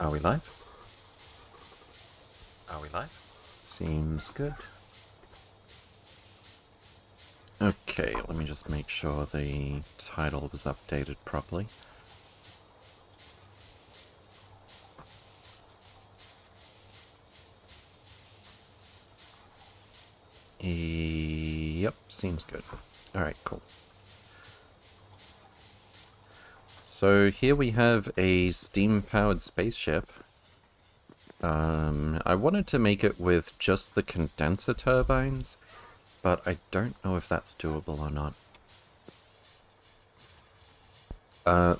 Are we live? Are we live? Seems good. Okay, let me just make sure the title was updated properly. Yep, seems good. Alright, cool. So here we have a steam-powered spaceship. I wanted to make it with just the condenser turbines, but I don't know if that's doable or not.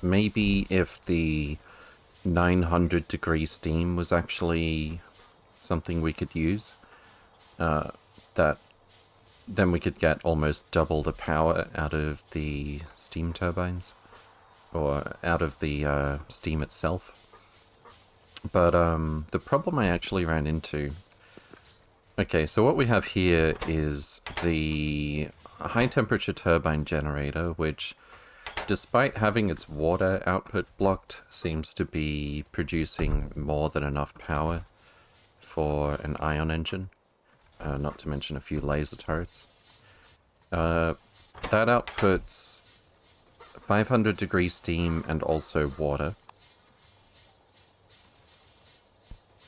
Maybe if the 900 degree steam was actually something we could use, that then we could get almost double the power out of the steam turbines, or out of the steam itself. But the problem I actually ran into... Okay, so what we have here is the high temperature turbine generator, which, despite having its water output blocked, seems to be producing more than enough power for an ion engine, not to mention a few laser turrets. That outputs 500 degree steam and also water.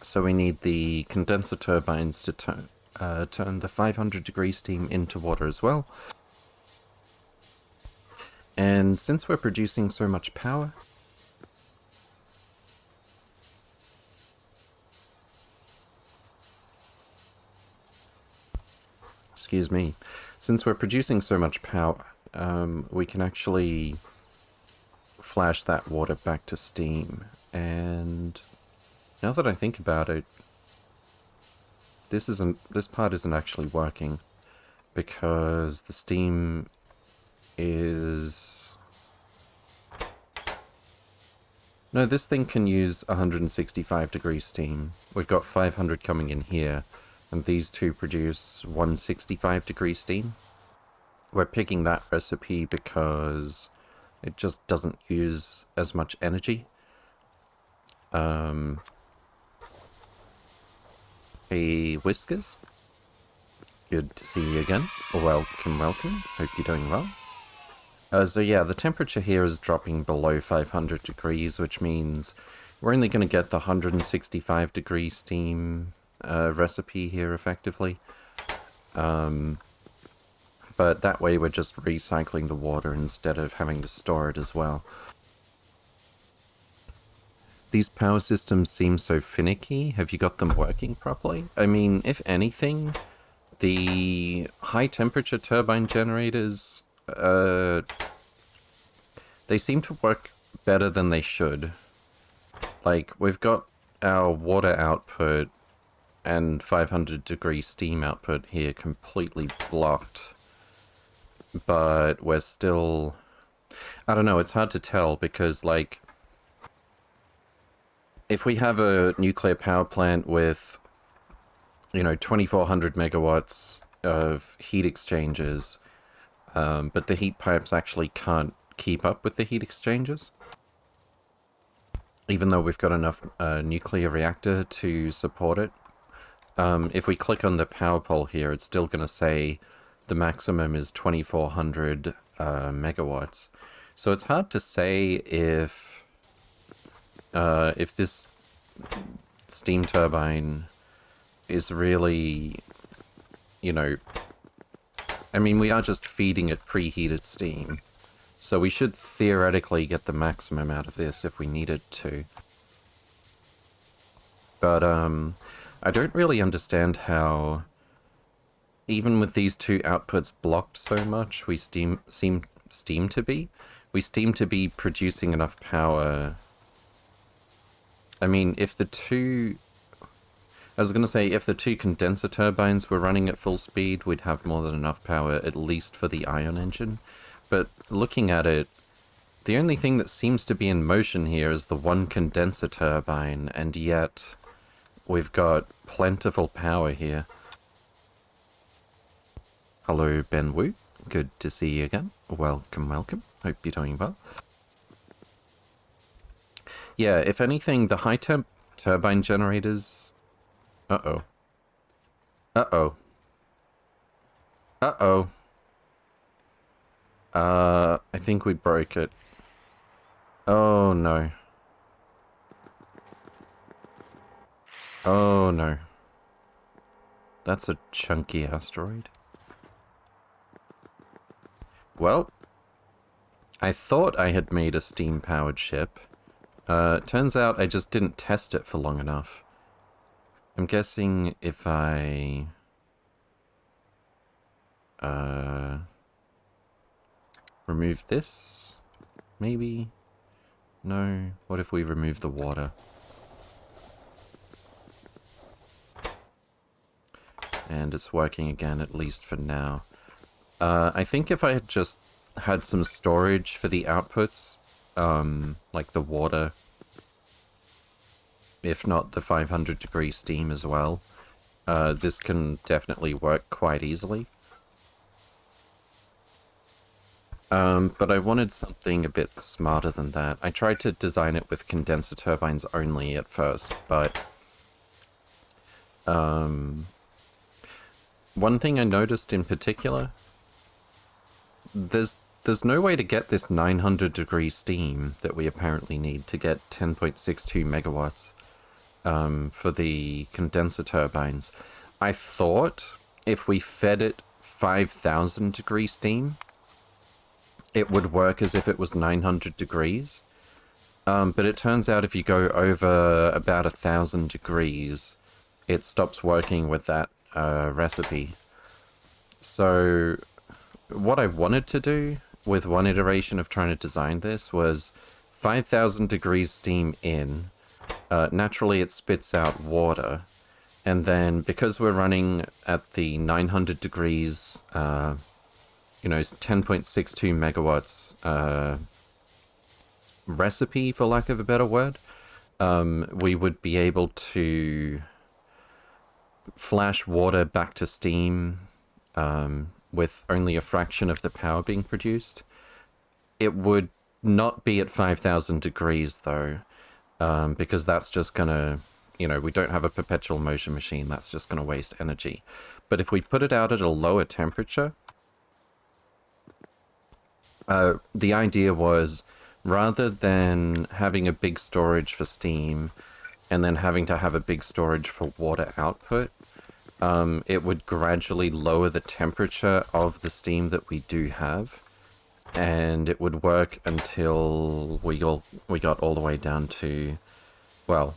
So we need the condenser turbines to turn the 500 degree steam into water as well. And since we're producing so much power... Excuse me. Since we're producing so much power, we can actually flash that water back to steam. And now that I think about it, this part isn't actually working, because the steam is... No, this thing can use 165 degree steam. We've got 500 coming in here, and these two produce 165 degree steam. We're picking that recipe because it just doesn't use as much energy. Hey, Whiskers. Good to see you again. Welcome, welcome. Hope you're doing well. So yeah, the temperature here is dropping below 500 degrees, which means we're only going to get the 165 degree steam recipe here, effectively. But that way we're just recycling the water instead of having to store it as well. These power systems seem so finicky. Have you got them working properly? I mean, if anything, the high temperature turbine generators, they seem to work better than they should. Like, we've got our water output and 500 degree steam output here completely blocked. But we're still... I don't know, it's hard to tell because, like, if we have a nuclear power plant with, you know, 2400 megawatts of heat exchangers, but the heat pipes actually can't keep up with the heat exchangers, even though we've got enough nuclear reactor to support it. If we click on the power pole here, it's still going to say the maximum is 2400 megawatts. So it's hard to say if this steam turbine is really, you know... I mean, we are just feeding it preheated steam, so we should theoretically get the maximum out of this if we needed to. But, I don't really understand how, even with these two outputs blocked so much, we seem to be producing enough power. I mean, if the two... I was going to say, if the two condenser turbines were running at full speed, we'd have more than enough power, at least for the ion engine. But looking at it, the only thing that seems to be in motion here is the one condenser turbine, and yet we've got plentiful power here. Hello, Ben Wu. Good to see you again. Welcome, welcome. Hope you're doing well. Yeah, if anything, the high temp turbine generators. Uh-oh. Uh-oh. Uh-oh. I think we broke it. Oh, no. Oh, no. That's a chunky asteroid. Well, I thought I had made a steam-powered ship. Turns out I just didn't test it for long enough. I'm guessing if I... remove this? Maybe? No? What if we remove the water? And it's working again, at least for now. I think if I had just had some storage for the outputs, like the water, if not the 500 degree steam as well, this can definitely work quite easily. But I wanted something a bit smarter than that. I tried to design it with condenser turbines only at first, but one thing I noticed in particular, there's no way to get this 900 degree steam that we apparently need to get 10.62 megawatts for the condenser turbines. I thought if we fed it 5,000 degree steam, it would work as if it was 900 degrees. But it turns out if you go over about 1,000 degrees, it stops working with that recipe. So what I wanted to do with one iteration of trying to design this was 5,000 degrees steam in. Naturally it spits out water. And then because we're running at the 900 degrees, 10.62 megawatts recipe, for lack of a better word, we would be able to flash water back to steam with only a fraction of the power being produced. It would not be at 5,000 degrees, though, because that's just going to, we don't have a perpetual motion machine. That's just going to waste energy. But if we put it out at a lower temperature, the idea was, rather than having a big storage for steam and then having to have a big storage for water output, it would gradually lower the temperature of the steam that we do have, and it would work until we got all the way down to, well,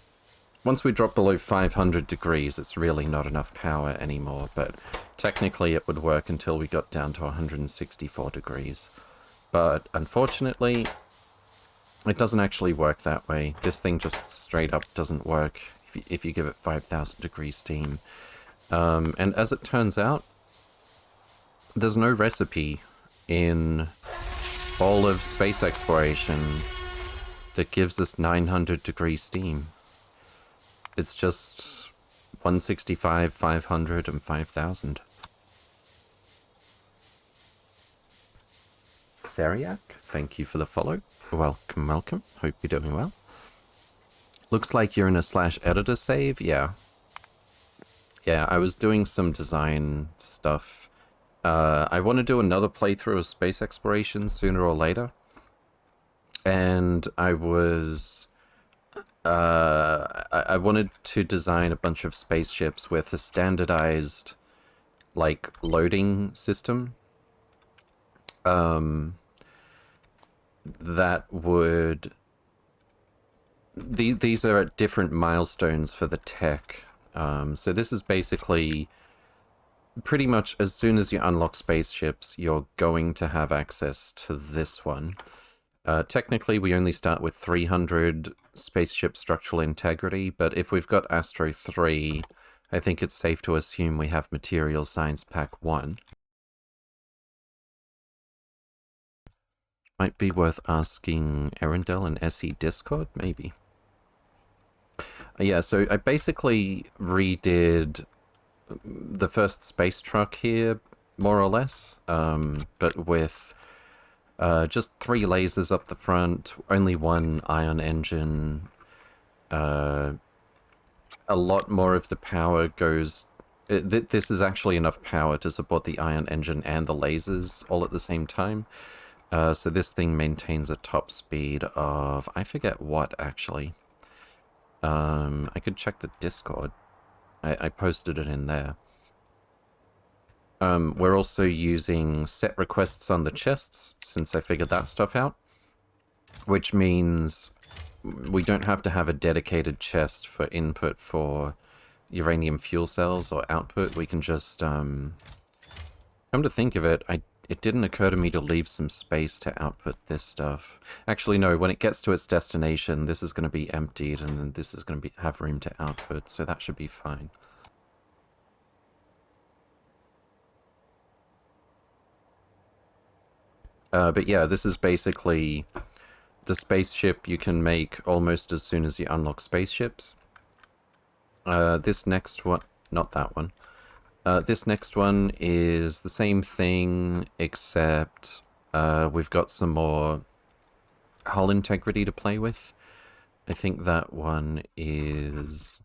once we drop below 500 degrees, it's really not enough power anymore, but technically it would work until we got down to 164 degrees. But unfortunately, it doesn't actually work that way. This thing just straight up doesn't work if you give it 5,000 degree steam. And as it turns out, there's no recipe in all of space exploration that gives us 900 degree steam. It's just 165, 500, and 5,000. Seriac, thank you for the follow. Welcome, welcome. Hope you're doing well. Looks like you're in a /editor save, yeah. Yeah, I was doing some design stuff. I want to do another playthrough of space exploration sooner or later. And I was... I wanted to design a bunch of spaceships with a standardized, like, loading system. That would... These are at different milestones for the tech. So this is basically pretty much as soon as you unlock spaceships, you're going to have access to this one. Technically, we only start with 300 spaceship structural integrity, but if we've got Astro 3, I think it's safe to assume we have Material Science Pack 1. Might be worth asking Erendel and SE Discord, maybe. Yeah, so I basically redid the first space truck here, more or less, but with just 3 lasers up the front, only 1 ion engine, a lot more of the power goes... this is actually enough power to support the ion engine and the lasers all at the same time. So this thing maintains a top speed of... I forget what, actually. I could check the Discord. I posted it in there. We're also using set requests on the chests, since I figured that stuff out. Which means we don't have to have a dedicated chest for input for uranium fuel cells or output. We can just, come to think of it, it didn't occur to me to leave some space to output this stuff. Actually, no, when it gets to its destination, this is going to be emptied, and then this is going to have room to output, so that should be fine. But yeah, this is basically the spaceship you can make almost as soon as you unlock spaceships. This next one, not that one. This next one is the same thing, except we've got some more hull integrity to play with. I think that one is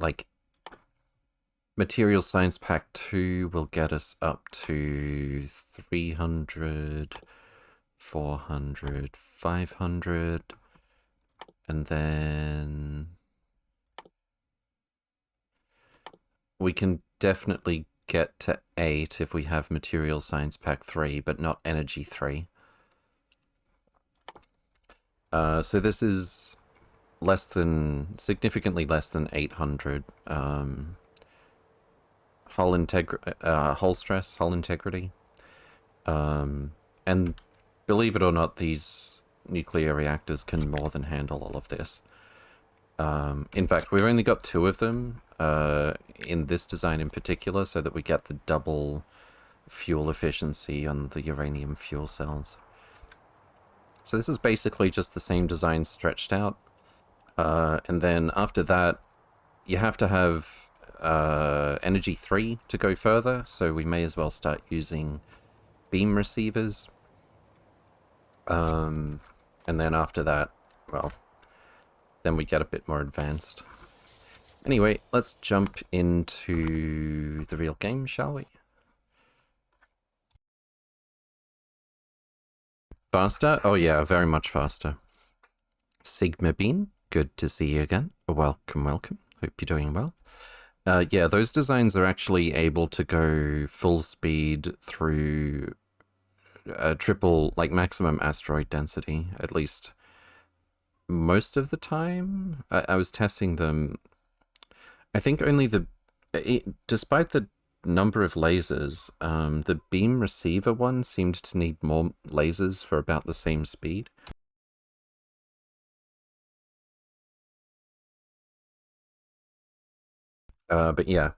like Material Science Pack 2 will get us up to 300, 400, 500, and then we can definitely get to 8 if we have Material Science Pack 3, but not Energy 3. So this is significantly less than 800 hull stress, hull integrity. And believe it or not, these nuclear reactors can more than handle all of this. In fact, we've only got 2 of them in this design in particular, so that we get the double fuel efficiency on the uranium fuel cells. So this is basically just the same design stretched out. And then after that, you have to have Energy 3 to go further, so we may as well start using beam receivers. And then after that, well, then we get a bit more advanced. Anyway, let's jump into the real game, shall we? Faster? Oh yeah, very much faster. Sigma Bean, good to see you again. Welcome, welcome. Hope you're doing well. Yeah, those designs are actually able to go full speed through triple, like maximum asteroid density, at least most of the time. I was testing them. I think only despite the number of lasers, the beam receiver one seemed to need more lasers for about the same speed. But yeah,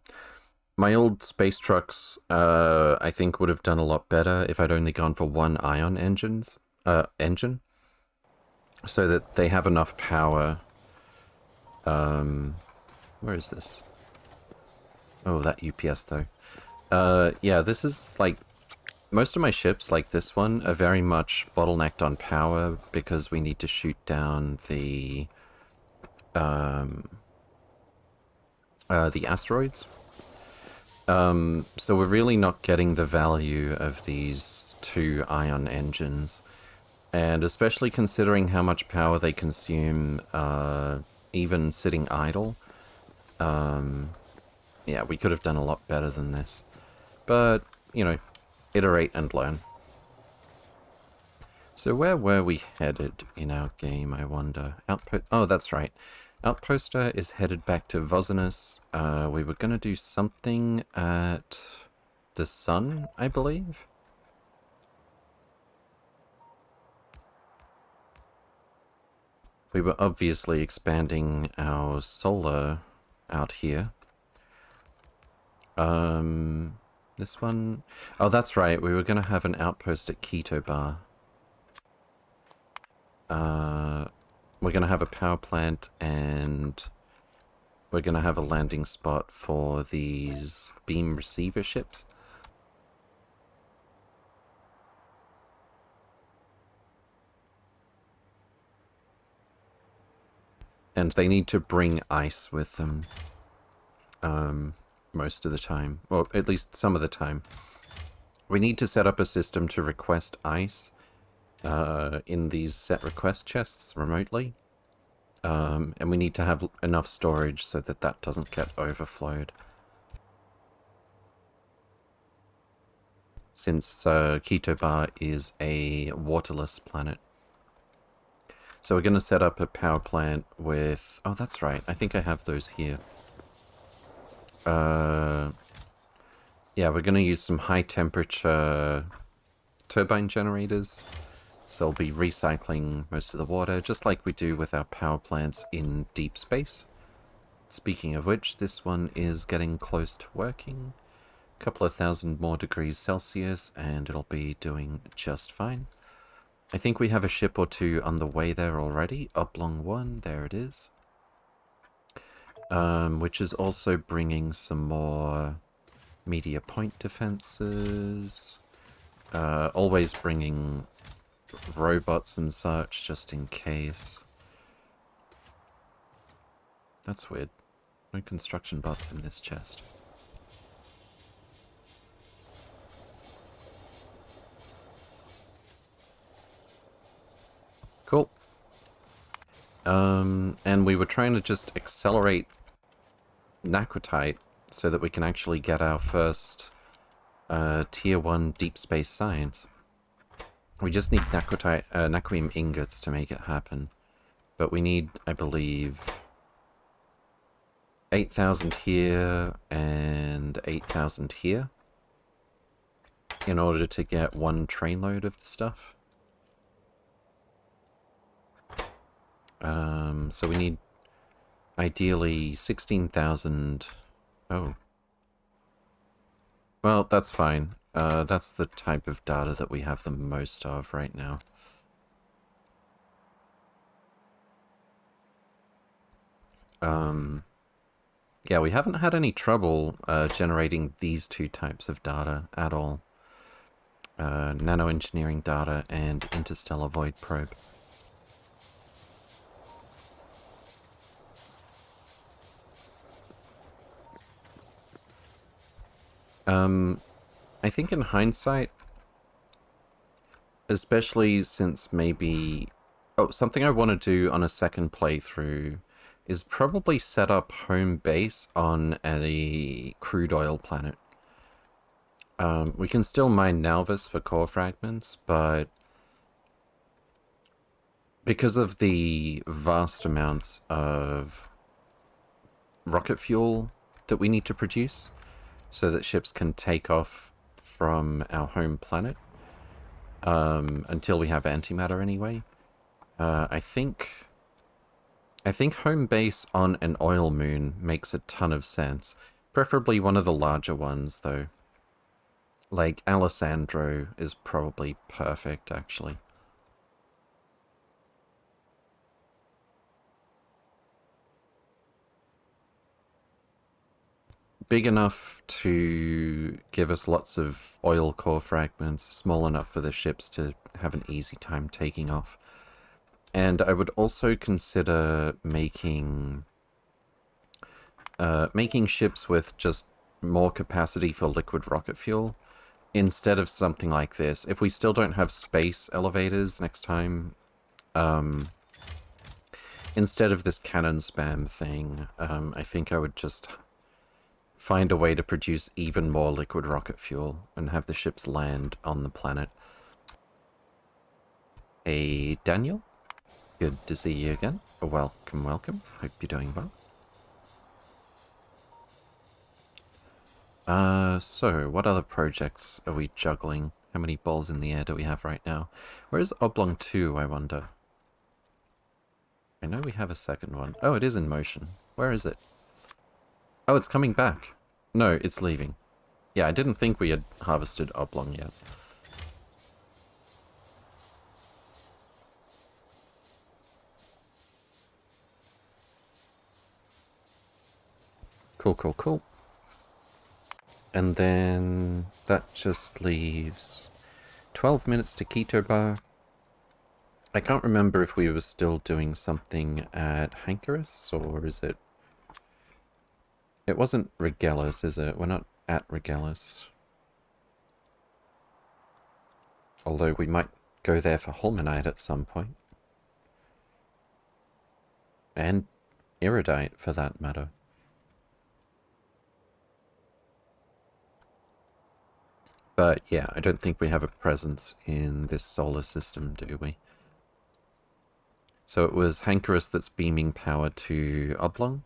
my old space trucks, I think would have done a lot better if I'd only gone for one ion engine, so that they have enough power. Where is this? Oh, that UPS though. Yeah, this is like most of my ships, like this one, are very much bottlenecked on power because we need to shoot down the asteroids. So we're really not getting the value of these 2 ion engines. And especially considering how much power they consume, even sitting idle. Yeah, we could have done a lot better than this. But, you know, iterate and learn. So where were we headed in our game, I wonder? Outpost... Oh, that's right. Outposter is headed back to Vozinus. We were going to do something at the sun, I believe? We were obviously expanding our solar out here. This one... Oh, that's right. We were going to have an outpost at Keto Bar. We're going to have a power plant, and we're going to have a landing spot for these beam receiver ships. And they need to bring ice with them. Most of the time. Or at least some of the time. We need to set up a system to request ice in these set request chests remotely. And we need to have enough storage so that that doesn't get overflowed. Since Keto Bar is a waterless planet. So we're going to set up a power plant with... Oh, that's right. I think I have those here. Yeah, we're going to use some high temperature turbine generators. So we'll be recycling most of the water, just like we do with our power plants in deep space. Speaking of which, this one is getting close to working. A couple of thousand more degrees Celsius, and it'll be doing just fine. I think we have a ship or two on the way there already. Oblong 1, there it is. Which is also bringing some more media point defenses. Always bringing robots and such, just in case. That's weird. No construction bots in this chest. Cool. And we were trying to just accelerate Naquitite so that we can actually get our first Tier 1 deep space science. We just need Naquitite, Naquium ingots to make it happen. But we need, I believe, 8,000 here and 8,000 here in order to get one trainload of the stuff. So we need ideally 16,000. Oh. Well, that's fine. That's the type of data that we have the most of right now. Yeah, we haven't had any trouble generating these two types of data at all. Nanoengineering data and interstellar void probe. I think in hindsight, especially since maybe... Oh, something I want to do on a second playthrough is probably set up home base on a crude oil planet. We can still mine Nalvis for core fragments, but because of the vast amounts of rocket fuel that we need to produce so that ships can take off from our home planet, until we have antimatter anyway, I think home base on an oil moon makes a ton of sense. Preferably one of the larger ones, though. Like, Alessandro is probably perfect, actually. Big enough to give us lots of oil core fragments, small enough for the ships to have an easy time taking off. And I would also consider making ships with just more capacity for liquid rocket fuel instead of something like this. If we still don't have space elevators next time, instead of this cannon spam thing, I think I would just find a way to produce even more liquid rocket fuel and have the ships land on the planet. Hey, Daniel? Good to see you again. Welcome, welcome. Hope you're doing well. So, what other projects are we juggling? How many balls in the air do we have right now? Where is Oblong 2, I wonder? I know we have a second one. Oh, it is in motion. Where is it? Oh, it's coming back. No, it's leaving. Yeah, I didn't think we had harvested Oblong yet. Cool, cool, cool. And then that just leaves 12 minutes to Keto Bar. I can't remember if we were still doing something at Hankerus, or is it... It wasn't Regalis, is it? We're not at Regalis. Although we might go there for Holmanite at some point. And Iridite, for that matter. But yeah, I don't think we have a presence in this solar system, do we? So it was Hankerus that's beaming power to Oblong.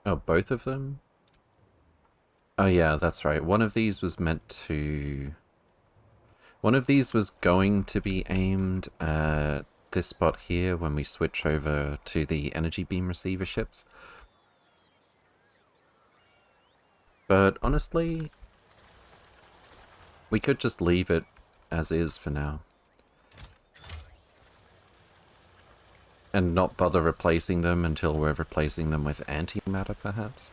Oh, both of them? Oh yeah, that's right. One of these was meant to... One of these was going to be aimed at this spot here when we switch over to the energy beam receiver ships. But honestly, we could just leave it as is for now. And not bother replacing them until we're replacing them with antimatter, perhaps?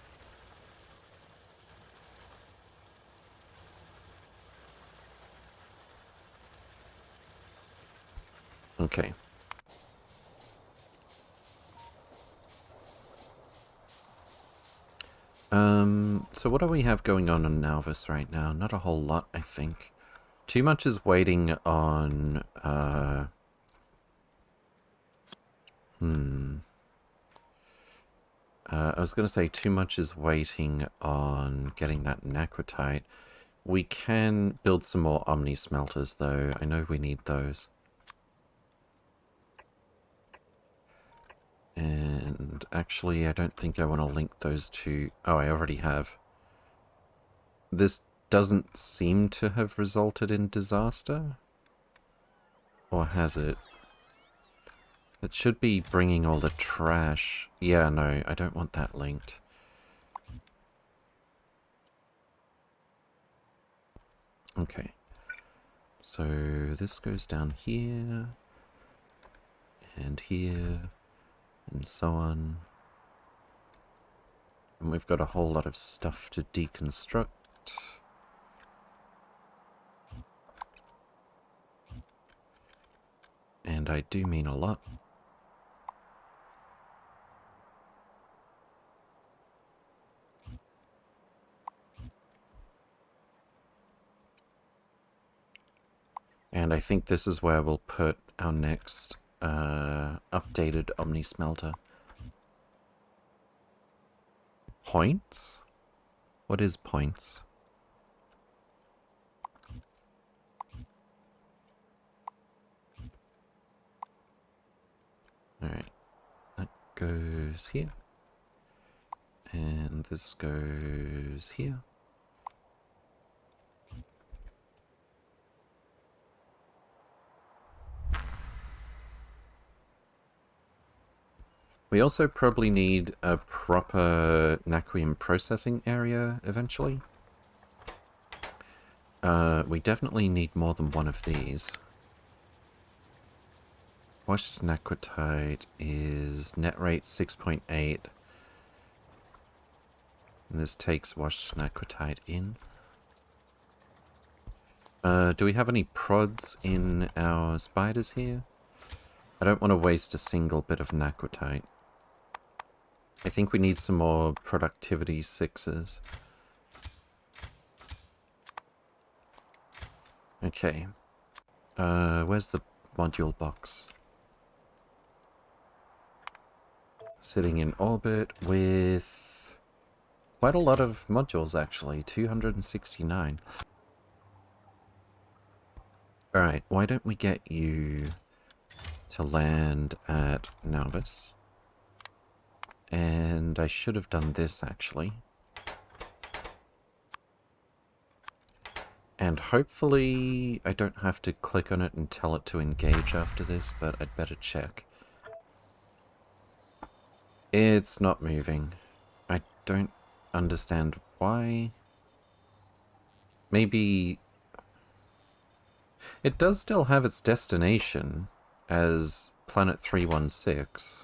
Okay. So what do we have going on Nauvis right now? Not a whole lot, I think. Too much is waiting on, I was going to say too much is waiting on getting that Naquitite. We can build some more Omni smelters, though. I know we need those. And actually, I don't think I want to link those two. Oh, I already have. This doesn't seem to have resulted in disaster. Or has it? It should be bringing all the trash. Yeah, no, I don't want that linked. Okay. So this goes down here. And here. And so on. And we've got a whole lot of stuff to deconstruct. And I do mean a lot. And I think this is where we'll put our next updated Omni Smelter. Points? What is points? Alright, that goes here. And this goes here. We also probably need a proper Naquium processing area eventually. We definitely need more than one of these. Washed Naquitite is net rate 6.8. And this takes washed Naquitite in. Do we have any prods in our spiders here? I don't want to waste a single bit of Naquitite. I think we need some more productivity 6s. Okay. Where's the module box? Sitting in orbit with quite a lot of modules, actually. 269. Alright, why don't we get you to land at Nauvis? And I should have done this, actually. And hopefully I don't have to click on it and tell it to engage after this, but I'd better check. It's not moving. I don't understand why. Maybe... It does still have its destination as Planet 316.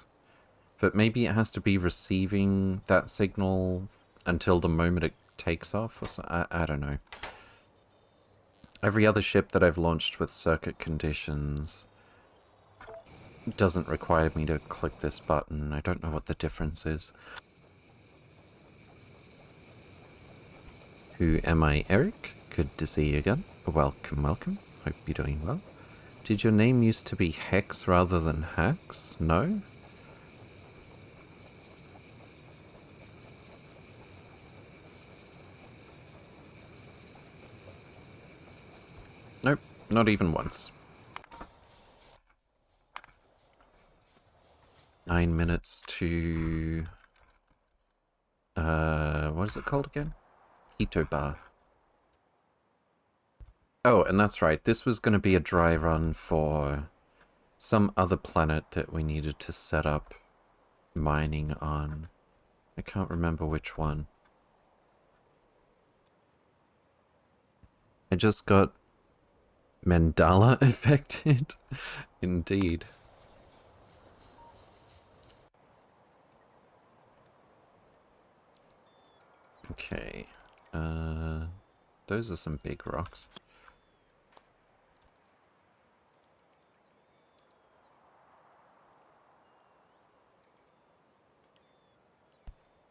But maybe it has to be receiving that signal until the moment it takes off, or so, I don't know. Every other ship that I've launched with circuit conditions doesn't require me to click this button. I don't know what the difference is. Who am I, Eric? Good to see you again. Welcome, welcome. Hope you're doing well. Did your name used to be Hex rather than Hax? No? Nope, not even once. 9 minutes to... what is it called again? Hito Bar. Oh, and that's right, this was going to be a dry run for some other planet that we needed to set up mining on. I can't remember which one. I just got Mandala affected. Indeed. Okay. Those are some big rocks.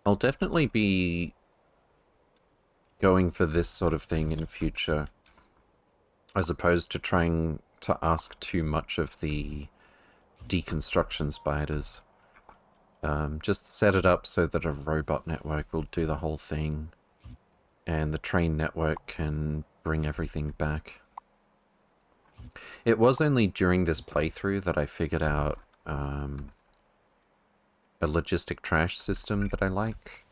I'll definitely be going for this sort of thing in future, as opposed to trying to ask too much of the deconstruction spiders. Just set it up so that a robot network will do the whole thing, and the train network can bring everything back. It was only during this playthrough that I figured out a logistic trash system that I like.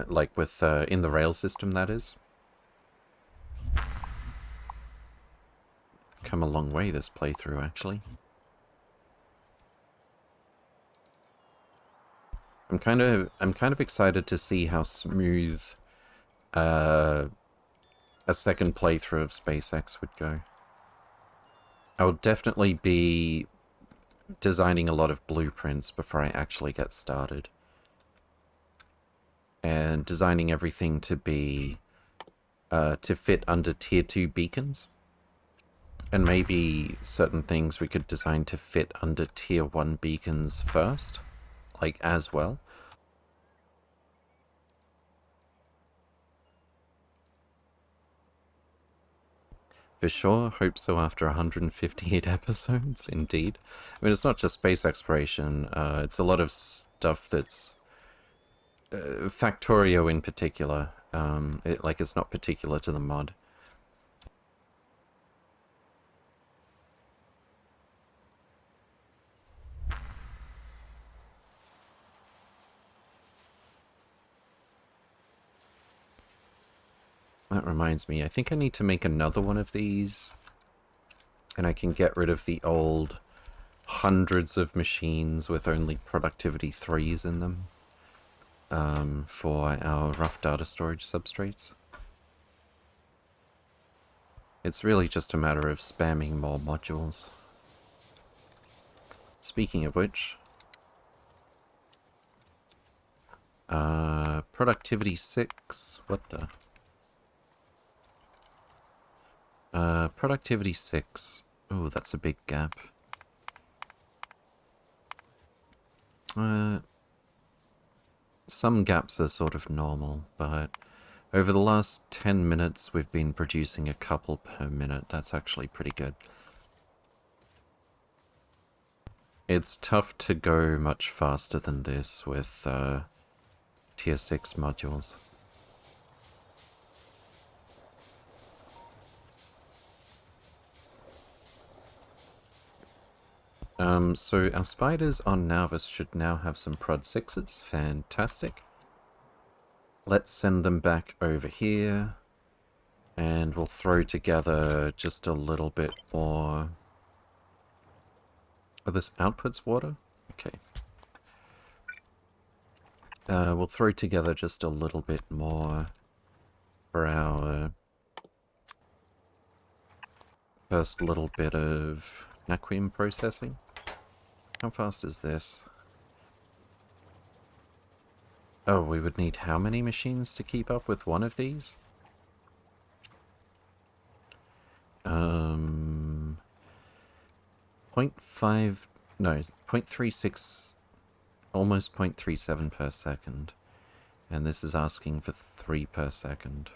Like with, in the rail system, that is. Come a long way this playthrough, actually. I'm kind of excited to see how smooth a second playthrough of SpaceX would go. I will definitely be designing a lot of blueprints before I actually get started. And designing everything to be, to fit under tier 2 beacons. And maybe certain things we could design to fit under tier 1 beacons first, like as well. For sure, hope so after 158 episodes, indeed. I mean, it's not just space exploration, it's a lot of stuff that's... Factorio in particular, it's not particular to the mod. That reminds me, I think I need to make another one of these, and I can get rid of the old hundreds of machines with only productivity 3s in them, for our rough data storage substrates. It's really just a matter of spamming more modules. Speaking of which, productivity 6, what the... productivity 6. Oh, that's a big gap. Some gaps are sort of normal, but over the last 10 minutes we've been producing a couple per minute. That's actually pretty good. It's tough to go much faster than this with tier 6 modules. So our spiders on Nauvis should now have some prod 6s. Fantastic. Let's send them back over here. And we'll throw together just a little bit more... Oh, this outputs water? Okay. We'll throw together just a little bit more for our first little bit of Naquium processing. How fast is this? Oh, we would need how many machines to keep up with one of these? 0.5... no, 0.36... almost 0.37 per second. And this is asking for 3 per second.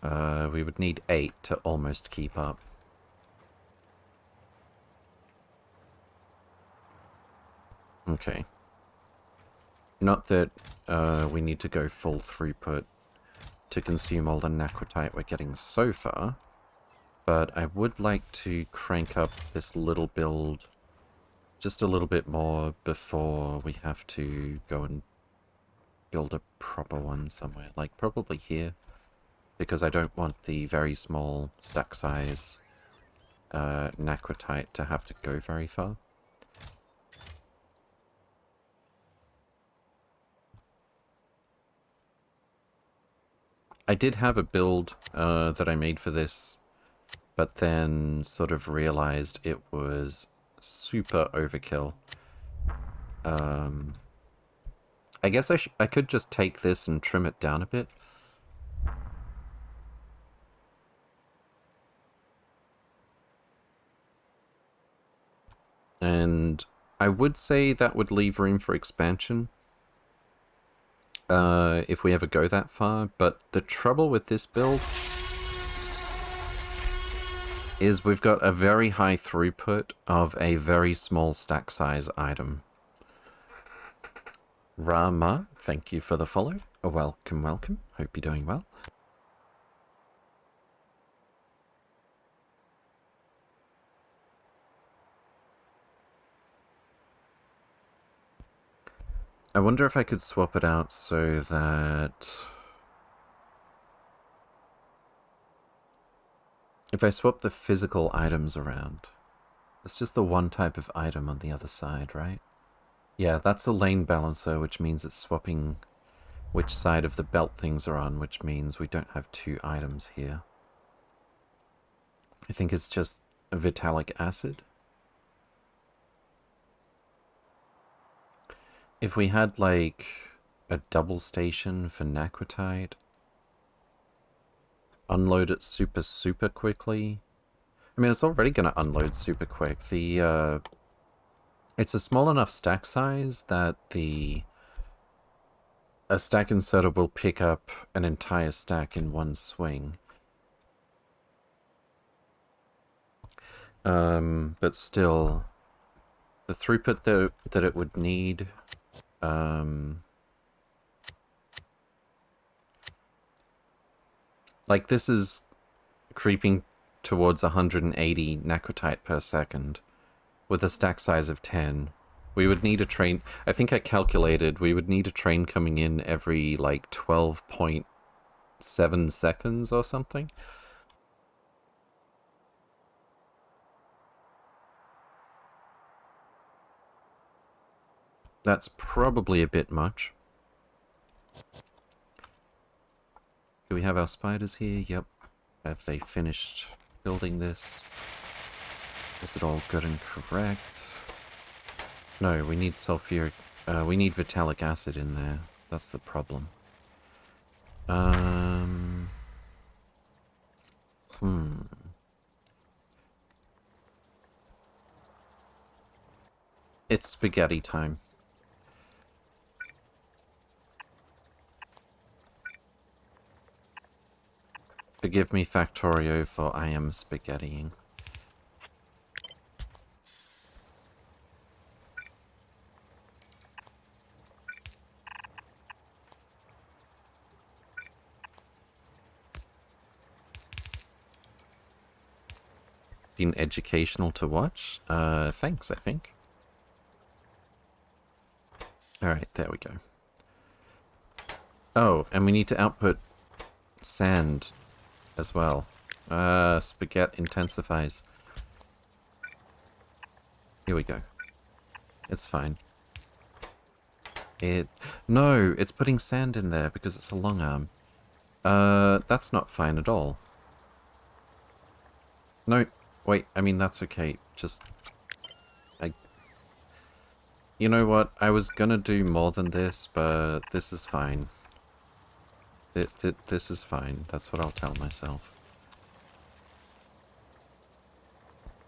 We would need 8 to almost keep up. Okay. Not that we need to go full throughput to consume all the Naquitite we're getting so far, but I would like to crank up this little build just a little bit more before we have to go and build a proper one somewhere, like probably here, because I don't want the very small stack size Naquitite to have to go very far. I did have a build that I made for this, but then sort of realized it was super overkill. I guess I could just take this and trim it down a bit. And I would say that would leave room for expansion if we ever go that far, but the trouble with this build is we've got a very high throughput of a very small stack size item. Rama, thank you for the follow. Welcome, welcome. Hope you're doing well. I wonder if I could swap it out so that... if I swap the physical items around... it's just the one type of item on the other side, right? Yeah, that's a lane balancer, which means it's swapping which side of the belt things are on, which means we don't have 2 items here. I think it's just Vitalic Acid. If we had, like, a double station for Naquitite, unload it super quickly. I mean, it's already going to unload super quick. It's a small enough stack size that a stack inserter will pick up an entire stack in one swing. But still, the throughput that it would need, like this is creeping towards 180 Naquitite per second with a stack size of 10. We would need a train... I think I calculated we would need a train coming in every, like, 12.7 seconds or something. That's probably a bit much. Do we have our spiders here? Yep. Have they finished building this? Is it all good and correct? No, we need sulfuric... we need Vitalic Acid in there. That's the problem. It's spaghetti time. Forgive me, Factorio, for I am spaghettiing. Been educational to watch? Thanks, I think. Alright, there we go. Oh, and we need to output sand as well. Spaghetti intensifies. Here we go. It's fine. No, it's putting sand in there because it's a long arm. That's not fine at all. No, wait, I mean, that's okay. Just... You know what? I was gonna do more than this, but this is fine. This is fine. That's what I'll tell myself.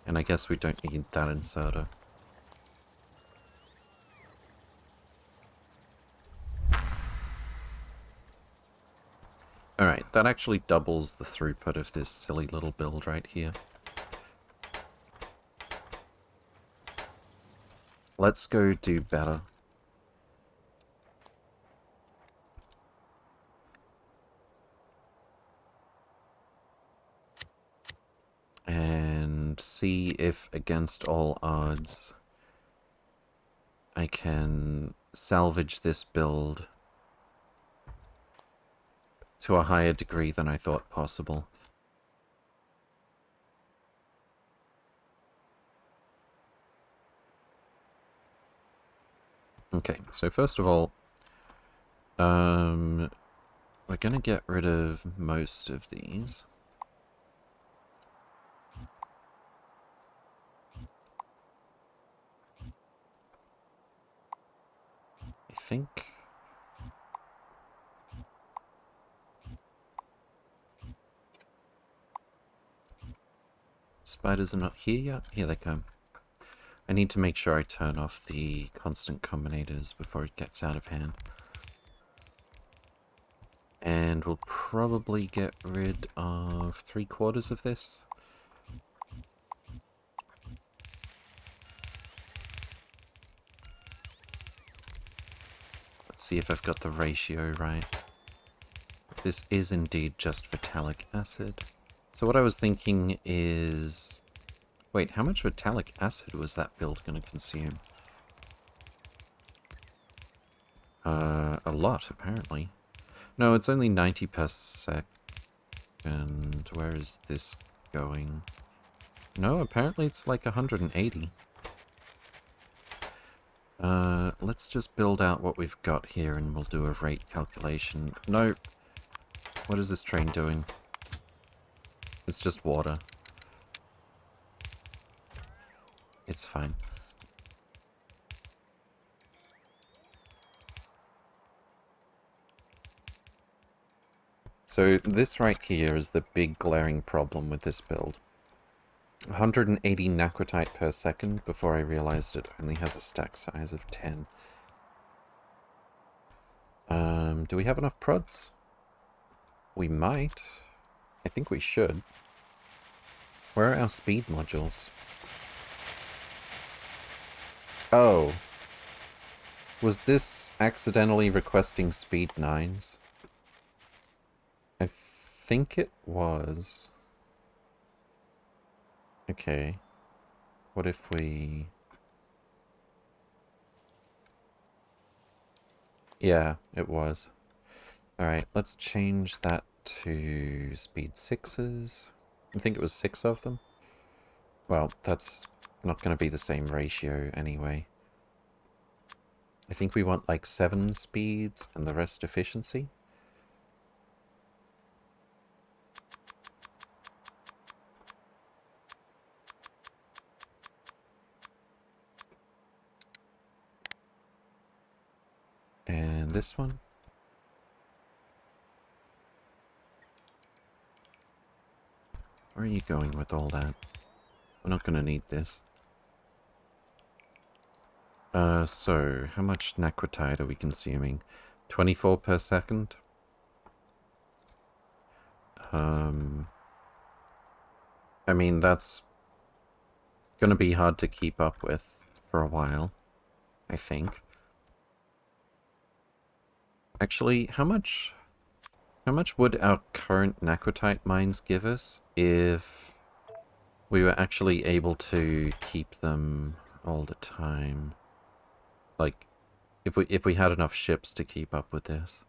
And I guess we don't need that inserter. Alright, that actually doubles the throughput of this silly little build right here. Let's go do better. And see if against all odds I can salvage this build to a higher degree than I thought possible. Okay, so first of all, we're gonna get rid of most of these. I think. Spiders are not here yet? Here they come. I need to make sure I turn off the constant combinators before it gets out of hand. And we'll probably get rid of 3/4 of this. Let's see if I've got the ratio right. This is indeed just Vitalic acid. So what I was thinking is... Wait, how much Vitalic acid was that build going to consume? A lot, apparently. No, it's only 90 per second. Where is this going? No, apparently it's like 180. Let's just build out what we've got here and we'll do a rate calculation. No! What is this train doing? It's just water. It's fine. So this right here is the big glaring problem with this build. 180 Naquitite per second before I realized it only has a stack size of 10. Do we have enough prods? We might. I think we should. Where are our speed modules? Oh. Was this accidentally requesting speed 9s? I think it was. Okay. What if we... Yeah, it was. Alright, let's change that to speed 6s. I think it was 6 of them. Well, that's not going to be the same ratio anyway. I think we want like 7 speeds and the rest efficiency. And this one. Where are you going with all that? We're not going to need this. So, how much Naquitite are we consuming? 24 per second? I mean, that's gonna be hard to keep up with for a while, I think. Actually, how much would our current Naquitite mines give us if we were actually able to keep them all the time? Like, if we had enough ships to keep up with this.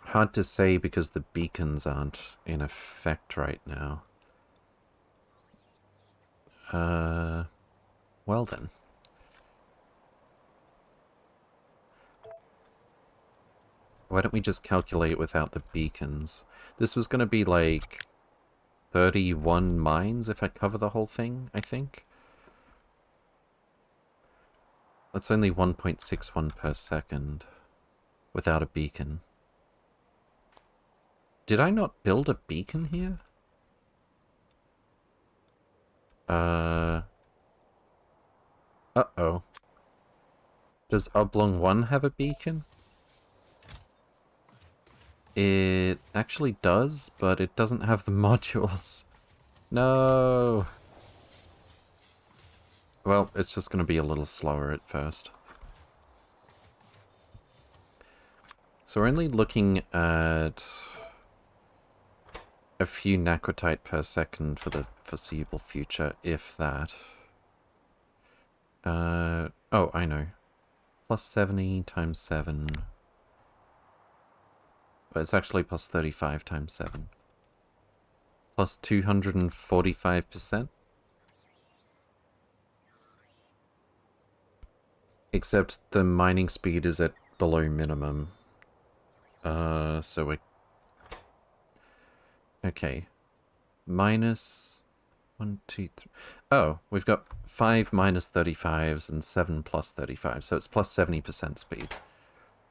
Hard to say because the beacons aren't in effect right now. Well then. Why don't we just calculate without the beacons? This was going to be like 31 mines if I cover the whole thing, I think. That's only 1.61 per second without a beacon. Did I not build a beacon here? Uh-oh. Does Oblong 1 have a beacon? It actually does, but it doesn't have the modules. No! Well, it's just going to be a little slower at first. So we're only looking at a few Naquitite per second for the foreseeable future, if that. Oh, I know. Plus 70 times 7. But it's actually plus 35 times 7. Plus 245%. Except the mining speed is at below minimum. So we're... Okay. Minus... 1, 2, 3... Oh, we've got 5 minus 35s and 7 plus 35, so it's plus 70% speed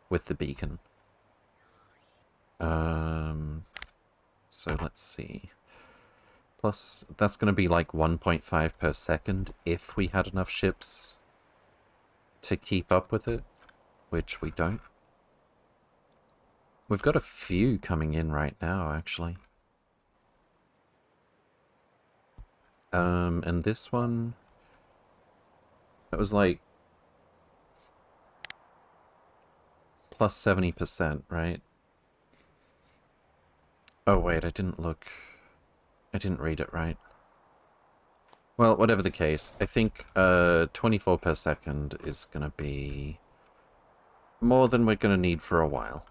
with the beacon. So let's see. Plus, that's going to be like 1.5 per second if we had enough ships to keep up with it, which we don't. We've got a few coming in right now, actually. And this one... That was like... plus 70%, right? Oh wait, I didn't look... I didn't read it right. Well, whatever the case, I think 24 per second is going to be more than we're going to need for a while.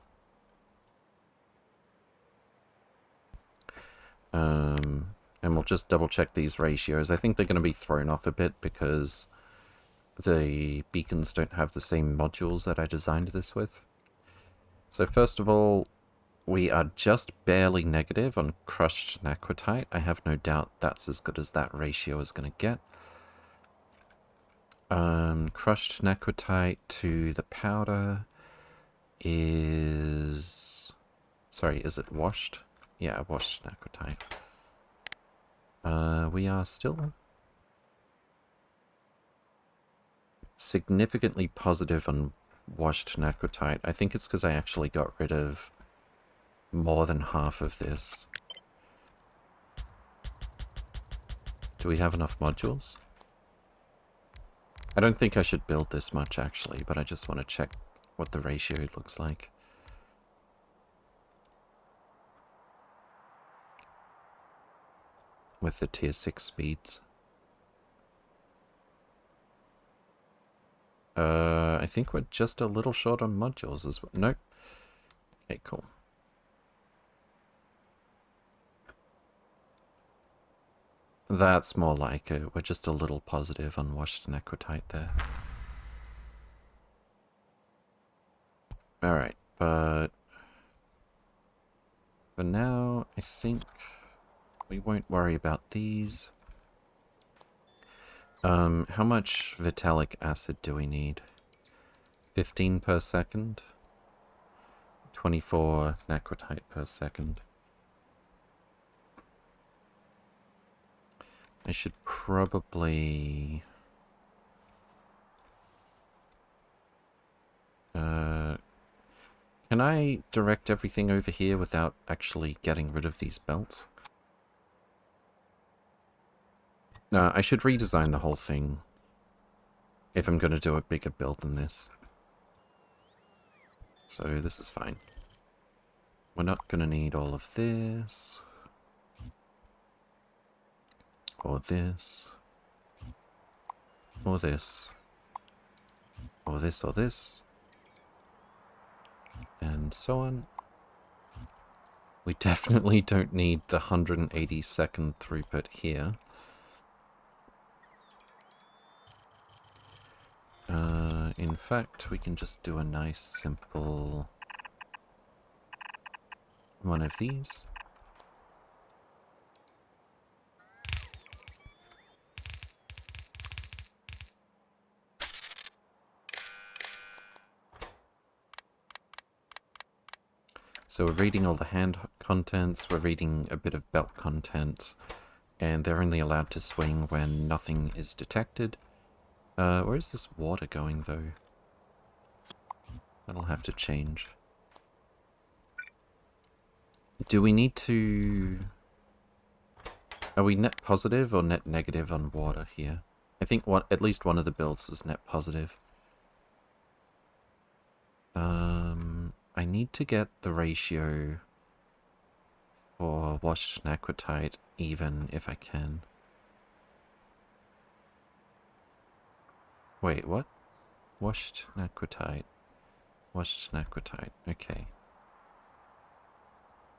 And we'll just double check these ratios. I think they're going to be thrown off a bit because the beacons don't have the same modules that I designed this with. So first of all, we are just barely negative on crushed Naquitite. I have no doubt that's as good as that ratio is going to get. Crushed Naquitite to the powder is... Sorry, is it washed? Yeah, washed Naquitite. We are still significantly positive on washed Naquitite. I think it's because I actually got rid of more than half of this. Do we have enough modules? I don't think I should build this much, actually, but I just want to check what the ratio looks like. With the tier 6 speeds. I think we're just a little short on modules as well. Nope. Okay, cool. That's more like it. We're just a little positive on washed Naquitite there. Alright, but... for now, I think we won't worry about these. How much Vitalic acid do we need? 15 per second? 24 Naquitite per second. I should probably... can I direct everything over here without actually getting rid of these belts? No, I should redesign the whole thing if I'm going to do a bigger build than this. So this is fine. We're not going to need all of this. Or this. Or this. Or this or this. And so on. We definitely don't need the 180-second throughput here. In fact, we can just do a nice, simple one of these. So we're reading all the hand contents, we're reading a bit of belt contents, and they're only allowed to swing when nothing is detected. Where is this water going, though? That'll have to change. Do we need to... Are we net positive or net negative on water here? I think at least one of the builds was net positive. I need to get the ratio for washed naquitite even if I can. Wait, what? Washed naquitite. Washed naquitite. Okay.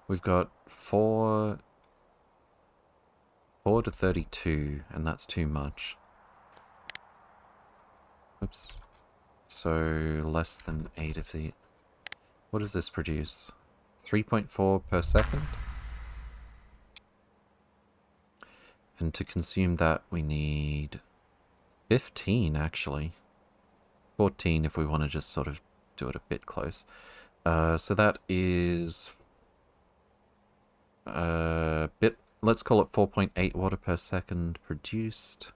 We've got 4 to 32, and that's too much. Oops. So less than 8 of the... What does this produce? 3.4 per second? And to consume that we need 15 actually. 14 if we want to just sort of do it a bit close. So that is let's call it 4.8 water per second produced.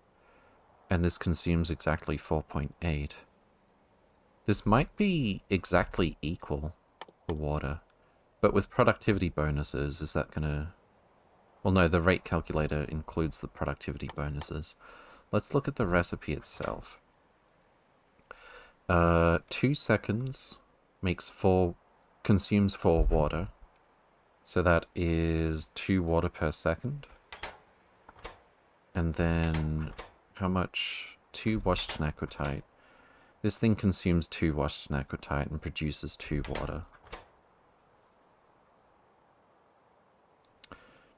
And this consumes exactly 4.8. This might be exactly equal for water. But with productivity bonuses, is that gonna... Well, no, the rate calculator includes the productivity bonuses. Let's look at the recipe itself. 2 seconds consumes 4 water. So that is 2 water per second. And then, how much? 2 washed naquitite. This thing consumes 2 washed naquitite and produces 2 water.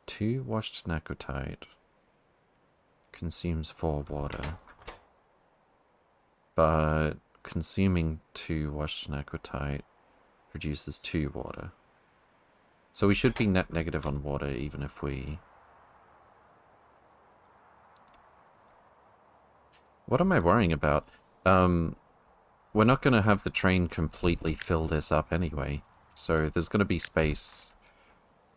2 washed naquitite consumes 4 water. But consuming 2 washed naquitite produces 2 water. So we should be net negative on water even if we... What am I worrying about? We're not going to have the train completely fill this up anyway, so there's going to be space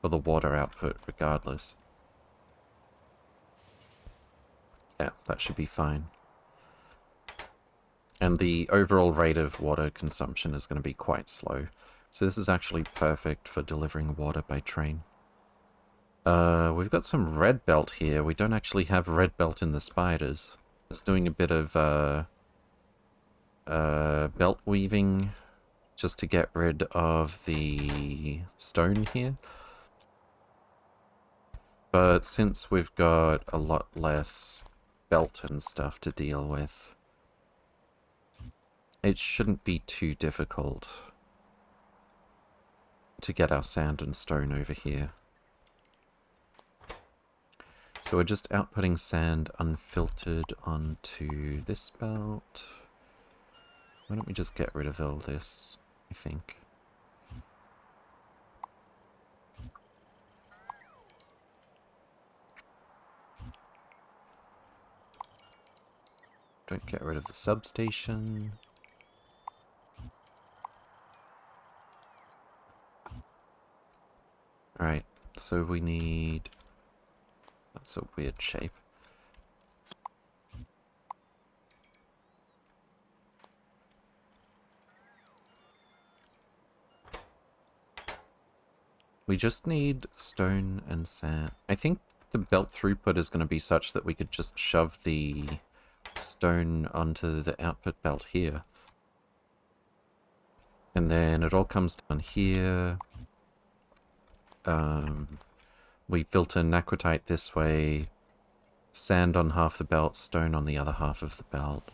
for the water output regardless. Yeah, that should be fine. And the overall rate of water consumption is going to be quite slow. So this is actually perfect for delivering water by train. We've got some red belt here. We don't actually have red belt in the spiders. It's doing a bit of belt weaving just to get rid of the stone here. But since we've got a lot less belt and stuff to deal with, it shouldn't be too difficult to get our sand and stone over here. So we're just outputting sand unfiltered onto this belt. Why don't we just get rid of all this, I think. Don't get rid of the substation. Alright, so we need... That's a weird shape. We just need stone and sand. I think the belt throughput is going to be such that we could just shove the stone onto the output belt here. And then it all comes down here. We filter naquitite this way, sand on half the belt, stone on the other half of the belt,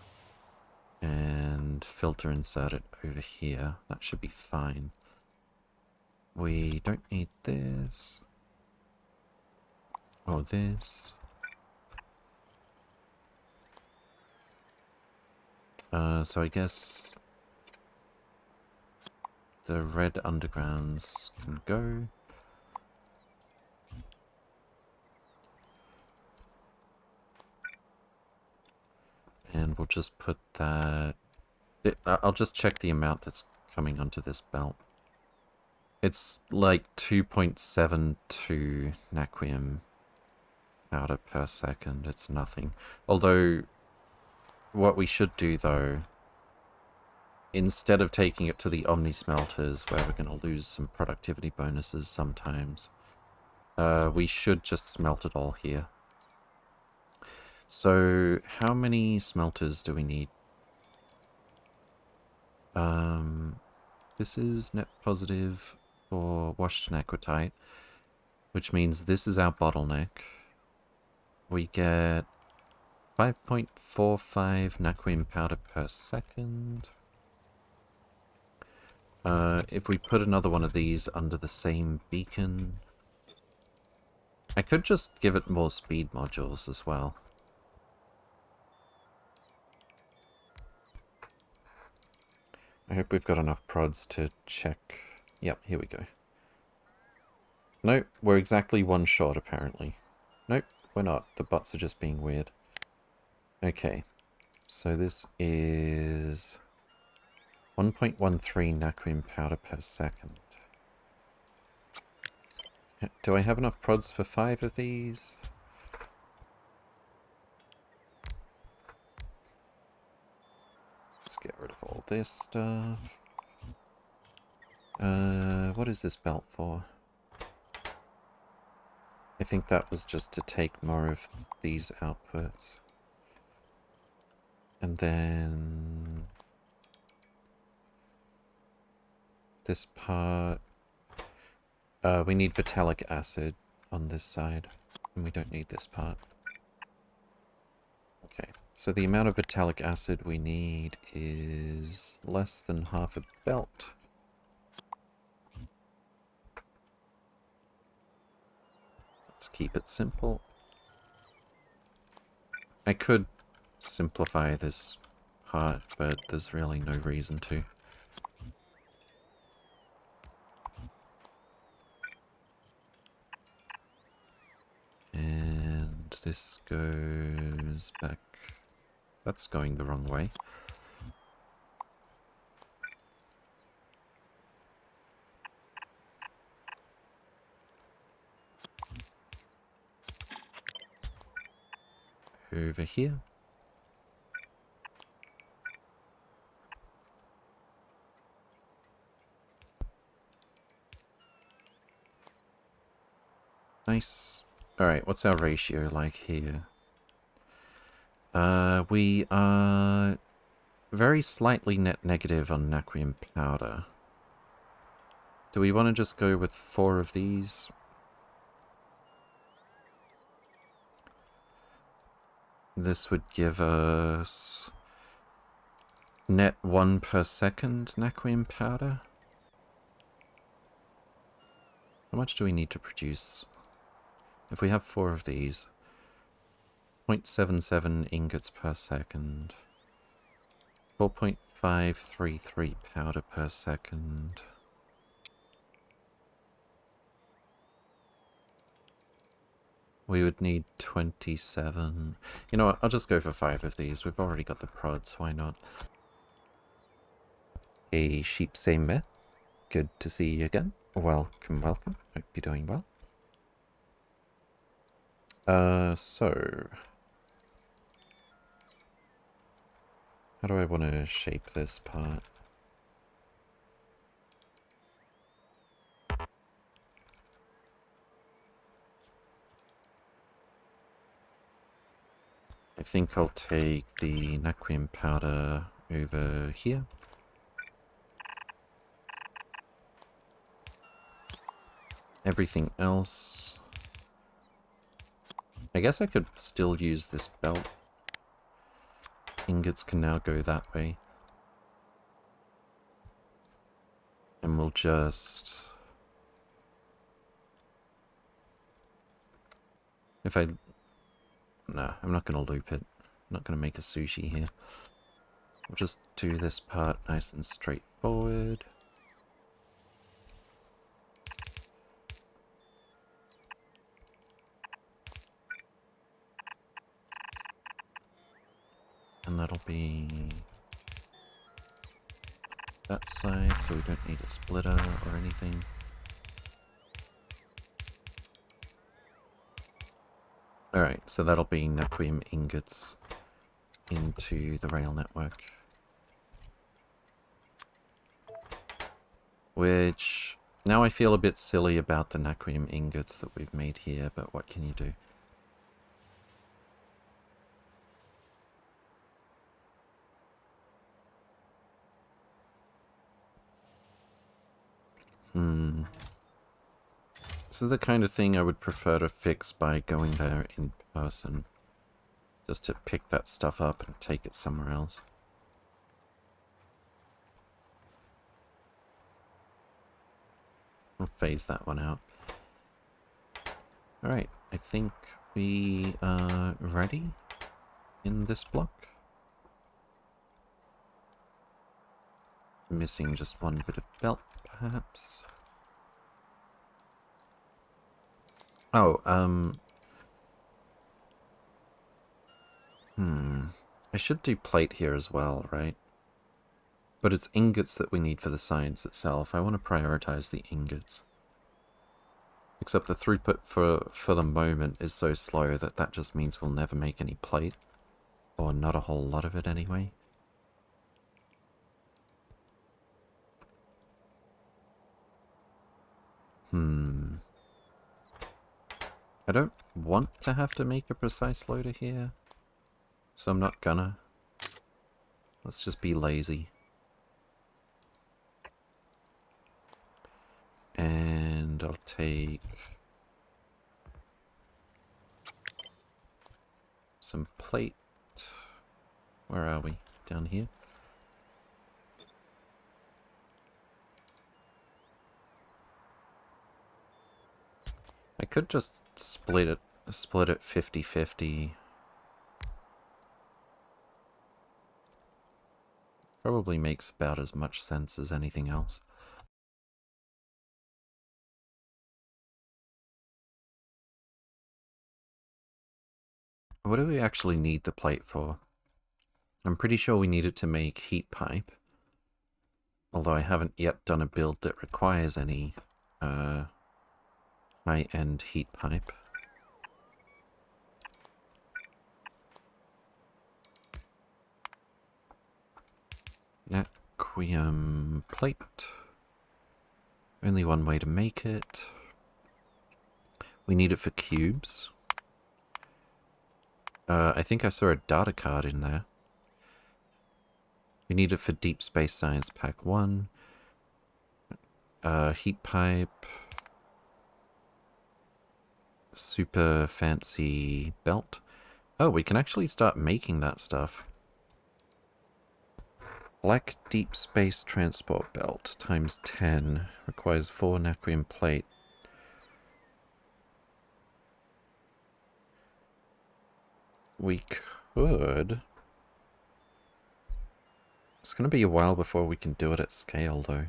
and filter insert it over here. That should be fine. We don't need this, or this. So I guess the red undergrounds can go. And we'll just put that... I'll just check the amount that's coming onto this belt. It's like 2.72 naquium powder per second. It's nothing. Although, what we should do though, instead of taking it to the Omni smelters where we're going to lose some productivity bonuses sometimes, we should just smelt it all here. So, how many smelters do we need? This is net positive for washed aquatite, which means this is our bottleneck. We get 5.45 naquium powder per second. If we put another one of these under the same beacon, I could just give it more speed modules as well. I hope we've got enough prods to check. Yep, here we go. Nope, we're exactly one short apparently. Nope, we're not. The bots are just being weird. Okay, so this is 1.13 naquium powder per second. Do I have enough prods for 5 of these? Let's get rid of all this stuff. What is this belt for? I think that was just to take more of these outputs. And then this part, we need vitalic acid on this side, and we don't need this part. Okay, so the amount of vitalic acid we need is less than half a belt. Let's keep it simple. I could simplify this part, but there's really no reason to. And this goes back. That's going the wrong way. Over here. Nice. Alright, what's our ratio like here? We are very slightly net negative on naquium powder. Do we want to just go with 4 of these? This would give us net 1 per second naquium powder. How much do we need to produce? If we have 4 of these, 0.77 ingots per second, 4.533 powder per second. We would need 27. You know what, I'll just go for 5 of these. We've already got the prods, why not? Hey, Sheep Same Myth. Good to see you again. Welcome, welcome. Hope you're doing well. So... how do I want to shape this part? I think I'll take the naquium powder over here. Everything else... I guess I could still use this belt. Ingots can now go that way. And we'll just... if I... no, I'm not going to loop it. I'm not going to make a sushi here. We'll just do this part nice and straightforward. And that'll be that side, so we don't need a splitter or anything. Alright, so that'll be naquium ingots into the rail network. Which, now I feel a bit silly about the naquium ingots that we've made here, but what can you do? This is the kind of thing I would prefer to fix by going there in person. Just to pick that stuff up and take it somewhere else. We'll phase that one out. Alright, I think we are ready in this block. Missing just one bit of belt, perhaps. Oh, I should do plate here as well, right? But it's ingots that we need for the science itself. I want to prioritize the ingots. Except the throughput for the moment is so slow that that just means we'll never make any plate. Or not a whole lot of it anyway. I don't want to have to make a precise loader here, so I'm not gonna. Let's just be lazy. And I'll take some plate. Where are we? Down here? I could just split it 50-50. Probably makes about as much sense as anything else. What do we actually need the plate for? I'm pretty sure we need it to make heat pipe. Although I haven't yet done a build that requires any high-end heat pipe. Naquium plate. Only one way to make it. We need it for cubes. I think I saw a data card in there. We need it for Deep Space Science Pack 1. Heat pipe. Super fancy belt. Oh, we can actually start making that stuff. Black Deep Space Transport Belt times 10 requires 4 naquium plate. We could. It's going to be a while before we can do it at scale, though.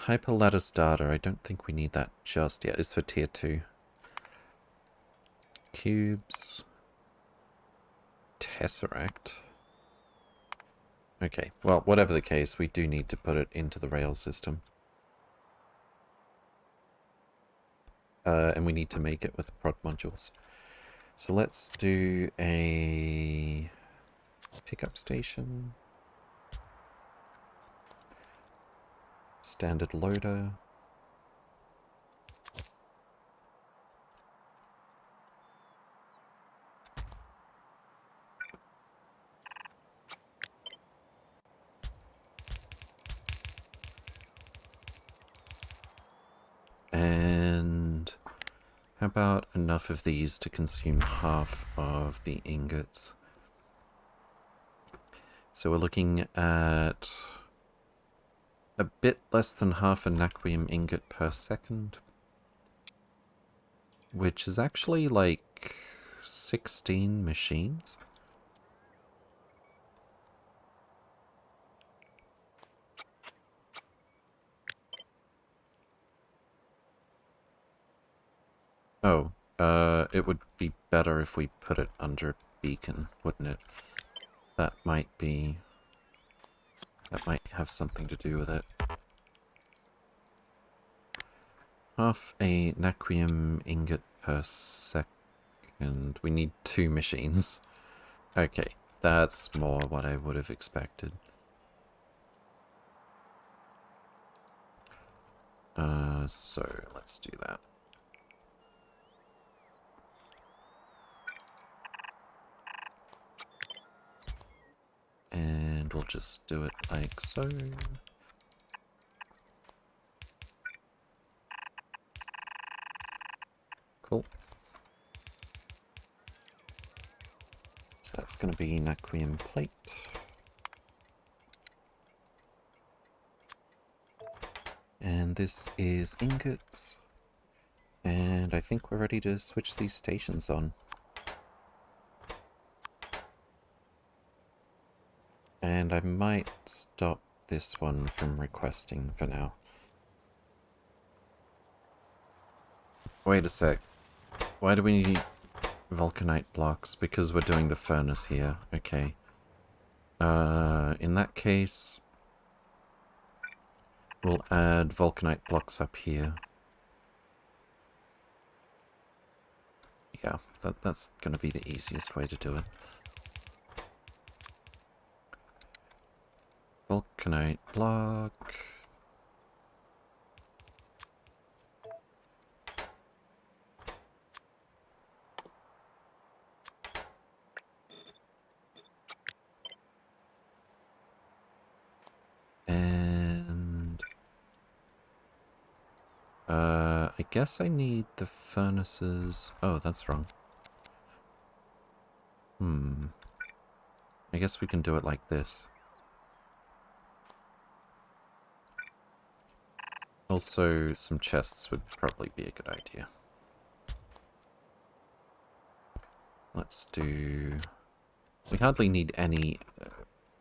Hyperlattice data, I don't think we need that just yet. It's for tier 2. Cubes. Tesseract. Okay, well, whatever the case, we do need to put it into the rail system. And we need to make it with prod modules. So let's do a pickup station. Standard loader. And how about enough of these to consume half of the ingots? So we're looking at a bit less than half a naquium ingot per second, which is actually like 16 machines. Oh, it would be better if we put it under beacon, wouldn't it? That might have something to do with it. Half a naquium ingot per second. and we need 2 machines. Okay, that's more what I would have expected. So let's do that. And we'll just do it like so. Cool. So that's going to be Naquium plate. And this is ingots. And I think we're ready to switch these stations on. And I might stop this one from requesting for now. Wait a sec. Why do we need vulcanite blocks? Because we're doing the furnace here. Okay. In that case, we'll add vulcanite blocks up here. Yeah, that's going to be the easiest way to do it. Vulcanite block. And I guess I need the furnaces. Oh, that's wrong. I guess we can do it like this. Also, some chests would probably be a good idea. Let's do... We hardly need any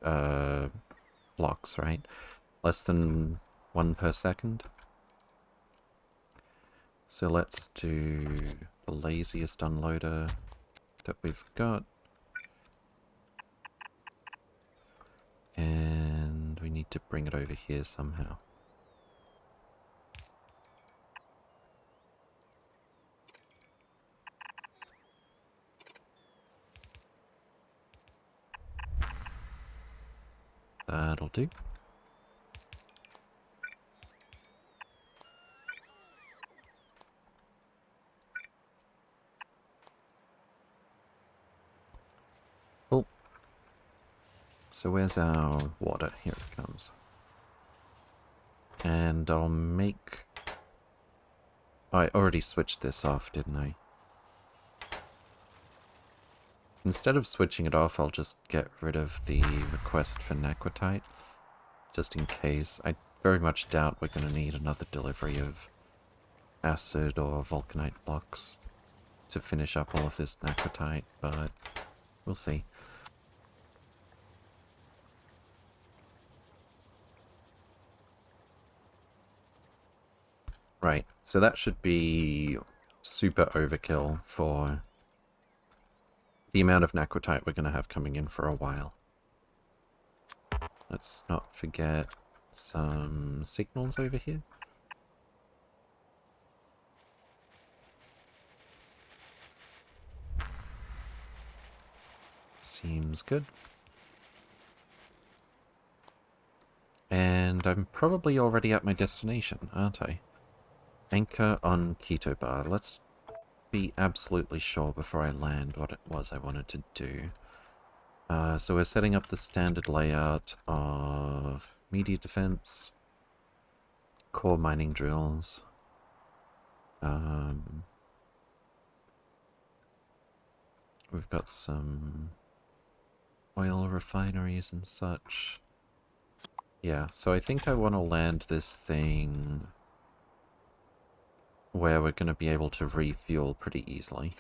blocks, right? Less than 1 per second. So let's do the laziest unloader that we've got. And we need to bring it over here somehow. That'll do. Cool. So where's our water? Here it comes. And I'll make... I already switched this off, didn't I? Instead of switching it off, I'll just get rid of the request for Naquitite. Just in case. I very much doubt we're going to need another delivery of acid or vulcanite blocks to finish up all of this Naquitite, but we'll see. Right, so that should be super overkill for the amount of Naquitite we're going to have coming in for a while. Let's not forget some signals over here. Seems good. And I'm probably already at my destination, aren't I? Anchor on Keto Bar. Let's be absolutely sure before I land what it was I wanted to do. So we're setting up the standard layout of media defense, core mining drills, we've got some oil refineries and such. Yeah, so I think I want to land this thing where we're going to be able to refuel pretty easily.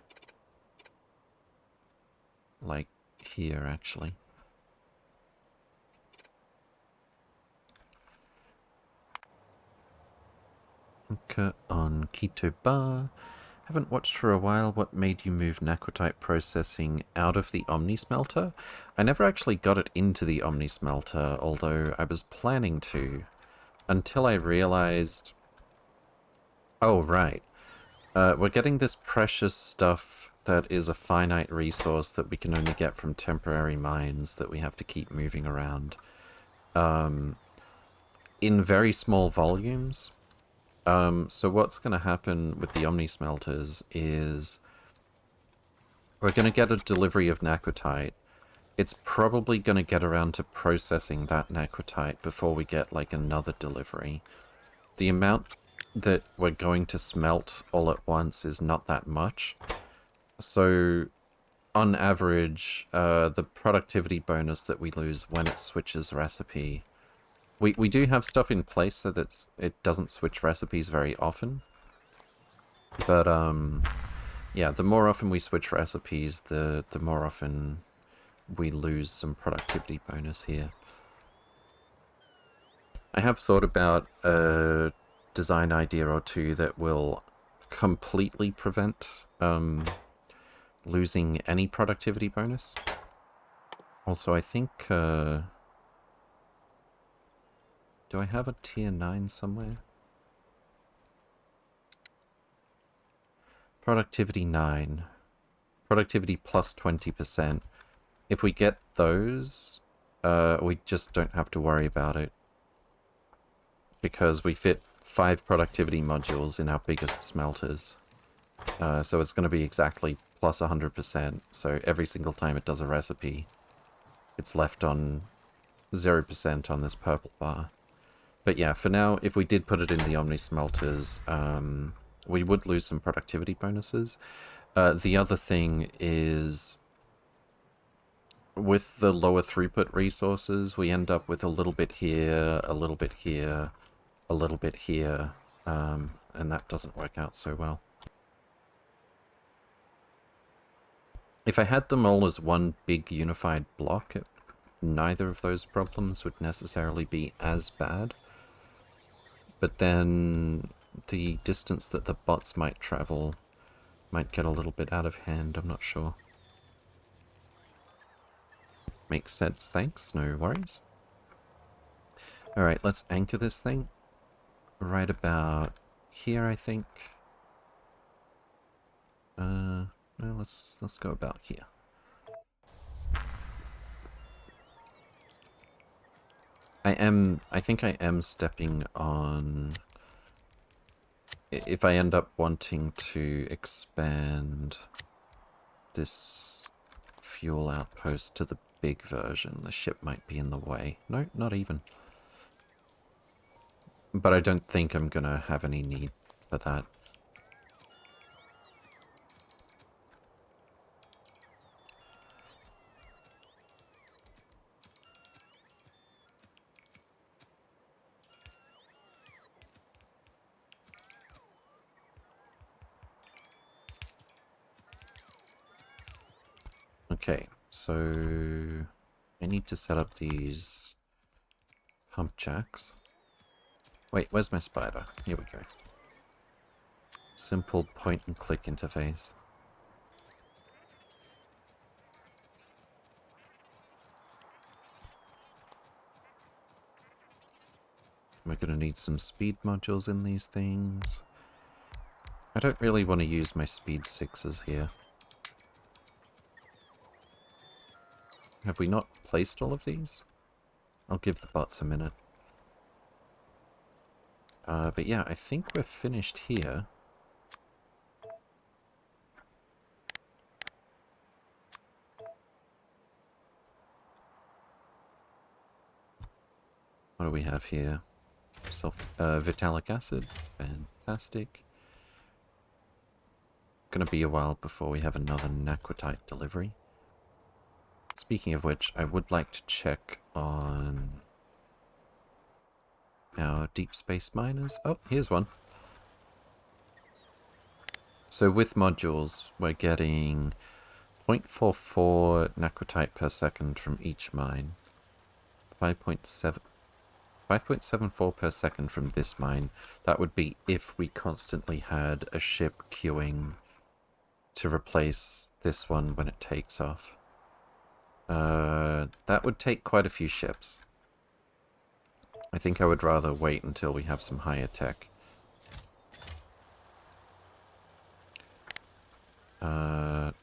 Like here, actually. Anchor on Keto Bar. Haven't watched for a while. What made you move Naquitite processing out of the Omni Smelter? I never actually got it into the Omni Smelter, although I was planning to, until I realized... Oh, right. We're getting this precious stuff that is a finite resource that we can only get from temporary mines that we have to keep moving around. In very small volumes. So what's going to happen with the Omni Smelters is we're going to get a delivery of Naquitite. It's probably going to get around to processing that Naquitite before we get, like, another delivery. The amount that we're going to smelt all at once is not that much. So, on average, the productivity bonus that we lose when it switches recipe... We do have stuff in place so that it doesn't switch recipes very often. But, yeah, the more often we switch recipes, the more often we lose some productivity bonus here. I have thought about a design idea or two that will completely prevent losing any productivity bonus. Also, I think... do I have a tier 9 somewhere? Productivity 9. Productivity plus 20%. If we get those, we just don't have to worry about it. Because we fit 5 productivity modules in our biggest smelters. So it's going to be exactly plus 100%. So every single time it does a recipe, it's left on 0% on this purple bar. But yeah, for now, if we did put it in the Omni Smelters, we would lose some productivity bonuses. The other thing is, with the lower throughput resources, we end up with a little bit here, a little bit here, a little bit here, and that doesn't work out so well. If I had them all as one big unified block, neither of those problems would necessarily be as bad. But then the distance that the bots might travel might get a little bit out of hand, I'm not sure. Makes sense, thanks, no worries. Alright, let's anchor this thing. Right about here, I think. No, let's go about here. I think I am stepping on... If I end up wanting to expand this fuel outpost to the big version, the ship might be in the way. No, not even. But I don't think I'm gonna have any need for that. Okay, so I need to set up these pump jacks. Wait, where's my spider? Here we go. Simple point and click interface. We're going to need some speed modules in these things. I don't really want to use my speed 6s here. Have we not placed all of these? I'll give the bots a minute. But yeah, I think we're finished here. What do we have here? Vitalic acid. Fantastic. Gonna be a while before we have another Naquitite delivery. Speaking of which, I would like to check on our deep space miners. Oh, here's one. So with modules, we're getting 0.44 Naquitite per second from each mine. 5.74 per second from this mine. That would be if we constantly had a ship queuing to replace this one when it takes off. That would take quite a few ships. I think I would rather wait until we have some higher tech. And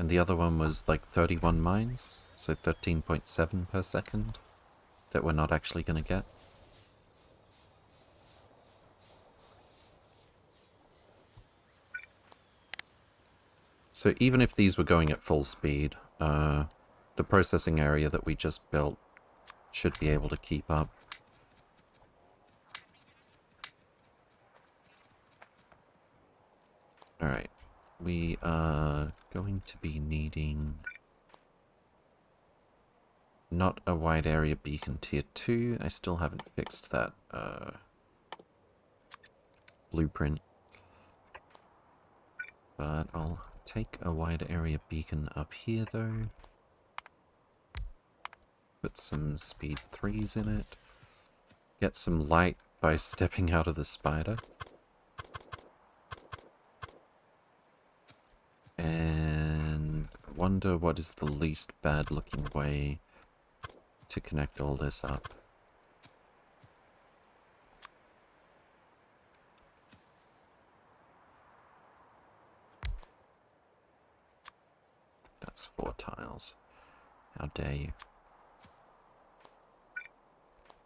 the other one was like 31 mines, so 13.7 per second that we're not actually going to get. So even if these were going at full speed, the processing area that we just built should be able to keep up. Alright, we are going to be needing not a wide area beacon tier 2. I still haven't fixed that blueprint. But I'll take a wide area beacon up here though. Put some speed 3s in it. Get some light by stepping out of the spider. And wonder what is the least bad looking way to connect all this up. That's 4 tiles. How dare you.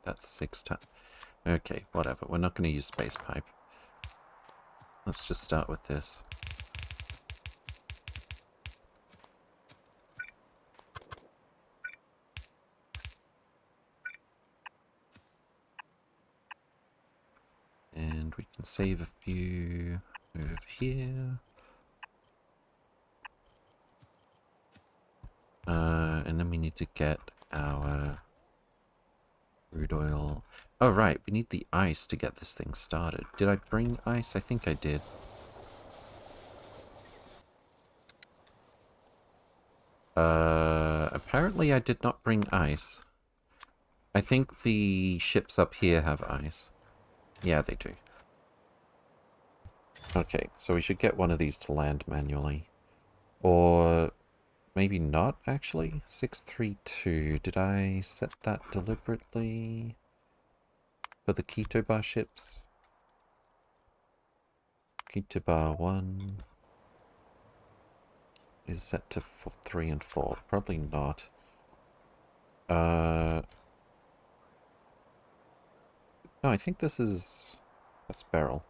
That's 6 tiles. Okay, whatever. We're not going to use space pipe. Let's just start with this. And we can save a few. Move here. And then we need to get our crude oil. Oh, right, we need the ice to get this thing started. Did I bring ice? I think I did. Apparently I did not bring ice. I think the ships up here have ice. Yeah, they do. Okay, so we should get one of these to land manually. Or maybe not, actually. 632. Did I set that deliberately? For the Keto Bar ships? Keto Bar 1 is set to 3 and 4. Probably not. No, I think this is... That's Beryl.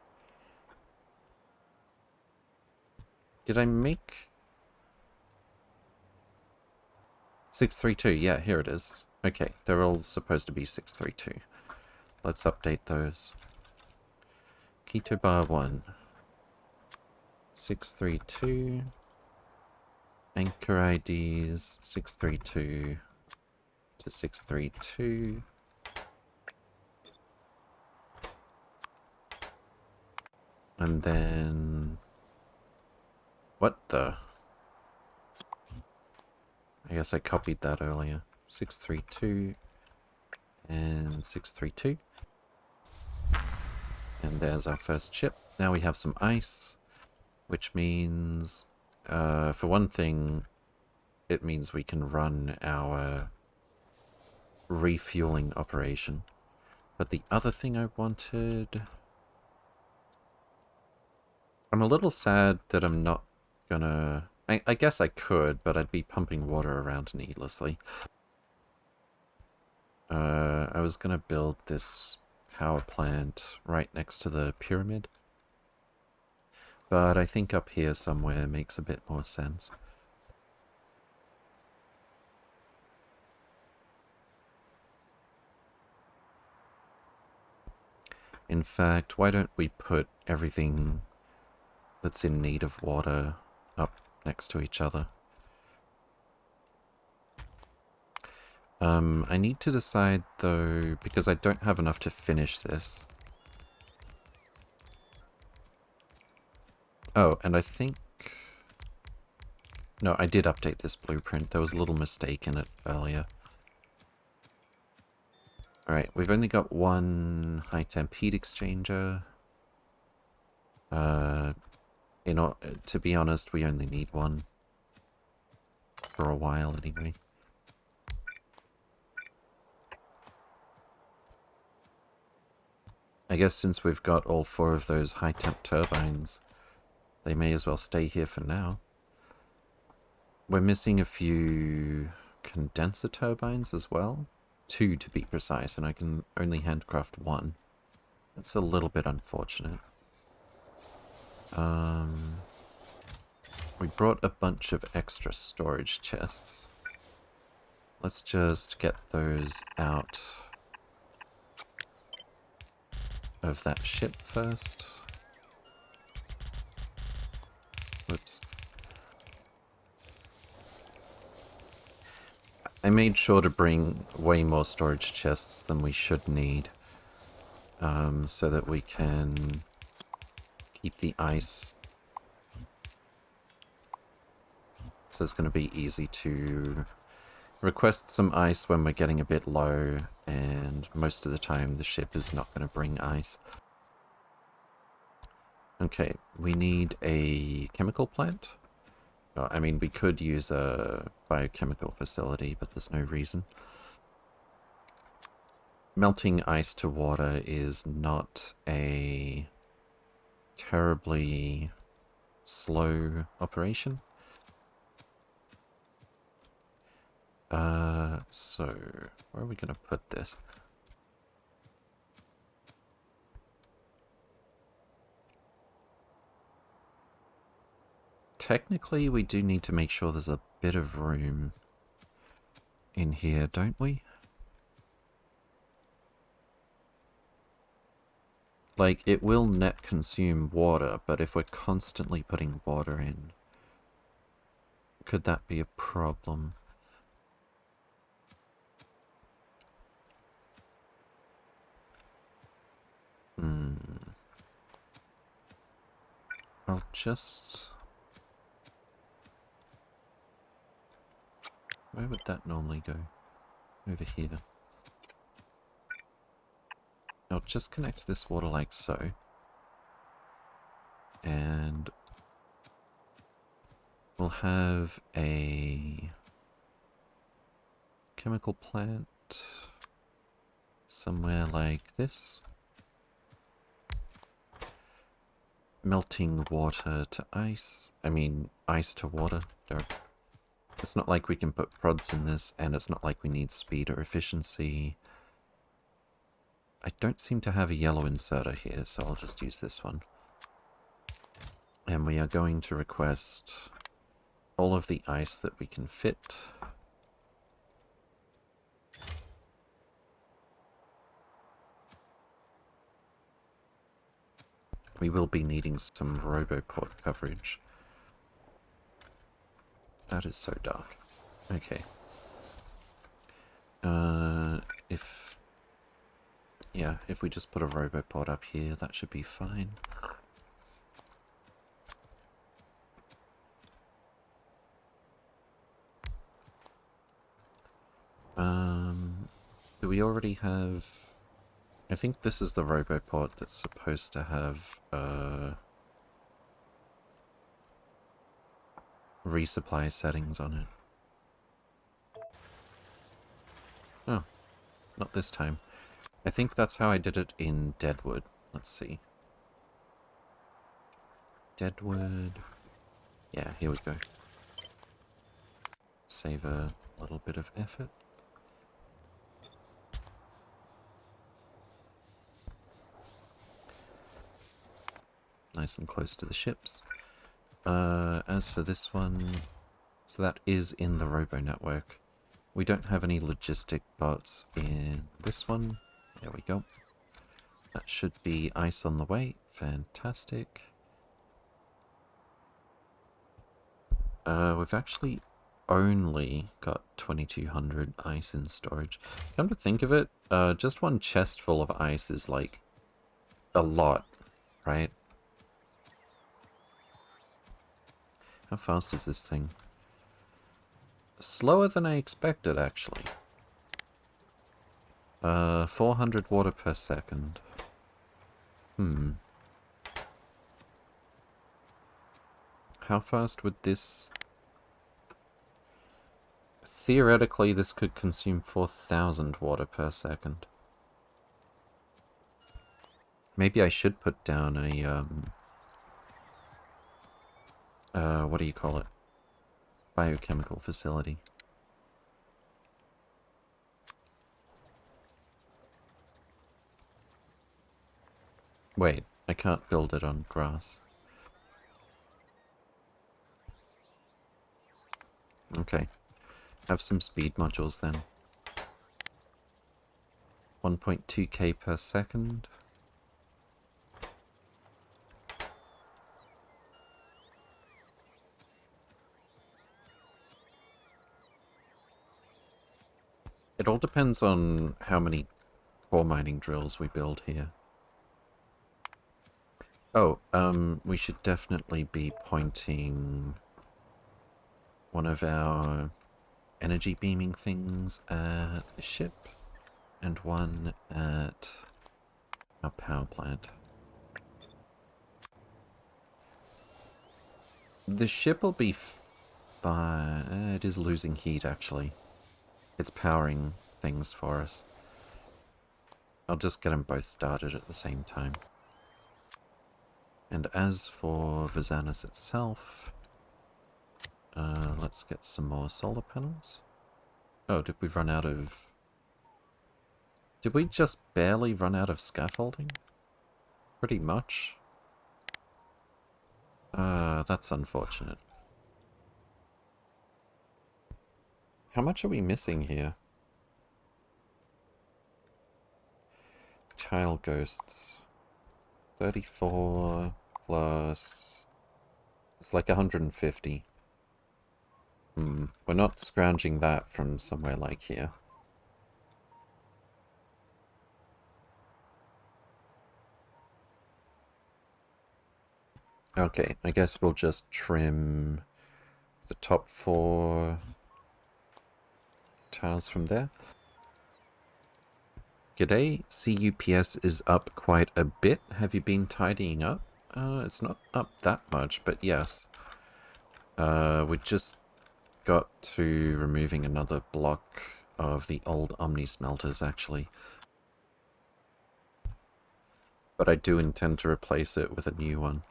Did I make... 632, yeah, here it is. Okay, they're all supposed to be 632. Let's update those. Keto Bar 1. 632. Anchor IDs 632 to 632. And then... What the... I guess I copied that earlier. 632 and 632. And there's our first ship. Now we have some ice, which means, for one thing, it means we can run our refueling operation. But the other thing I wanted... I'm a little sad that I'm not gonna... I guess I could, but I'd be pumping water around needlessly. I was gonna build this power plant right next to the pyramid. But I think up here somewhere makes a bit more sense. In fact, why don't we put everything that's in need of water up next to each other? I need to decide, though, because I don't have enough to finish this. Oh, and I think... No, I did update this blueprint. There was a little mistake in it earlier. Alright, we've only got one high-temp heat exchanger. To be honest, we only need one. For a while, anyway. I guess since we've got all 4 of those high-temp turbines, they may as well stay here for now. We're missing a few condenser turbines as well. 2 to be precise, and I can only handcraft 1. That's a little bit unfortunate. We brought a bunch of extra storage chests. Let's just get those out of that ship first. Whoops. I made sure to bring way more storage chests than we should need, so that we can keep the ice. So it's going to be easy to request some ice when we're getting a bit low, and most of the time the ship is not going to bring ice. Okay, we need a chemical plant. I mean, we could use a biochemical facility, but there's no reason. Melting ice to water is not a terribly slow operation. So where are we going to put this? Technically, we do need to make sure there's a bit of room in here, don't we? Like, it will net consume water, but if we're constantly putting water in, could that be a problem? I'll just... Where would that normally go? Over here. I'll just connect this water like so. And we'll have a chemical plant somewhere like this. Melting water to ice. I mean, ice to water. It's not like we can put prods in this, and it's not like we need speed or efficiency. I don't seem to have a yellow inserter here, so I'll just use this one. And we are going to request all of the ice that we can fit. We will be needing some Roboport coverage. That is so dark. Okay. If we just put a Roboport up here, that should be fine. Do we already have... I think this is the Roboport that's supposed to have, resupply settings on it. Oh, not this time. I think that's how I did it in Deadwood. Let's see. Deadwood... Yeah, here we go. Save a little bit of effort. Nice and close to the ships. As for this one, so that is in the Robo network. We don't have any logistic bots in this one. There we go. That should be ice on the way. Fantastic. We've actually only got 2200 ice in storage. Come to think of it, just one chest full of ice is like a lot, right? How fast is this thing? Slower than I expected, actually. 400 water per second. How fast would this... Theoretically, this could consume 4000 water per second. Maybe I should put down a, what do you call it? Biochemical facility. Wait, I can't build it on grass. Okay. Have some speed modules then. 1.2k per second. It all depends on how many core mining drills we build here. Oh, we should definitely be pointing one of our energy beaming things at the ship and one at our power plant. The ship will be fine. It is losing heat, actually. It's powering things for us. I'll just get them both started at the same time. And as for Vizanis itself, let's get some more solar panels. Oh, did we run out of... Did we just barely run out of scaffolding? Pretty much. That's unfortunate. How much are we missing here? Tile ghosts. 34 plus... It's like 150. We're not scrounging that from somewhere like here. Okay, I guess we'll just trim the top 4 tiles from there. G'day, CUPS is up quite a bit. Have you been tidying up? It's not up that much, but yes. We just got to removing another block of the old Omni smelters, actually. But I do intend to replace it with a new one.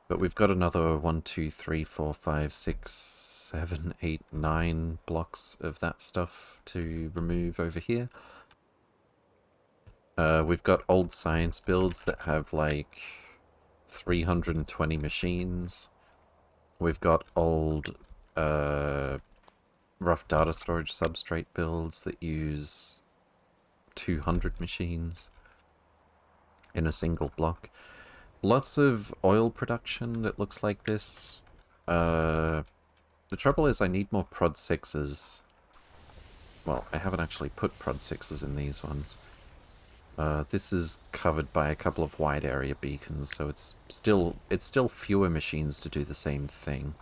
But we've got another 1, 2, 3, 4, 5, 6, 7, 8, 9 blocks of that stuff to remove over here. We've got old science builds that have like 320 machines. We've got old rough data storage substrate builds that use 200 machines in a single block. Lots of oil production that looks like this. The trouble is I need more Prod 6s. Well, I haven't actually put Prod 6s in these ones. This is covered by a couple of wide area beacons, so it's still fewer machines to do the same thing.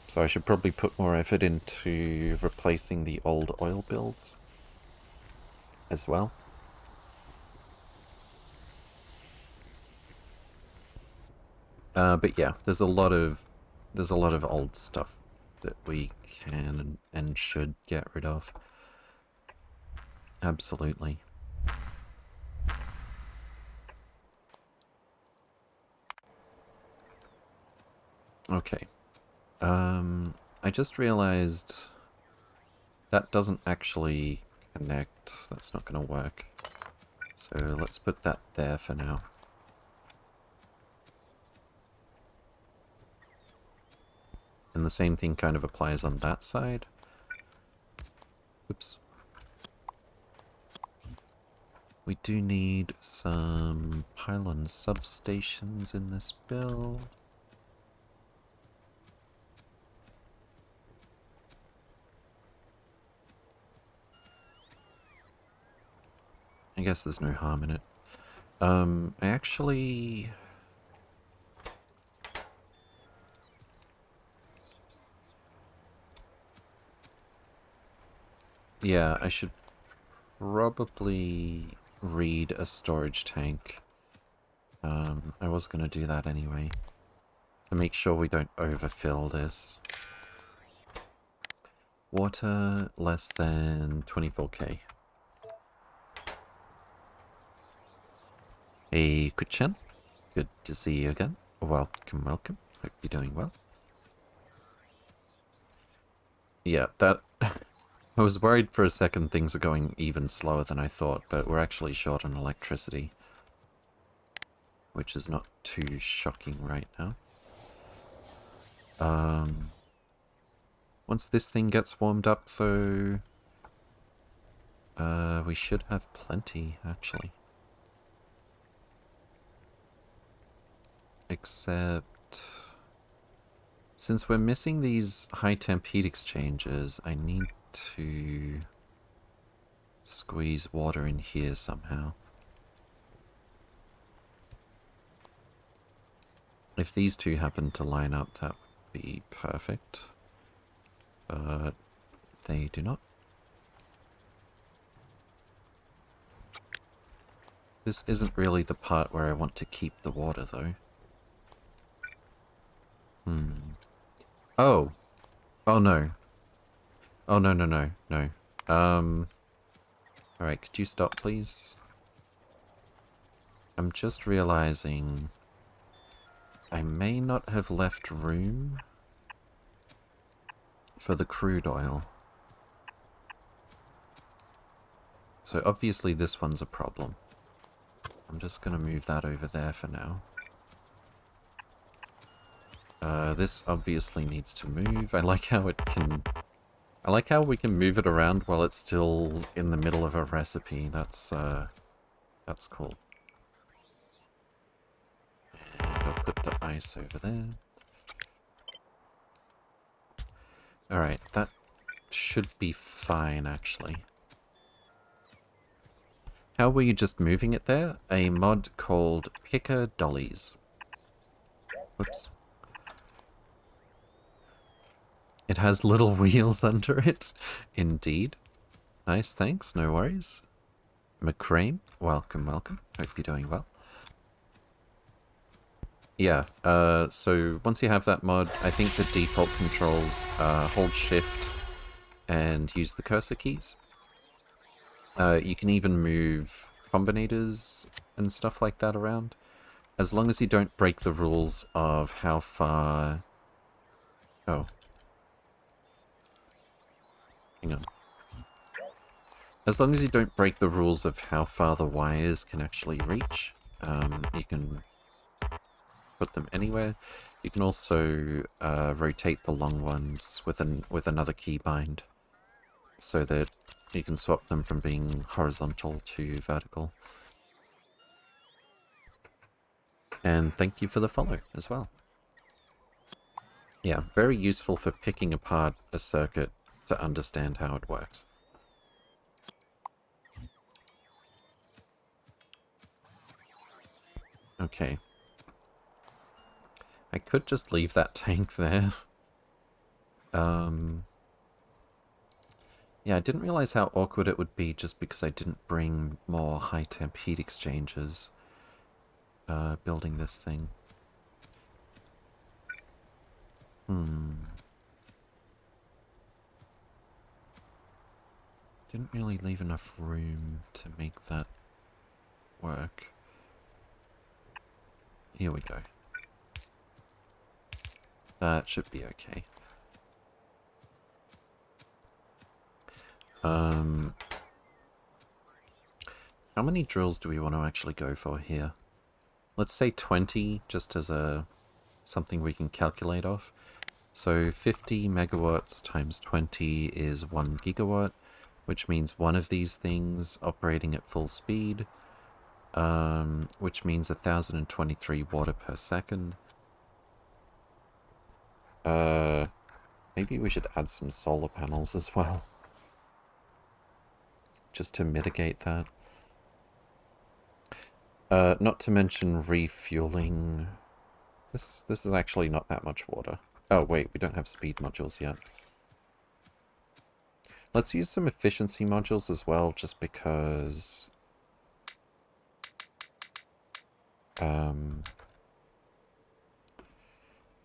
So I should probably put more effort into replacing the old oil builds as well. But yeah, there's a lot of old stuff that we can and should get rid of. Absolutely. Okay. I just realized that doesn't actually connect. That's not going to work. So let's put that there for now. And the same thing kind of applies on that side. Oops. We do need some pylon substations in this build. I guess there's no harm in it. I actually... Yeah, I should probably read a storage tank. I was going to do that anyway. To make sure we don't overfill this. Water less than 24k. Hey, Kuchen. Good to see you again. Welcome, welcome. Hope you're doing well. Yeah, that... I was worried for a second things are going even slower than I thought, but we're actually short on electricity. Which is not too shocking right now. Once this thing gets warmed up, though... we should have plenty, actually. Except... Since we're missing these high temp heat exchangers, I need to squeeze water in here somehow. If these two happen to line up, that would be perfect. But they do not. This isn't really the part where I want to keep the water, though. Oh. Oh, no. Oh, no, no, no, no. Alright, could you stop, please? I'm just realizing I may not have left room for the crude oil. So obviously this one's a problem. I'm just gonna move that over there for now. This obviously needs to move. I like how we can move it around while it's still in the middle of a recipe. That's cool. And I'll put the ice over there. Alright, that should be fine, actually. How were you just moving it there? A mod called Picker Dollies. Whoops. It has little wheels under it. Indeed. Nice, thanks, no worries. McCrane, welcome, welcome. Hope you're doing well. Yeah, so once you have that mod, I think the default controls hold shift and use the cursor keys. You can even move combinators and stuff like that around. As long as you don't break the rules of how far... Oh. Hang on. As long as you don't break the rules of how far the wires can actually reach, you can put them anywhere. You can also rotate the long ones with another keybind, so that you can swap them from being horizontal to vertical. And thank you for the follow as well. Yeah, very useful for picking apart a circuit to understand how it works. Okay. I could just leave that tank there. Yeah, I didn't realize how awkward it would be just because I didn't bring more high-temp heat exchangers building this thing. Didn't really leave enough room to make that work. Here we go. That should be okay. How many drills do we want to actually go for here? Let's say 20, just as something we can calculate off. So 50 megawatts times 20 is 1 gigawatt, which means one of these things operating at full speed, which means 1023 water per second. Maybe we should add some solar panels as well, just to mitigate that. Not to mention refueling. This is actually not that much water. Oh wait, we don't have speed modules yet. Let's use some efficiency modules as well, just because...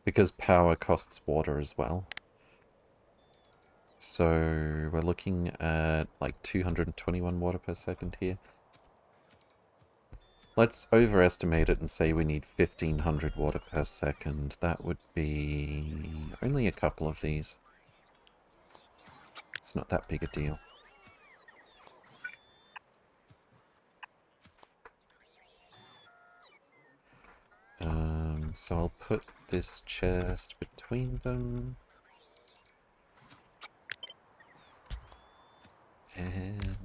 because power costs water as well. So we're looking at like 221 water per second here. Let's overestimate it and say we need 1500 water per second. That would be only a couple of these. It's not that big a deal. So I'll put this chest between them. And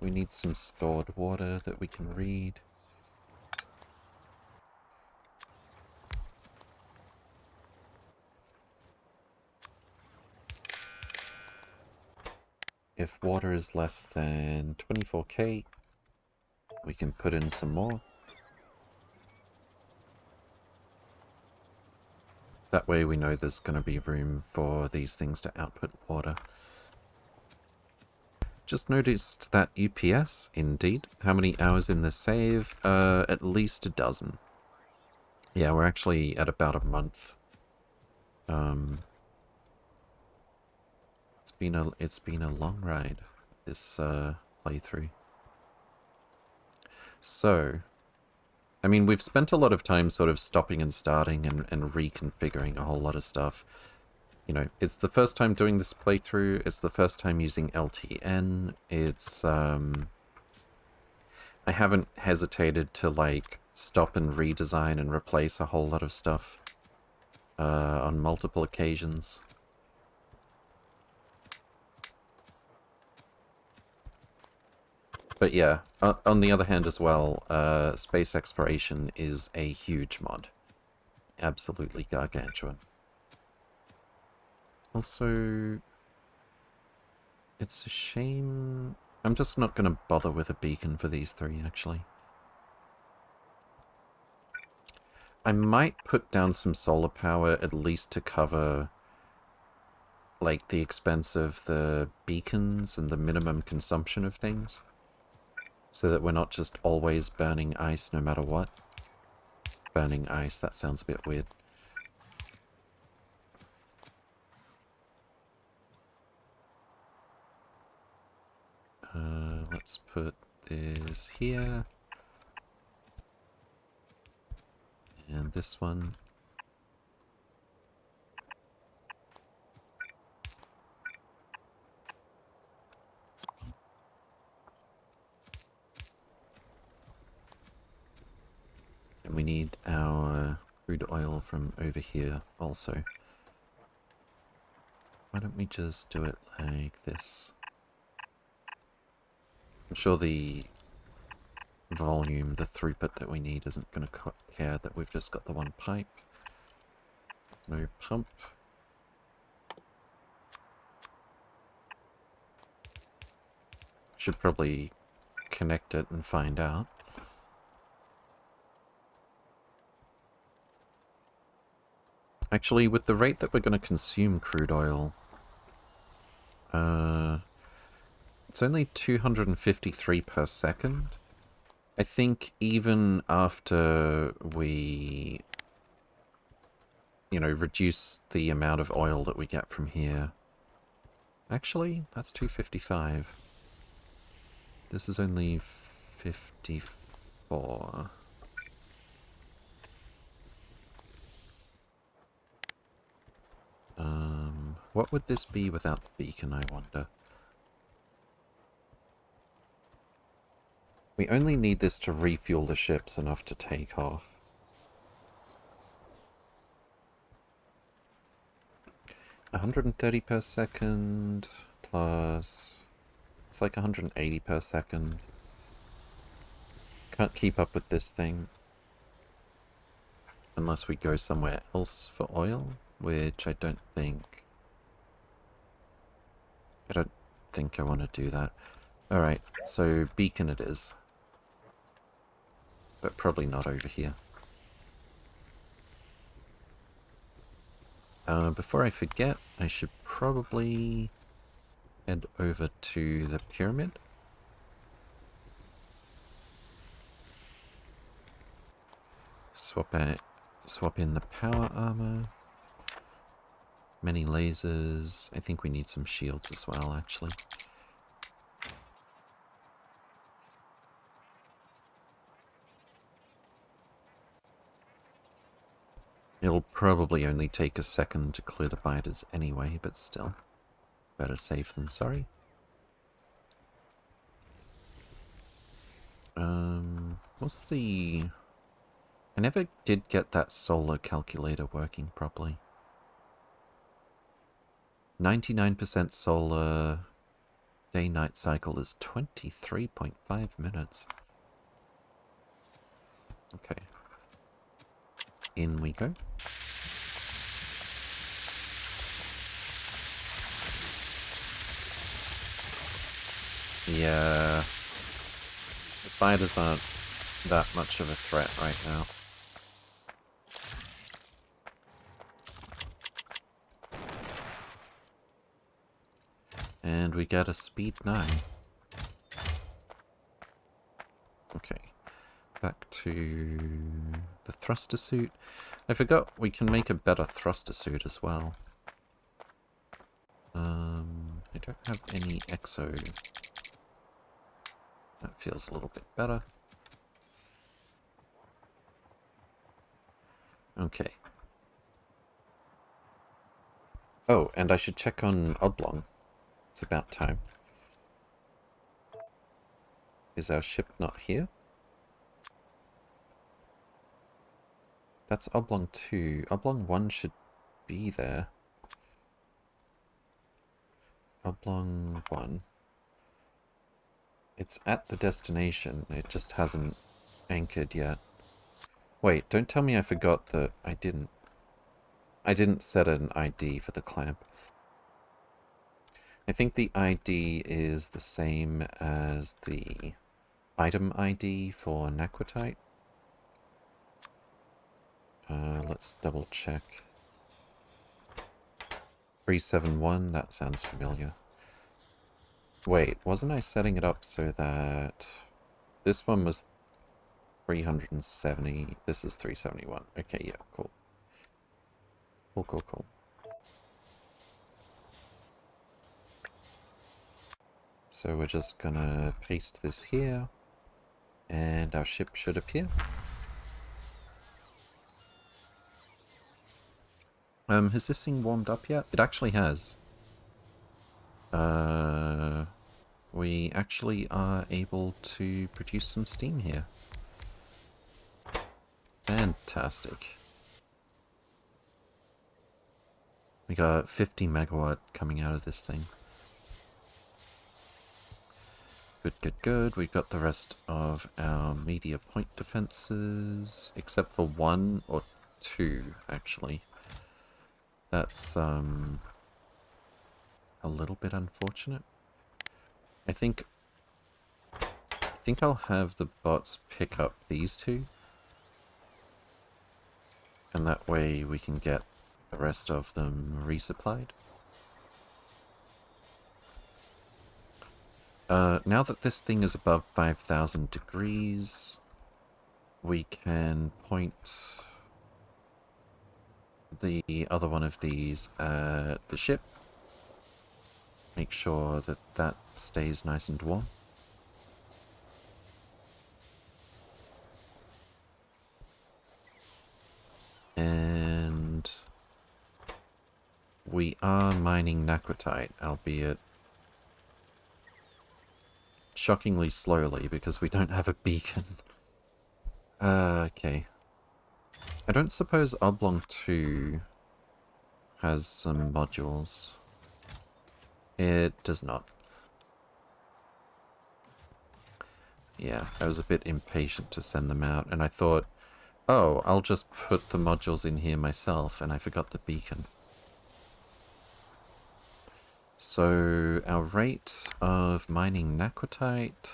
we need some stored water that we can read. If water is less than 24k, we can put in some more. That way we know there's going to be room for these things to output water. Just noticed that UPS, indeed. How many hours in the save? At least a dozen. Yeah, we're actually at about a month. It's been a long ride, this playthrough. So, I mean, we've spent a lot of time sort of stopping and starting and reconfiguring a whole lot of stuff. You know, it's the first time doing this playthrough, it's the first time using LTN, it's, I haven't hesitated to, like, stop and redesign and replace a whole lot of stuff on multiple occasions. But yeah, on the other hand as well, space exploration is a huge mod. Absolutely gargantuan. Also, it's a shame... I'm just not going to bother with a beacon for these three, actually. I might put down some solar power at least to cover, like, the expense of the beacons and the minimum consumption of things. So that we're not just always burning ice no matter what. Burning ice, that sounds a bit weird. Let's put this here. And this one. And we need our crude oil from over here also. Why don't we just do it like this? I'm sure the volume, the throughput that we need isn't going to care that we've just got the one pipe. No pump. Should probably connect it and find out. Actually, with the rate that we're going to consume crude oil, it's only 253 per second. I think even after we, you know, reduce the amount of oil that we get from here... Actually, that's 255. This is only 54. What would this be without the beacon, I wonder? We only need this to refuel the ships enough to take off. $130 per second plus... It's like 180 per second. Can't keep up with this thing. Unless we go somewhere else for oil, which I don't think I want to do that. Alright, so beacon it is. But probably not over here. Before I forget, I should probably head over to the pyramid. Swap in the power armor. Many lasers. I think we need some shields as well, actually. It'll probably only take a second to clear the biters anyway, but still. Better safe than sorry. What's the... I never did get that solar calculator working properly. 99% solar day-night cycle is 23.5 minutes. Okay. In we go. Yeah. The spiders aren't that much of a threat right now. And we get a speed 9. Okay. Back to the thruster suit. I forgot we can make a better thruster suit as well. I don't have any exo. That feels a little bit better. Okay. Oh, and I should check on Oblong. It's about time. Is our ship not here? That's Oblong 2. Oblong 1 should be there. Oblong 1. It's at the destination. It just hasn't anchored yet. Wait, don't tell me I forgot that I didn't. I didn't set an ID for the clamp. I think the ID is the same as the item ID for Naquitite. Let's double check. 371, that sounds familiar. Wait, wasn't I setting it up so that this one was 370, this is 371. Okay, yeah, cool. Cool. So we're just gonna paste this here, and our ship should appear. Has this thing warmed up yet? It actually has. We actually are able to produce some steam here. Fantastic. We got 50 megawatt coming out of this thing. Good. We've got the rest of our media point defenses, except for 1 or 2, actually. That's, a little bit unfortunate. I think I'll have the bots pick up these 2. And that way we can get the rest of them resupplied. Now that this thing is above 5,000 degrees, we can point the other one of these at the ship. Make sure that that stays nice and warm. And we are mining Naquitite, albeit shockingly slowly because we don't have a beacon. Okay. I don't suppose Oblong 2 has some modules. It does not. Yeah, I was a bit impatient to send them out, and I thought, oh, I'll just put the modules in here myself, and I forgot the beacon. So, our rate of mining Naquitite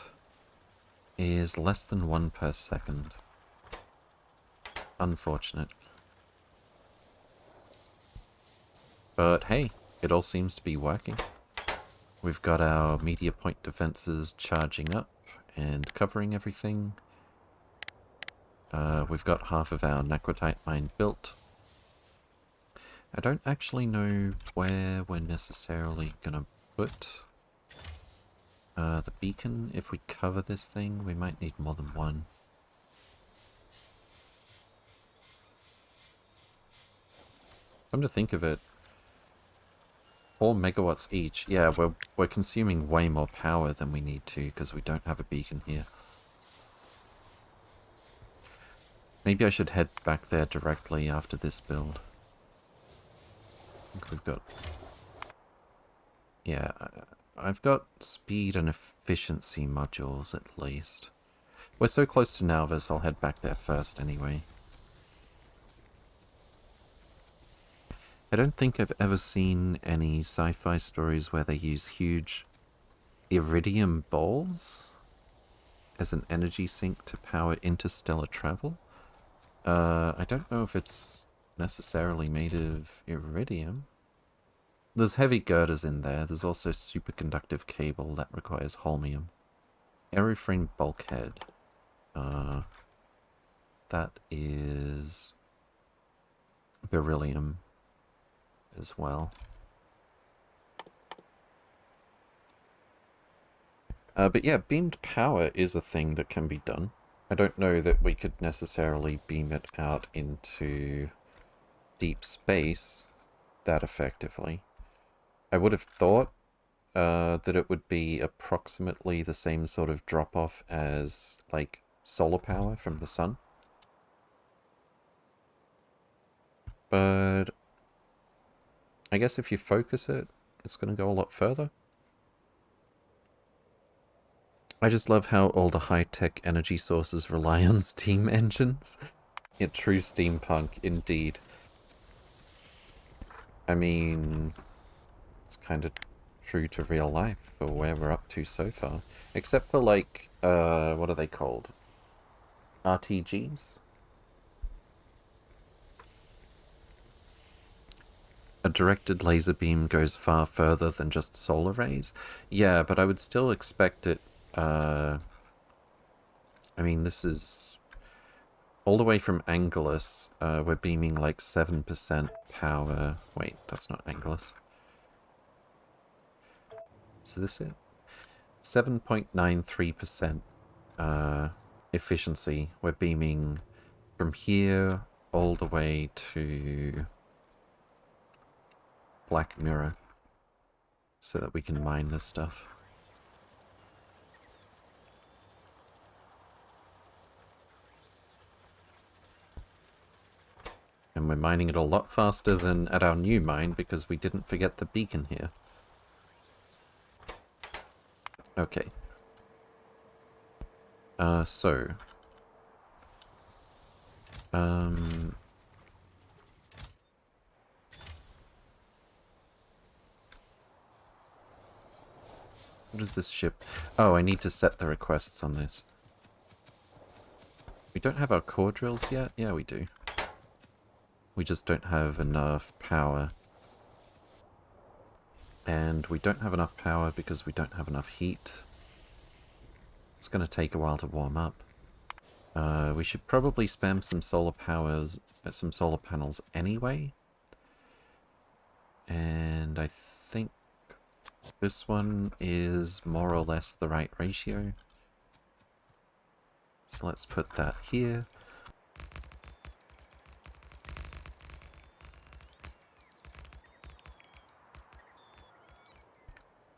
is less than 1 per second. Unfortunate. But hey, it all seems to be working. We've got our media point defenses charging up and covering everything. We've got half of our Naquitite mine built. I don't actually know where we're necessarily gonna put the beacon. If we cover this thing, we might need more than one. Come to think of it, 4 megawatts each. Yeah, we're consuming way more power than we need to because we don't have a beacon here. Maybe I should head back there directly after this build. I think we've got... Yeah, I've got speed and efficiency modules at least. We're so close to Nauvis, I'll head back there first anyway. I don't think I've ever seen any sci-fi stories where they use huge iridium balls as an energy sink to power interstellar travel. I don't know if it's necessarily made of iridium. There's heavy girders in there. There's also superconductive cable that requires holmium. Aeroframe bulkhead. That is beryllium as well. But yeah, beamed power is a thing that can be done. I don't know that we could necessarily beam it out into deep space that effectively. I would have thought that it would be approximately the same sort of drop-off as, like, solar power from the sun. But I guess if you focus it, it's going to go a lot further. I just love how all the high-tech energy sources rely on steam engines. Yeah, true steampunk, indeed. I mean, it's kind of true to real life for where we're up to so far. Except for, like, what are they called? RTGs? A directed laser beam goes far further than just solar rays? Yeah, but I would still expect it, I mean, this is... All the way from Angelus, we're beaming like 7% power... Wait, that's not Angelus. Is this it? 7.93% efficiency. We're beaming from here all the way to Black Mirror so that we can mine this stuff. And we're mining it a lot faster than at our new mine because we didn't forget the beacon here. Okay. So... What is this ship? Oh, I need to set the requests on this. We don't have our core drills yet? Yeah, we do. We just don't have enough power. And we don't have enough power because we don't have enough heat. It's going to take a while to warm up. We should probably spam some solar panels anyway. And I think this one is more or less the right ratio. So let's put that here.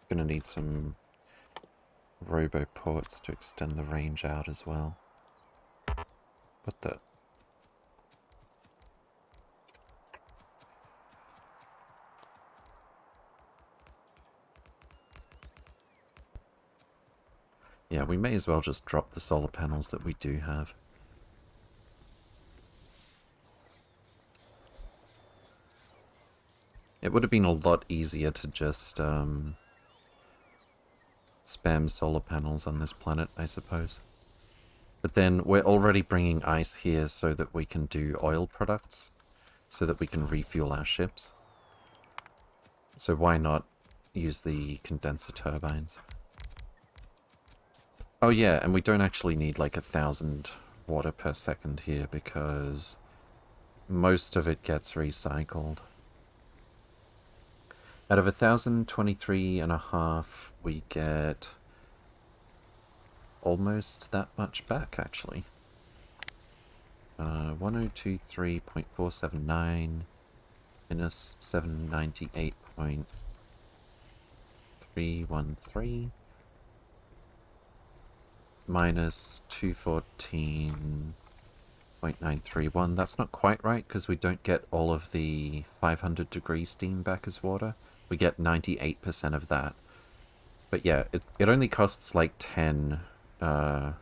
Gonna need some roboports to extend the range out as well. What the... Yeah, we may as well just drop the solar panels that we do have. It would have been a lot easier to just spam solar panels on this planet, I suppose. But then we're already bringing ice here so that we can do oil products, so that we can refuel our ships. So why not use the condenser turbines? Oh yeah, and we don't actually need like 1,000 water per second here because most of it gets recycled. Out of 1,023.5, we get almost that much back, actually. 1023.479 minus 798.313 minus 214.931. That's not quite right because we don't get all of the 500 degree steam back as water. We get 98% of that. But yeah, it only costs like 10 water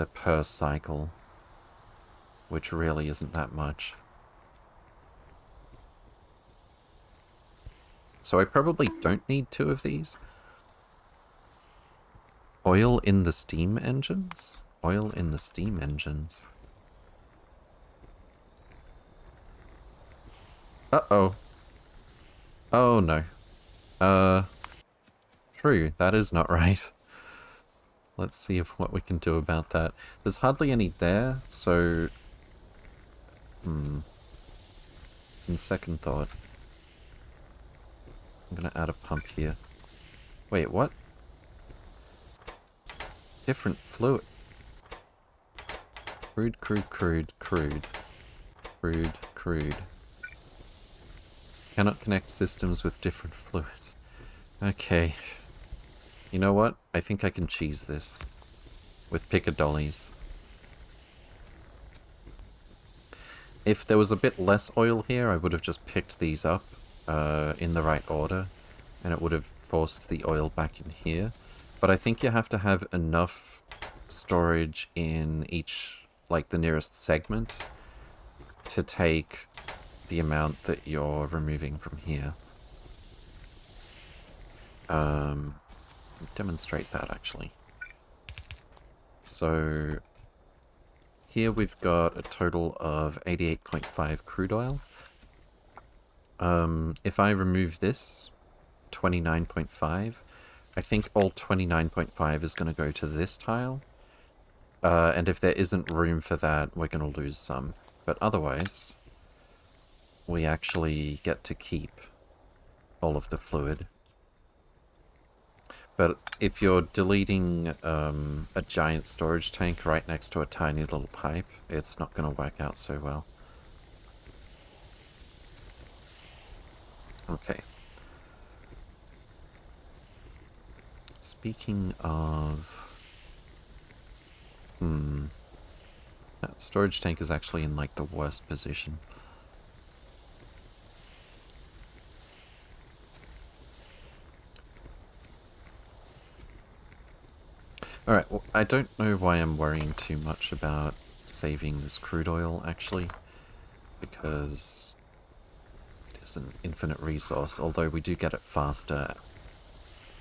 per cycle, which really isn't that much. So I probably don't need 2 of these. Oil in the steam engines? Oil in the steam engines. Uh-oh. Oh no. True, that is not right. Let's see what we can do about that. There's hardly any there, so... In second thought, I'm gonna add a pump here. Wait, what? Different fluid. Crude, crude, crude, crude. Crude, crude. Cannot connect systems with different fluids. Okay. You know what? I think I can cheese this. With Piccadollies. If there was a bit less oil here, I would have just picked these up in the right order, and it would have forced the oil back in here. But I think you have to have enough storage in each, like the nearest segment, to take the amount that you're removing from here. Demonstrate that, actually. So... here we've got a total of 88.5 crude oil. If I remove this, 29.5, I think all 29.5 is going to go to this tile. And if there isn't room for that, we're going to lose some. But otherwise, we actually get to keep all of the fluid. But if you're deleting a giant storage tank right next to a tiny little pipe, it's not going to work out so well. Okay. Speaking of... that storage tank is actually in, like, the worst position. Alright, well, I don't know why I'm worrying too much about saving this crude oil, actually. Because it is an infinite resource, although we do get it faster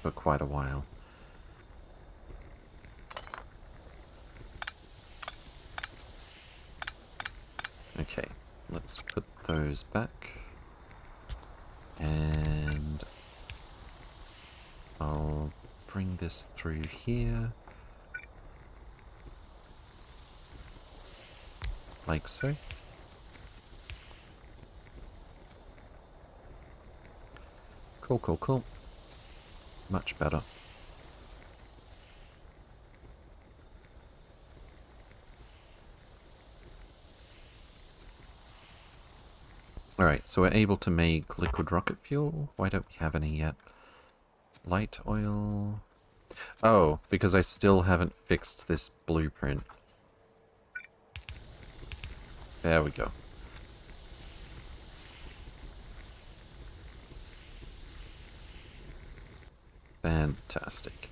for quite a while. Okay, let's put those back. And I'll bring this through here. Like so. Cool, cool, cool. Much better. Alright, so we're able to make liquid rocket fuel. Why don't we have any yet? Light oil... oh, because I still haven't fixed this blueprint. There we go. Fantastic.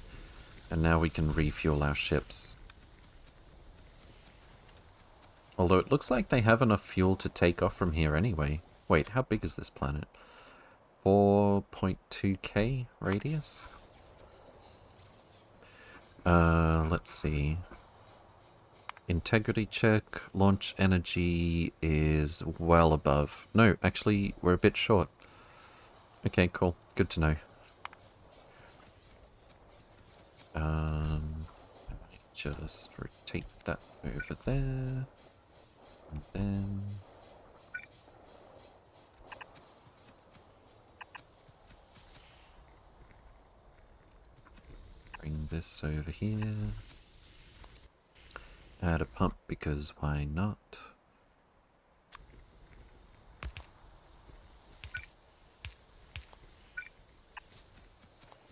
And now we can refuel our ships. Although it looks like they have enough fuel to take off from here anyway. Wait, how big is this planet? 4.2k radius? Let's see. Integrity check, launch energy is well above. No, actually, we're a bit short. Okay, cool. Good to know. Just rotate that over there. And then... this over here. Add a pump because why not?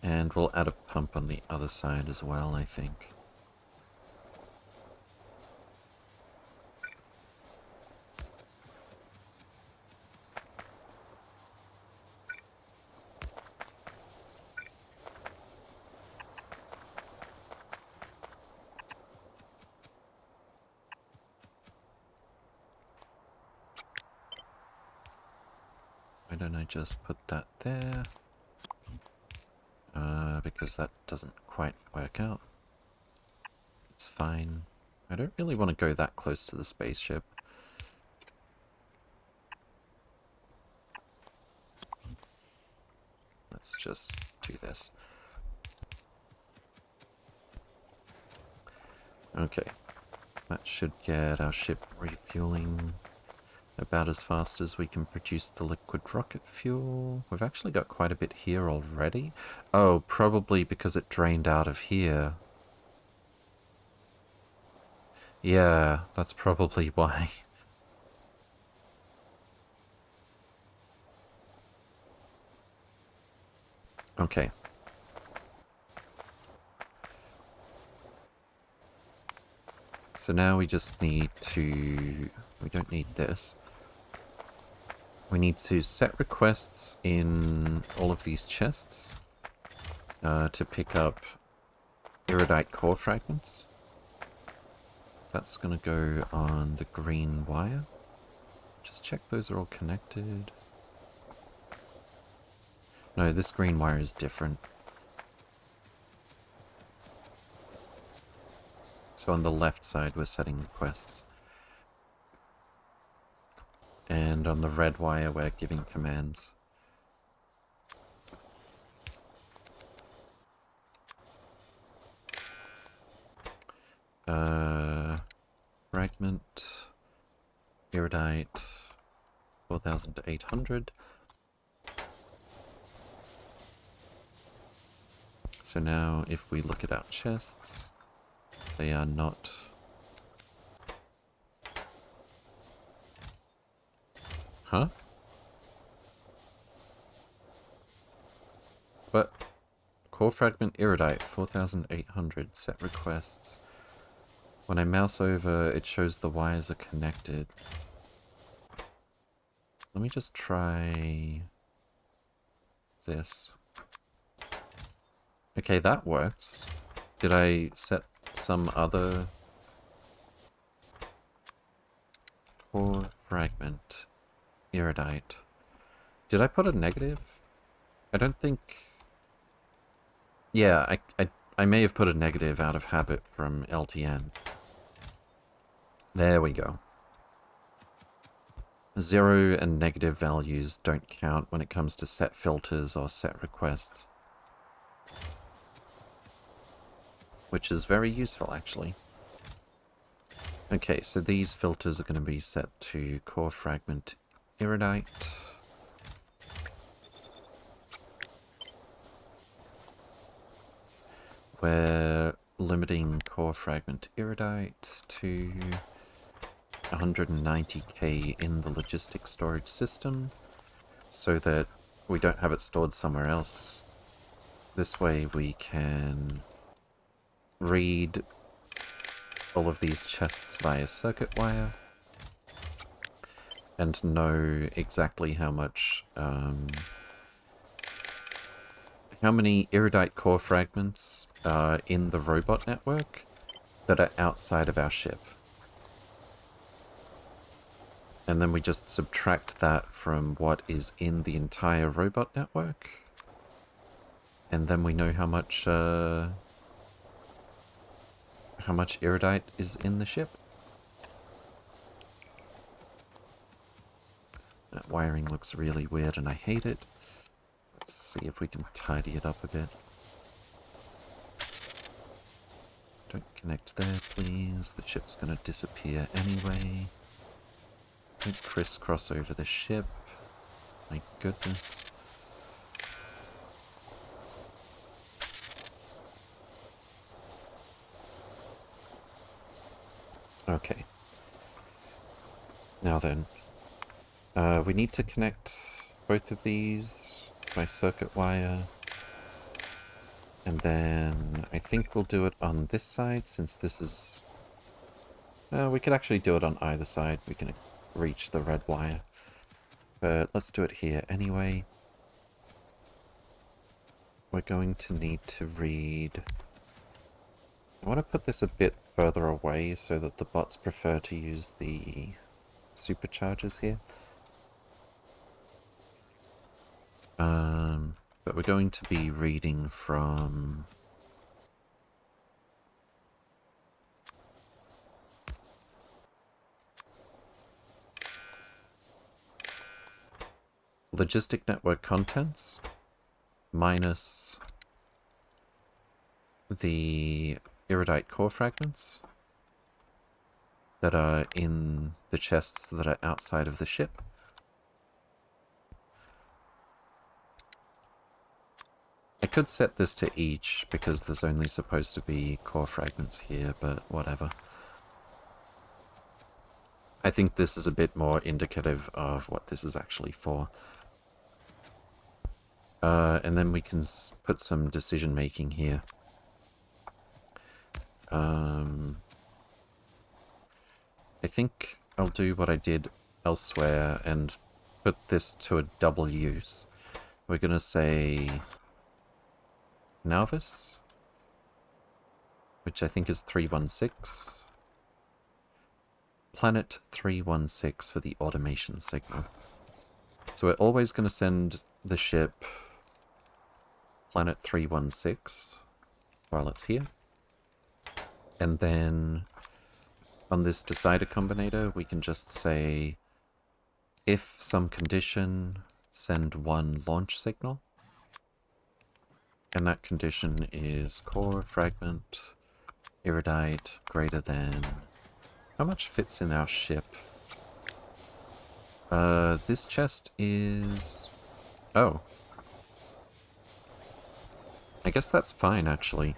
And we'll add a pump on the other side as well, I think. Why don't I just put that there? Because that doesn't quite work out. It's fine. I don't really want to go that close to the spaceship. Let's just do this. Okay. That should get our ship refueling about as fast as we can produce the liquid rocket fuel. We've actually got quite a bit here already. Oh, probably because it drained out of here. Yeah, that's probably why. Okay. So now we just need to... We don't need this. We need to set requests in all of these chests to pick up iridite core fragments. That's going to go on the green wire. Just check those are all connected. No, this green wire is different. So on the left side we're setting requests. And on the red wire we're giving commands. Fragment, iridite, 4,800. So now if we look at our chests, they are not... Huh? But core fragment iridite, 4,800, set requests. When I mouse over, it shows the wires are connected. Let me just try this. Okay, that works. Did I set some other core fragment iridite? Did I put a negative? I don't think... Yeah, I may have put a negative out of habit from LTN. There we go. 0 and negative values don't count when it comes to set filters or set requests. Which is very useful, actually. Okay, so these filters are going to be set to core fragment iridite. We're limiting core fragment iridite to 190k in the logistics storage system so that we don't have it stored somewhere else. This way we can read all of these chests via circuit wire and know exactly how much, how many iridite core fragments are in the robot network that are outside of our ship. And then we just subtract that from what is in the entire robot network. And then we know how much iridite is in the ship. That wiring looks really weird and I hate it. Let's see if we can tidy it up a bit. Don't connect there, please. The ship's gonna disappear anyway. Don't crisscross over the ship. My goodness. Okay. Now then, we need to connect both of these by circuit wire. And then I think we'll do it on this side, since this is... we could actually do it on either side. We can reach the red wire. But let's do it here anyway. We're going to need to read... I want to put this a bit further away so that the bots prefer to use the superchargers here. But we're going to be reading from... Logistic network contents minus the iridite core fragments that are in the chests that are outside of the ship. I could set this to each because there's only supposed to be core fragments here, but whatever. I think this is a bit more indicative of what this is actually for. And then we can put some decision making here. I think I'll do what I did elsewhere and put this to a double use. We're going to say Nauvis, which I think is 316. Planet 316 for the automation signal. So we're always going to send the ship Planet 316 while it's here. And then on this decider combinator, we can just say, if some condition, send one launch signal. And that condition is core fragment iridite greater than... How much fits in our ship? This chest is... Oh. I guess that's fine, actually.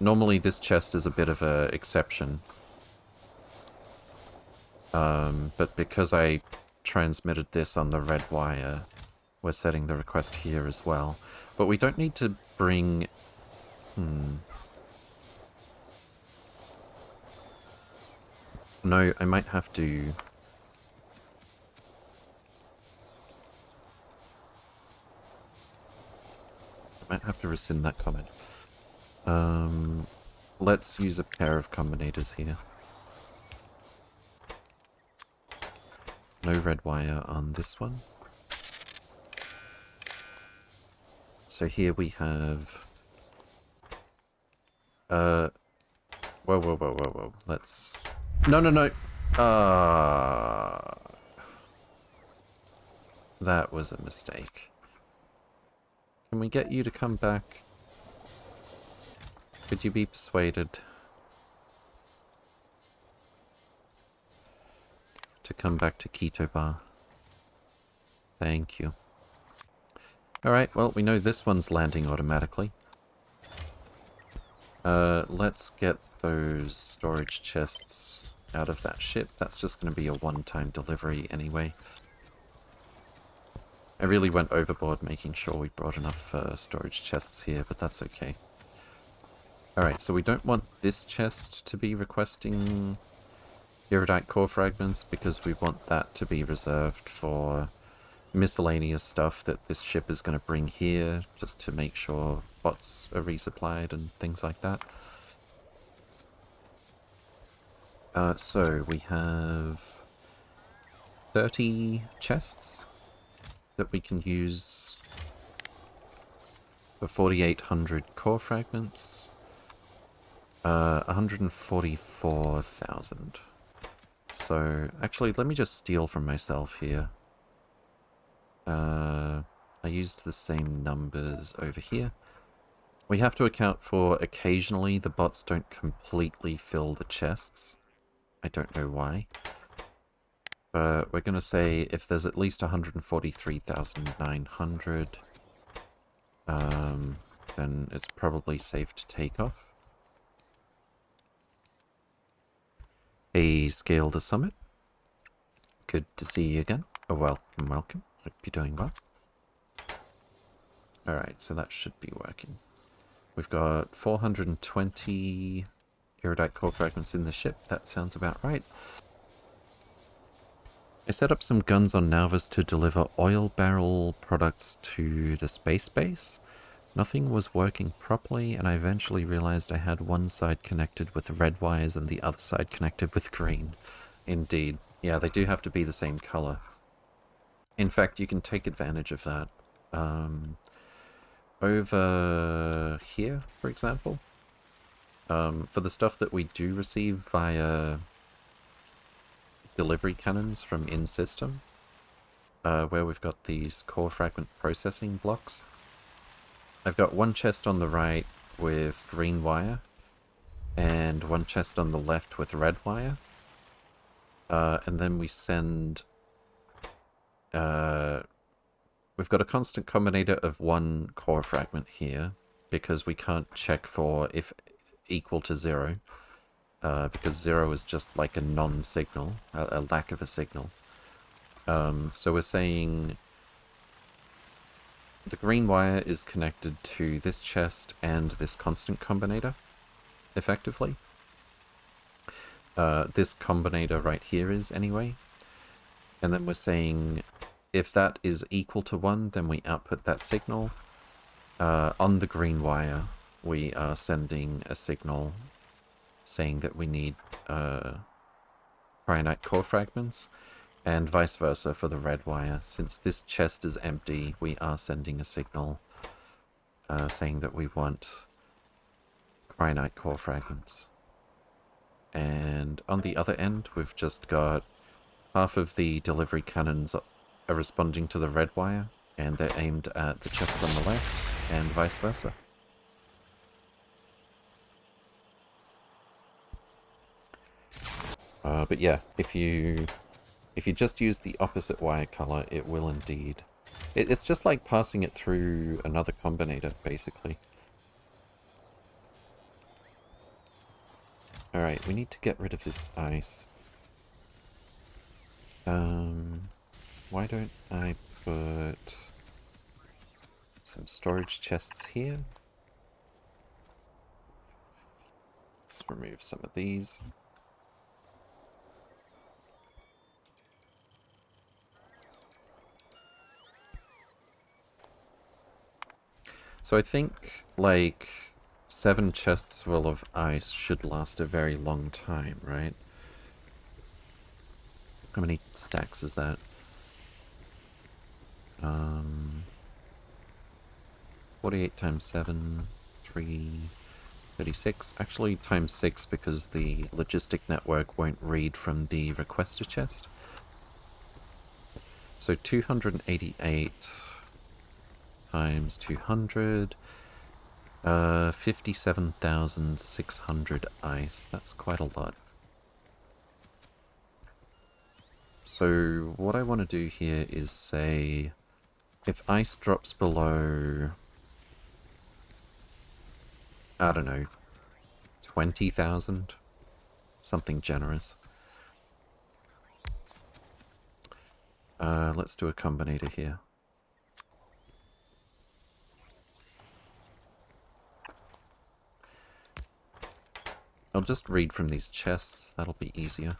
Normally this chest is a bit of an exception. But because I transmitted this on the red wire, we're setting the request here as well. But we don't need to bring... No, I might have to... I might have to rescind that comment. Let's use a pair of combinators here. No red wire on this one. So here we have... Whoa, whoa, whoa, whoa, whoa. Let's... No, no, no! That was a mistake. Can we get you to come back? Could you be persuaded to come back to Keto Bar? Thank you. Alright, well, we know this one's landing automatically. Let's get those storage chests out of that ship. That's just going to be a one-time delivery anyway. I really went overboard making sure we brought enough storage chests here, but that's okay. Alright, so we don't want this chest to be requesting iridite core fragments because we want that to be reserved for miscellaneous stuff that this ship is going to bring here, just to make sure bots are resupplied and things like that. So we have 30 chests that we can use for 4,800 core fragments. 144,000. So, actually, let me just steal from myself here. I used the same numbers over here. We have to account for occasionally the bots don't completely fill the chests. I don't know why. But we're going to say if there's at least 143,900, then it's probably safe to take off. Hey, Scale the Summit. Good to see you again. Oh, welcome, welcome. Hope you're doing well. Alright, so that should be working. We've got 420 iridite core fragments in the ship. That sounds about right. I set up some guns on Nauvis to deliver oil barrel products to the space base. Nothing was working properly, and I eventually realized I had one side connected with red wires and the other side connected with green. Indeed. Yeah, they do have to be the same color. In fact, you can take advantage of that. Over here, for example, for the stuff that we do receive via delivery cannons from in-system, where we've got these core fragment processing blocks, I've got one chest on the right with green wire, and one chest on the left with red wire. And then we send... we've got a constant combinator of one core fragment here, because we can't check for if equal to 0, because 0 is just like a non-signal, a lack of a signal. So we're saying the green wire is connected to this chest and this constant combinator, effectively. This combinator right here is anyway. And then we're saying if that is equal to 1, then we output that signal. On the green wire, we are sending a signal saying that we need cryonite core fragments, and vice versa for the red wire. Since this chest is empty, we are sending a signal saying that we want cryonite core fragments. And on the other end, we've just got half of the delivery cannons are responding to the red wire, and they're aimed at the chest on the left, and vice versa. But yeah, if you just use the opposite wire color, it will indeed. It's just like passing it through another combinator, basically. Alright, we need to get rid of this ice. Why don't I put some storage chests here? Let's remove some of these. So I think, like, 7 chests full of ice should last a very long time, right? How many stacks is that? 48 times 7, 36. Actually, times 6 because the logistic network won't read from the requester chest. So 288 times 200, 57,600 ice. That's quite a lot. So what I want to do here is say, if ice drops below, I don't know, 20,000, something generous. Let's do a combinator here. I'll just read from these chests, that'll be easier.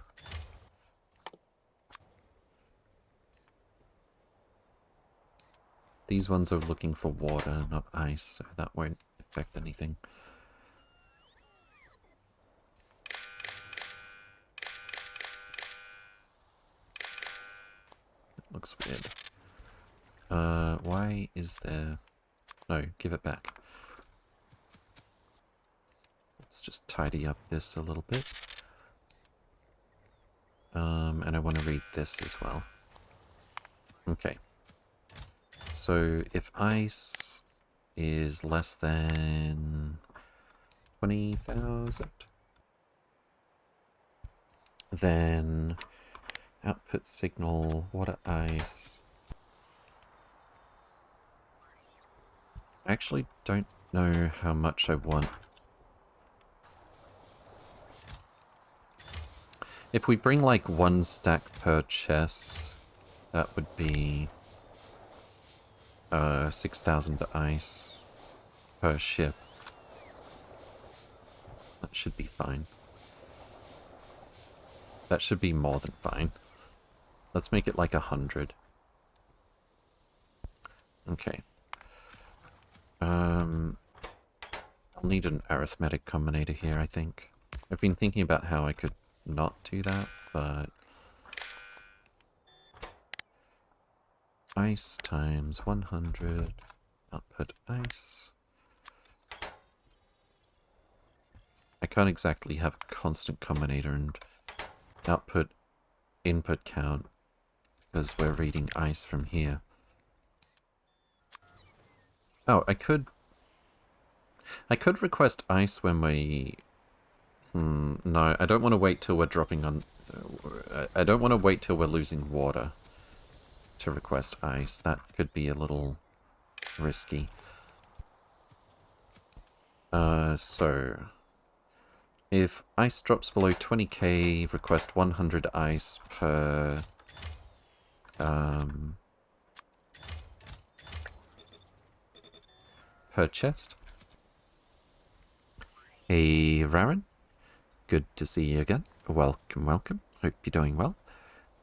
These ones are looking for water, not ice, so that won't affect anything. That looks weird. Why is there... No, give it back. Let's just tidy up this a little bit. And I want to read this as well. Okay. So if ice is less than 20,000, then output signal water ice. I actually don't know how much I want. If we bring like 1 stack per chest, that would be 6,000 ice per ship. That should be fine. That should be more than fine. Let's make it like 100. Okay. I'll need an arithmetic combinator here, I think. I've been thinking about how I could not do that, but... Ice times 100, output ice. I can't exactly have a constant combinator and output input count because we're reading ice from here. Oh, I could request ice when we... no, I don't want to wait till we're dropping on... I don't want to wait till we're losing water to request ice. That could be a little risky. So... If ice drops below 20k, request 100 ice per... per chest. Hey, Raren. Good to see you again. Welcome, welcome. Hope you're doing well.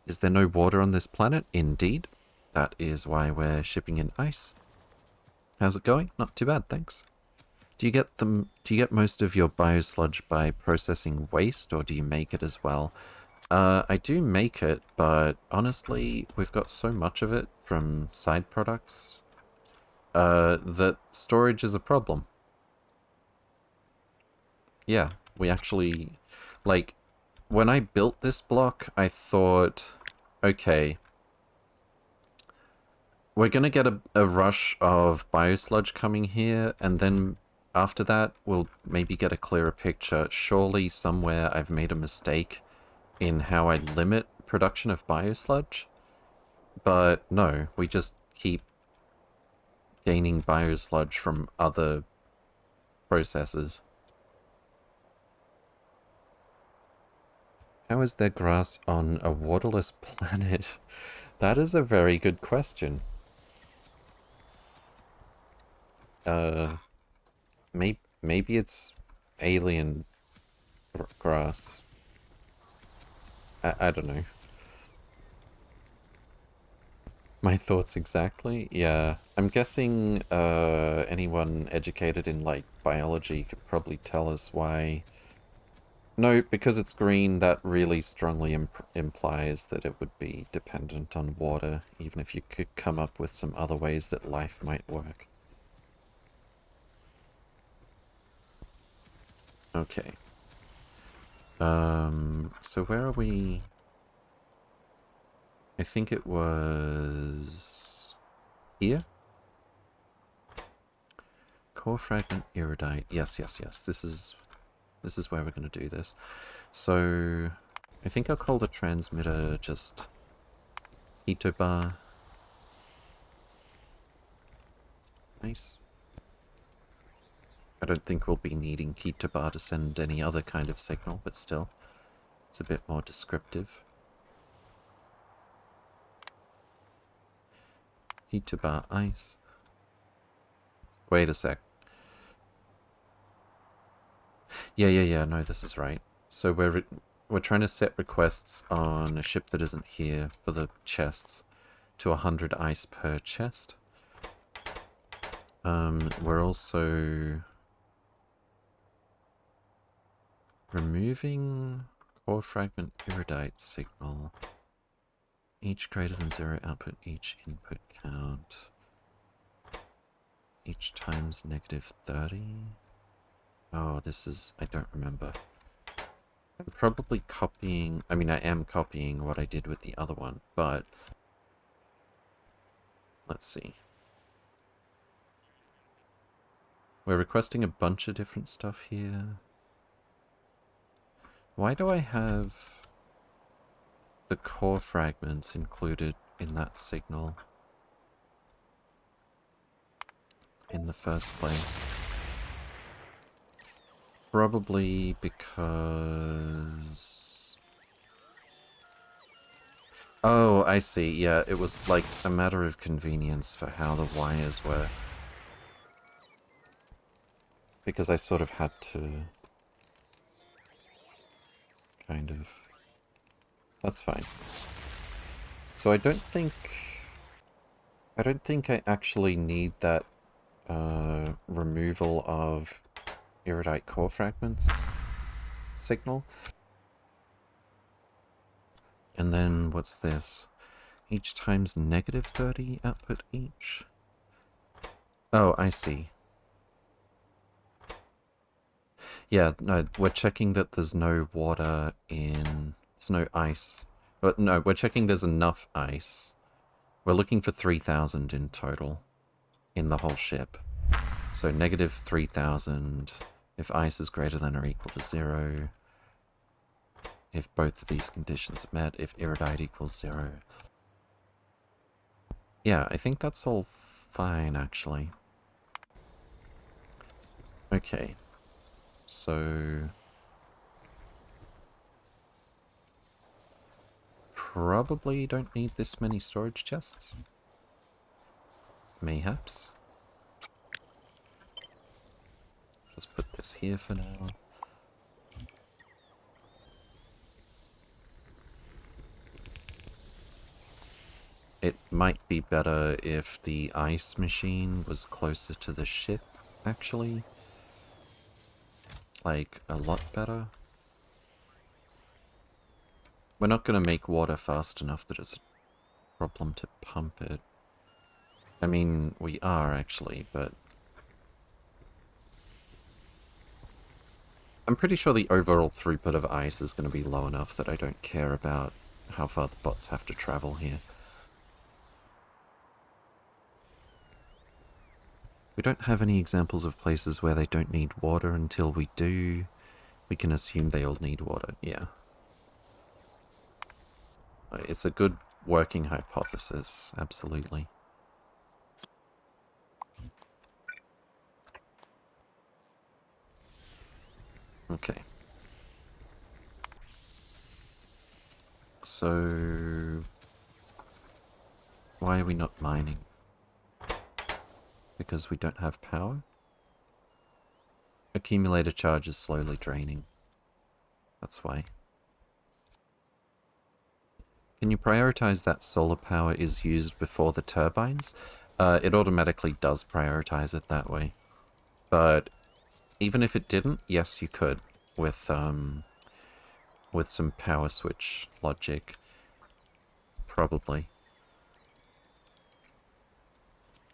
Is there no water on this planet? Indeed. That is why we're shipping in ice. How's it going? Not too bad, thanks. Do you get most of your biosludge by processing waste, or do you make it as well? I do make it, but honestly, we've got so much of it from side products that storage is a problem. Yeah, we actually... Like, when I built this block, I thought, okay, we're gonna get a rush of biosludge coming here, and then after that, we'll maybe get a clearer picture. Surely somewhere I've made a mistake in how I limit production of biosludge. But no, we just keep gaining biosludge from other processes. How is there grass on a waterless planet? That is a very good question. Maybe it's alien grass. I don't know. My thoughts exactly? Yeah. I'm guessing anyone educated in, like, biology could probably tell us why... No, because it's green, that really strongly implies that it would be dependent on water, even if you could come up with some other ways that life might work. Okay. So where are we? I think it was... here? Core fragment iridite. Yes, yes, yes. This is where we're going to do this. So I think I'll call the transmitter just Itobar. Nice. I don't think we'll be needing Itobar to send any other kind of signal, but still, it's a bit more descriptive. Itobar ice. Wait a sec. Yeah, no, this is right. So we're trying to set requests on a ship that isn't here for the chests to 100 ice per chest. We're also removing core fragment iridite signal. Each greater than 0 output, each input count. Each times -30. Oh, this is... I don't remember. I'm probably copying... I mean, I am copying what I did with the other one, but... Let's see. We're requesting a bunch of different stuff here. Why do I have the core fragments included in that signal in the first place? Probably because Oh, I see. Yeah, it was like a matter of convenience for how the wires were. Because I sort of had to kind of... That's fine. So I don't think... I don't think I actually need that removal of iridite core fragments signal. And then what's this? Each times negative 30 output each? Oh, I see. Yeah, no, we're checking that there's no water in... There's no ice. But no, we're checking there's enough ice. We're looking for 3,000 in total in the whole ship. So negative 3,000 if ice is greater than or equal to 0. If both of these conditions are met, if iridite equals 0. Yeah, I think that's all fine, actually. Okay. So... Probably don't need this many storage chests. Mayhaps. Just put this here for now. It might be better if the ice machine was closer to the ship, actually. Like, a lot better. We're not going to make water fast enough that it's a problem to pump it. I mean, we are actually, but... I'm pretty sure the overall throughput of ice is going to be low enough that I don't care about how far the bots have to travel here. We don't have any examples of places where they don't need water until we do. We can assume they all need water, yeah. It's a good working hypothesis, absolutely. Okay. So... Why are we not mining? Because we don't have power? Accumulator charge is slowly draining. That's why. Can you prioritize that solar power is used before the turbines? It automatically does prioritize it that way. But even if it didn't, yes, you could with some power switch logic. Probably.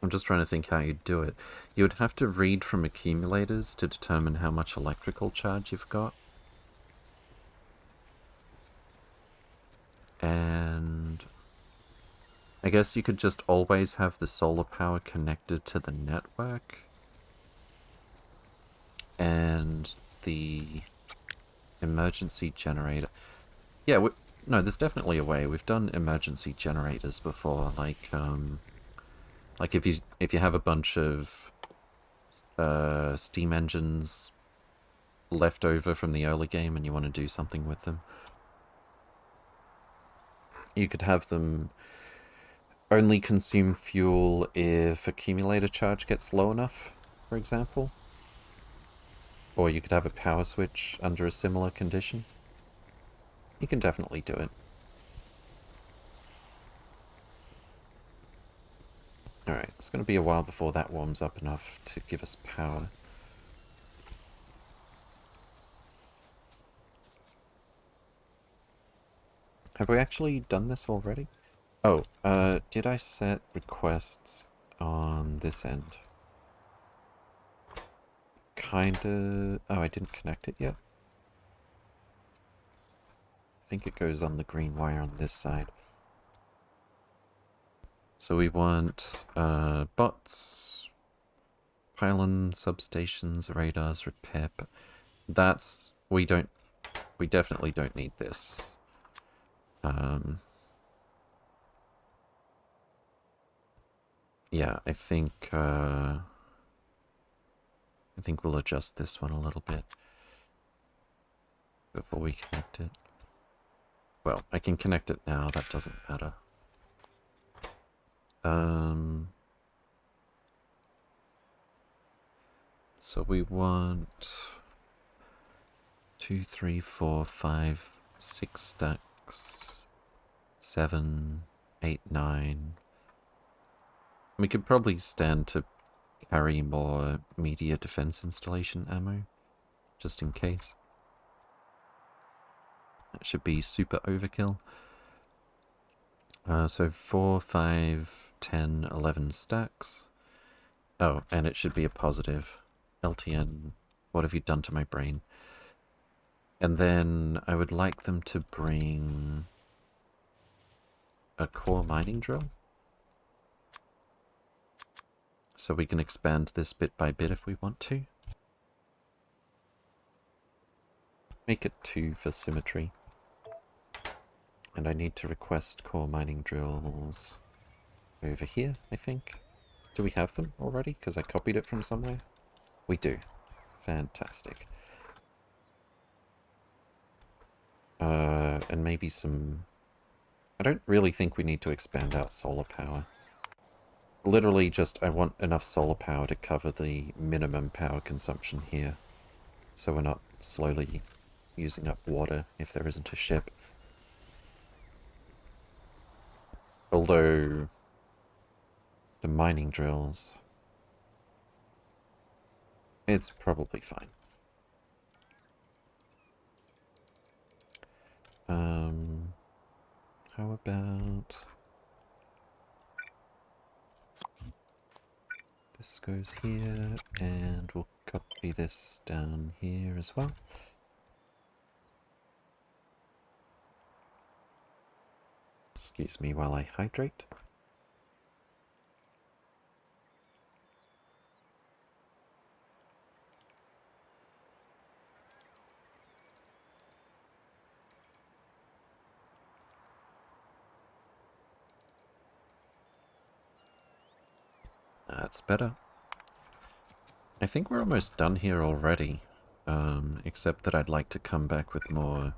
I'm just trying to think how you'd do it. You would have to read from accumulators to determine how much electrical charge you've got. And I guess you could just always have the solar power connected to the network. And the emergency generator. Yeah, no, there's definitely a way. We've done emergency generators before, like if you have a bunch of steam engines left over from the early game and you want to do something with them, you could have them only consume fuel if accumulator charge gets low enough, for example. Or you could have a power switch under a similar condition. You can definitely do it. Alright, it's going to be a while before that warms up enough to give us power. Have we actually done this already? Oh, did I set requests on this end? Kinda... Oh, I didn't connect it yet. I think it goes on the green wire on this side. So we want, bots, pylon, substations, radars, repair... That's... We definitely don't need this. Yeah, I think we'll adjust this one a little bit before we connect it. Well, I can connect it now, that doesn't matter. So we want 2, 3, 4, 5, 6 stacks, 7, 8, 9. We could probably stand to carry more media defense installation ammo, just in case. That should be super overkill. So 4, 5, 10, 11 stacks. Oh, and it should be a positive. LTN, what have you done to my brain? And then I would like them to bring a core mining drill. So we can expand this bit by bit if we want to. Make it 2 for symmetry. And I need to request core mining drills over here, I think. Do we have them already? Because I copied it from somewhere. We do. Fantastic. And maybe some... I don't really think we need to expand out solar power. Literally just, I want enough solar power to cover the minimum power consumption here. So we're not slowly using up water if there isn't a ship. Although... the mining drills... it's probably fine. How about... this goes here, and we'll copy this down here as well. Excuse me while I hydrate. That's better. I think we're almost done here already, except that I'd like to come back with more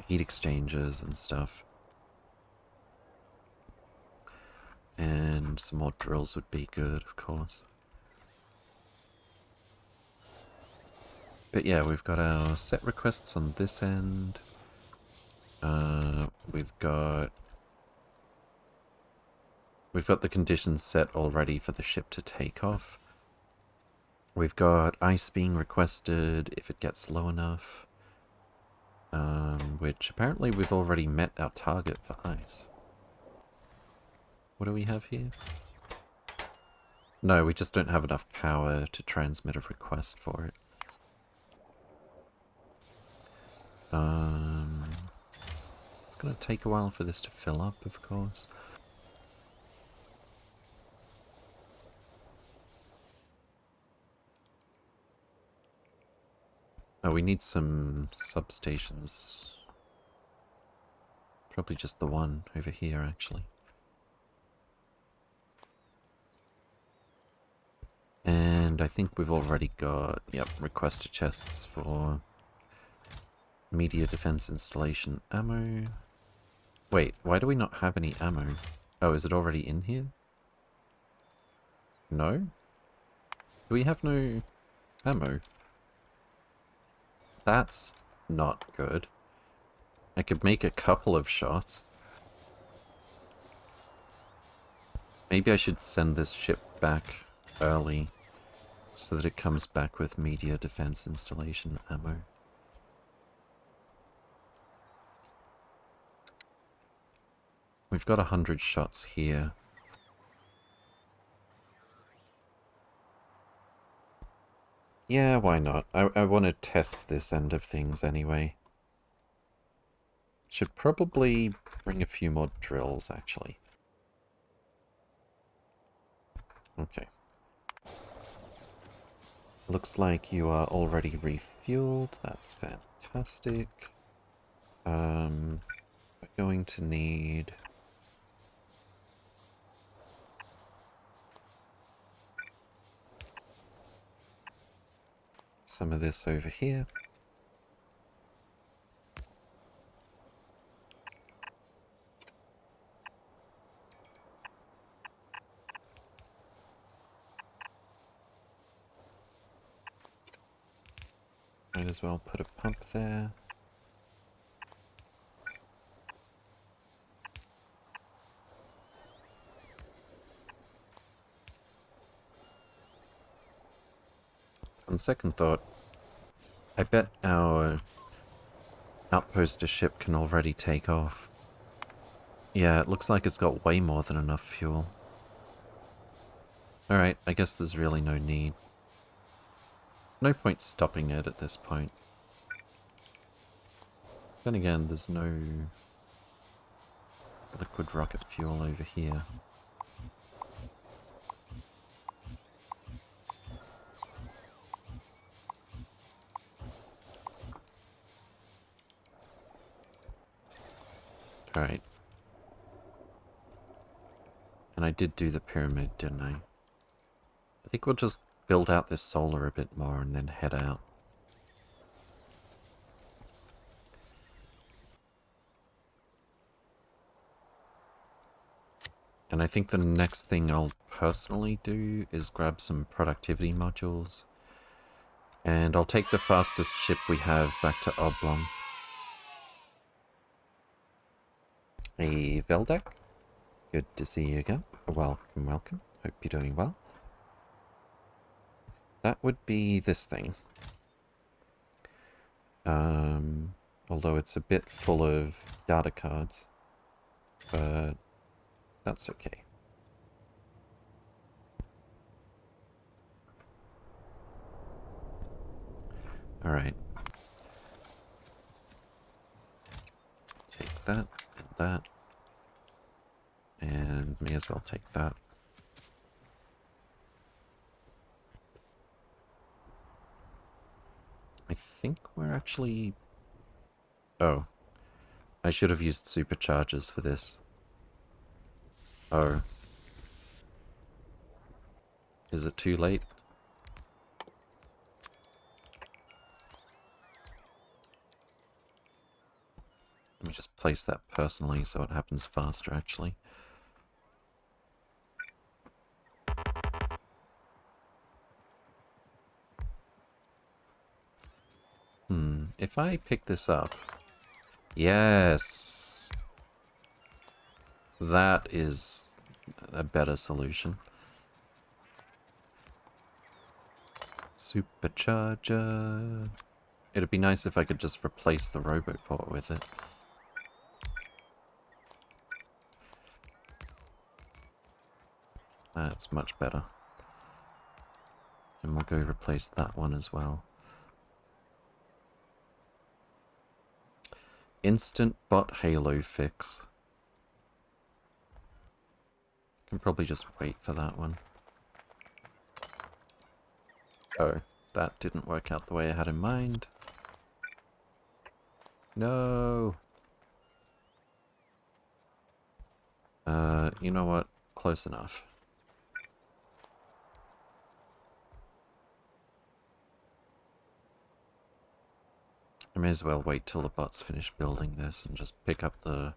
heat exchangers and stuff. And some more drills would be good, of course. But yeah, we've got our set requests on this end. We've got the conditions set already for the ship to take off. We've got ice being requested if it gets low enough. Which apparently we've already met our target for ice. What do we have here? No, we just don't have enough power to transmit a request for it. It's gonna take a while for this to fill up, of course. Oh, we need some substations. Probably just the one over here, actually. And I think we've already got, yep, requester chests for media defense installation ammo. Wait, why do we not have any ammo? Oh, is it already in here? No? Do we have no ammo? That's not good. I could make a couple of shots. Maybe I should send this ship back early so that it comes back with media defense installation ammo. We've got 100 shots here. Yeah, why not? I want to test this end of things anyway. Should probably bring a few more drills, actually. Okay. Looks like you are already refueled. That's fantastic. We're going to need... some of this over here. Might as well put a pump there. On second thought, I bet our outposter ship can already take off. Yeah, it looks like it's got way more than enough fuel. Alright, I guess there's really no need. No point stopping it at this point. Then again, there's no liquid rocket fuel over here. Alright. And I did do the pyramid, didn't I? I think we'll just build out this solar a bit more and then head out. And I think the next thing I'll personally do is grab some productivity modules. And I'll take the fastest ship we have back to Oblong. Hey, Veldak. Good to see you again. Welcome, welcome. Hope you're doing well. That would be this thing. Although it's a bit full of data cards. But that's okay. Alright. Take that and that. And may as well take that. I think we're actually... Oh. I should have used superchargers for this. Oh. Is it too late? Let me just place that personally so it happens faster, actually. If I pick this up... Yes! That is a better solution. Supercharger... It'd be nice if I could just replace the Roboport with it. That's much better. And we'll go replace that one as well. Instant bot halo fix. Can probably just wait for that one. Oh, that didn't work out the way I had in mind. No! You know what? Close enough. I may as well wait till the bots finish building this and just pick up the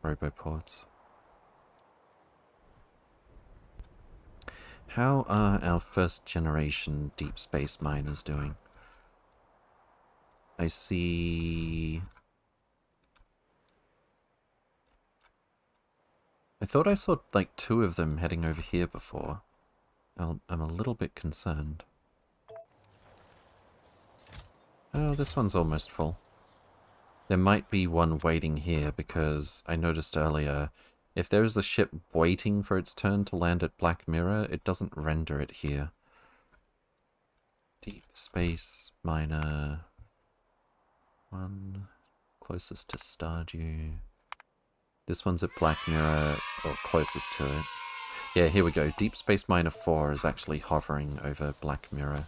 Roboports. How are our first generation deep space miners doing? I see... I thought I saw like 2 of them heading over here before. I'm a little bit concerned. Oh, this one's almost full. There might be one waiting here because I noticed earlier if there is a ship waiting for its turn to land at Black Mirror, it doesn't render it here. Deep space miner 1 closest to Stardew. This one's at Black Mirror, or closest to it. Yeah, here we go. Deep Space Miner 4 is actually hovering over Black Mirror.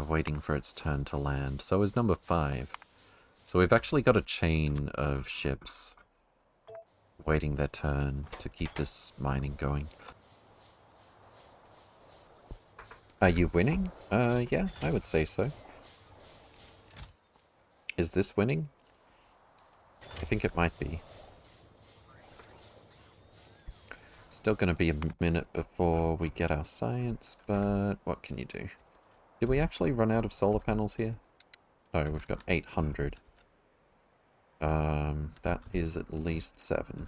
Waiting for its turn to land. So is number 5. So we've actually got a chain of ships waiting their turn to keep this mining going. Are you winning? Yeah, I would say so. Is this winning? I think it might be. Still going to be a minute before we get our science, but what can you do? Did we actually run out of solar panels here? No, we've got 800. That is at least 7.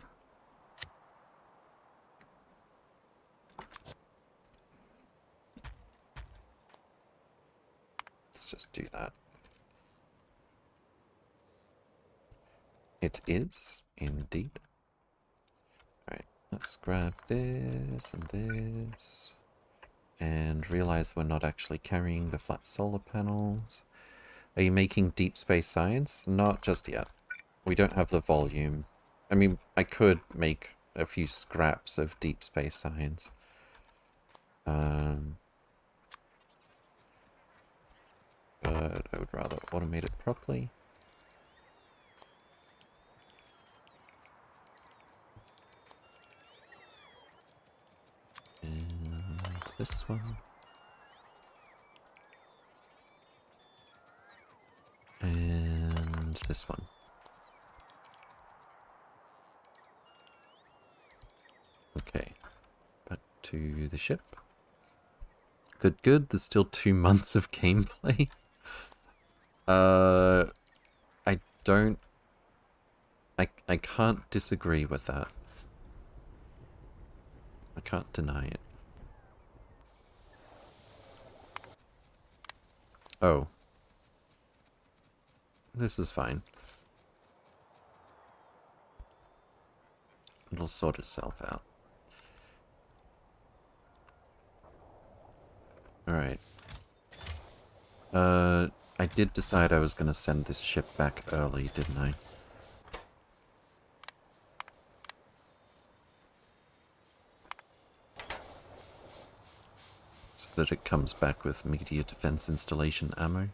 Let's just do that. It is, indeed. Alright, let's grab this and this. And realize we're not actually carrying the flat solar panels. Are you making deep space science? Not just yet. We don't have the volume. I mean, I could make a few scraps of deep space science. But I would rather automate it properly. And this one. And this one. Okay, back to the ship. Good, good. There's still 2 months of gameplay. I don't... I can't disagree with that. I can't deny it. Oh. This is fine. It'll sort itself out. Alright. I did decide I was gonna send this ship back early, didn't I? So that it comes back with media defense installation ammo.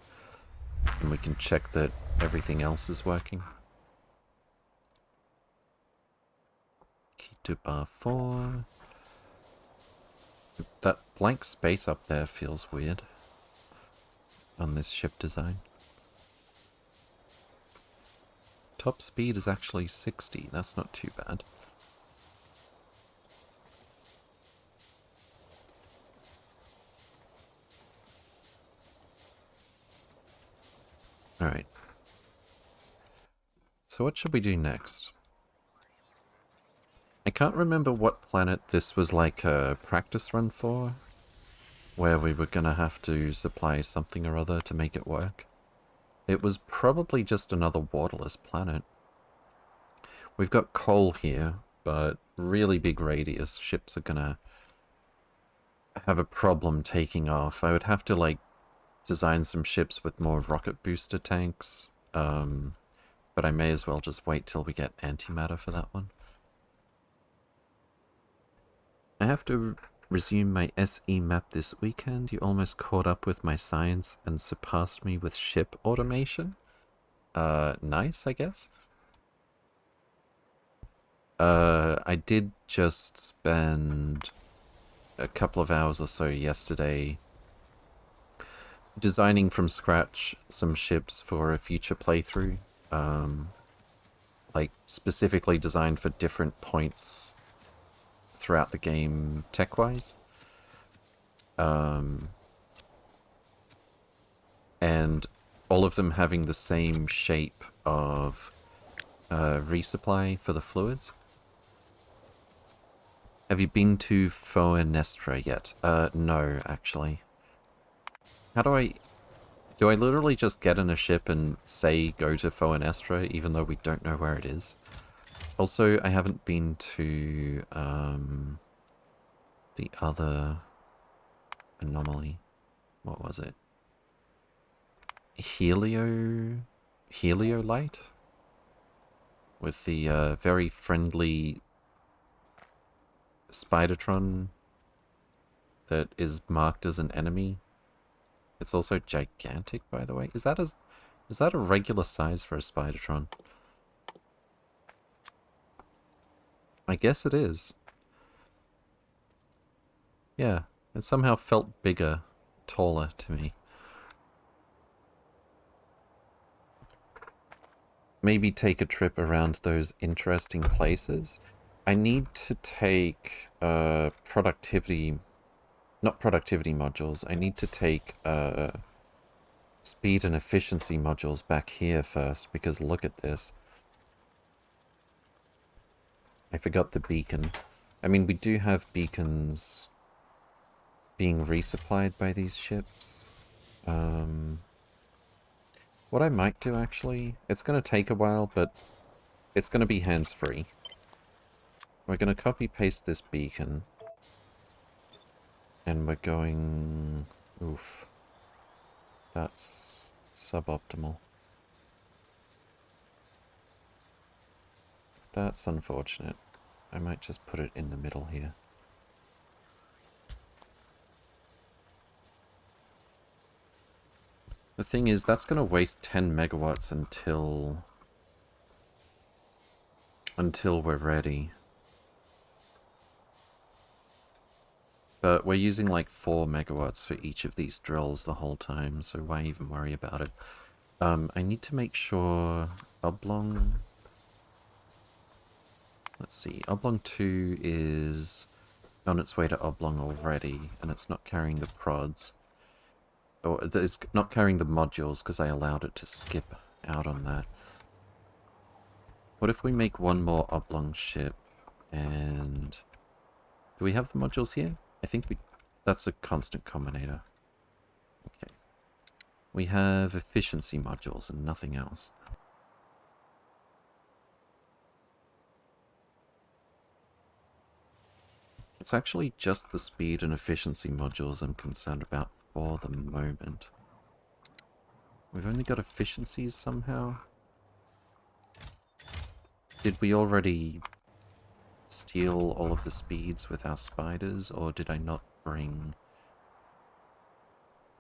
And we can check that everything else is working. Key to bar 4. That blank space up there feels weird on this ship design. Top speed is actually 60, that's not too bad. Alright. So what should we do next? I can't remember what planet this was like a practice run for, where we were gonna have to supply something or other to make it work. It was probably just another waterless planet. We've got coal here, but really big radius. Ships are gonna have a problem taking off. I would have to, like, design some ships with more rocket booster tanks. But I may as well just wait till we get antimatter for that one. I have to resume my SE map this weekend. You almost caught up with my science and surpassed me with ship automation. Nice, I guess. I did just spend a couple of hours or so yesterday designing from scratch some ships for a future playthrough. Like, specifically designed for different points throughout the game tech-wise. And all of them having the same shape of resupply for the fluids. Have you been to Foenestra yet? No, actually. How do I... Do I literally just get in a ship and say go to Foenestra, even though we don't know where it is? Also, I haven't been to the other anomaly. What was it? Heliolite? With the very friendly Spidertron that is marked as an enemy. It's also gigantic, by the way. Is that a regular size for a Spidertron? I guess it is. Yeah, it somehow felt bigger, taller to me. Maybe take a trip around those interesting places. I need to take productivity Not productivity modules. I need to take speed and efficiency modules back here first, because look at this. I forgot the beacon. I mean, we do have beacons being resupplied by these ships. What I might do, actually, it's going to take a while, but it's going to be hands-free. We're going to copy-paste this beacon. And we're going... Oof. That's suboptimal. That's unfortunate. I might just put it in the middle here. The thing is, that's going to waste 10 megawatts until we're ready. But we're using like 4 megawatts for each of these drills the whole time, so why even worry about it? I need to make sure Oblong... Let's see, Oblong 2 is on its way to Oblong already, and it's not carrying the prods. Or it's not carrying the modules, because I allowed it to skip out on that. What if we make one more Oblong ship, and... Do we have the modules here? I think we... That's a constant combinator. Okay. We have efficiency modules and nothing else. It's actually just the speed and efficiency modules I'm concerned about for the moment. We've only got efficiencies somehow. Did we already steal all of the speeds with our spiders, or did I not bring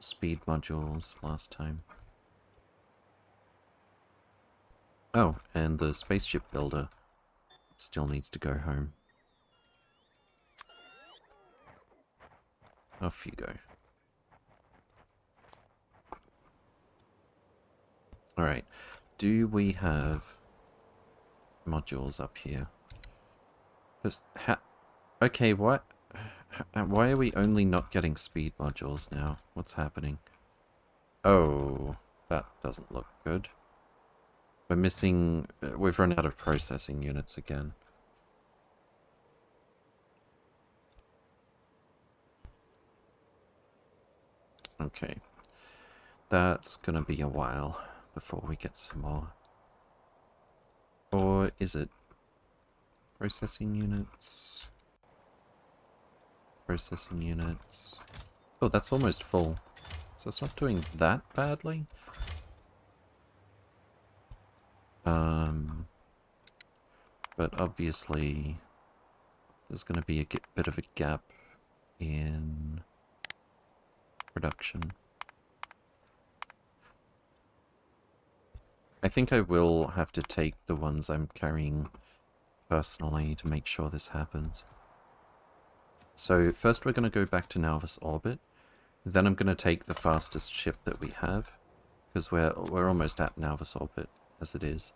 speed modules last time? Oh, and the spaceship builder still needs to go home. Off you go. Alright, do we have modules up here? Okay, what? Why are we only not getting speed modules now? What's happening? Oh, that doesn't look good. We're missing... We've run out of processing units again. Okay. That's gonna be a while before we get some more. Or is it? Processing units... Processing units... Oh, that's almost full. So it's not doing that badly. But obviously there's going to be a bit of a gap in production. I think I will have to take the ones I'm carrying personally to make sure this happens. So first we're going to go back to Nauvis orbit. Then I'm going to take the fastest ship that we have, because we're almost at Nauvis orbit as it is.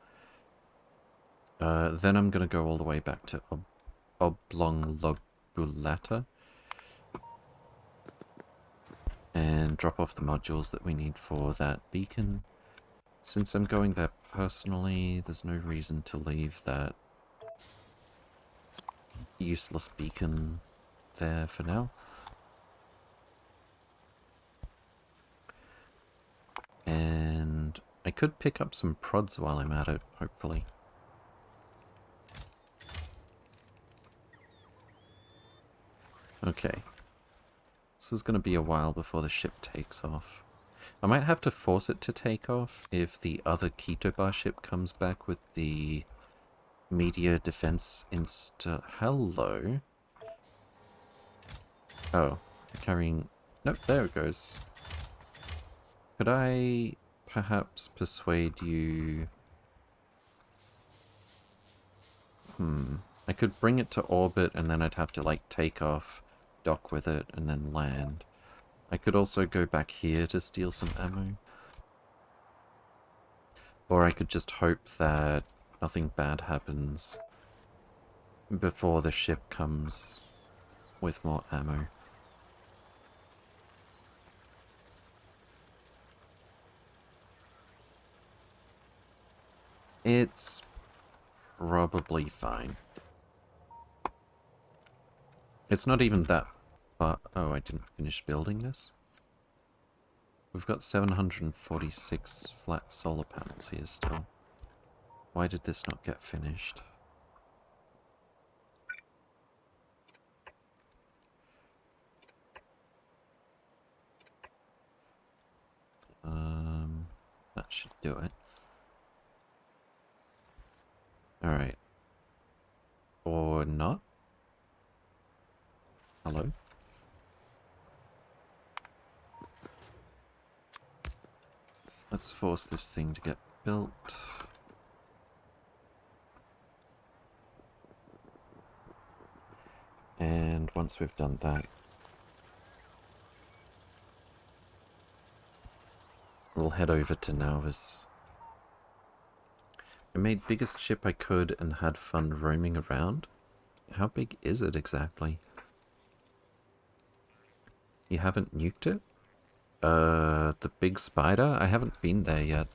Then I'm going to go all the way back to Oblong Lobulata and drop off the modules that we need for that beacon. Since I'm going there personally, there's no reason to leave that useless beacon there for now. And I could pick up some prods while I'm at it, hopefully. Okay. This is going to be a while before the ship takes off. I might have to force it to take off if the other Keto Bar ship comes back with the media defense Hello? Oh, carrying... Nope, there it goes. Could I perhaps persuade you... I could bring it to orbit and then I'd have to, like, take off, dock with it, and then land. I could also go back here to steal some ammo. Or I could just hope that nothing bad happens before the ship comes with more ammo. It's probably fine. It's not even that far. Oh, I didn't finish building this. We've got 746 flat solar panels here still. Why did this not get finished? That should do it. Alright. Or not? Hello? Let's force this thing to get built. And once we've done that, we'll head over to Nauvis. I made biggest ship I could and had fun roaming around. How big is it exactly? You haven't nuked it? The big spider? I haven't been there yet.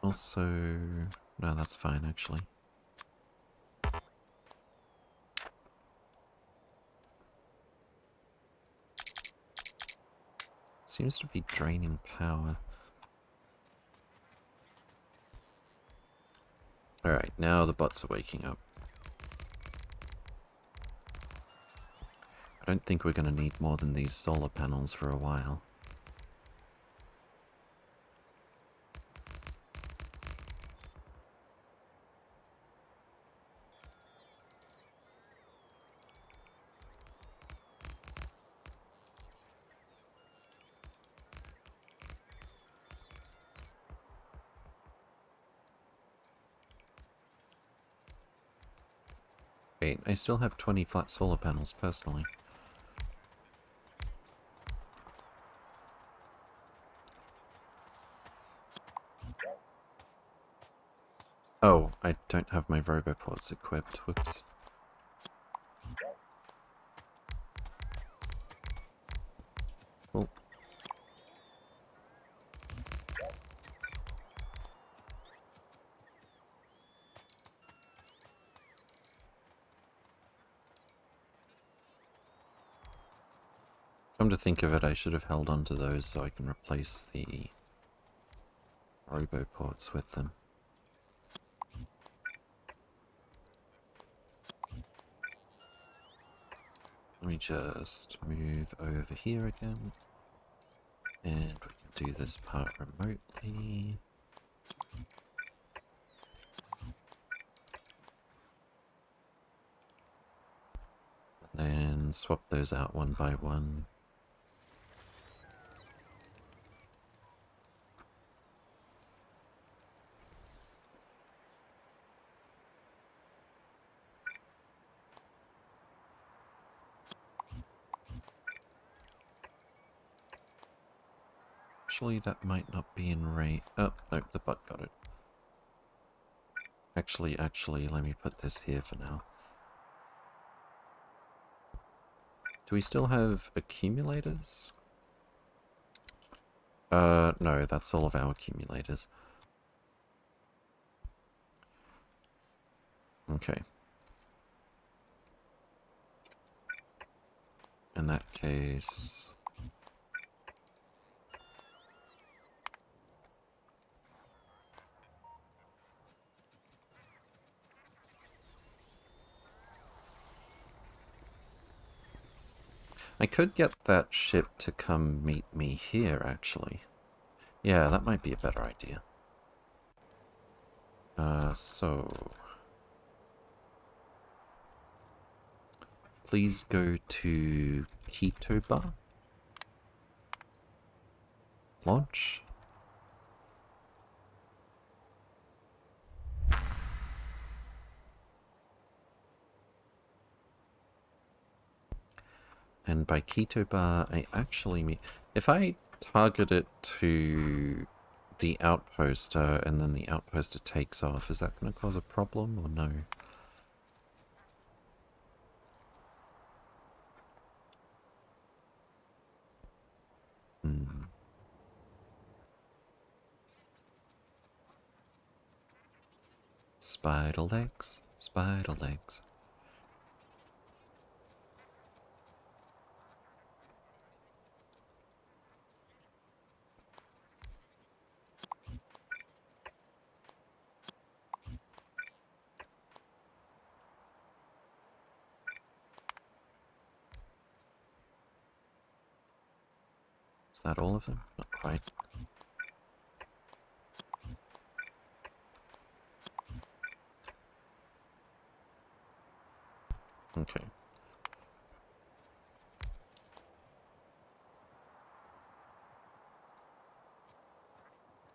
Also... no, that's fine, actually. Seems to be draining power. Alright, now the bots are waking up. I don't think we're going to need more than these solar panels for a while. Wait, I still have 20 flat solar panels personally. Oh, I don't have my roboports equipped, whoops. Well. Come to think of it, I should have held on to those so I can replace the roboports with them. Let me just move over here again. And we can do this part remotely. And then swap those out one by one. Actually, that might not be in rate. Oh, nope, the bot got it. Actually, let me put this here for now. Do we still have accumulators? No, that's all of our accumulators. Okay. In that case... I could get that ship to come meet me here, actually. Yeah, that might be a better idea. So... please go to Ketoba. Launch. And by Ketoba, I actually mean... if I target it to the outposter and then the outposter takes off, is that going to cause a problem or no? Hmm. Spider legs, spider legs. Is that all of them? Not quite. Okay.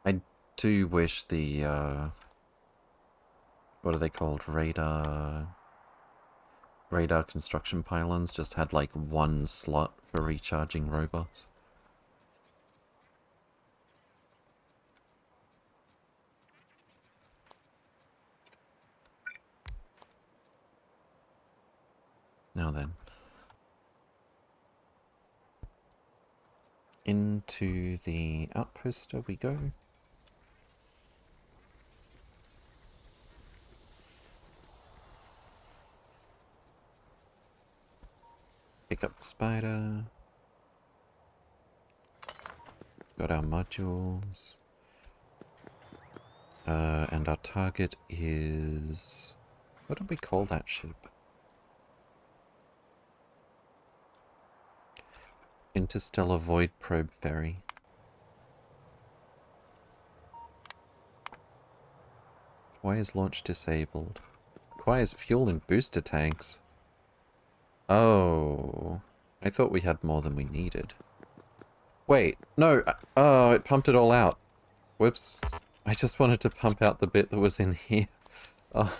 I do wish the, what are they called? Radar construction pylons just had like one slot for recharging robots. Now then. Into the outposter we go. Pick up the spider. Got our modules. And our target is... What did we call that ship? Interstellar Void Probe Ferry. Why is launch disabled? Requires fuel and booster tanks. Oh, I thought we had more than we needed. Wait, no, oh, it pumped it all out. Whoops. I just wanted to pump out the bit that was in here. Oh,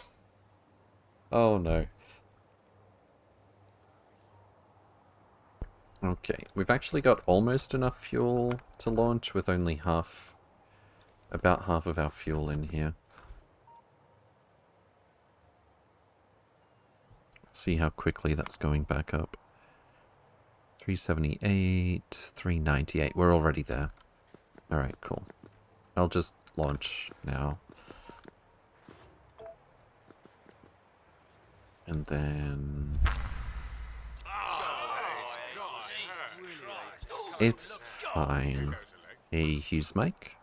oh no. Okay, we've actually got almost enough fuel to launch with only half, about half of our fuel in here. See how quickly that's going back up. 378, 398. We're already there. Alright, cool. I'll just launch now. And then... It's fine. Hey, Hughes Mike.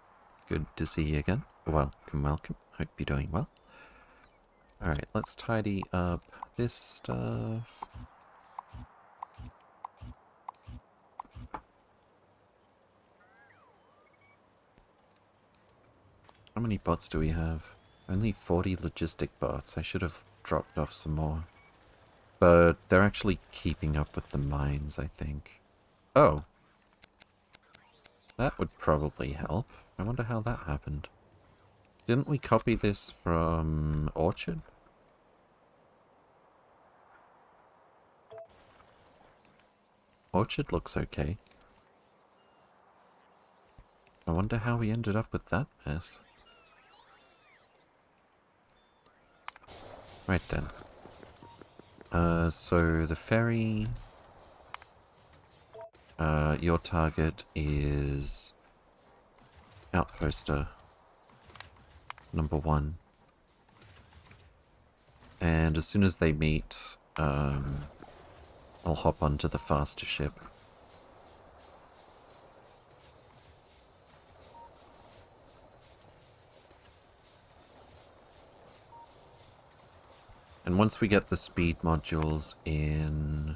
Good to see you again. Welcome, welcome. Hope you're doing well. Alright, let's tidy up this stuff. How many bots do we have? Only 40 logistic bots. I should have dropped off some more. But they're actually keeping up with the mines, I think. Oh. That would probably help. I wonder how that happened. Didn't we copy this from Orchard? Orchard looks okay. I wonder how we ended up with that mess. Right then. So the ferry... your target is... Outposter number 1. And as soon as they meet, I'll hop onto the faster ship. And once we get the speed modules in...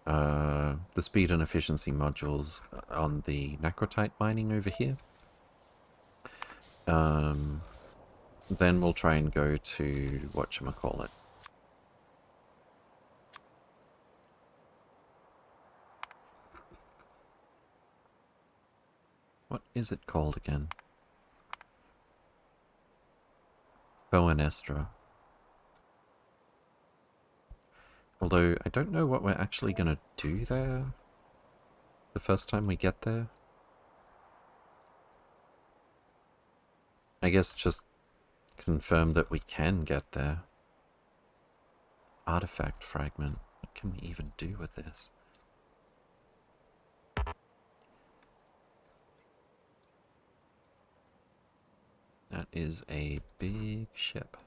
the speed and efficiency modules on the necrotite mining over here, then we'll try and go to whatchamacallit. What is it called again? Boanestra. Although, I don't know what we're actually gonna do there the first time we get there. I guess just confirm that we can get there. Artifact fragment. What can we even do with this? That is a big ship.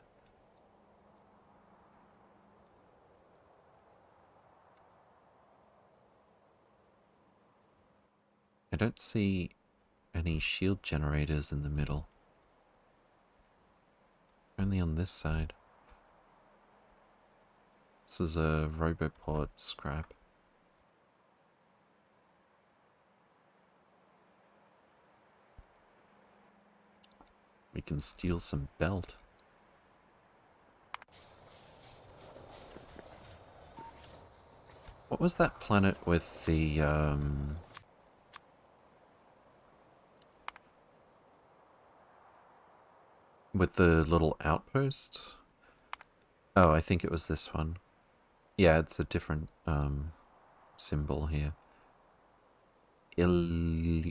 I don't see any shield generators in the middle. Only on this side. This is a Roboport scrap. We can steal some belt. What was that planet with the, with the little outpost? Oh, I think it was this one. Yeah, it's a different, symbol here. Eleusis.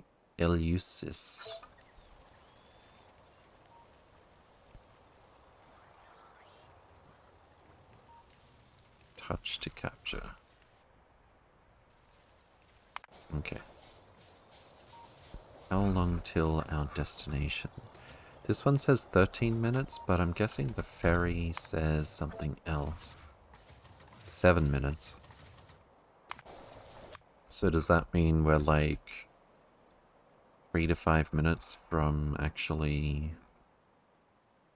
Touch to capture. Okay. How long till our destination? This one says 13 minutes, but I'm guessing the ferry says something else. 7 minutes. So does that mean we're like 3 to 5 minutes from actually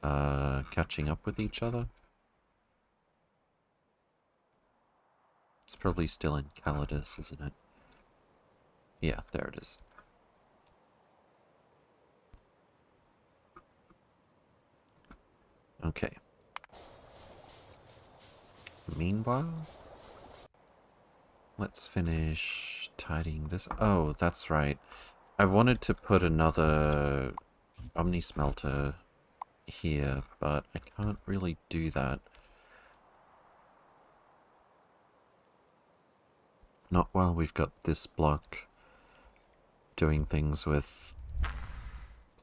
catching up with each other? It's probably still in Calidus, isn't it? Yeah, there it is. Okay. Meanwhile, let's finish tidying this. Oh, that's right. I wanted to put another Omni Smelter here, but I can't really do that. Not while we've got this block doing things with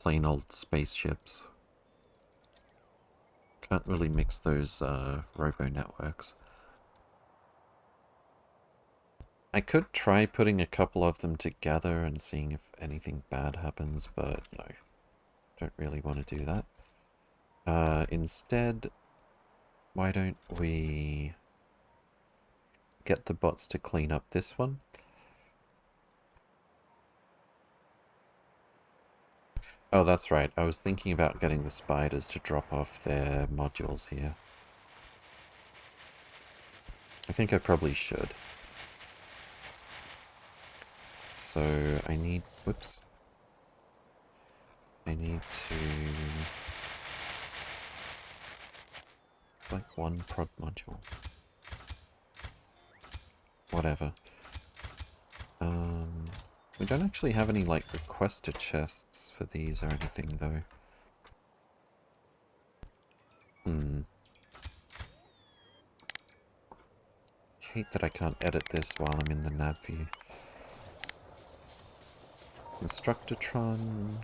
plain old spaceships. Can't really mix those robo networks. I could try putting a couple of them together and seeing if anything bad happens, but no. Don't really want to do that. Instead, why don't we get the bots to clean up this one? Oh, that's right. I was thinking about getting the spiders to drop off their modules here. I think I probably should. So I need... Whoops. I need to... It's like one prod module. Whatever. We don't actually have any, like, requester chests for these or anything, though. Hate that I can't edit this while I'm in the nav view. Constructotron.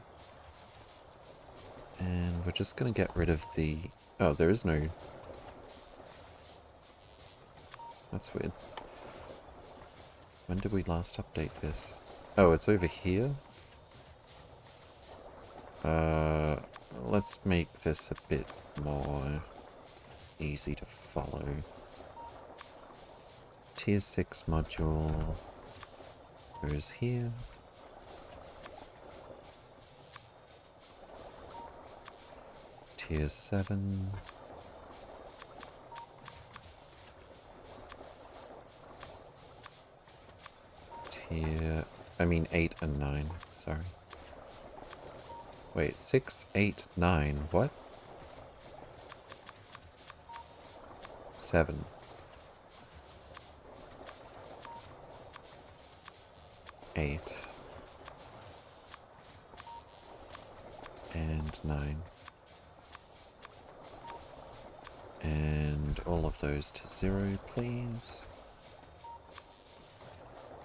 And we're just gonna get rid of the... Oh, there is no... That's weird. When did we last update this? Oh, it's over here? Let's make this a bit more easy to follow. Tier 6 module goes here. Tier 7. I mean 8 and 9, sorry. Wait, 6, 8, 9, what? 7. Eight. And 9. And all of those to 0, please.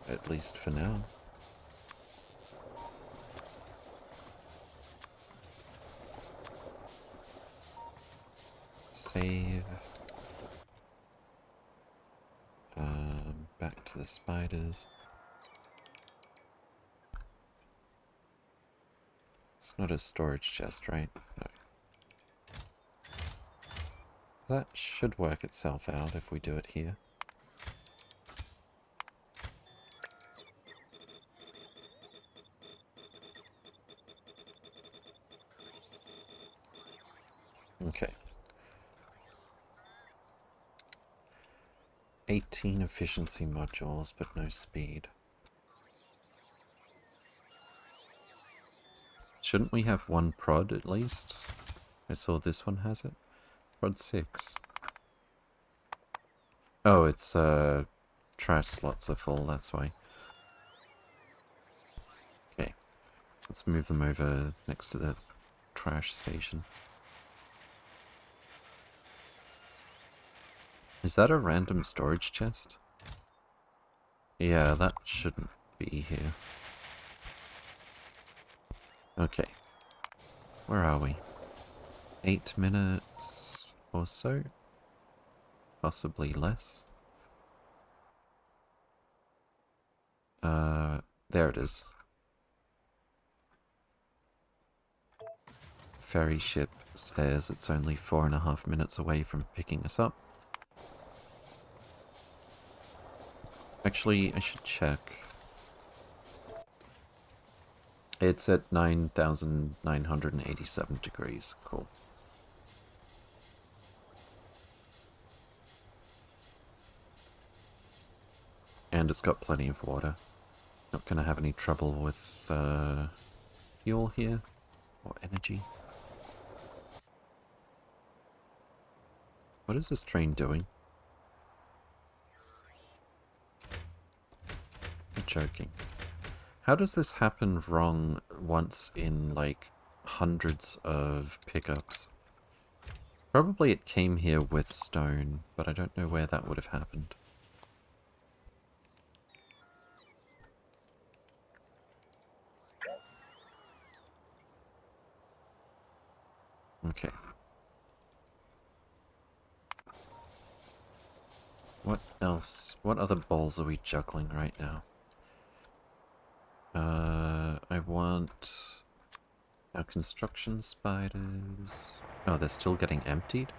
At least for now. save. Back to the spiders. It's not a storage chest, right? No. That should work itself out if we do it here. Okay. 18 efficiency modules, but no speed. Shouldn't we have one prod at least? I saw this one has it. Prod 6. Oh, it's trash slots are full, that's why. Okay. Let's move them over next to the trash station. Is that a random storage chest? Yeah, that shouldn't be here. Okay. Where are we? 8 minutes or so? Possibly less. There it is. Ferry ship says it's only 4.5 minutes away from picking us up. Actually, I should check. It's at 9,987 degrees. Cool. And it's got plenty of water. Not gonna have any trouble with fuel here. Or energy. What is this train doing? I'm joking. How does this happen wrong once in, like, hundreds of pickups? Probably it came here with stone, but I don't know where that would have happened. Okay. What else? What other balls are we juggling right now? I want our construction spiders. Oh, they're still getting emptied?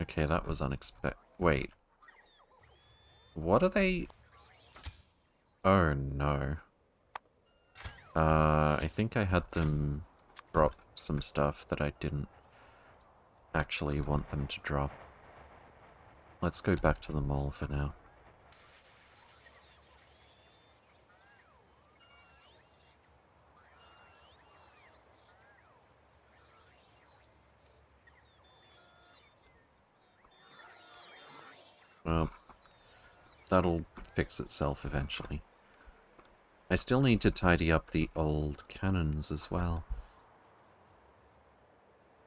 Okay, that was unexpected. Wait. What are they? Oh no. I think I had them drop some stuff that I didn't actually want them to drop. Let's go back to the mall for now. Well, that'll fix itself eventually. I still need to tidy up the old cannons as well.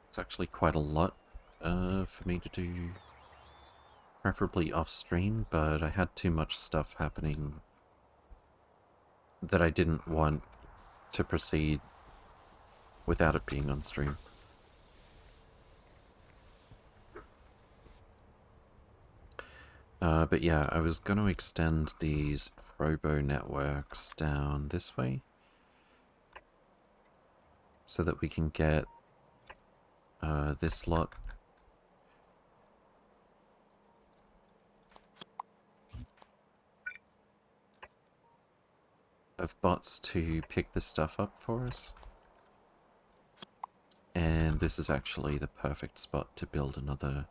It's actually quite a lot for me to do, preferably off-stream, but I had too much stuff happening that I didn't want to proceed without it being on stream. But yeah, I was going to extend these robo networks down this way so that we can get this lot of bots to pick this stuff up for us. And this is actually the perfect spot to build another...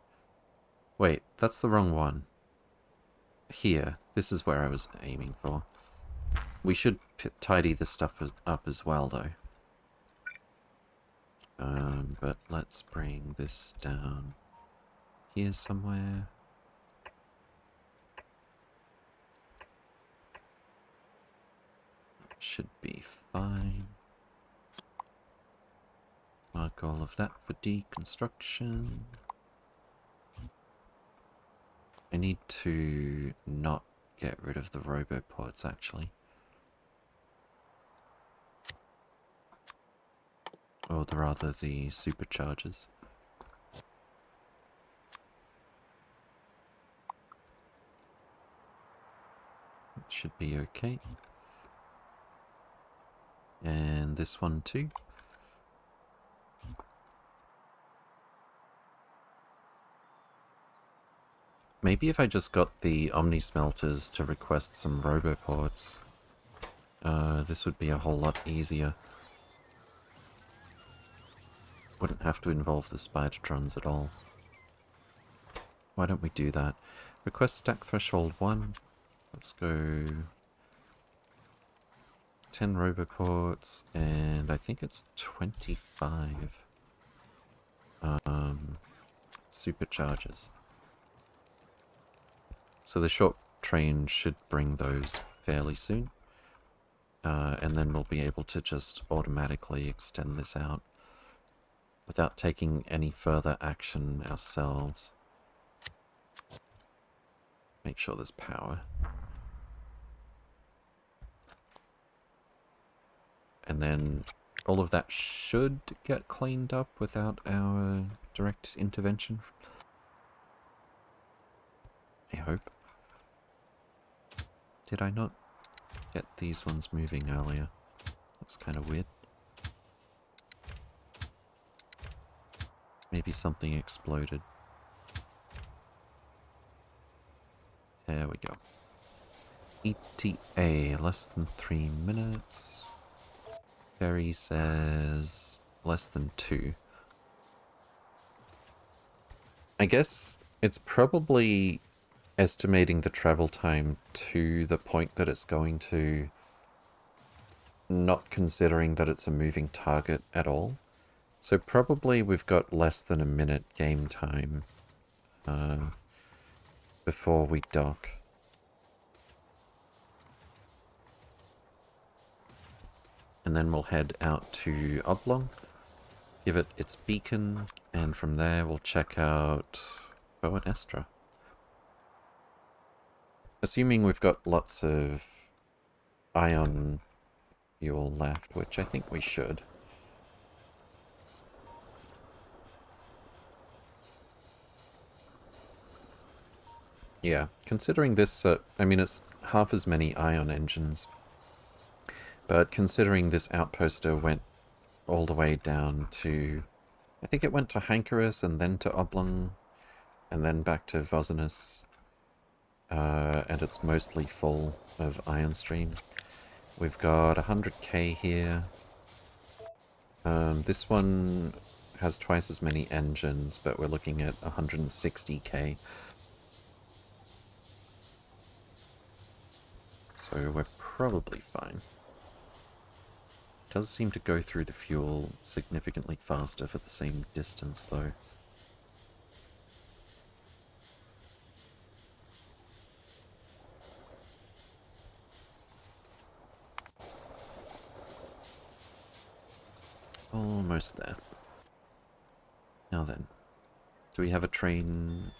Wait, that's the wrong one. Here. This is where I was aiming for. We should tidy this stuff up as well, though. But let's bring this down here somewhere. Should be fine. Mark all of that for deconstruction. I need to not get rid of the roboports, actually. Or rather the superchargers. It should be okay. And this one too. Maybe if I just got the Omni Smelters to request some Roboports, this would be a whole lot easier. Wouldn't have to involve the Spidertrons at all. Why don't we do that? Request stack threshold 1. Let's go 10 Roboports, and I think it's 25 superchargers. So the short train should bring those fairly soon. And then we'll be able to just automatically extend this out without taking any further action ourselves. Make sure there's power. And then all of that should get cleaned up without our direct intervention. I hope. Did I not get these ones moving earlier? That's kind of weird. Maybe something exploded. There we go. ETA, less than 3 minutes. Ferry says less than 2. I guess it's probably estimating the travel time to the point that it's going to, not considering that it's a moving target at all. So probably we've got less than a minute game time before we dock. And then we'll head out to Oblong, give it its beacon, and from there we'll check out Boa Nestra. Assuming we've got lots of ion fuel left, which I think we should. Yeah, considering this, I mean, it's half as many ion engines, but considering this outposter went all the way down to, I think it went to Hankarus and then to Oblong, and then back to Vozinus, and it's mostly full of ion stream. We've got 100k here. This one has twice as many engines, but we're looking at 160k. So we're probably fine. Does seem to go through the fuel significantly faster for the same distance, though. Almost there. Now then, do we have a train?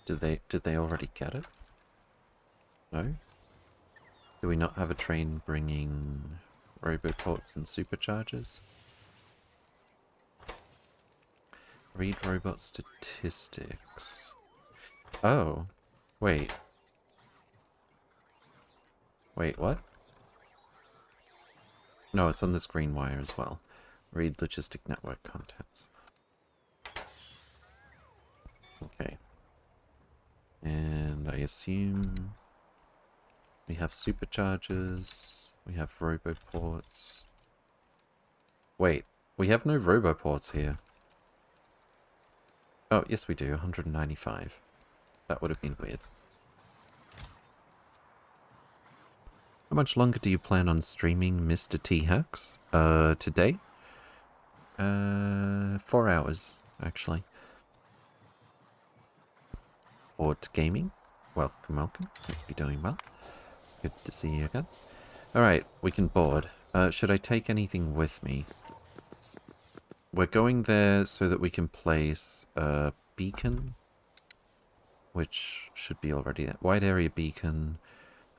Did they already get it? No? Do we not have a train bringing Roboports and superchargers? Read robot statistics. Oh, wait. Wait, what? No, it's on this green wire as well. Read logistic network contents. Okay. And I assume we have superchargers, we have Roboports. Wait, we have no Roboports here. Oh, yes we do, 195. That would have been weird. How much longer do you plan on streaming Mr. T-Hacks? Today? 4 hours, actually. Fort Gaming, welcome, welcome. Hope you're doing well. Good to see you again. Alright, we can board. Should I take anything with me? We're going there so that we can place a beacon, which should be already there. Wide area beacon,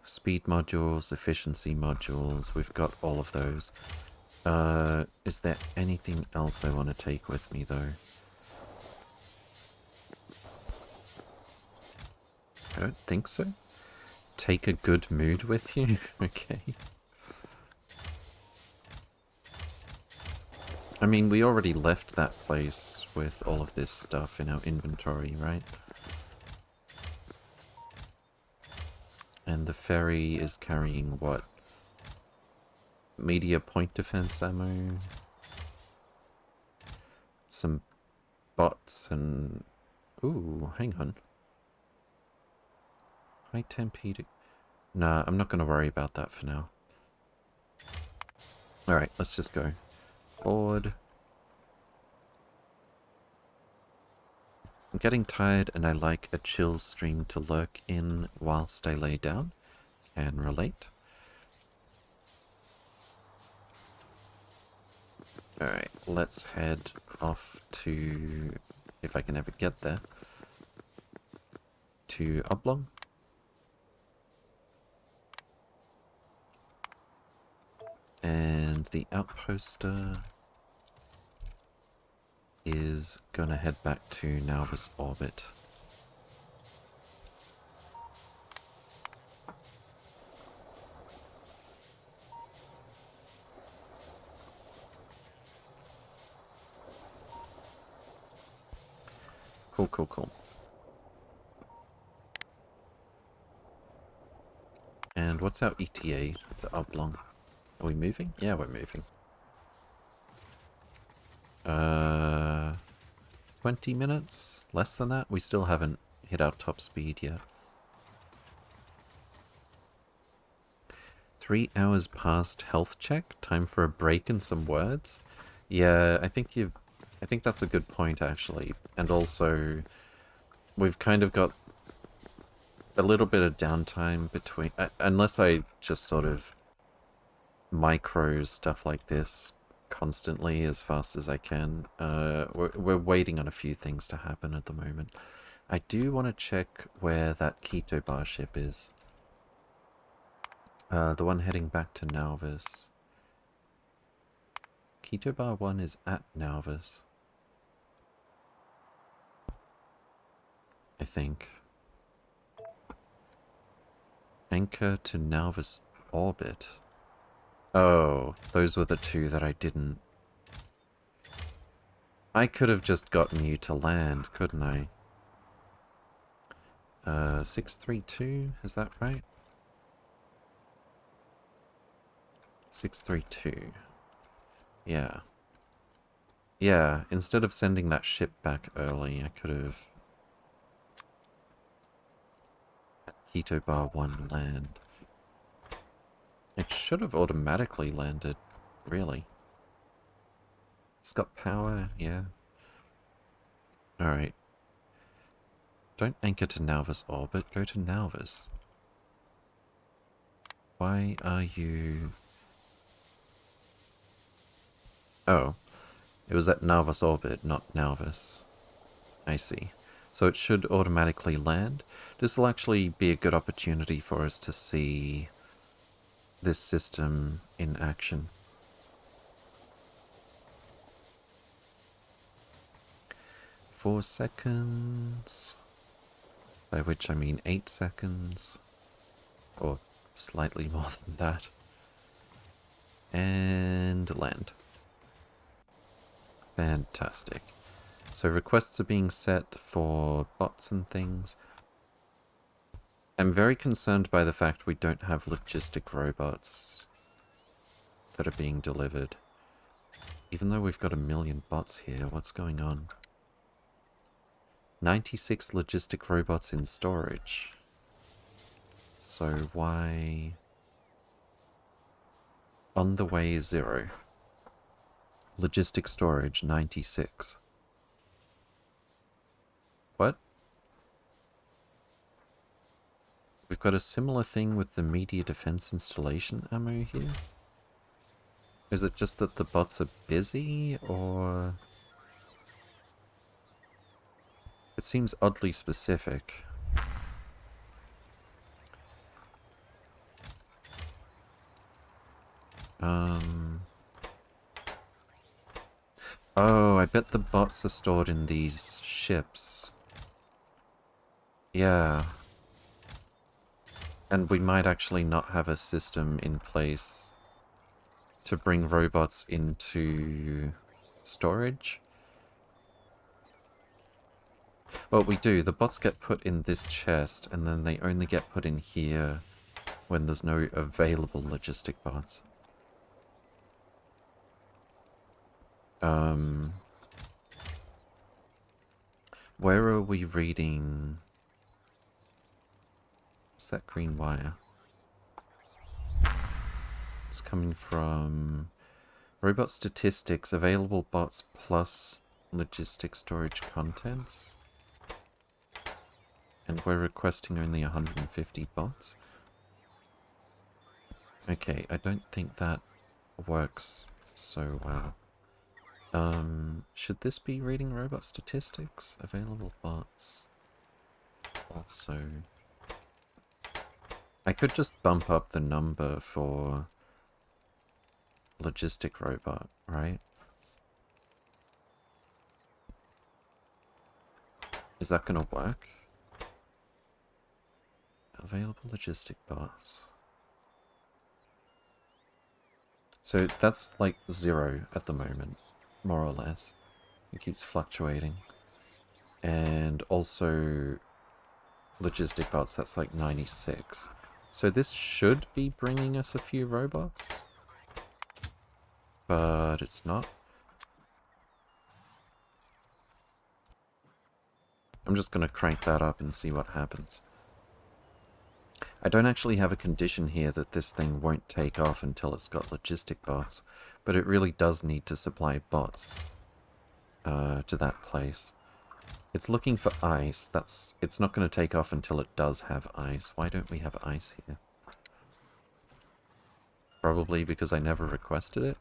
Speed modules, efficiency modules, we've got all of those. Is there anything else I want to take with me, though? I don't think so. Take a good mood with you? Okay. I mean, we already left that place with all of this stuff in our inventory, right? And the ferry is carrying what? Media point defense ammo? Some bots and... Ooh, hang on. High temperature... Nah, I'm not going to worry about that for now. Alright, let's just go. Forward. I'm getting tired and I like a chill stream to lurk in whilst I lay down. Can relate. Alright, let's head off to... if I can ever get there. To Oblong. And the outposter is gonna head back to Nauvis orbit. Cool, cool, cool. And what's our ETA to Oblong? Are we moving? Yeah, we're moving. 20 minutes? Less than that? We still haven't hit our top speed yet. 3 hours past health check? Time for a break and some words? Yeah, I think that's a good point, actually. And also, we've kind of got a little bit of downtime between... unless I just sort of micro stuff like this constantly as fast as I can. We're waiting on a few things to happen at the moment. I do want to check where that Keto Bar ship is. The one heading back to Nauvis. Keto Bar 1 is at Nauvis. I think. Anchor to Nauvis orbit. Oh, those were the two that I didn't... I could have just gotten you to land, couldn't I? 632, is that right? 632. Yeah. Yeah, instead of sending that ship back early, I could have... at Keto Bar 1 land. It should have automatically landed, really. It's got power, yeah. Alright. Don't anchor to Nauvis orbit, go to Nauvis. Why are you... Oh. It was at Nauvis orbit, not Nauvis. I see. So it should automatically land. This will actually be a good opportunity for us to see this system in action. 4 seconds, by which I mean 8 seconds, or slightly more than that, and land. Fantastic. So requests are being set for bots and things. I'm very concerned by the fact we don't have logistic robots that are being delivered. Even though we've got 1 million bots here, what's going on? 96 logistic robots in storage. So why... On the way 0. Logistic storage 96. What? We've got a similar thing with the media defense installation ammo here? Is it just that the bots are busy, or... It seems oddly specific. Um... Oh, I bet the bots are stored in these ships. Yeah. And we might actually not have a system in place to bring robots into storage. Well, we do. The bots get put in this chest, and then they only get put in here when there's no available logistic bots. Where are we reading? What's that green wire? It's coming from robot statistics, available bots plus logistic storage contents. And we're requesting only 150 bots. Okay, I don't think that works so well. Should this be reading robot statistics? Available bots. Also, I could just bump up the number for logistic robot, right? Is that gonna work? Available logistic bots. So that's like 0 at the moment, more or less. It keeps fluctuating. And also logistic bots, that's like 96. So this should be bringing us a few robots. But it's not. I'm just going to crank that up and see what happens. I don't actually have a condition here that this thing won't take off until it's got logistic bots, but it really does need to supply bots to that place. It's looking for ice. It's not going to take off until it does have ice. Why don't we have ice here? Probably because I never requested it.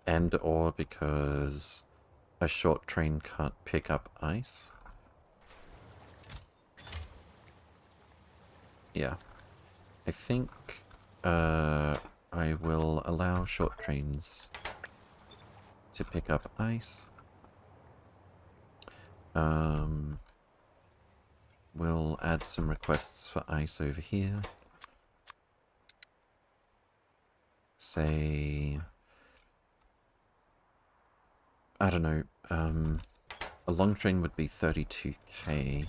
And or because a short train can't pick up ice. Yeah. I think I will allow short trains to pick up ice. We'll add some requests for ice over here. Say, I don't know, a long train would be 32k.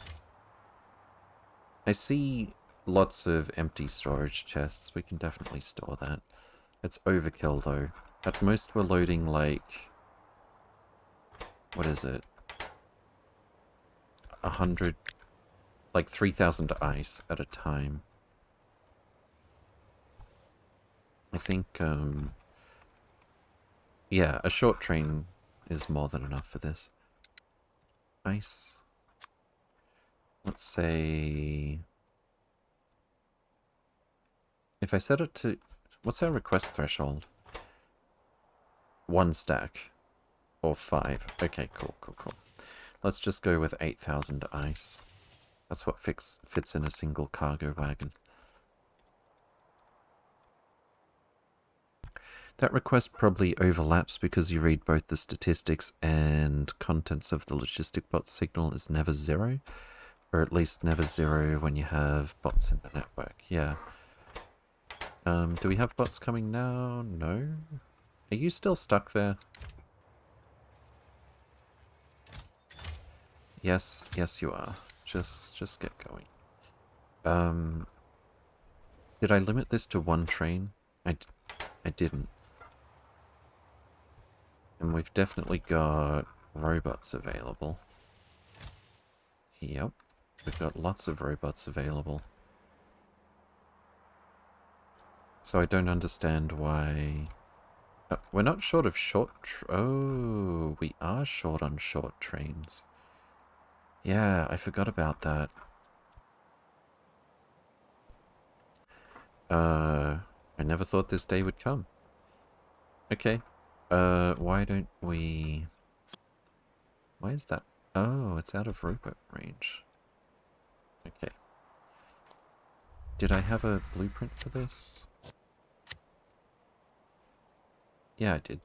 I see lots of empty storage chests. We can definitely store that. It's overkill though. At most we're loading like, what is it? 100, like 3,000 ice at a time. I think, yeah, a short train is more than enough for this. Ice. Let's say, if I set it to, what's our request threshold? 1 stack. Or 5. Okay, cool. Let's just go with 8,000 ice. That's what fits in a single cargo wagon. That request probably overlaps because you read both the statistics and contents of the logistic bot signal is never 0. Or at least never 0 when you have bots in the network. Yeah. Do we have bots coming now? No? Are you still stuck there? Yes, you are. Just get going. Did I limit this to 1 train? I didn't. And we've definitely got robots available. Yep. We've got lots of robots available. So I don't understand why... we're not short of oh, we are short on short trains. Yeah, I forgot about that. I never thought this day would come. Okay. Why don't we... Why is that? Oh, it's out of robot range. Okay. Did I have a blueprint for this? Yeah, I did.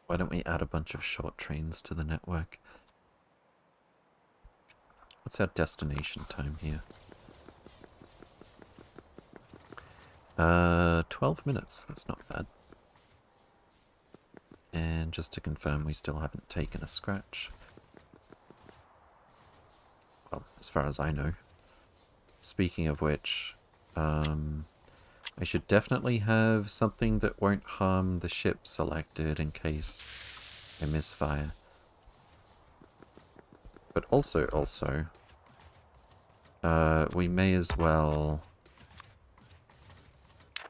Why don't we add a bunch of short trains to the network? What's our destination time here? 12 minutes. That's not bad. And just to confirm, we still haven't taken a scratch. Well, as far as I know. Speaking of which, I should definitely have something that won't harm the ship selected in case I misfire. But also, we may as well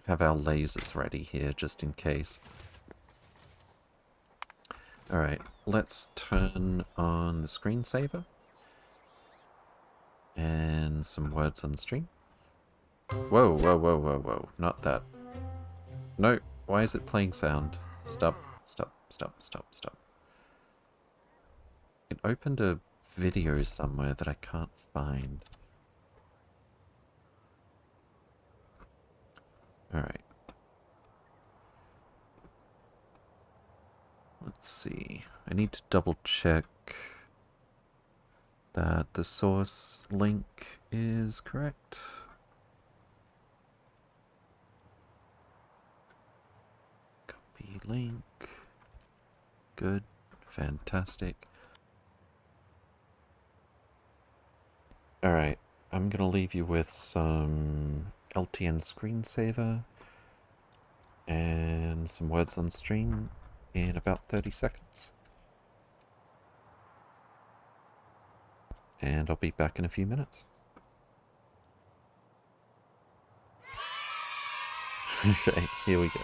have our lasers ready here just in case. Alright, let's turn on the screensaver. And some words on stream. Whoa, whoa, whoa, whoa, whoa. Not that. No, why is it playing sound? Stop, stop, stop, stop, stop. It opened a video somewhere that I can't find. Alright. Let's see. I need to double check that the source link is correct. Copy link. Good. Fantastic. Alright. I'm gonna leave you with some LTN screensaver and some words on stream in about 30 seconds. And I'll be back in a few minutes. Okay, here we go.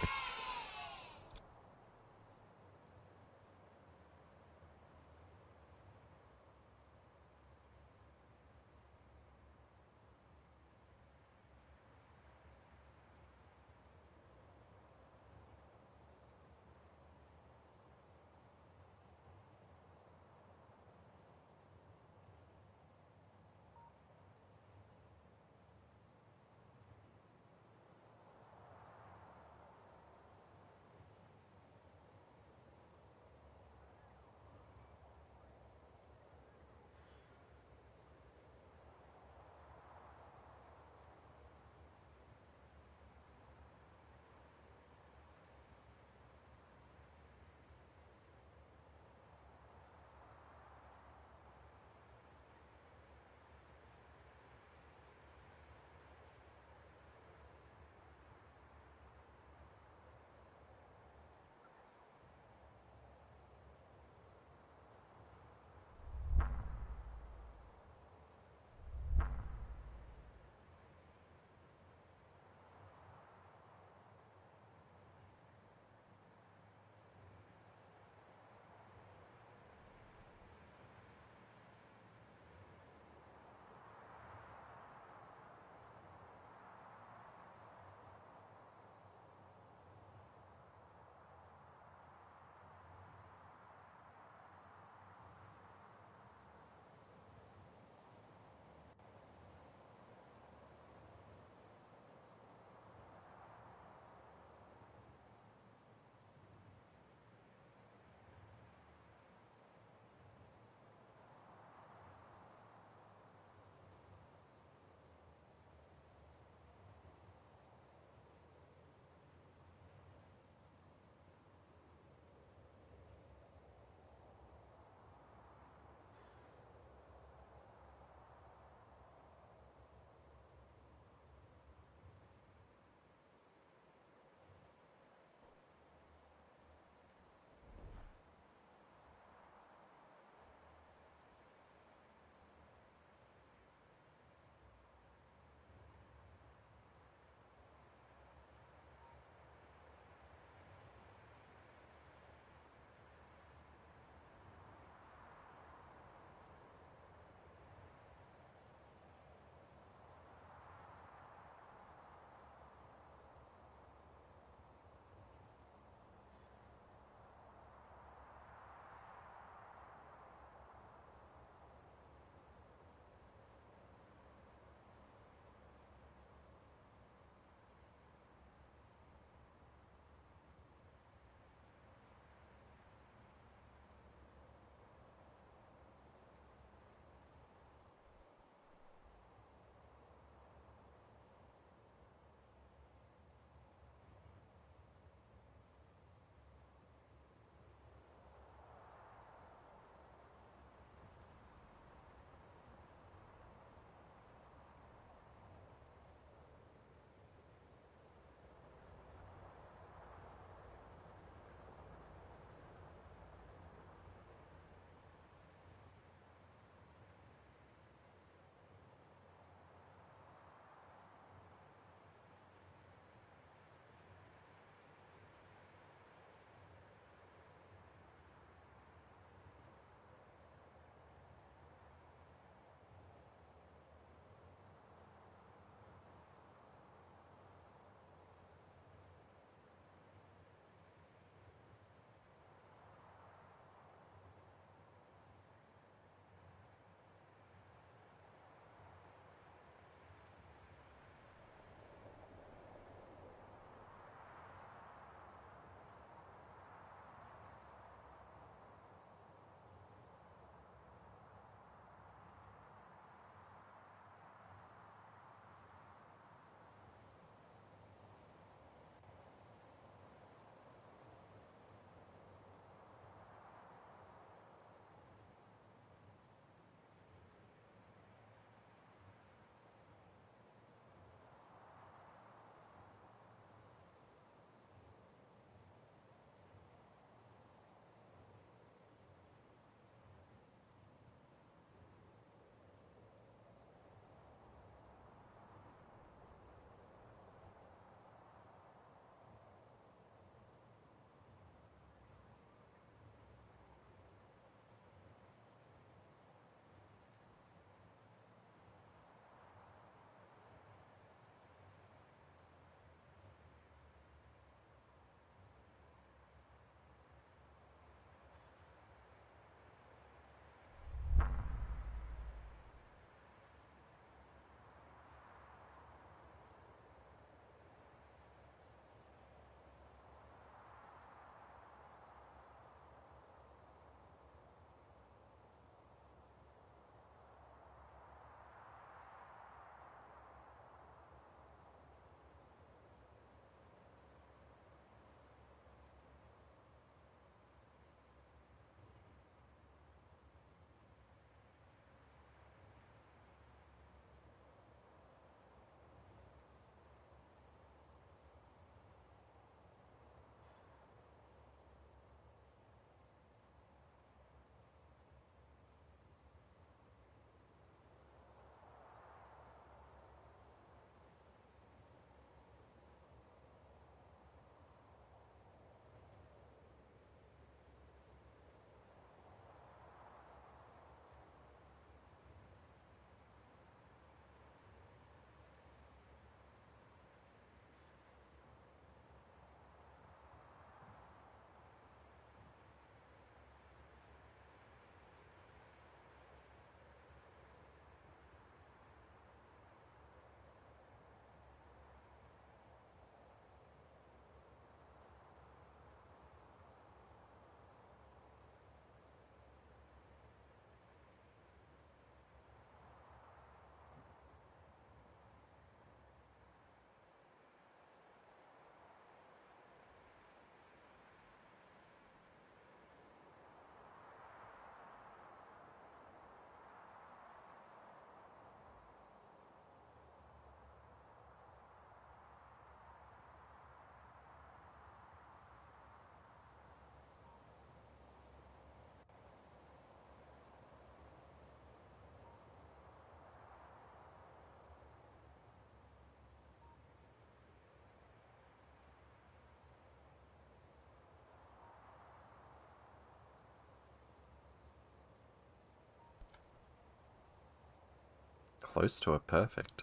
close to a perfect.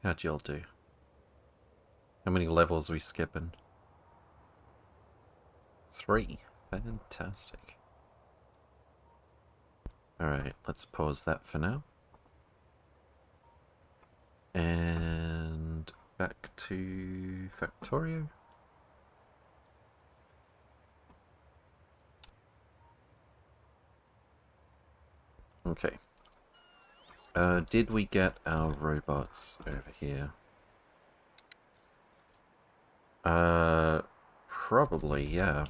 How'd y'all do? How many levels we skipping? 3. Fantastic. Alright, let's pause that for now. And back to Factorio. Okay. Did we get our robots over here? Probably, yeah.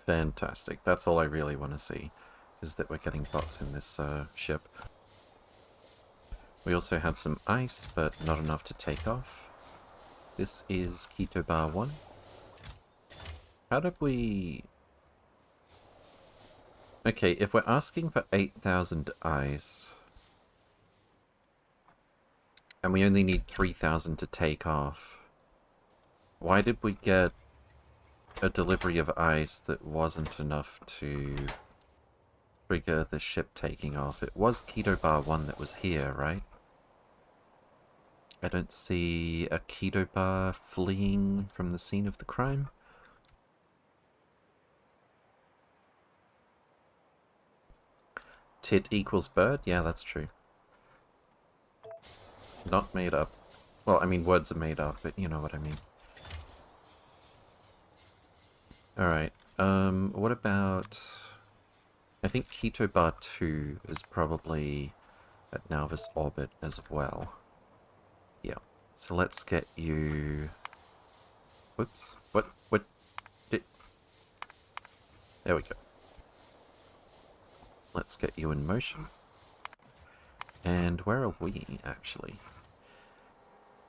Fantastic. That's all I really want to see, is that we're getting bots in this ship. We also have some ice, but not enough to take off. This is Keto Bar 1. How did we... Okay, if we're asking for 8,000 ice, and we only need 3,000 to take off, why did we get a delivery of ice that wasn't enough to trigger the ship taking off? It was Keto Bar 1 that was here, right? I don't see a Keto Bar fleeing from the scene of the crime. Tit equals bird? Yeah, that's true. Not made up. Well, I mean, words are made up, but you know what I mean. Alright, what about... I think Keto Bar 2 is probably at Nauvis orbit as well. Yeah, so let's get you... Whoops, what did... There we go. Let's get you in motion. And where are we, actually?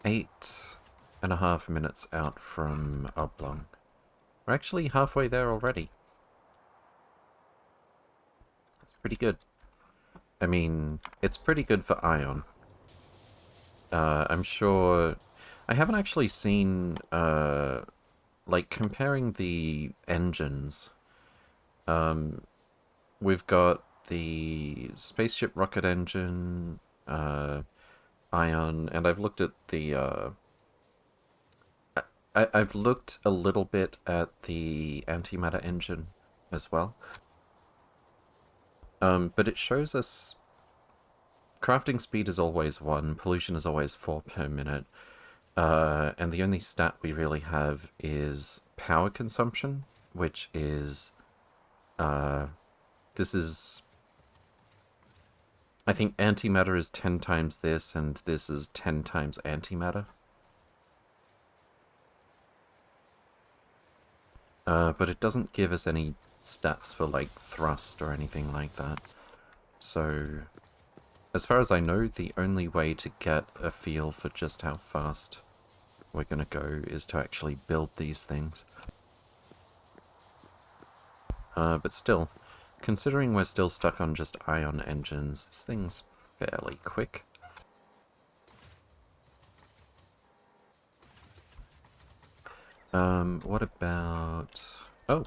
8.5 minutes out from Oblong. We're actually halfway there already. That's pretty good. I mean, it's pretty good for Ion. I'm sure... I haven't actually seen, like, comparing the engines. We've got the spaceship rocket engine, Ion, and I've looked at the, I've looked a little bit at the antimatter engine as well. But it shows us crafting speed is always 1, pollution is always 4 per minute, and the only stat we really have is power consumption, which is, this is, I think antimatter is 10 times this, and this is 10 times antimatter. But it doesn't give us any stats for, like, thrust or anything like that. So, as far as I know, the only way to get a feel for just how fast we're gonna go is to actually build these things. But still, considering we're still stuck on just ion engines, this thing's fairly quick. What about... Oh!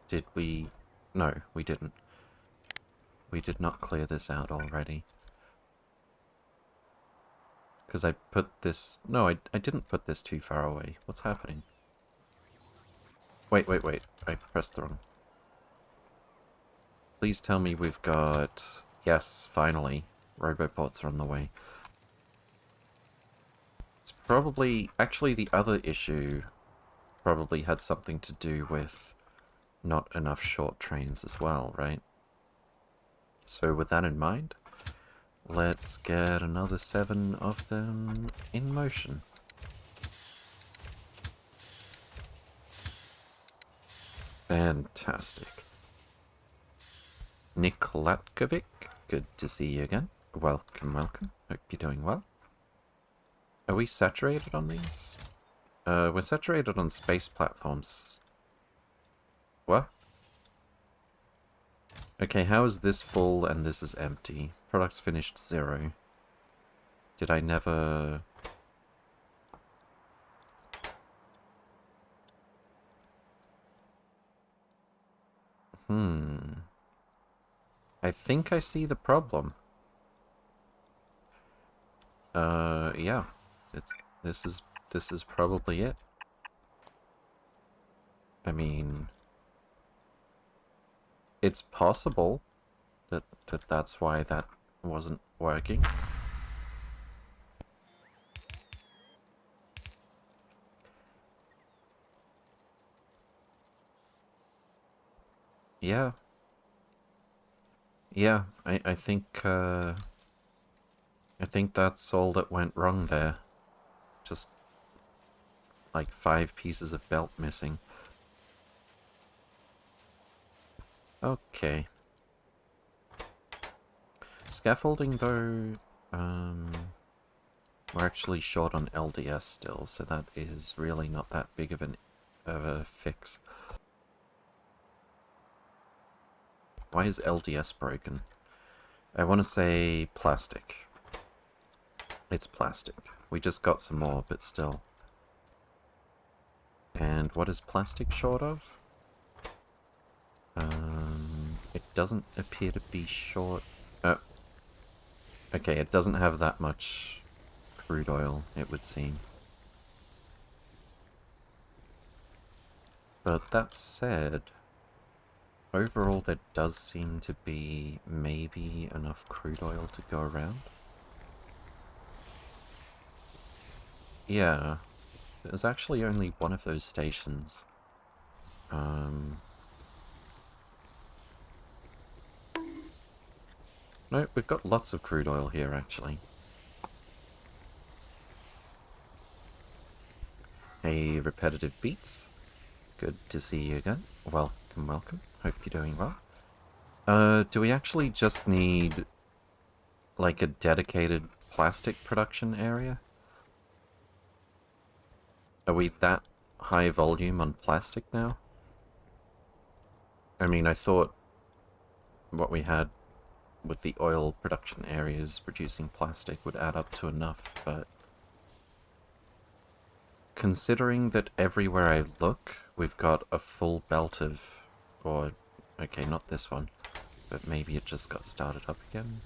Did we... No, we didn't. We did not clear this out already. Because I put this... No, I didn't put this too far away. What's happening? Wait. I pressed the wrong... Please tell me we've got... Yes, finally. Roboports are on the way. It's probably... Actually, the other issue probably had something to do with not enough short trains as well, right? So with that in mind, let's get another 7 of them in motion. Fantastic. Nick Latkovic, good to see you again. Welcome. Hope you're doing well. Are we saturated on these? We're saturated on space platforms. What? Okay, how is this full and this is empty? Products finished 0. Did I never... I think I see the problem. Yeah. It's this is this is probably it. I mean, it's possible that that's why that wasn't working. Yeah. Yeah, I think that's all that went wrong there. Just like 5 pieces of belt missing. Okay. Scaffolding though, we're actually short on LDS still, so that is really not that big of a fix. Why is LDS broken? I want to say plastic. It's plastic. We just got some more, but still. And what is plastic short of? It doesn't appear to be short. Okay, it doesn't have that much crude oil, it would seem. But that said, overall there does seem to be maybe enough crude oil to go around. Yeah, there's actually only one of those stations. No, we've got lots of crude oil here, actually. Hey, Repetitive Beats. Good to see you again. Welcome, welcome. Hope you're doing well. Do we actually just need, like, a dedicated plastic production area? Are we that high volume on plastic now? I mean, I thought what we had with the oil production areas producing plastic would add up to enough, but considering that everywhere I look, we've got a full belt of, or, okay, not this one, but maybe it just got started up again.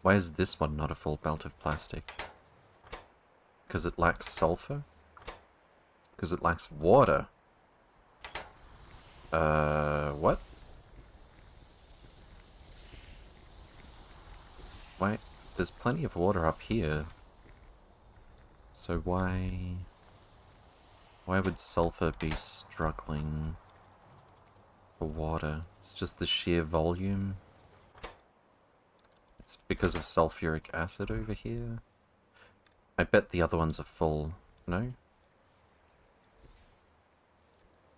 Why is this one not a full belt of plastic? Because it lacks sulfur? Because it lacks water? What? Why? There's plenty of water up here. So why would sulfur be struggling for water? It's just the sheer volume. It's because of sulfuric acid over here. I bet the other ones are full. No?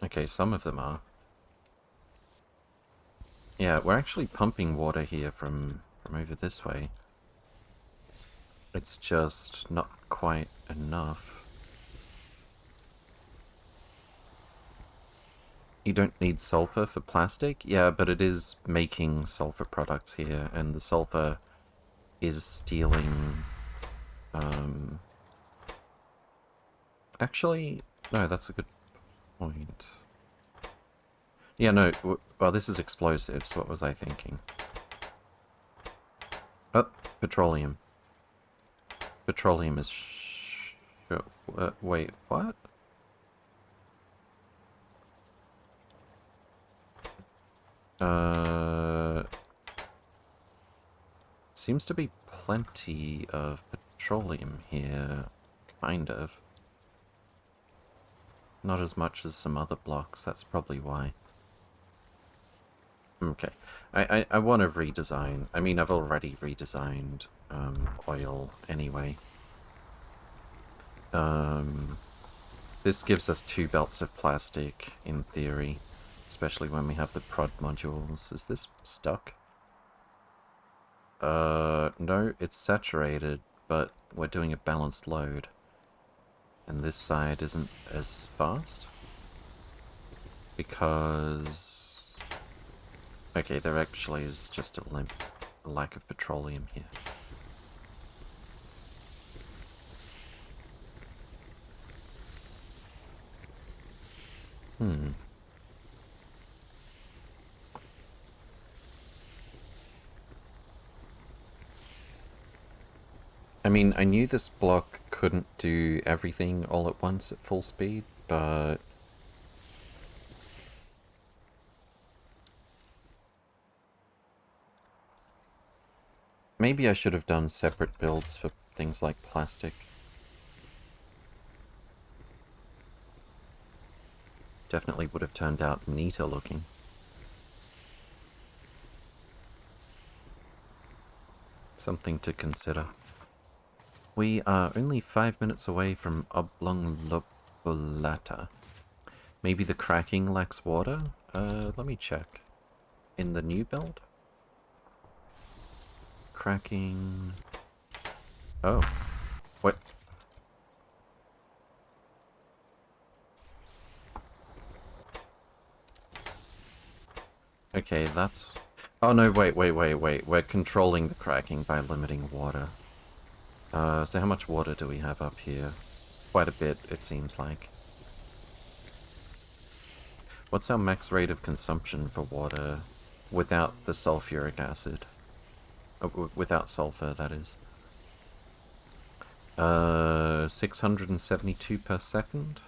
Okay, some of them are. Yeah, we're actually pumping water here from over this way. It's just not quite enough. You don't need sulfur for plastic? Yeah, but it is making sulfur products here, and the sulfur is stealing... Actually, no, that's a good point. Yeah, no, well, this is explosives. What was I thinking? Oh, petroleum. Petroleum is wait, what? Seems to be plenty of petroleum here, kind of. Not as much as some other blocks, that's probably why. Okay, I want to redesign. I mean, I've already redesigned oil anyway. This gives us 2 belts of plastic, in theory. Especially when we have the prod modules. Is this stuck? No, it's saturated, but we're doing a balanced load. And this side isn't as fast. Because... okay, there actually is just a lack of petroleum here. I mean, I knew this block couldn't do everything all at once at full speed, but... maybe I should have done separate builds for things like plastic. Definitely would have turned out neater looking. Something to consider. We are only 5 minutes away from Oblong Lobulata. Maybe the cracking lacks water? Let me check. In the new build? Cracking... oh. What? Okay, that's... oh no, wait. We're controlling the cracking by limiting water. So how much water do we have up here? Quite a bit, it seems like. What's our max rate of consumption for water without the sulfuric acid? Without sulfur, that is. 672 per second.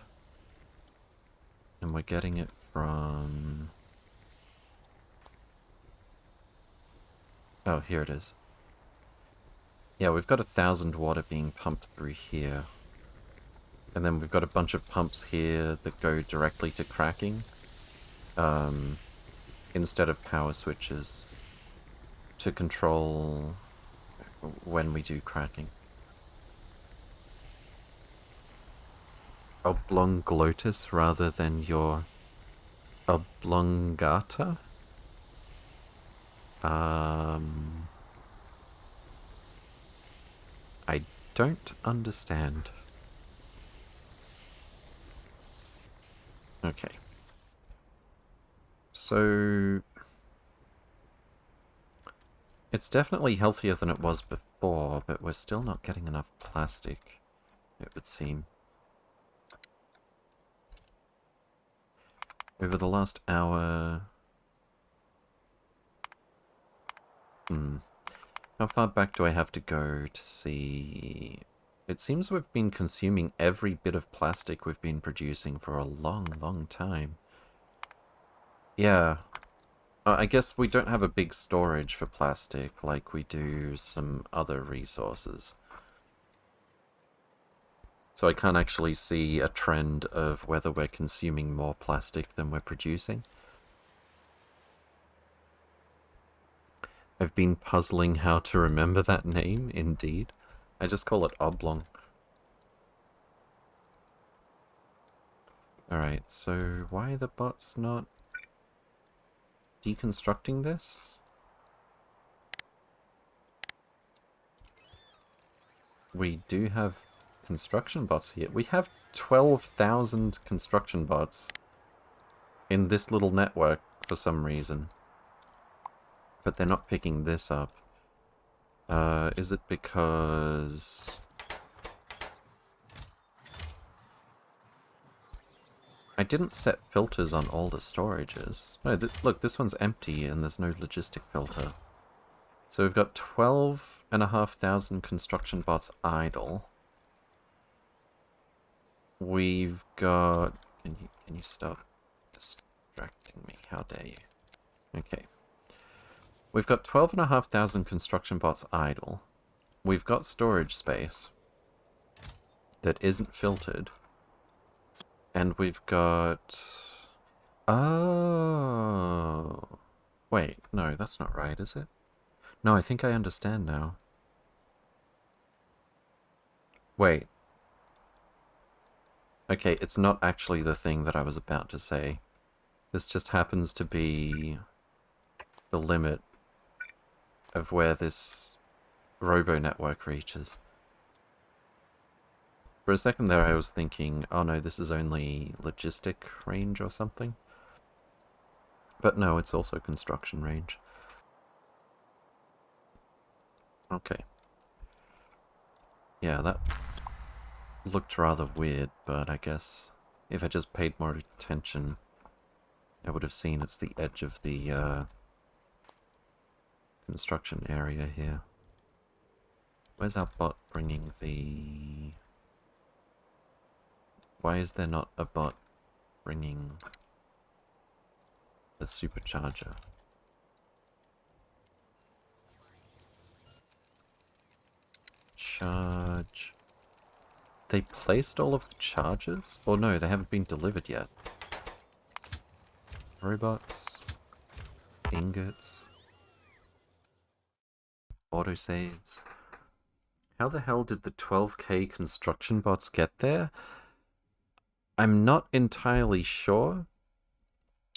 And we're getting it from... oh, here it is. Yeah, we've got 1,000 water being pumped through here. And then we've got a bunch of pumps here that go directly to cracking. Instead of power switches. To control when we do cracking. Oblonglotus rather than your oblongata? I don't understand. Okay. So... it's definitely healthier than it was before, but we're still not getting enough plastic, it would seem. Over the last hour... how far back do I have to go to see... it seems we've been consuming every bit of plastic we've been producing for a long time. Yeah. I guess we don't have a big storage for plastic like we do some other resources. So I can't actually see a trend of whether we're consuming more plastic than we're producing. I've been puzzling how to remember that name, indeed. I just call it Oblong. Alright, so why are the bots not deconstructing this? We do have construction bots here. We have 12,000 construction bots in this little network for some reason. But they're not picking this up. Is it because... I didn't set filters on all the storages. No, look, this one's empty and there's no logistic filter. So we've got 12,500 construction bots idle. We've got... Can you stop distracting me? How dare you? Okay. We've got 12,500 construction bots idle. We've got storage space that isn't filtered. And we've got... oh... wait, no, that's not right, is it? No, I think I understand now. Wait. Okay, it's not actually the thing that I was about to say. This just happens to be the limit of where this robo network reaches. For a second there I was thinking, oh no, this is only logistic range or something. But no, it's also construction range. Okay. Yeah, that looked rather weird, but I guess if I just paid more attention, I would have seen it's the edge of the construction area here. Where's our bot bringing the... Why is there not a bot bringing the supercharger? Charge... They placed all of the charges? Or no, they haven't been delivered yet. Robots. Ingots. Autosaves. How the hell did the 12k construction bots get there? I'm not entirely sure.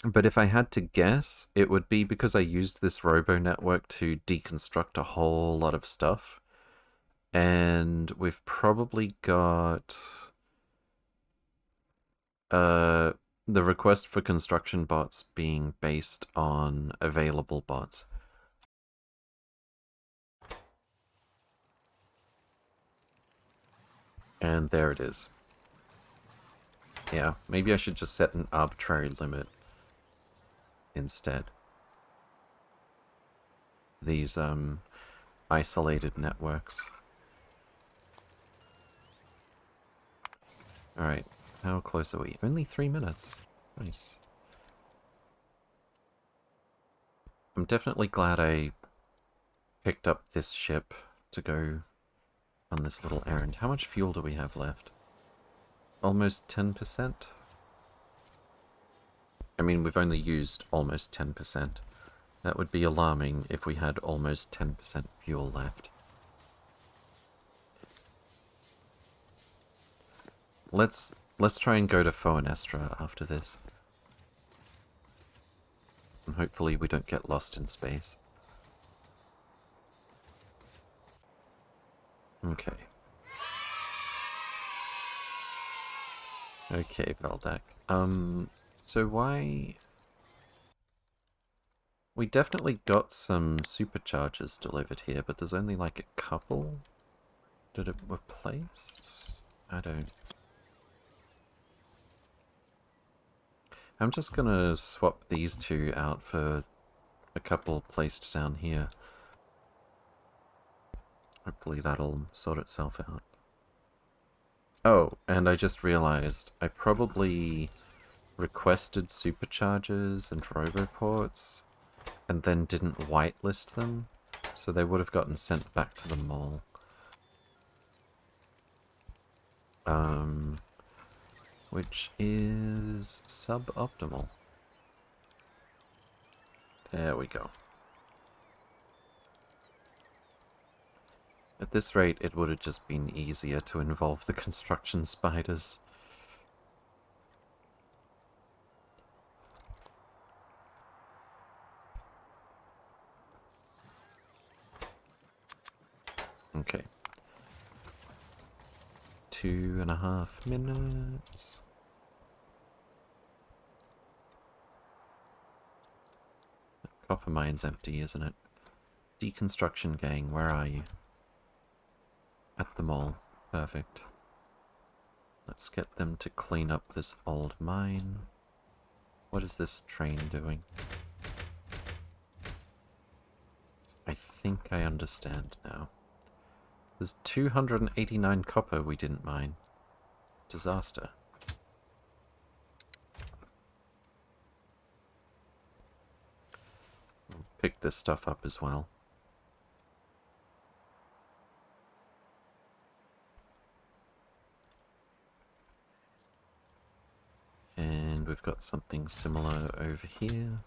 But if I had to guess, it would be because I used this robo network to deconstruct a whole lot of stuff. And we've probably got the request for construction bots being based on available bots. And there it is. Yeah, maybe I should just set an arbitrary limit instead. These isolated networks. Alright, how close are we? Only 3 minutes. Nice. I'm definitely glad I picked up this ship to go on this little errand. How much fuel do we have left? Almost 10%? I mean, we've only used almost 10%. That would be alarming if we had almost 10% fuel left. Let's try and go to Foenestra after this. And hopefully we don't get lost in space. Okay. Okay, Valdak. So why... We definitely got some superchargers delivered here, but there's only like a couple that were placed? I don't... I'm just gonna swap these two out for a couple placed down here. Hopefully that'll sort itself out. Oh, and I just realized I probably requested superchargers and roboports and then didn't whitelist them, so they would have gotten sent back to the mall. Which is suboptimal. There we go. At this rate, it would have just been easier to involve the construction spiders. Okay. 2.5 minutes. Copper mine's empty, isn't it? Deconstruction gang, where are you? At the mall. Perfect. Let's get them to clean up this old mine. What is this train doing? I think I understand now. There's 289 copper we didn't mine. Disaster. We'll pick this stuff up as well. And we've got something similar over here.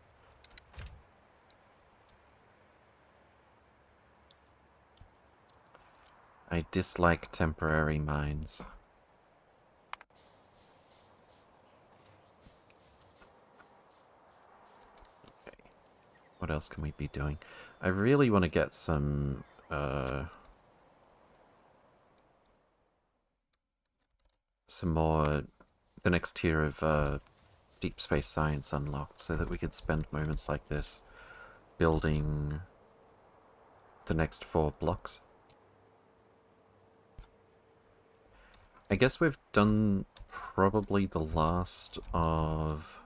I dislike temporary mines. Okay. What else can we be doing? I really want to get some, more, the next tier of, Deep Space Science unlocked, so that we could spend moments like this building the next 4 blocks. I guess we've done probably the last of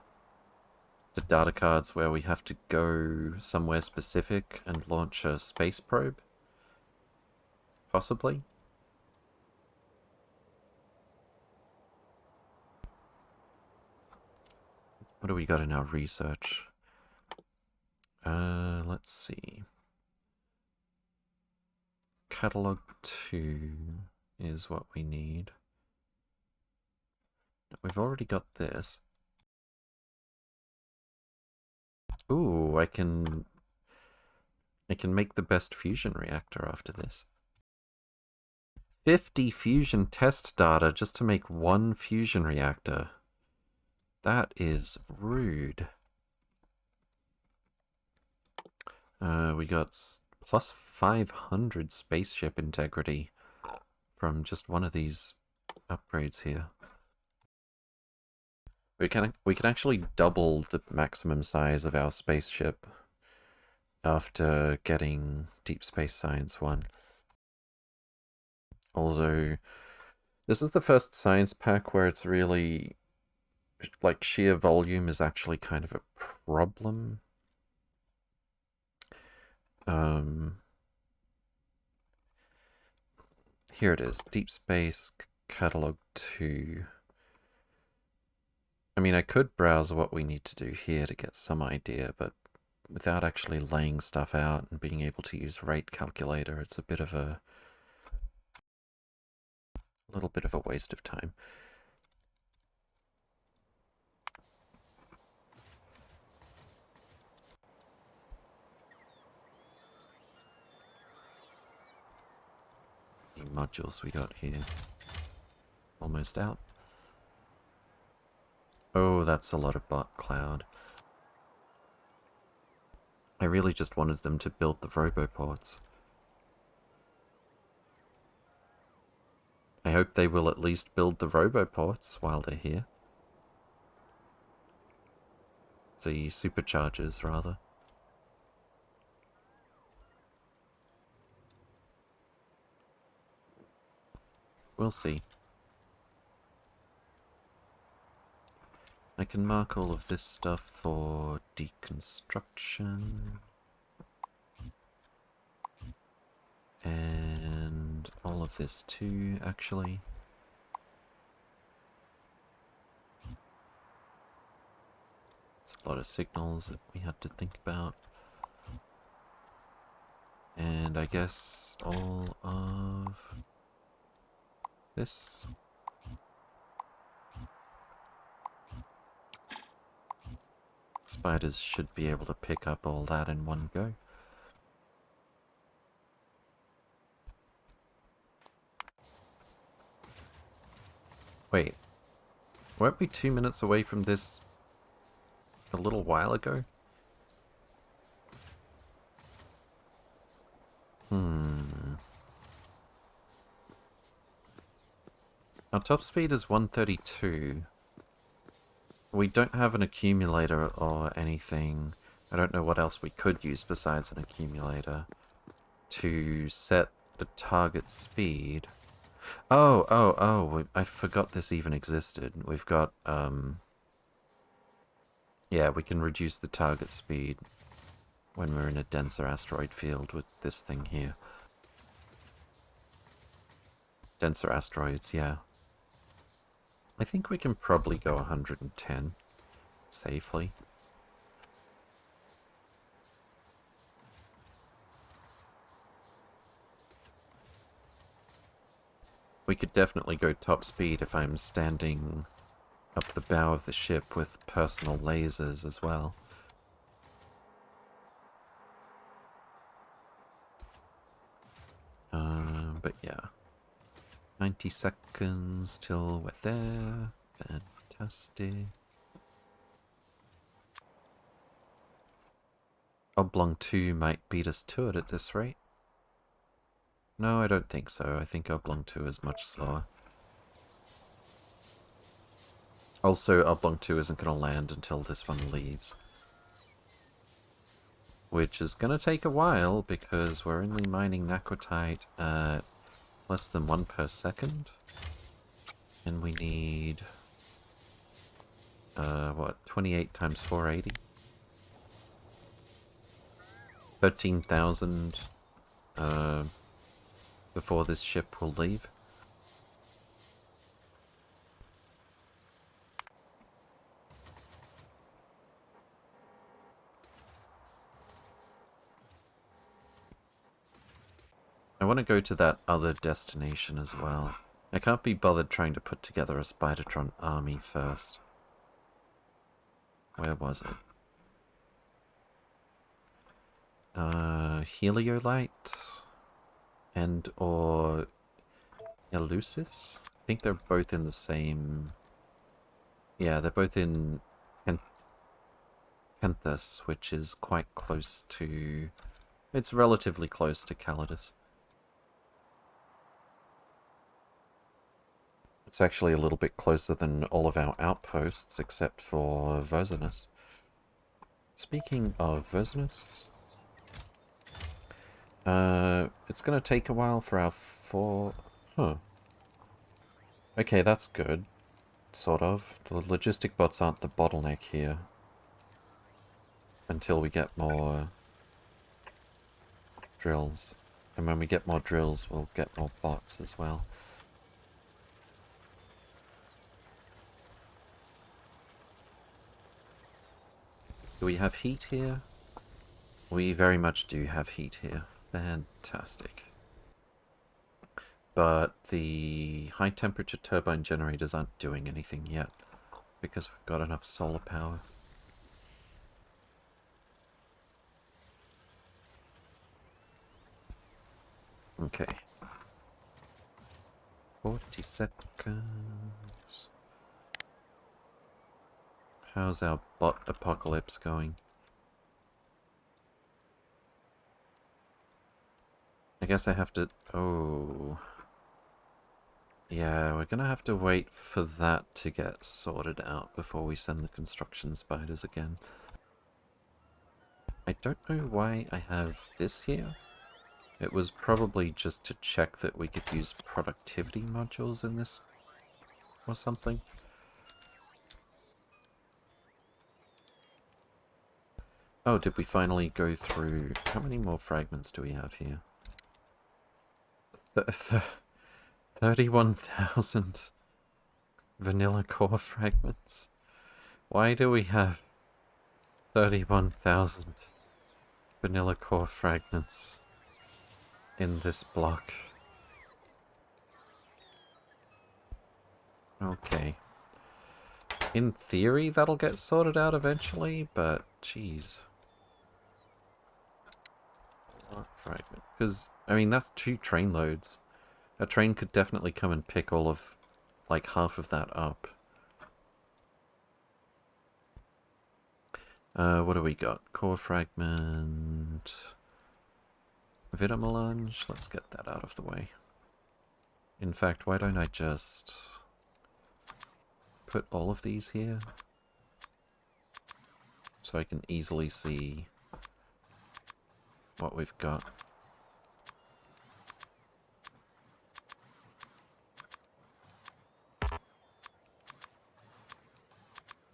the data cards where we have to go somewhere specific and launch a space probe. Possibly? What do we got in our research? Let's see. Catalog 2 is what we need. We've already got this. Ooh, I can make the best fusion reactor after this. 50 fusion test data just to make one fusion reactor. That is rude. We got plus 500 spaceship integrity from just one of these upgrades here. We can actually double the maximum size of our spaceship after getting Deep Space Science 1. Although, this is the first science pack where it's really, like, sheer volume is actually kind of a problem. Here it is, Deep Space Catalog 2. I mean, I could browse what we need to do here to get some idea, but without actually laying stuff out and being able to use rate calculator, it's a bit of a little bit of a waste of time. The modules we got here. Almost out. Oh, that's a lot of bot cloud. I really just wanted them to build the roboports. I hope they will at least build the roboports while they're here. The superchargers, rather. We'll see. I can mark all of this stuff for deconstruction. And all of this too, actually. It's a lot of signals that we had to think about. And I guess all of this. Spiders should be able to pick up all that in one go. Wait, weren't we 2 minutes away from this a little while ago? Our top speed is 132. We don't have an accumulator or anything. I don't know what else we could use besides an accumulator to set the target speed. Oh, I forgot this even existed. We've got, yeah, we can reduce the target speed when we're in a denser asteroid field with this thing here. Denser asteroids, yeah. I think we can probably go 110 safely. We could definitely go top speed if I'm standing up the bow of the ship with personal lasers as well. But yeah. 90 seconds till we're there. Fantastic. Oblong 2 might beat us to it at this rate. No, I don't think so. I think Oblong 2 is much slower. Also, Oblong 2 isn't going to land until this one leaves. Which is going to take a while, because we're only mining Naquitite at less than 1 per second. And we need... what? 28 times 480? 13,000... before this ship will leave. I want to go to that other destination as well. I can't be bothered trying to put together a Spidertron army first. Where was it? Heliolite and or Eleusis? I think they're both in the same... Yeah, they're both in Penthus, which is quite close to... It's relatively close to Calidus. It's actually a little bit closer than all of our outposts, except for Verzinus. Speaking of Verzinus... it's gonna take a while for our Huh. Okay, that's good. Sort of. The logistic bots aren't the bottleneck here. Until we get more drills. And when we get more drills, we'll get more bots as well. Do we have heat here? We very much do have heat here. Fantastic. But the high temperature turbine generators aren't doing anything yet because we've got enough solar power. Okay. 40 seconds. How's our bot apocalypse going? I guess I have to... Oh... Yeah, we're gonna have to wait for that to get sorted out before we send the construction spiders again. I don't know why I have this here. It was probably just to check that we could use productivity modules in this or something. Oh, did we finally go through... How many more fragments do we have here? 31,000 vanilla core fragments. Why do we have 31,000 vanilla core fragments in this block? Okay. In theory, that'll get sorted out eventually, but jeez. What fragment? Because, I mean, that's 2 train loads. A train could definitely come and pick all of, like, half of that up. What do we got? Core fragment... Vitamelange? Let's get that out of the way. In fact, why don't I just... put all of these here? So I can easily see what we've got.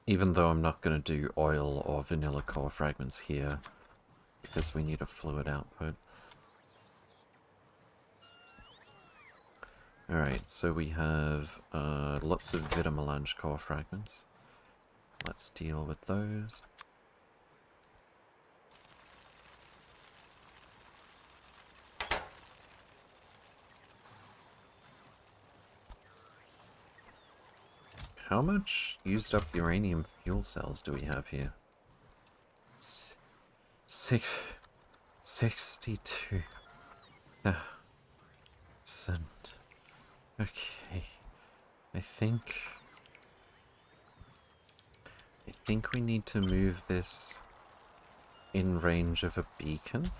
Even though I'm not going to do oil or vanilla core fragments here, because we need a fluid output. Alright, so we have lots of Vitamelange core fragments. Let's deal with those. How much used up uranium fuel cells do we have here? 62,000. Okay. I think we need to move this in range of a beacon.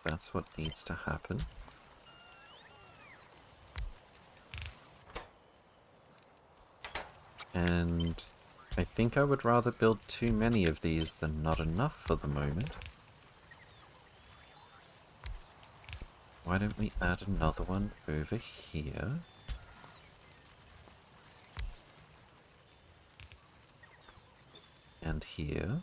That's what needs to happen. And I think I would rather build too many of these than not enough for the moment. Why don't we add another one over here? And land here.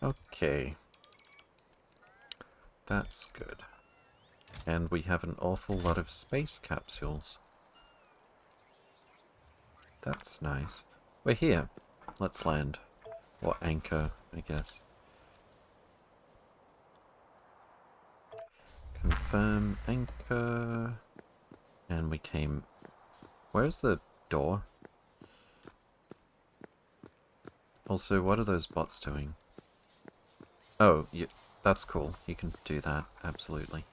Okay. That's good. And we have an awful lot of space capsules. That's nice. We're here. Let's land. Or anchor, I guess. Confirm anchor. And we came... Where's the door? Also, what are those bots doing? Oh, that's cool. You can do that, absolutely.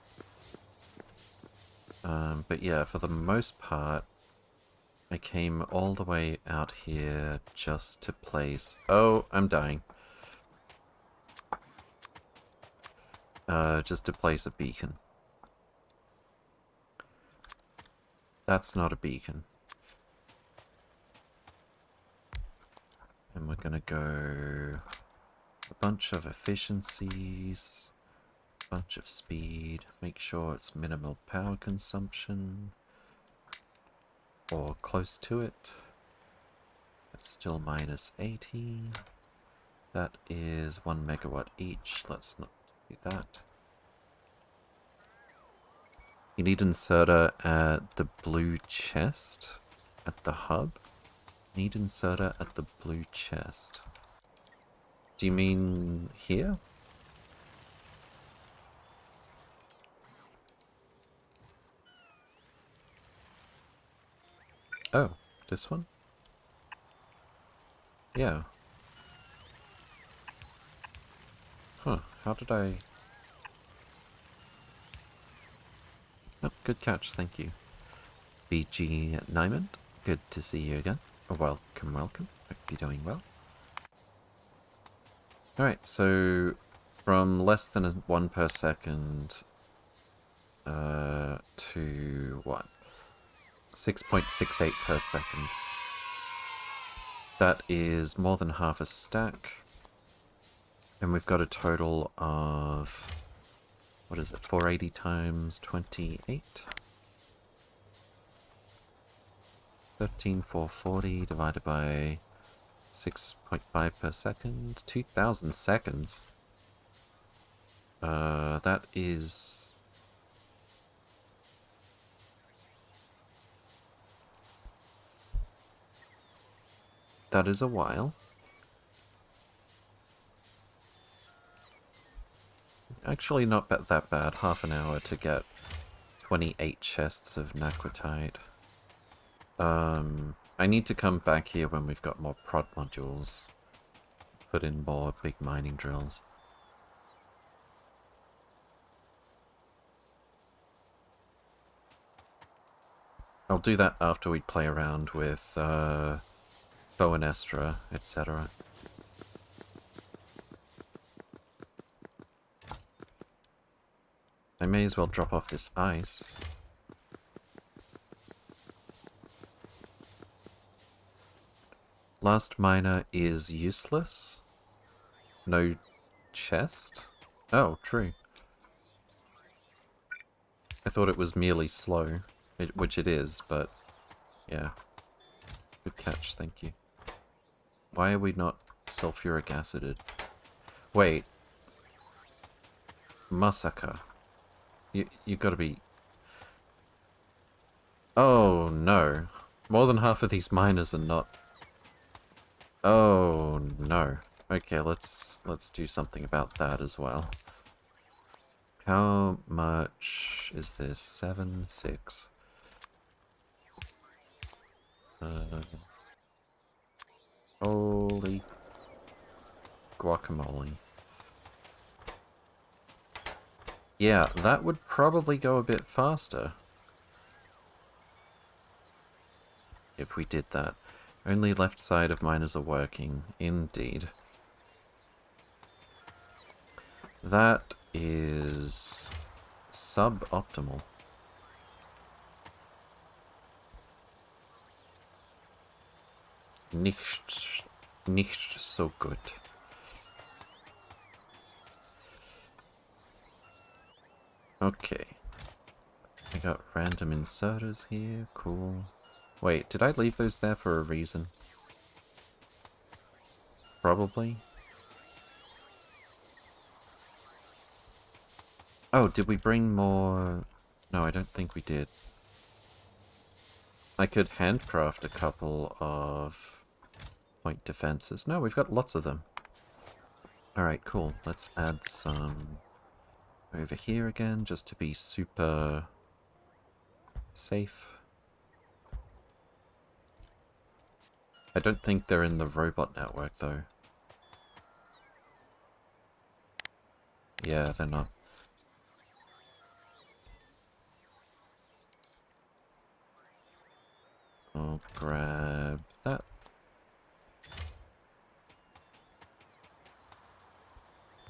But yeah, for the most part, I came all the way out here just to place... Oh, I'm dying. Just to place a beacon. That's not a beacon. And we're gonna go... a bunch of efficiencies, a bunch of speed, make sure it's minimal power consumption, or close to it. It's still minus 80. That is 1 megawatt each. Let's not do that. You need inserter at the blue chest at the hub. Need inserter at the blue chest. Do you mean here? Oh, this one? Yeah. Huh, how did I... Oh, good catch, thank you. BG Nyman, good to see you again. Oh, welcome, welcome. Hope you're doing well. Alright, so from less than 1 per second to what? 6.68 per second. That is more than half a stack. And we've got a total of, what is it, 480 times 28? 13,440 divided by 6.5 per second, 2,000 seconds. That is... That is a while. Actually not that bad, half an hour to get 28 chests of Naquitite. I need to come back here when we've got more prod modules. Put in more big mining drills. I'll do that after we play around with Bow and Estra, etc. I may as well drop off this ice. Last miner is useless. No chest? Oh, true. I thought it was merely slow, which it is, but yeah. Good catch, thank you. Why are we not sulfuric acided? Wait. Masaka. You gotta be... Oh, no. More than half of these miners are not... Oh, no. Okay, let's do something about that as well. How much is this? 7, 6. Holy guacamole. Yeah, that would probably go a bit faster if we did that. Only left side of miners are working, indeed. That is suboptimal. Nicht so gut. Okay. I got random inserters here, cool. Wait, did I leave those there for a reason? Probably. Oh, did we bring more? No, I don't think we did. I could handcraft a couple of point defenses. No, we've got lots of them. Alright, cool. Let's add some over here again, just to be super safe. I don't think they're in the robot network, though. Yeah, they're not. I'll grab that.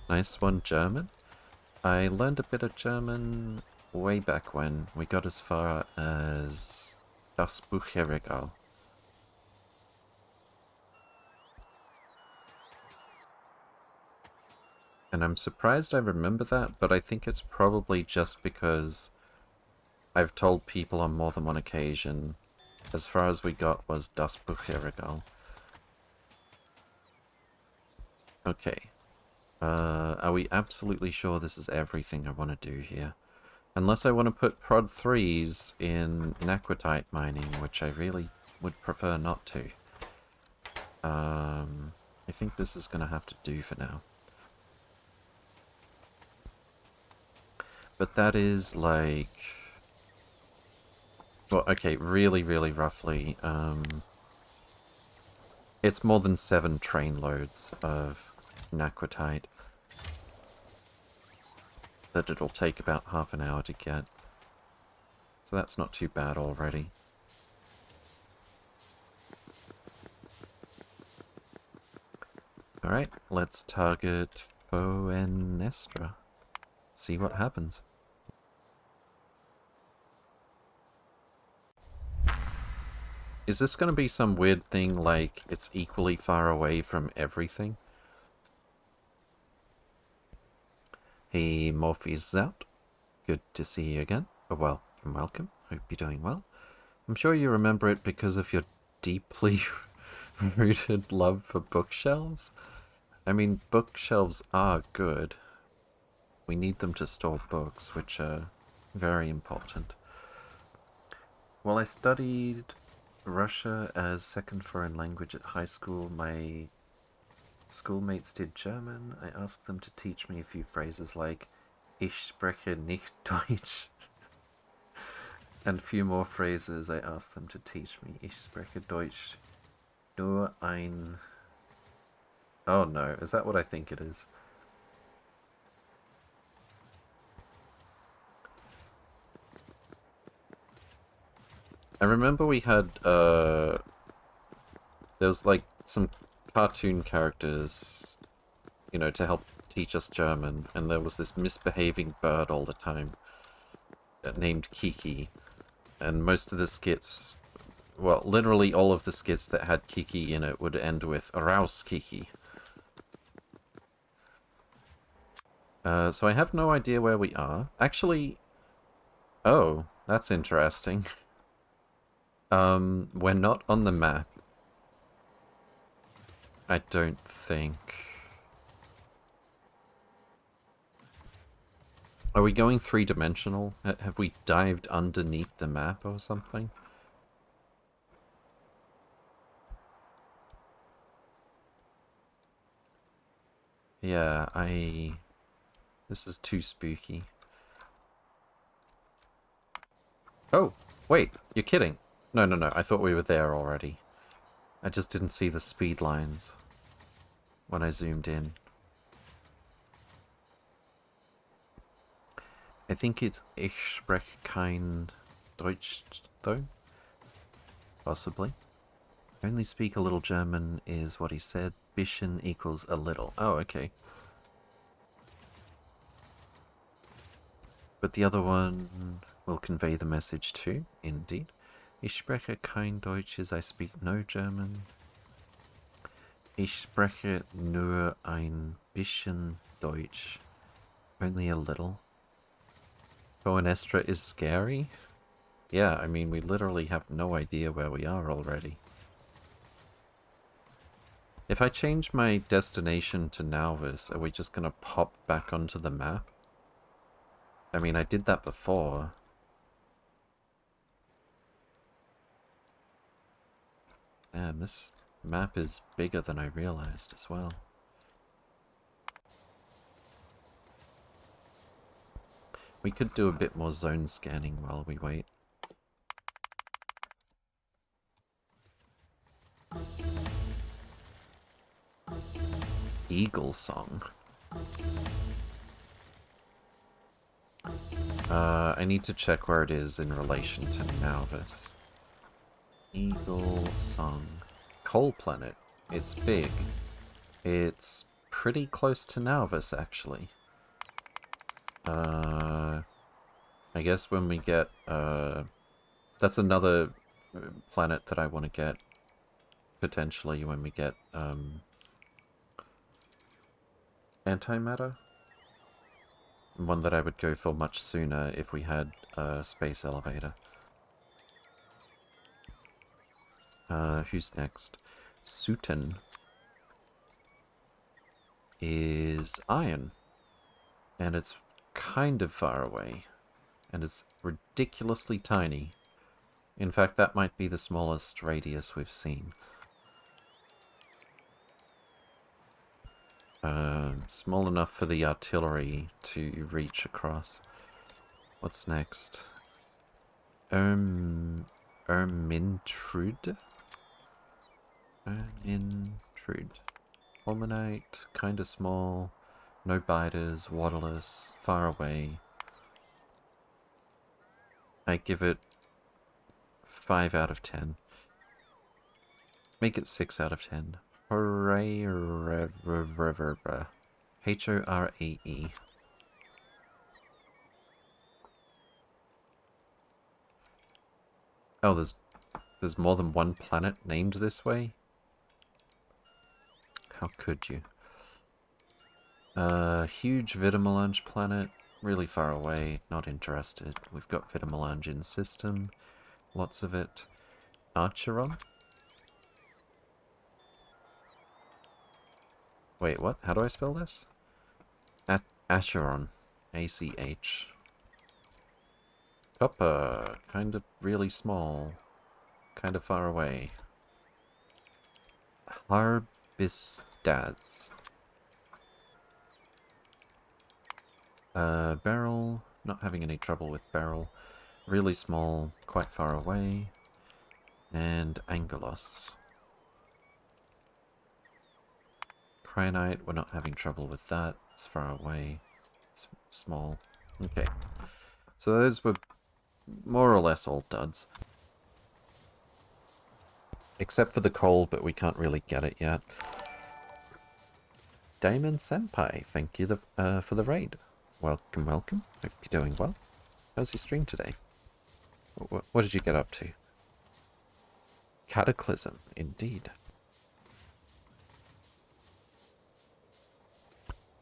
Nice one, German. I learned a bit of German way back when. We got as far as Das Bücherregal. And I'm surprised I remember that, but I think it's probably just because I've told people on more than one occasion, as far as we got was Das Bücherregal. Okay. Are we absolutely sure this is everything I want to do here? Unless I want to put prod 3s in aquatite mining, which I really would prefer not to. I think this is going to have to do for now. But that is like... Well, okay, really, really roughly. It's more than 7 train loads of aquatite that it'll take about half an hour to get. So that's not too bad already. Alright, let's target Foenestra. See what happens. Is this going to be some weird thing like it's equally far away from everything? Hey, Morpheus out. Good to see you again. Oh, well, welcome. Hope you're doing well. I'm sure you remember it because of your deeply rooted love for bookshelves. I mean, bookshelves are good. We need them to store books, which are very important. While I studied Russia as second foreign language at high school, my schoolmates did German. I asked them to teach me a few phrases like Ich spreche nicht Deutsch. And a few more phrases I asked them to teach me. Ich spreche Deutsch nur ein... Oh no, is that what I think it is? I remember we had, there was like some cartoon characters, you know, to help teach us German, and there was this misbehaving bird all the time named Kiki, and most of the skits, well, literally all of the skits that had Kiki in it would end with "Arouse Kiki." So I have no idea where we are. Actually, oh, that's interesting. We're not on the map. I don't think. Are we going three-dimensional? Have we dived underneath the map or something? Yeah, this is too spooky. Oh, wait, you're kidding. No, no, no, I thought we were there already. I just didn't see the speed lines when I zoomed in. I think it's Ich spreche kein Deutsch, though? Possibly. I only speak a little German is what he said. Bisschen equals a little. Oh, okay. But the other one will convey the message too, indeed. Ich spreche kein Deutsch as I speak no German. Ich spreche nur ein bisschen Deutsch. Only a little. Foenestra is scary? Yeah, I mean, we literally have no idea where we are already. If I change my destination to Nauvis, are we just gonna pop back onto the map? I mean, I did that before. Man, this map is bigger than I realized as well. We could do a bit more zone scanning while we wait. Eagle Song. I need to check where it is in relation to Nauvis. Eagle Song. Coal Planet. It's big. It's pretty close to Nauvis, actually. I guess when we get, that's another planet that I want to get, potentially, when we get, antimatter. One that I would go for much sooner if we had a space elevator. Who's next? Sutin is iron. And it's kind of far away. And it's ridiculously tiny. In fact, that might be the smallest radius we've seen. Small enough for the artillery to reach across. What's next? Ermintrude? Ermintrude. Holmanite, kinda small. No biters, waterless, far away. I give it 5 out of 10. Make it 6 out of 10. Hooray, H-O-R-A-E. Oh, there's more than one planet named this way? How could you? Huge Vitamelange planet. Really far away. Not interested. We've got Vitamelange in system. Lots of it. Archeron? Wait, what? How do I spell this? Acheron. A-C-H. Copper. Kind of really small. Kind of far away. Harbistads. Beryl. Not having any trouble with Beryl. Really small. Quite far away. And Angelos. Cryonite. We're not having trouble with that. It's far away. It's small. Okay. So those were more or less all duds. Except for the coal, but we can't really get it yet. Damon Senpai, thank you for the raid. Welcome, welcome. Hope you're doing well. How's your stream today? What did you get up to? Cataclysm, indeed.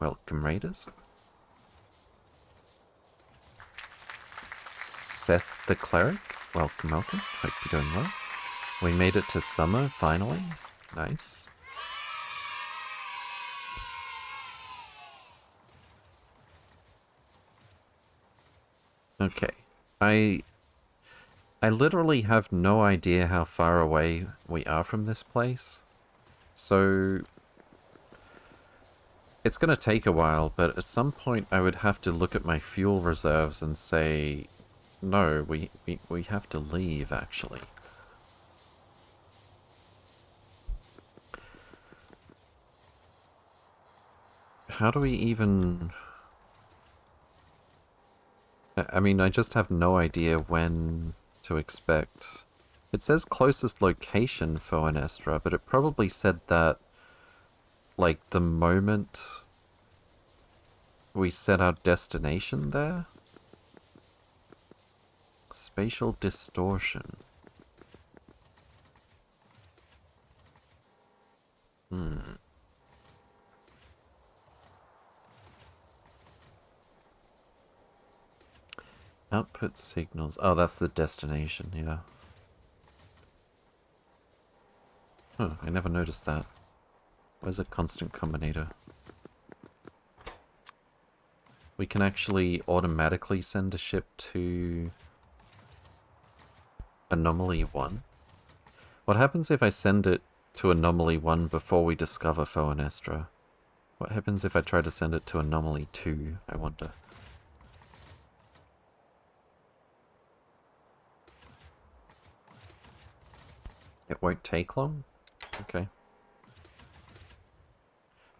Welcome, raiders. Seth the Cleric, welcome, welcome. Hope you're doing well. We made it to summer, finally. Nice. Okay. I literally have no idea how far away we are from this place. So it's going to take a while, but at some point I would have to look at my fuel reserves and say, no, we have to leave, actually. How do we even... I mean, I just have no idea when to expect. It says closest location for Foenestra, but it probably said that, like, the moment we set our destination there? Spatial distortion. Output signals. Oh, that's the destination, yeah. Huh, I never noticed that. Where's a constant combinator? We can actually automatically send a ship to Anomaly 1. What happens if I send it to Anomaly 1 before we discover Foanestra? What happens if I try to send it to Anomaly 2, I wonder? It won't take long? Okay.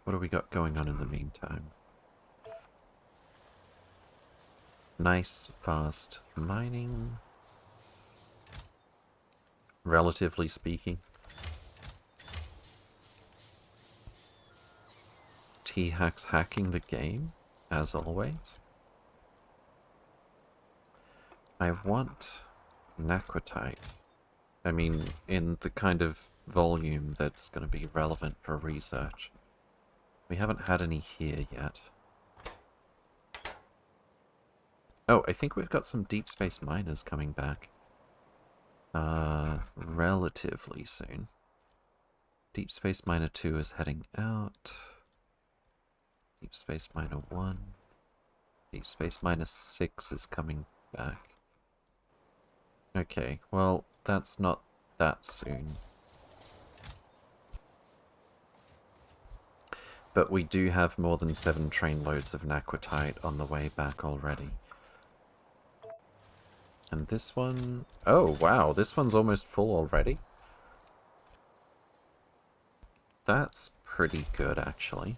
What do we got going on in the meantime? Nice, fast mining. Relatively speaking. T-Hack's hacking the game, as always. I want Naquitite. I mean, in the kind of volume that's going to be relevant for research. We haven't had any here yet. Oh, I think we've got some deep space miners coming back. Relatively soon. Deep Space Miner 2 is heading out. Deep Space Miner 1. Deep Space Miner 6 is coming back. Okay, well, that's not that soon. But we do have more than 7 train loads of Naquitite on the way back already. And this one... Oh, wow, this one's almost full already? That's pretty good, actually.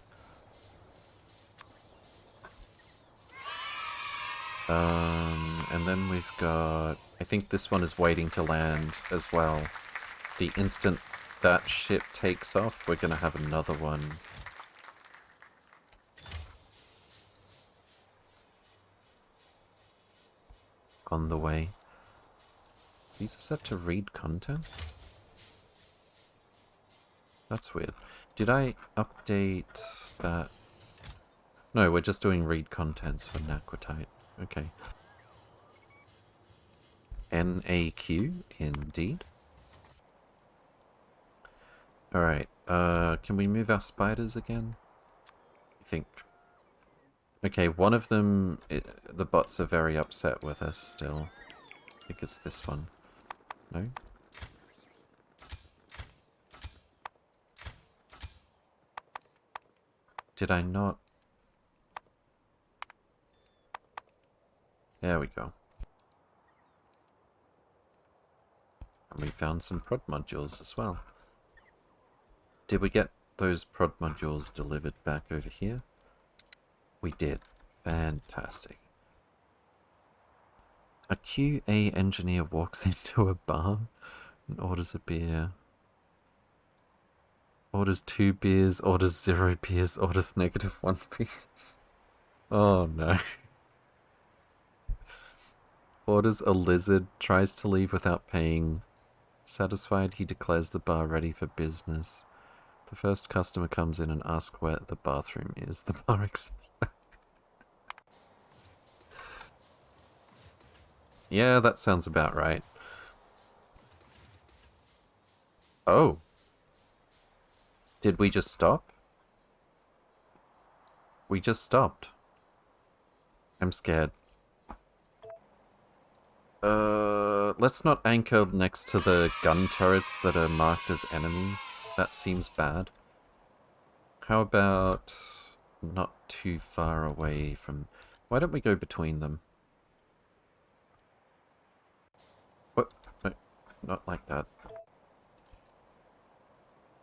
And then we've got... I think this one is waiting to land as well. The instant that ship takes off, we're gonna have another one. On the way. These are set to read contents? That's weird. Did I update that? No, we're just doing read contents for Naquitite. Okay. NAQ, indeed. Alright, can we move our spiders again? I think... Okay, one of them, the bots are very upset with us still. I think it's this one. No? Did I not? There we go. And we found some prod modules as well. Did we get those prod modules delivered back over here? We did. Fantastic. A QA engineer walks into a bar and orders a beer. Orders 2 beers, orders 0 beers, orders -1 beers. Oh no. Orders a lizard, tries to leave without paying. Satisfied, he declares the bar ready for business. The first customer comes in and asks where the bathroom is. The bar explodes. Yeah, that sounds about right. Oh. Did we just stop? We just stopped. I'm scared. Let's not anchor next to the gun turrets that are marked as enemies. That seems bad. How about not too far away from... Why don't we go between them? What? No, not like that.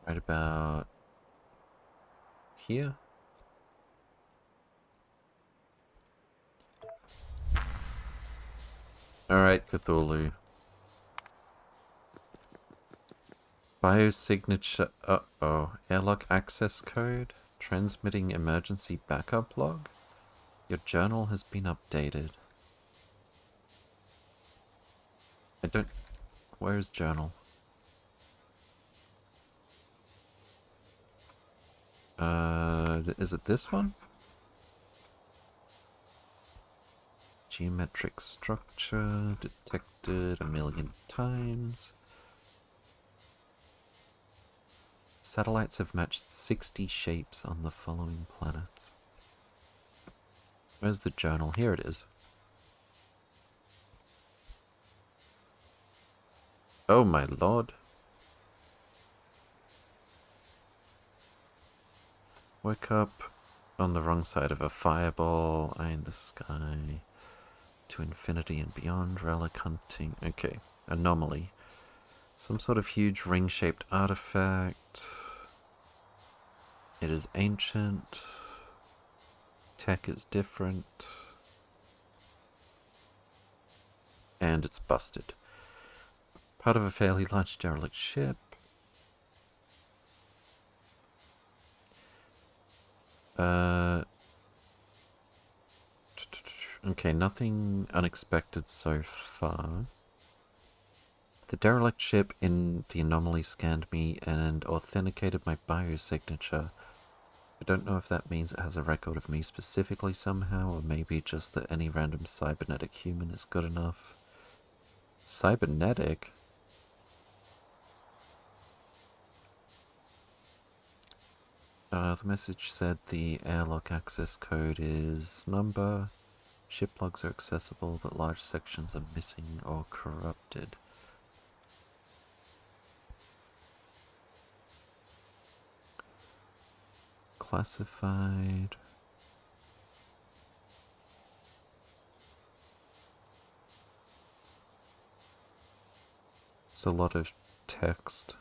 Right about... here? Alright, Cthulhu. Biosignature... Uh-oh. Airlock access code? Transmitting emergency backup log? Your journal has been updated. I don't... Where's journal? Is it this one? Geometric structure detected 1,000,000 times. Satellites have matched 60 shapes on the following planets. Where's the journal? Here it is. Oh my lord. Woke up on the wrong side of a fireball, eye in the sky, to infinity and beyond, relic hunting. Okay, anomaly. Some sort of huge ring-shaped artifact. It is ancient. Tech is different. And it's busted. Part of a fairly large derelict ship. Okay, nothing unexpected so far. The derelict ship in the anomaly scanned me and authenticated my biosignature. I don't know if that means it has a record of me specifically somehow, or maybe just that any random cybernetic human is good enough. Cybernetic? The message said the airlock access code is number. Ship logs are accessible, but large sections are missing or corrupted. Classified. It's a lot of text.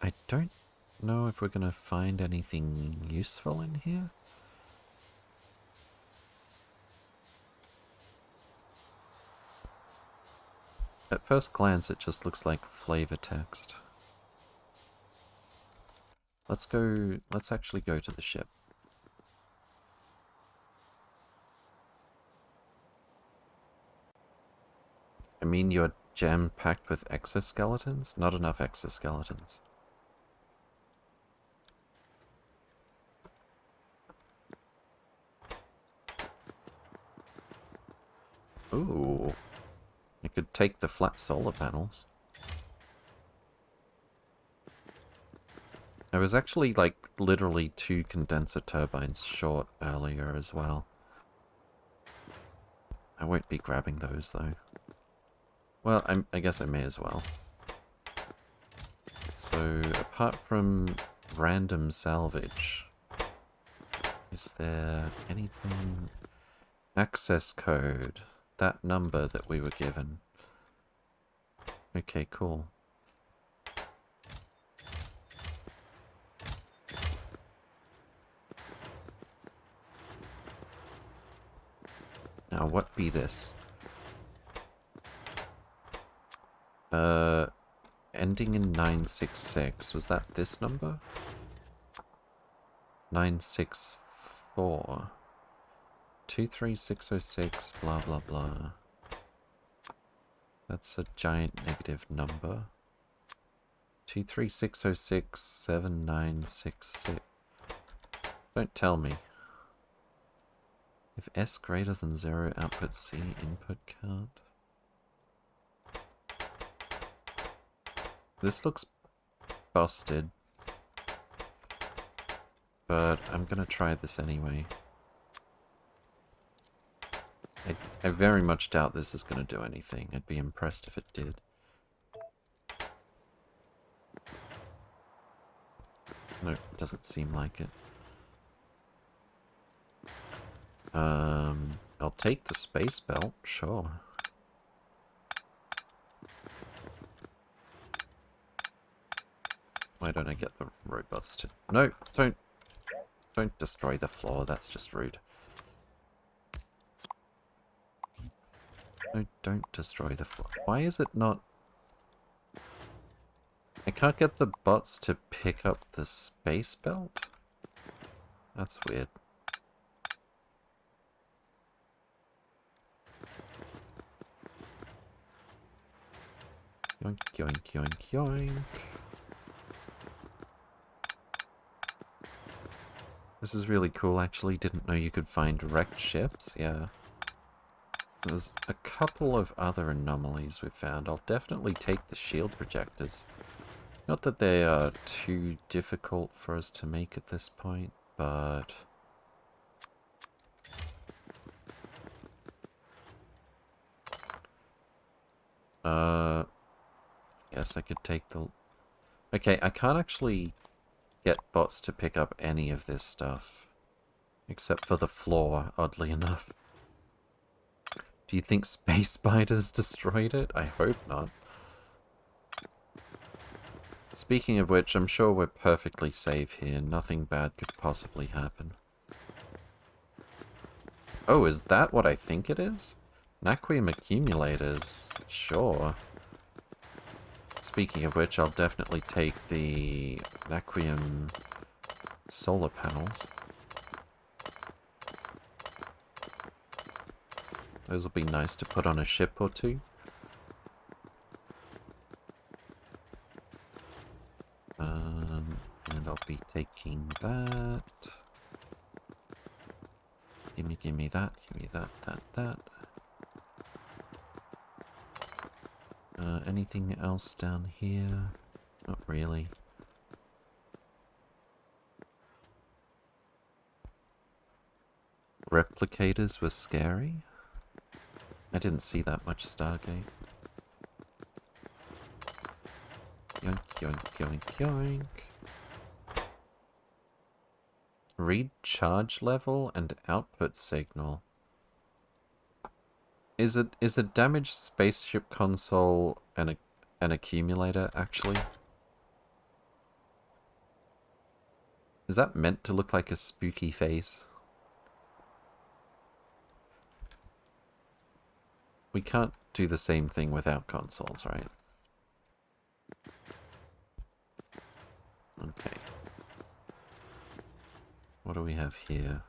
I don't know if we're gonna find anything useful in here. At first glance, it just looks like flavor text. Let's actually go to the ship. I mean, you're jam-packed with exoskeletons? Not enough exoskeletons. Ooh. You could take the flat solar panels. I was actually, like, literally 2 condenser turbines short earlier as well. I won't be grabbing those, though. Well, I guess I may as well. So, apart from random salvage, is there anything... Access code. That number that we were given. Okay, cool. Now, what be this? Ending in 966. Was that this number? 964. 23606, blah blah blah. That's a giant negative number. 23606 7966. Don't tell me. If S greater than 0, output C, input count. This looks busted. But I'm gonna try this anyway. I very much doubt this is gonna do anything. I'd be impressed if it did. No, it doesn't seem like it. I'll take the space belt, sure. Why don't I get the robust? No, don't destroy the floor, that's just rude. No, don't destroy the floor. Why is it not... I can't get the bots to pick up the space belt? That's weird. Yoink, yoink, yoink, yoink. This is really cool, actually. Didn't know you could find wrecked ships. Yeah. There's a couple of other anomalies we've found. I'll definitely take the shield projectors. Not that they are too difficult for us to make at this point, but... Yes, I could take the... Okay, I can't actually get bots to pick up any of this stuff. Except for the floor, oddly enough. Do you think space spiders destroyed it? I hope not. Speaking of which, I'm sure we're perfectly safe here. Nothing bad could possibly happen. Oh, is that what I think it is? Naquium accumulators. Sure. Speaking of which, I'll definitely take the Naquium solar panels. Those will be nice to put on a ship or two. And I'll be taking that. Gimme that, that. Anything else down here? Not really. Replicators were scary? I didn't see that much Stargate. Yoink, yoink, yoink, yoink. Read charge level and output signal. Is a damaged spaceship console an accumulator, actually? Is that meant to look like a spooky face? We can't do the same thing without consoles, right? Okay. What do we have here?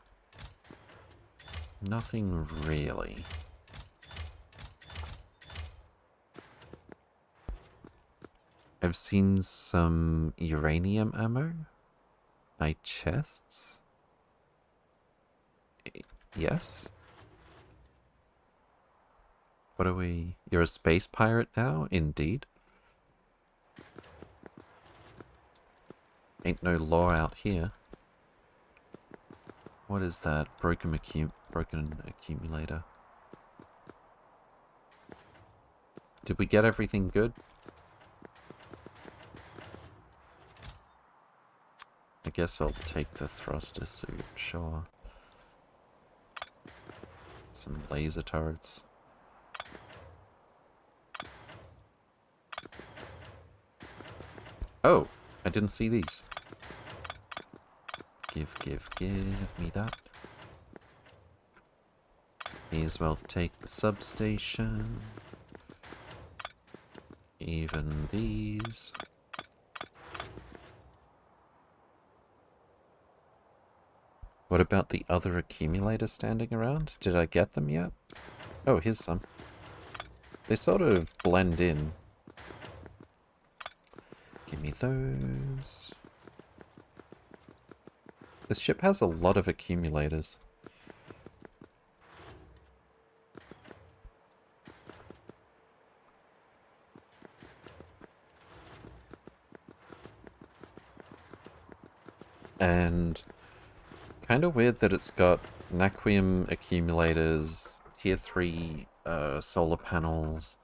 Nothing really. I've seen some uranium ammo. My chests? Yes? What are we... You're a space pirate now? Indeed. Ain't no law out here. What is that? Broken accumulator. Did we get everything good? I guess I'll take the thruster suit, sure. Some laser turrets. Oh! I didn't see these. Give me that. May as well take the substation. Even these. What about the other accumulators standing around? Did I get them yet? Oh, here's some. They sort of blend in. Give me those. This ship has a lot of accumulators. And kind of weird that it's got Naquium accumulators, tier 3 solar panels,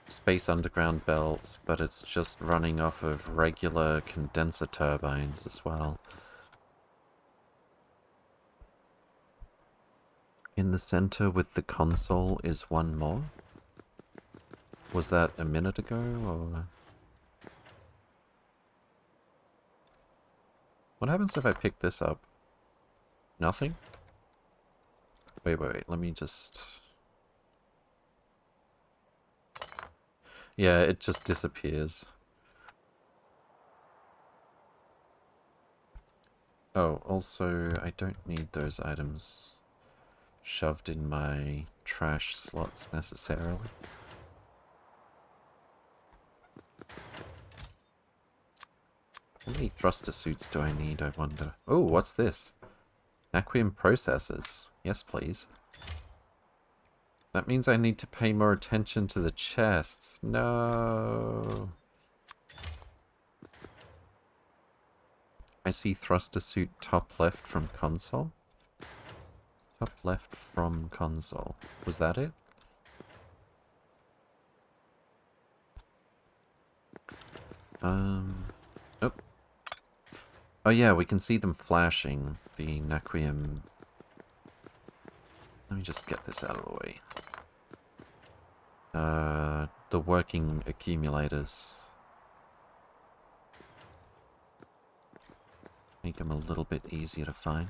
space underground belts, but it's just running off of regular condenser turbines as well. In the center with the console is one more. Was that a minute ago, or...? What happens if I pick this up? Nothing? Wait, let me just... Yeah, it just disappears. Oh, also, I don't need those items shoved in my trash slots necessarily. How many thruster suits do I need, I wonder? Oh, what's this? Naquium processors. Yes, please. That means I need to pay more attention to the chests. No. I see thruster suit top left from console. Top left from console. Was that it? Oh. Oh yeah, we can see them flashing. The Naquium. Let me just get this out of the way. The working accumulators. Make them a little bit easier to find.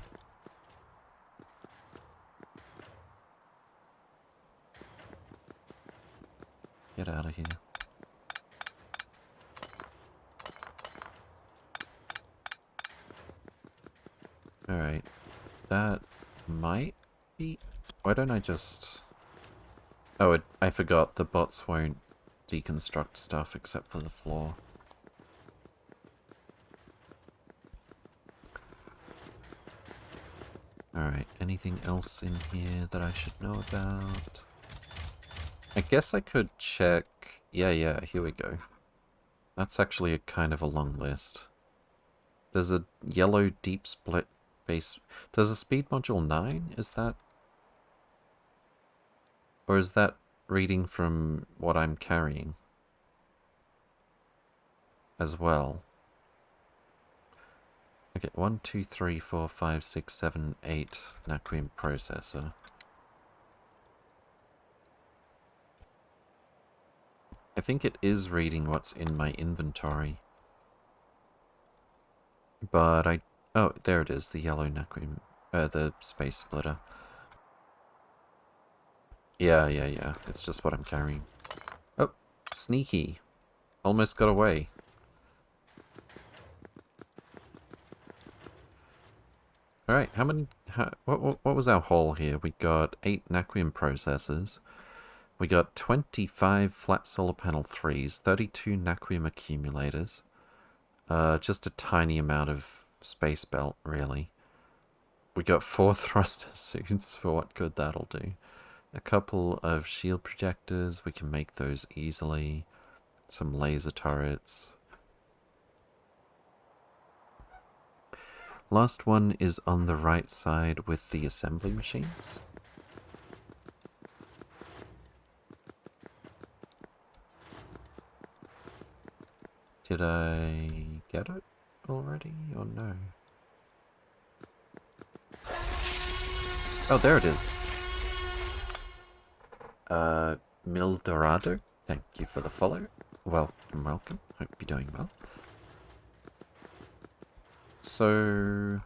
Get out of here. Alright. That might be... Why don't I just... Oh, I forgot. The bots won't deconstruct stuff except for the floor. Alright, anything else in here that I should know about? I guess I could check... Yeah, here we go. That's actually a kind of a long list. There's a yellow deep split base... There's a speed module 9? Is that... Or is that reading from what I'm carrying? As well. Okay, 1, 2, 3, 4, 5, 6, 7, 8 Naquium processor. I think it is reading what's in my inventory. But I... Oh, there it is, the yellow Naquium... the space splitter. Yeah, it's just what I'm carrying. Oh, sneaky. Almost got away. Alright, how many... what was our haul here? We got 8 Naquium processors. We got 25 flat solar panel 3s, 32 Naquium accumulators. Just a tiny amount of space belt, really. We got 4 thruster suits, for what good that'll do. A couple of shield projectors, we can make those easily. Some laser turrets. Last one is on the right side with the assembly machines. Did I get it already, or no? Oh, there it is. Mildorado, thank you for the follow. Welcome. Hope you're doing well. So...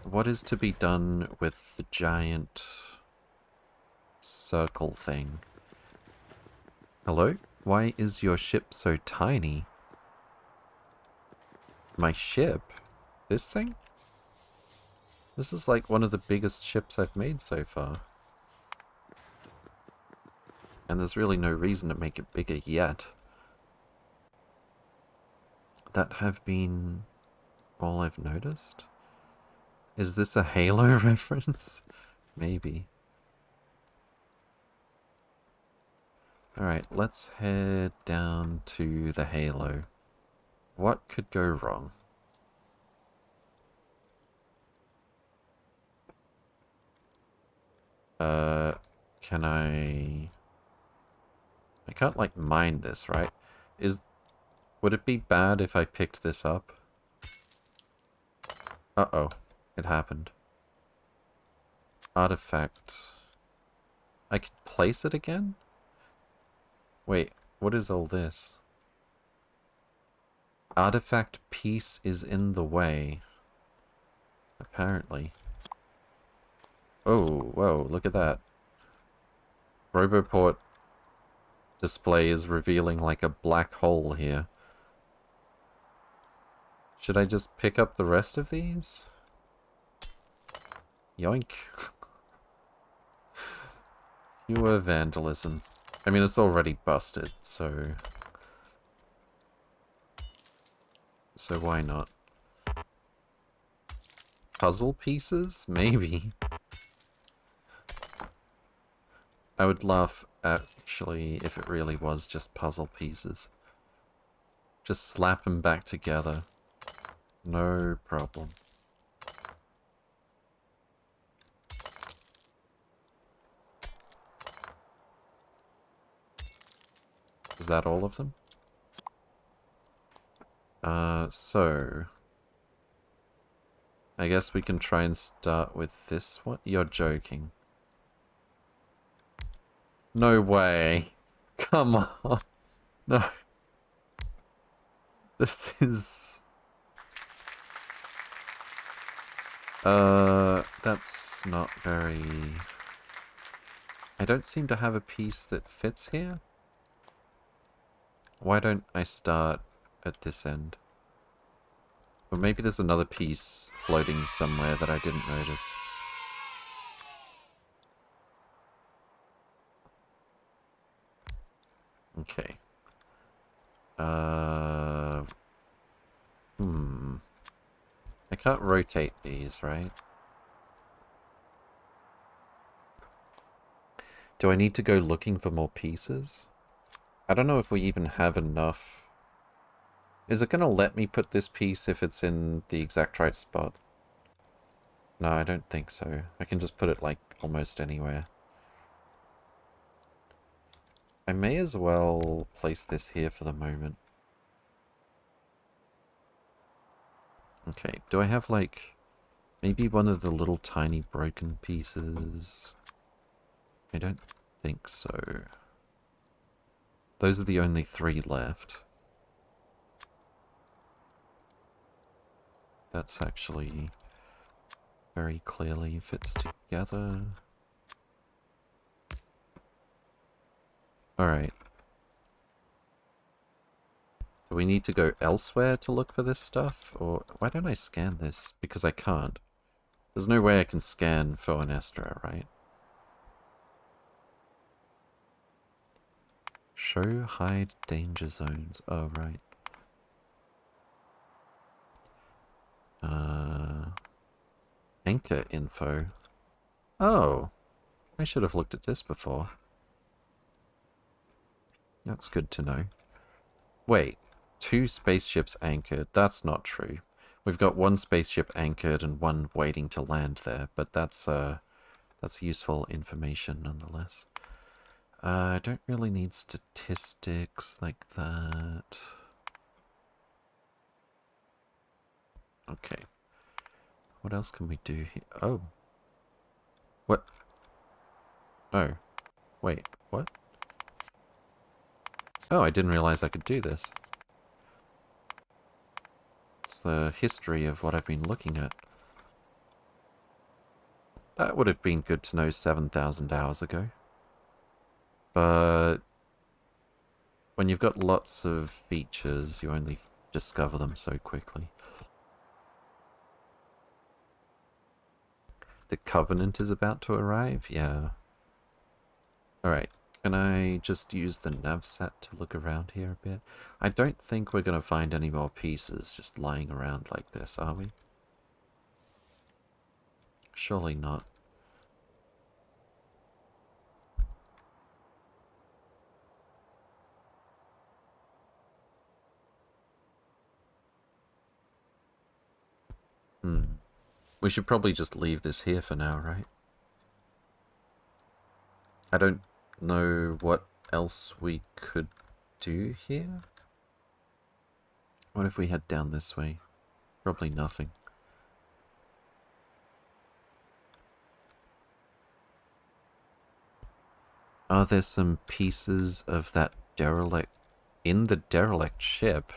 what is to be done with the giant circle thing? Hello? Why is your ship so tiny? My ship? This thing? This is like one of the biggest ships I've made so far. And there's really no reason to make it bigger yet. That have been all I've noticed? Is this a Halo reference? Maybe. Alright, let's head down to the Halo. What could go wrong? Can I can't, like, mine this, right? Would it be bad if I picked this up? Uh-oh. It happened. Artifact. I can place it again? Wait, what is all this? Artifact piece is in the way. Apparently. Oh, whoa, look at that. Roboport display is revealing like a black hole here. Should I just pick up the rest of these? Yoink. Pure vandalism. I mean, it's already busted, so... so why not? puzzle pieces? Maybe. I would laugh, actually, if it really was just puzzle pieces. Just slap them back together. No problem. Is that all of them? So... I guess we can try and start with this one. You're joking. No way. Come on. No. This is... that's not very... I don't seem to have a piece that fits here. Why don't I start at this end? Or maybe there's another piece floating somewhere that I didn't notice. Okay. I can't rotate these, right? Do I need to go looking for more pieces? I don't know if we even have enough. Is it going to let me put this piece if it's in the exact right spot? No, I don't think so. I can just put it, like, almost anywhere. I may as well place this here for the moment. Okay, do I have, like, maybe one of the little tiny broken pieces? I don't think so. Those are the only 3 left. That's actually very clearly fits together. Alright. Do we need to go elsewhere to look for this stuff? Or why don't I scan this? Because I can't. There's no way I can scan Foanestra, right? Show hide danger zones. Oh, right. Anchor info. Oh, I should have looked at this before. That's good to know. Wait, 2 spaceships anchored. That's not true. We've got 1 spaceship anchored and 1 waiting to land there, but that's useful information nonetheless. I don't really need statistics like that. Okay. What else can we do here? Oh. What? Oh. Wait, what? Oh, I didn't realize I could do this. It's the history of what I've been looking at. That would have been good to know 7,000 hours ago. But when you've got lots of features, you only discover them so quickly. The Covenant is about to arrive? Yeah. Alright, can I just use the navsat to look around here a bit? I don't think we're going to find any more pieces just lying around like this, are we? Surely not. We should probably just leave this here for now, right? I don't know what else we could do here. What if we head down this way? Probably nothing. Are there some pieces of that derelict in the derelict ship?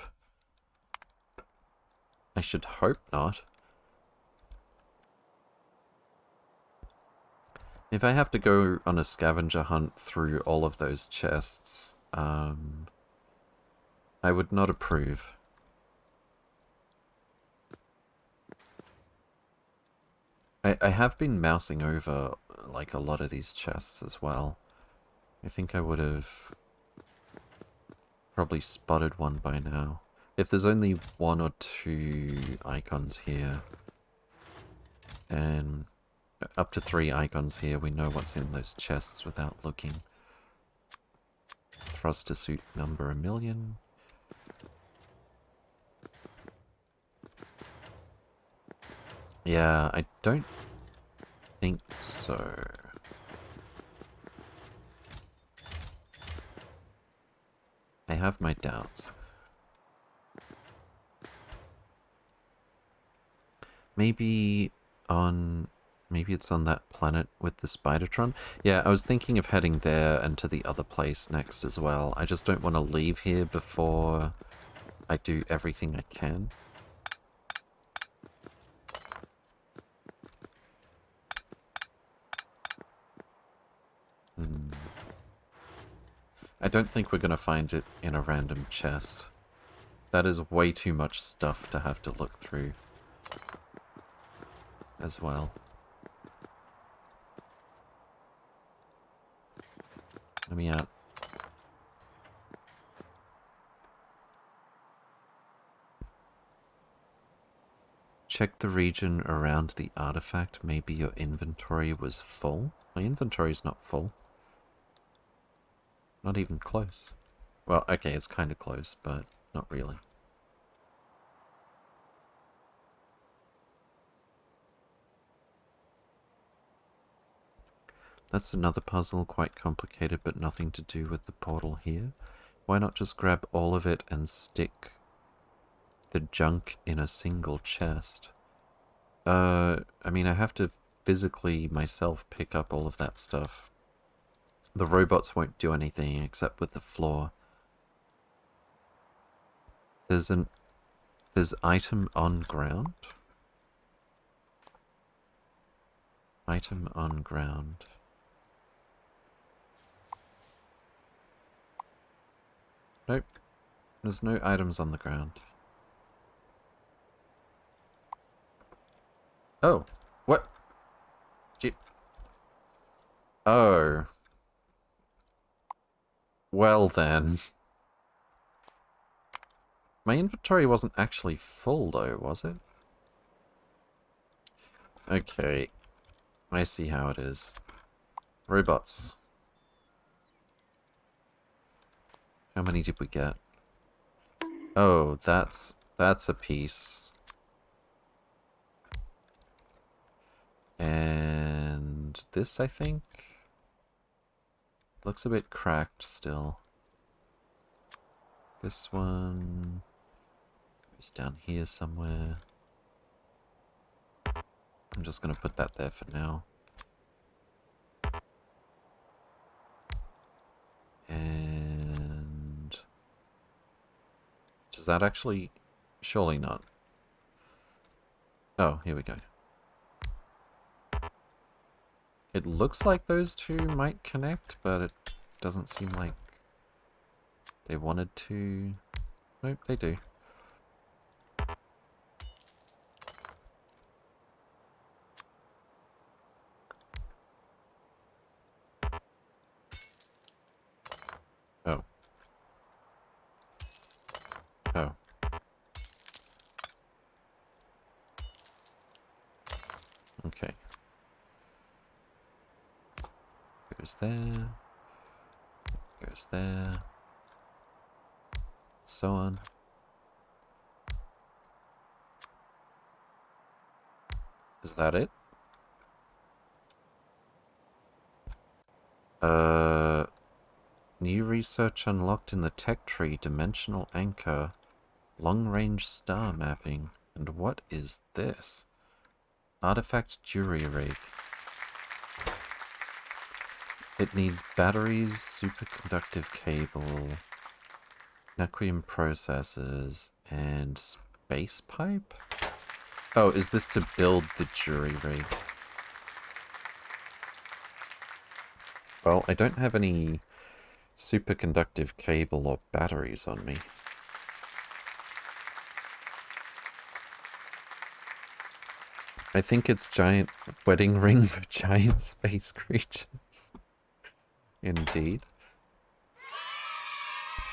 I should hope not. If I have to go on a scavenger hunt through all of those chests, I would not approve. I have been mousing over, like, a lot of these chests as well. I think I would have probably spotted one by now. If there's only 1 or 2 icons here, And up to 3 icons here, we know what's in those chests without looking. Thruster suit number 1,000,000. Yeah, I don't think so. I have my doubts. Maybe it's on that planet with the Spidertron. Yeah, I was thinking of heading there and to the other place next as well. I just don't want to leave here before I do everything I can. I don't think we're going to find it in a random chest. That is way too much stuff to have to look through as well. Let me out. Check the region around the artifact. Maybe your inventory was full. My inventory's not full. Not even close. Well, okay, it's kind of close, but not really. That's another puzzle, quite complicated, but nothing to do with the portal here. Why not just grab all of it and stick the junk in a single chest? I mean, I have to physically myself pick up all of that stuff. The robots won't do anything except with the floor. There's item on ground. Item on ground. Nope. There's no items on the ground. Oh. What? Oh. Well then. My inventory wasn't actually full though, was it? Okay. I see how it is. Robots. How many did we get? Oh, that's a piece. And this, I think, looks a bit cracked still. This one is down here somewhere. I'm just gonna put that there for now. And does that actually... Surely not. Oh, here we go. It looks like those two might connect, but it doesn't seem like they wanted to. Nope, they do. Oh. Oh. Okay. Goes there. Goes there. So on. Is that it? New research unlocked in the tech tree, dimensional anchor, long-range star mapping. And what is this? Artifact jury rig. It needs batteries, superconductive cable, Naquium processors, and space pipe? Oh, is this to build the jury rig? Well, I don't have any superconductive cable or batteries on me. I think it's giant wedding ring for giant space creatures. Indeed.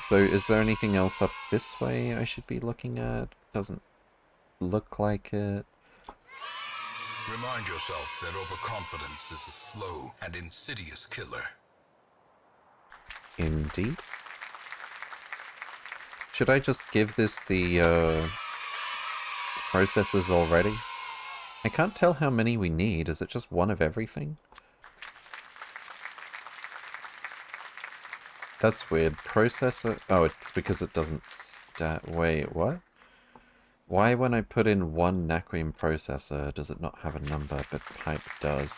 So is there anything else up this way I should be looking at? Doesn't look like it. Remind yourself that overconfidence is a slow and insidious killer. Indeed. Should I just give this the processors already? I can't tell how many we need. Is it just one of everything? That's weird. Processor... Oh, it's because it doesn't Wait, what? Why when I put in one Naquium processor does it not have a number, but pipe does?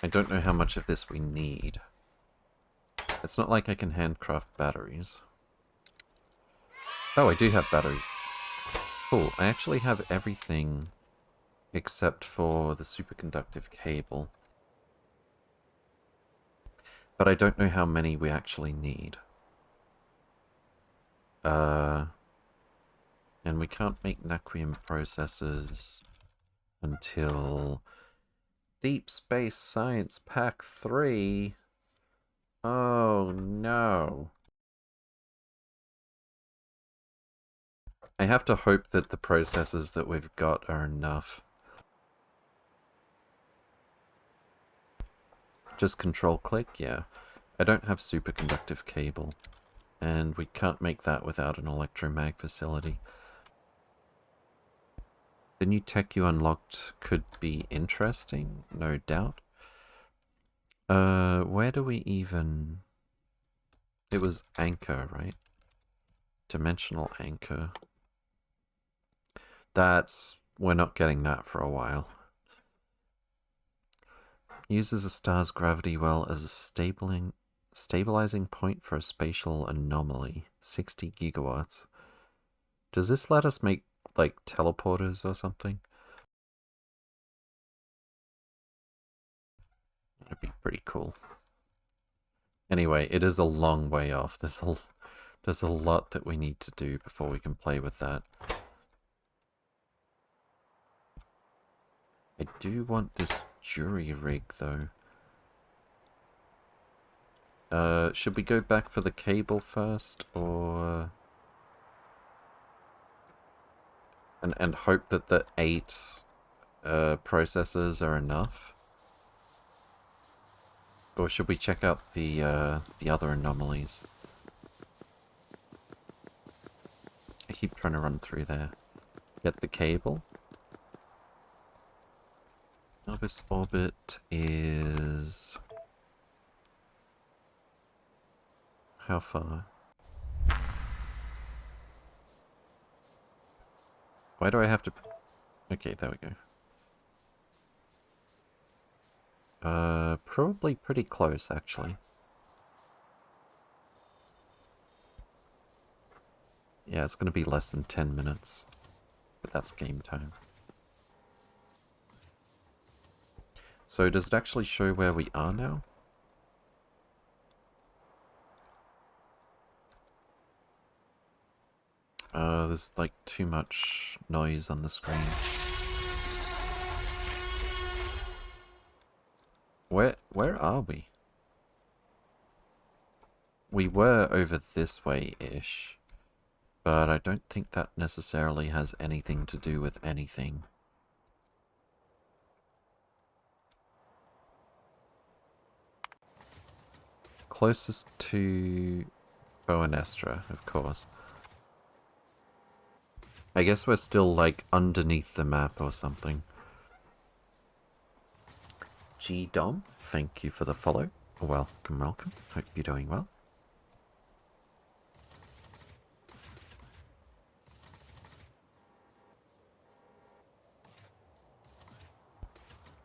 I don't know how much of this we need. It's not like I can handcraft batteries. Oh, I do have batteries. Cool, I actually have everything except for the superconductive cable. But I don't know how many we actually need. And we can't make Naquium processors until Deep Space Science Pack 3. Oh no. I have to hope that the processors that we've got are enough. Just control click? Yeah. I don't have superconductive cable. And we can't make that without an electromag facility. The new tech you unlocked could be interesting, no doubt. Where do we even... It was anchor, right? Dimensional anchor. We're not getting that for a while. Uses a star's gravity well as a stabilizing point for a spatial anomaly. 60 gigawatts. Does this let us make, like, teleporters or something? That'd be pretty cool. Anyway, it is a long way off. There's a lot that we need to do before we can play with that. I do want this jury rig, though. Should we go back for the cable first, or... And hope that the 8 processors are enough? Or should we check out the other anomalies? I keep trying to run through there. Get the cable. Novice orbit is... How far? Why do I have to... Okay, there we go. Probably pretty close, actually. Yeah, it's gonna be less than 10 minutes. But that's game time. So does it actually show where we are now? There's like too much noise on the screen. Where are we? We were over this way-ish, but I don't think that necessarily has anything to do with anything. Closest to Boanestra, of course. I guess we're still, like, underneath the map or something. G-Dom, thank you for the follow. Welcome, welcome. Hope you're doing well.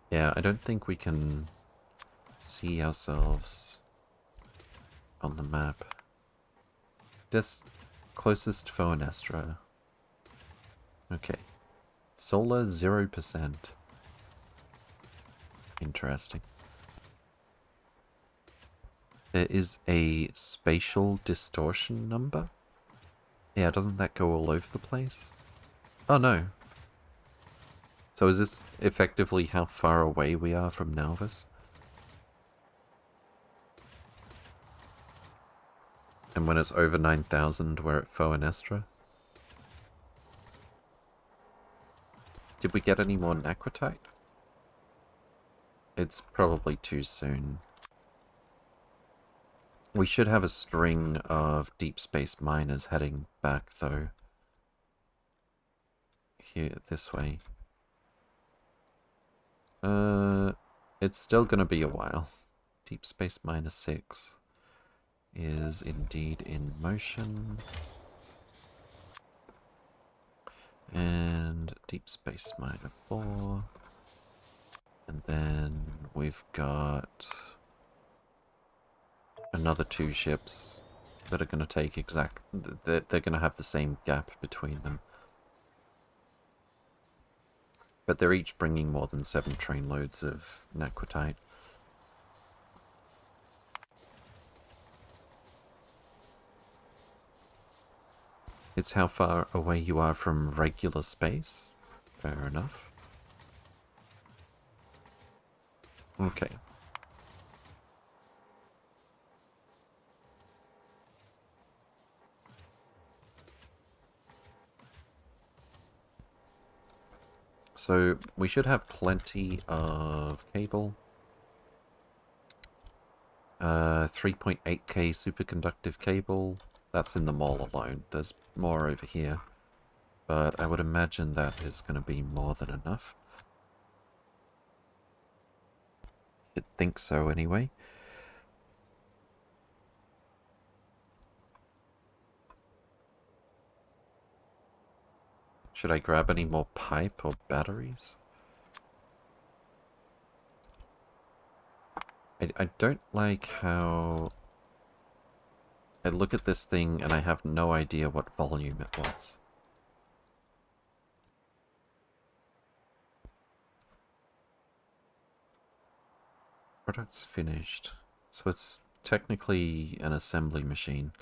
Yeah, I don't think we can see ourselves on the map. Just closest Foanestra. Okay. Solar 0%. Interesting. There is a spatial distortion number? Yeah, doesn't that go all over the place? Oh no. So is this effectively how far away we are from Nauvis? And when it's over 9,000, we're at Foanestra? Did we get any more Necrotite? It's probably too soon. We should have a string of deep space miners heading back, though. Here, this way. It's still gonna be a while. Deep Space Miner 6 is indeed in motion. And Deep Space Miner 4. And then we've got another 2 ships that are going to take they're going to have the same gap between them. But they're each bringing more than 7 trainloads of Necrotite. It's how far away you are from regular space. Fair enough. Okay. So we should have plenty of cable. 3.8k superconductive cable. That's in the mall alone. There's more over here. But I would imagine that is going to be more than enough. I'd think so anyway. Should I grab any more pipe or batteries? I don't like how I look at this thing and I have no idea what volume it was. Product's finished. So it's technically an assembly machine.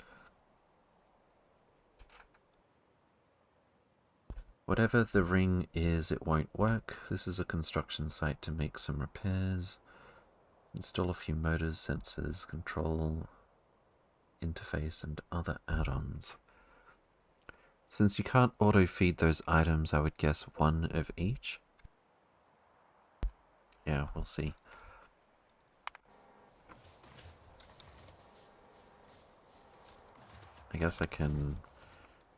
Whatever the ring is, it won't work. This is a construction site to make some repairs. Install a few motors, sensors, control interface, and other add-ons. Since you can't auto-feed those items, I would guess 1 of each. Yeah, we'll see. I guess I can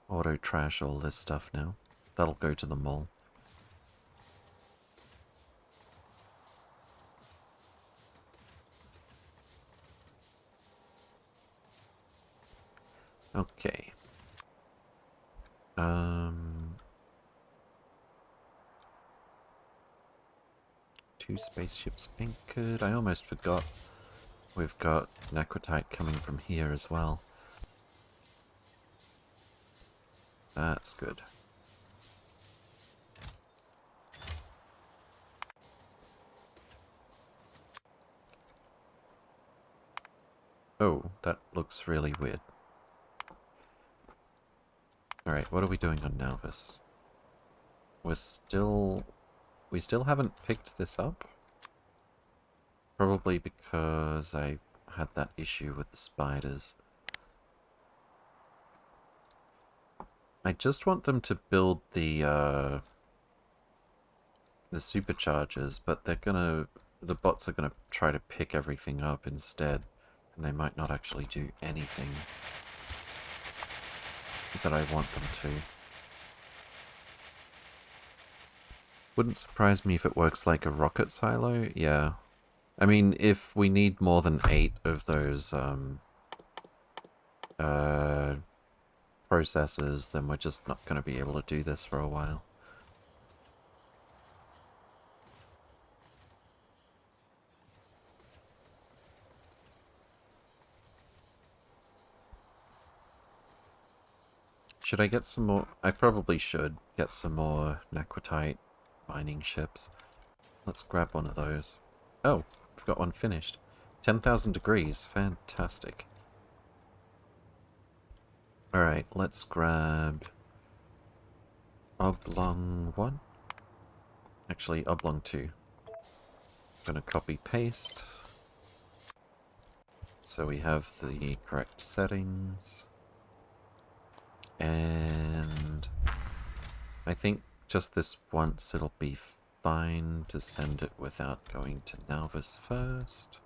auto-trash all this stuff now. That'll go to the mall. Okay. 2 spaceships anchored. I almost forgot. We've got Necrotite coming from here as well. That's good. Oh, that looks really weird. Alright, what are we doing on Nalvis? We still haven't picked this up? Probably because I had that issue with the spiders. I just want them to build the superchargers, but the bots are gonna try to pick everything up instead, and they might not actually do anything that I want them to. Wouldn't surprise me if it works like a rocket silo, yeah. I mean, if we need more than 8 of those processors, then we're just not going to be able to do this for a while. Should I get some more? I probably should get some more Necrotite mining ships. Let's grab one of those. Oh, I've got one finished. 10,000 degrees. Fantastic. Alright, let's grab Oblong 1. Actually, Oblong 2. I'm gonna copy paste. So we have the correct settings. And I think just this once, it'll be fine to send it without going to Nalvis first.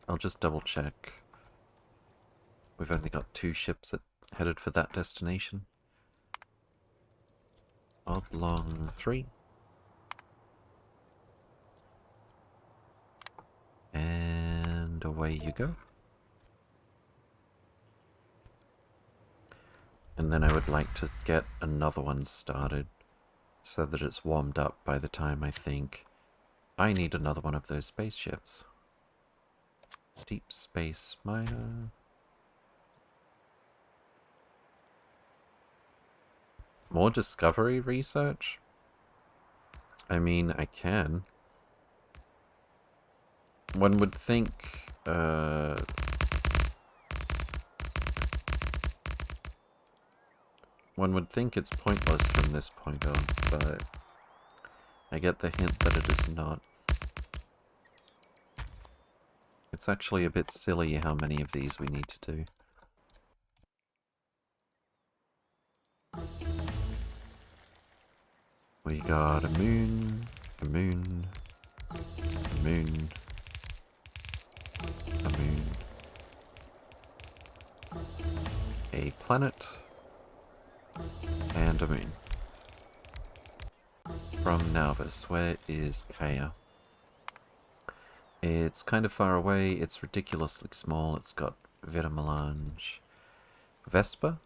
I'll just double check. We've only got 2 ships headed for that destination. Oblong 3. And away you go. And then I would like to get another one started so that it's warmed up by the time I think I need another one of those spaceships. Deep Space Miner. More discovery research? I mean, I can. One would think, one would think it's pointless from this point on, but I get the hint that it is not. It's actually a bit silly how many of these we need to do. We got a moon, a moon, a moon, a moon, a planet, and a moon. From Nalvis, where is Kaya? It's kind of far away, it's ridiculously small, it's got Vitamelange. Vespa?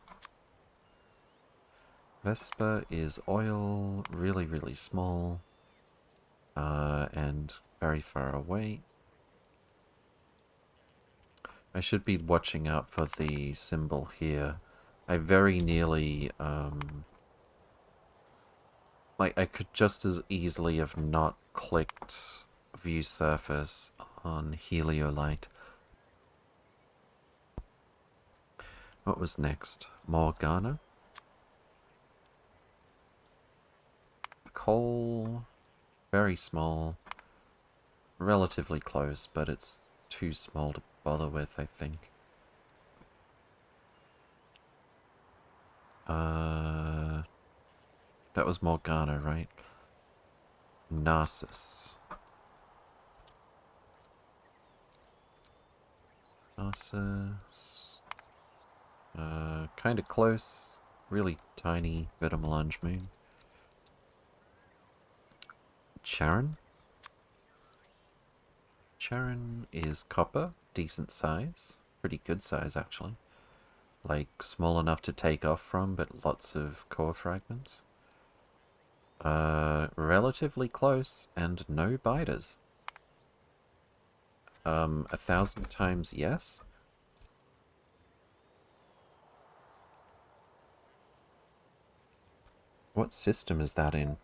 Vespa is oil, really, really small, and very far away. I should be watching out for the symbol here. I very nearly, like, I could just as easily have not clicked view surface on Heliolite. What was next? Morgana? Coal, very small, relatively close, but it's too small to bother with, I think. That was Morgana, right? Narcissus. Narcissus. Kinda close, really tiny Vitamelange moon. Charon? Charon is copper, decent size. Pretty good size, actually. Like, small enough to take off from, but lots of core fragments. Relatively close, and no biters. 1,000 times yes? What system is that in?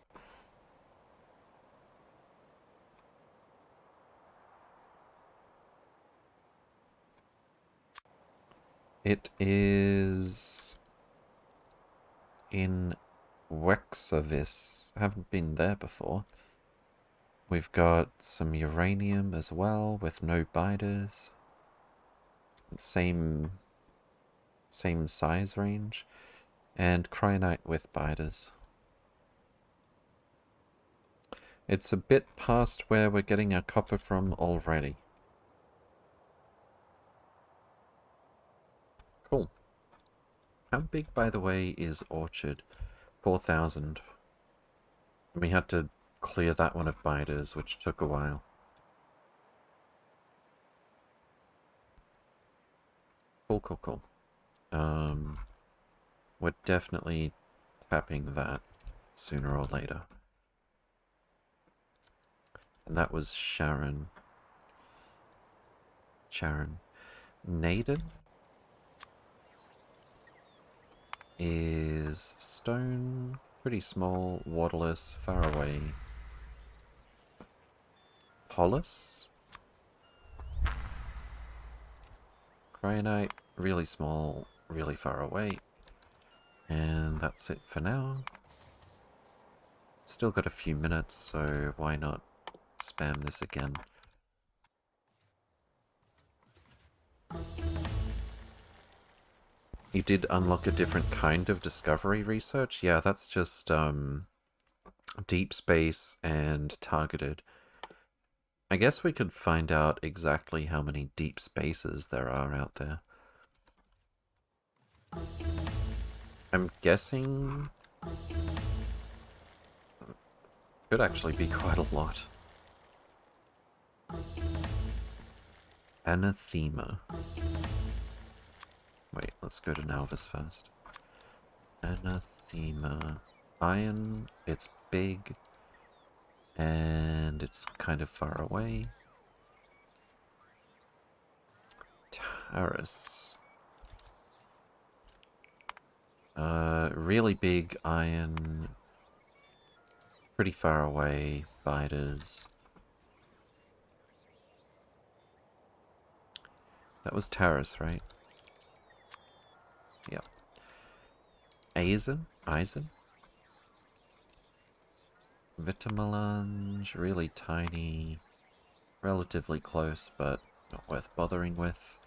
It is in Wexavis. I haven't been there before. We've got some uranium as well with no biters. Same size range. And cryonite with biters. It's a bit past where we're getting our copper from already. Cool. How big, by the way, is Orchard? 4,000. We had to clear that one of biters, which took a while. Cool, cool, cool. We're definitely tapping that sooner or later. And that was Sharon. Sharon. Naden is stone, pretty small, waterless, far away. Polis? Cryonite, really small, really far away. And that's it for now. Still got a few minutes, so why not spam this again? You did unlock a different kind of discovery research? Yeah, that's just, deep space and targeted. I guess we could find out exactly how many deep spaces there are out there. I'm guessing... could actually be quite a lot. Anathema. Wait, let's go to Nalvis first. Anathema. Iron, it's big, and it's kind of far away. Taurus. Really big iron, pretty far away, biters. That was Taurus, right? Yep. Eisen? Vitamelange, really tiny, relatively close, but not worth bothering with.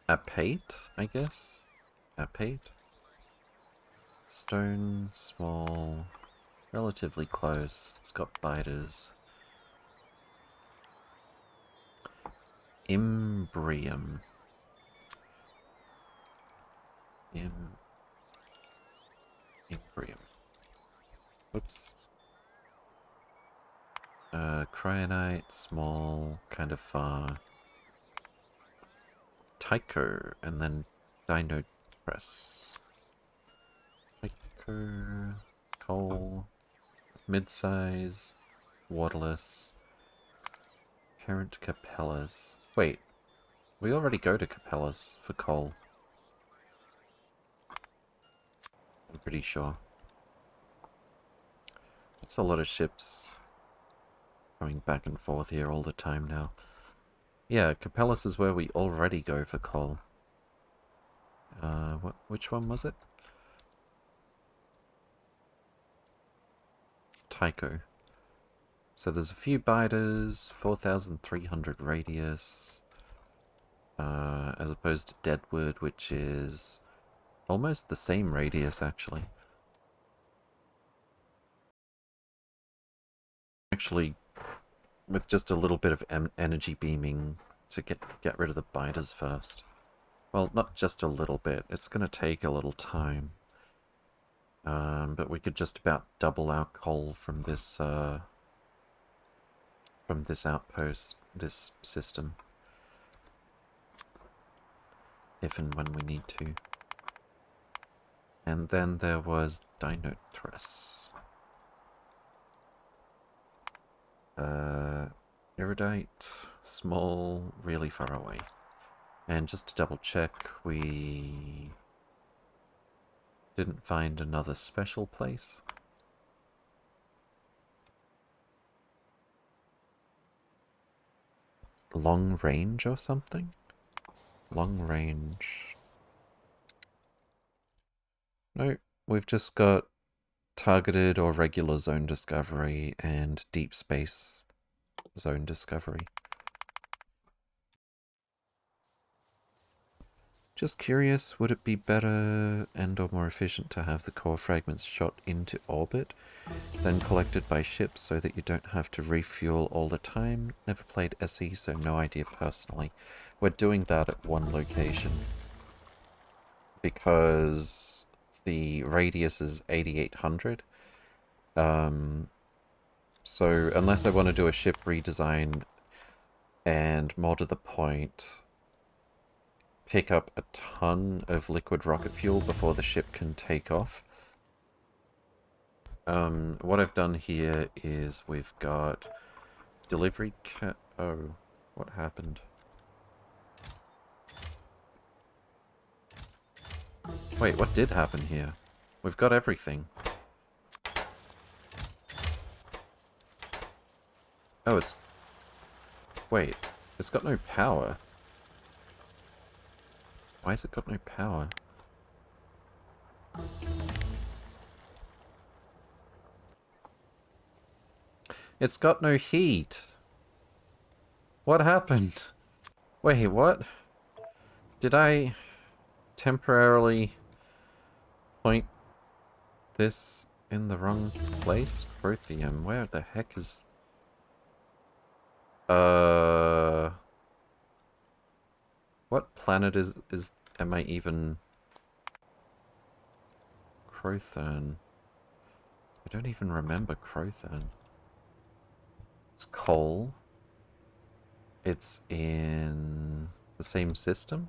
Apate, I guess? Apate? Stone, small, relatively close. It's got biters. Imbrium. Imbrium. Whoops. Cryonite, small, kind of far. Tycho, and then Dinopress. Tycho, coal, mid-size, waterless, parent Capellas. Wait, we already go to Capellas for coal. I'm pretty sure. It's a lot of ships going back and forth here all the time now. Yeah, Capellas is where we already go for coal. Which one was it? Tycho. So there's a few biters, 4,300 radius, as opposed to Deadwood, which is almost the same radius, actually. Actually, with just a little bit of energy beaming to get rid of the biters first. Well, not just a little bit. It's going to take a little time. But we could just about double our coal from this outpost, this system. If and when we need to. And then there was Dinotress. Iridite, small, really far away. And just to double check, we didn't find another special place. Long range or something? Long range. No, we've just got targeted or regular zone discovery and deep space zone discovery. Just curious, would it be better and or more efficient to have the core fragments shot into orbit than collected by ships so that you don't have to refuel all the time? Never played SE, so no idea personally. We're doing that at one location because the radius is 8,800. So unless I want to do a ship redesign and more to the point, pick up a ton of liquid rocket fuel before the ship can take off. What I've done here is we've got delivery oh, what happened? Wait, what did happen here? We've got everything. Oh, it's... Wait, it's got no power. Why has it got no power? It's got no heat! What happened? Wait, what? Did I temporarily point this in the wrong place? Protheum, where the heck is... What planet am I even... Crothern. I don't even remember Crothern. It's coal. It's in the same system?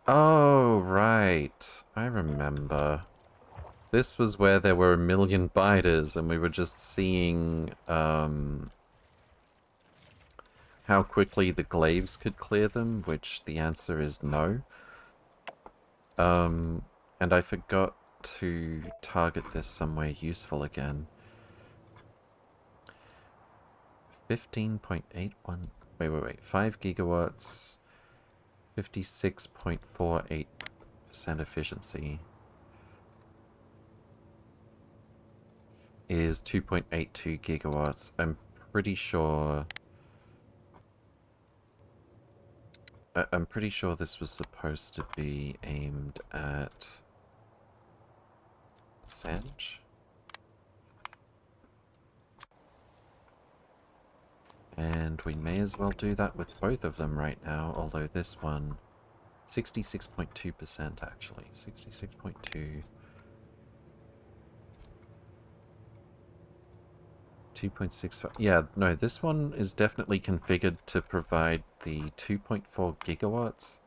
Oh, right. I remember. This was where there were a million biters and we were just seeing, how quickly the glaives could clear them, which the answer is no. And I forgot to target this somewhere useful again. 15.81... Wait. 5 gigawatts... 56.48% efficiency is 2.82 gigawatts. I'm pretty sure this was supposed to be aimed at Sanj. And we may as well do that with both of them right now, although this one 66.2% actually. 66.2. 2.65. Yeah, no, this one is definitely configured to provide the 2.4 gigawatts.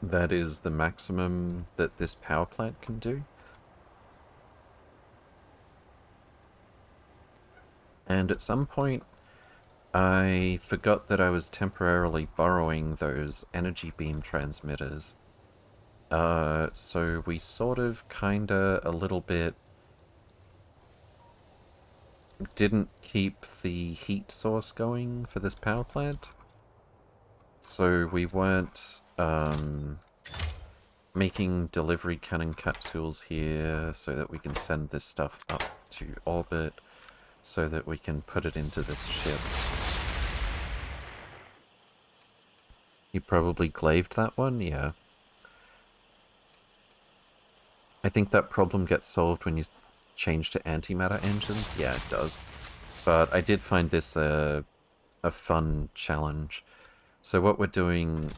That is the maximum that this power plant can do. And at some point, I forgot that I was temporarily borrowing those energy beam transmitters. So we sort of, kinda, a little bit didn't keep the heat source going for this power plant. So we weren't, making delivery cannon capsules here so that we can send this stuff up to orbit so that we can put it into this ship. You probably glaved that one? Yeah. I think that problem gets solved when you change to antimatter engines. Yeah, it does. But I did find this a fun challenge. So what we're doing,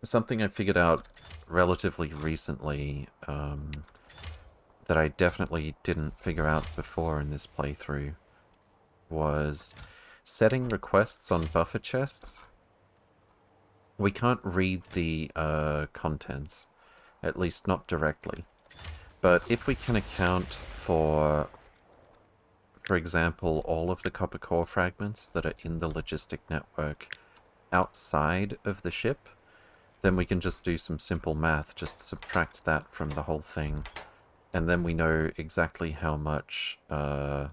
something I figured out relatively recently, that I definitely didn't figure out before in this playthrough, was setting requests on buffer chests. We can't read the contents, at least not directly. But if we can account for example, all of the copper core fragments that are in the logistic network outside of the ship, then we can just do some simple math, just subtract that from the whole thing, and then we know exactly how much, how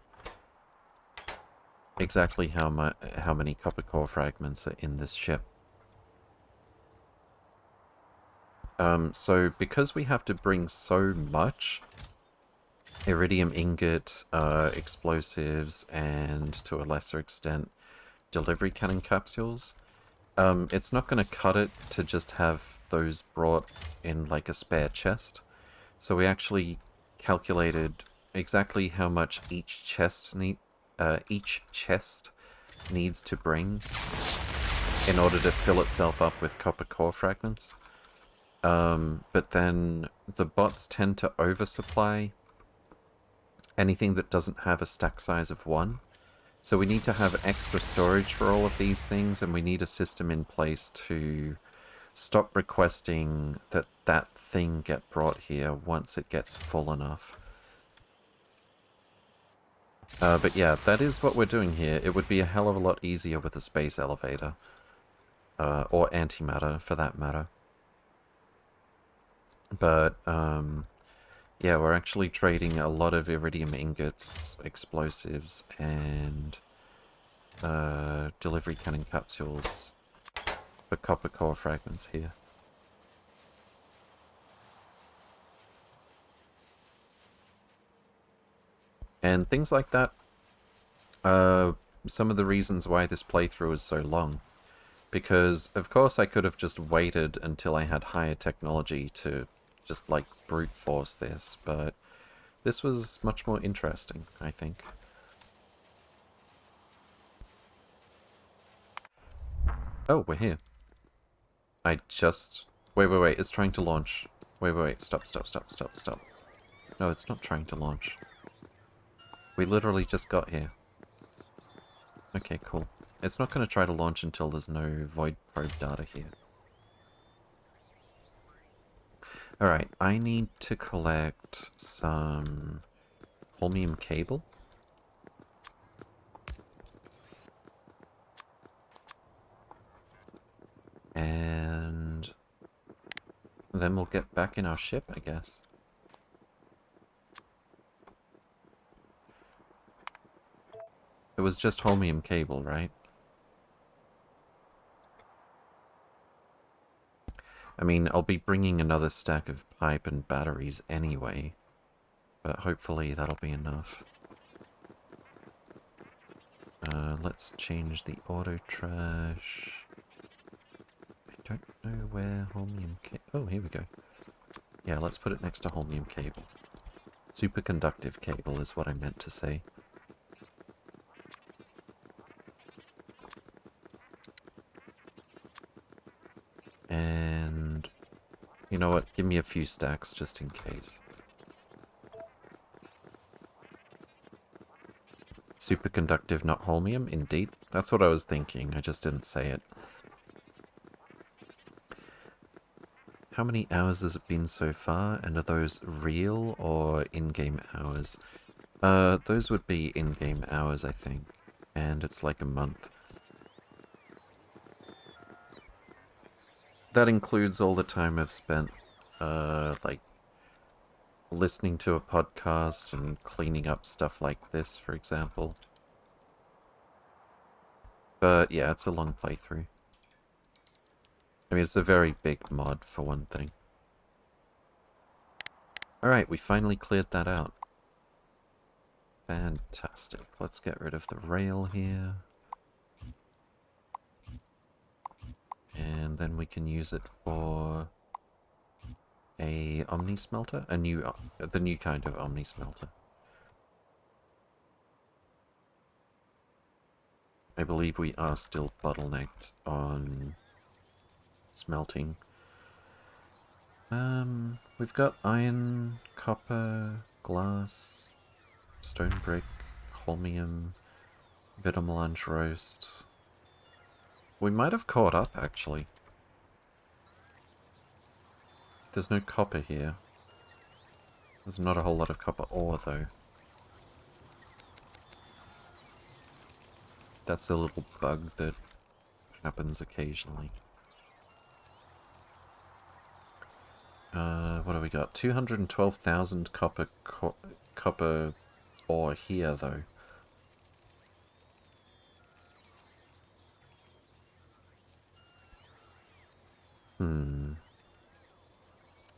many copper core fragments are in this ship. So because we have to bring so much iridium ingot, explosives, and to a lesser extent, delivery cannon capsules, it's not going to cut it to just have those brought in like a spare chest. So we actually calculated exactly how much each chest needs to bring in order to fill itself up with copper core fragments. But then the bots tend to oversupply anything that doesn't have a stack size of 1. So we need to have extra storage for all of these things, and we need a system in place to stop requesting that that thing get brought here once it gets full enough. But yeah, that is what we're doing here. It would be a hell of a lot easier with a space elevator. Or antimatter, for that matter. But, yeah, we're actually trading a lot of iridium ingots, explosives, and delivery cannon capsules for copper core fragments here. And things like that, some of the reasons why this playthrough is so long. Because, of course, I could have just waited until I had higher technology to just, like, brute force this, but this was much more interesting, I think. Oh, we're here. I just... Wait, it's trying to launch. Wait, stop. No, it's not trying to launch. We literally just got here. Okay, cool. It's not going to try to launch until there's no void probe data here. Alright, I need to collect some holmium cable. And then we'll get back in our ship, I guess. It was just holmium cable, right? I mean, I'll be bringing another stack of pipe and batteries anyway, but hopefully that'll be enough. Let's change the auto trash. I don't know where holmium cable... Oh, here we go. Yeah, let's put it next to holmium cable. Superconductive cable is what I meant to say. And... you know what? Give me a few stacks just in case. Superconductive, not holmium? Indeed. That's what I was thinking. I just didn't say it. How many hours has it been so far? And are those real or in-game hours? Those would be in-game hours, I think. And it's like a month. That includes all the time I've spent, like, listening to a podcast and cleaning up stuff like this, for example. But yeah, it's a long playthrough. I mean, it's a very big mod, for one thing. Alright, we finally cleared that out. Fantastic. Let's get rid of the rail here. And then we can use it for a Omni Smelter? The new kind of Omni Smelter. I believe we are still bottlenecked on smelting. We've got iron, copper, glass, stone brick, holmium, vitamelange roast. We might have caught up, actually. There's no copper here. There's not a whole lot of copper ore, though. That's a little bug that happens occasionally. What do we got? 212,000 copper ore here, though.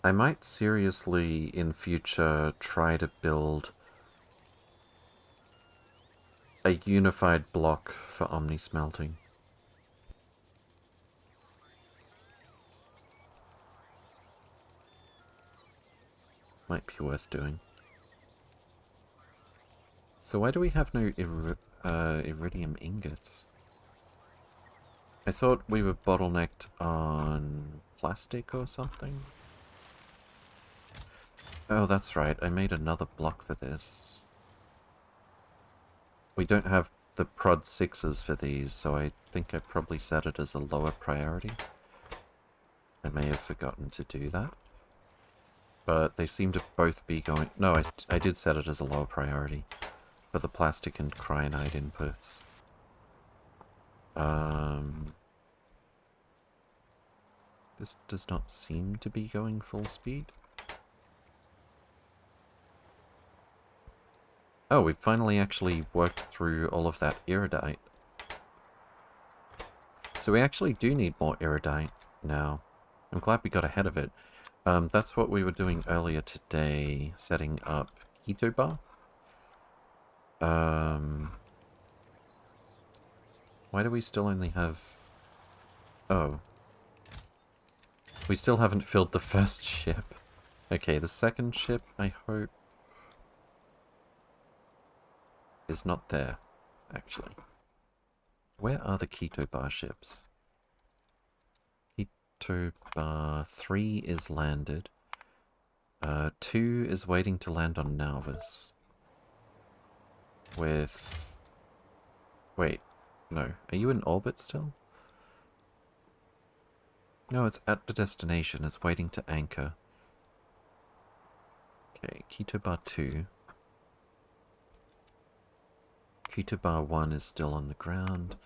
I might seriously, in future, try to build a unified block for Omni Smelting. Might be worth doing. So why do we have no iridium ingots? I thought we were bottlenecked on plastic or something? Oh, that's right. I made another block for this. We don't have the prod 6s for these, so I think I probably set it as a lower priority. I may have forgotten to do that. But they seem to both be going... No, I did set it as a lower priority for the plastic and cyanide inputs. This does not seem to be going full speed. Oh, we've finally actually worked through all of that iridite. So we actually do need more iridite now. I'm glad we got ahead of it. That's what we were doing earlier today, setting up Keto Bar. Why do we still only have... Oh. We still haven't filled the first ship. Okay, the second ship, I hope, is not there, actually. Where are the Keto Bar ships? Keto Bar 3 is landed. 2 is waiting to land on Nauvis. With... Wait, no. Are you in orbit still? No, it's at the destination. It's waiting to anchor. Okay, Keto Bar 2. Keto Bar 1 is still on the ground.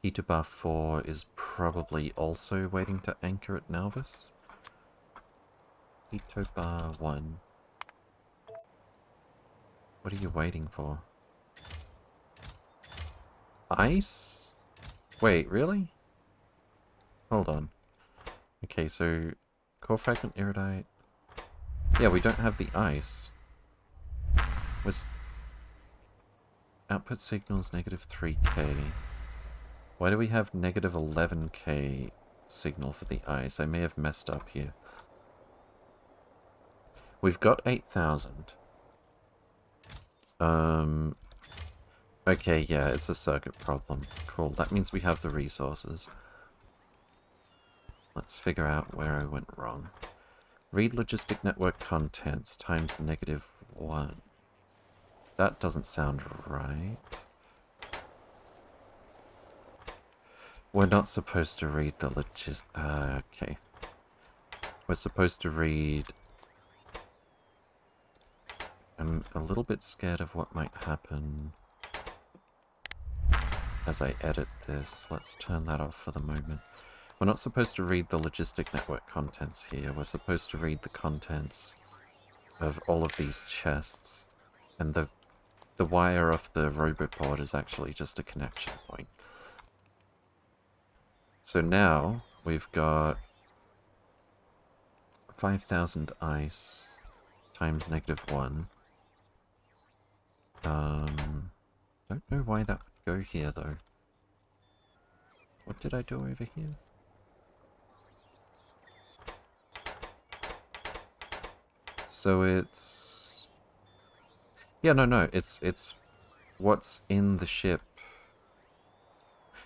Keto Bar 4 is probably also waiting to anchor at Nauvis. Keto Bar 1. What are you waiting for? Ice? Wait, really? Hold on. Okay, so... Core Fragment Iridite... Yeah, we don't have the ice. Was... Output signals negative 3k. Why do we have negative 11k signal for the ice? I may have messed up here. We've got 8,000. Okay, yeah, it's a circuit problem. Cool, that means we have the resources. Let's figure out where I went wrong. Read logistic network contents times -1. That doesn't sound right. We're not supposed to read the okay. We're supposed to read... I'm a little bit scared of what might happen as I edit this. Let's turn that off for the moment. We're not supposed to read the logistic network contents here. We're supposed to read the contents of all of these chests. And the wire off the roboport is actually just a connection point. So now we've got 5,000 ice times -1. Don't know why that would go here though. What did I do over here? So it's... Yeah, no, it's what's in the ship.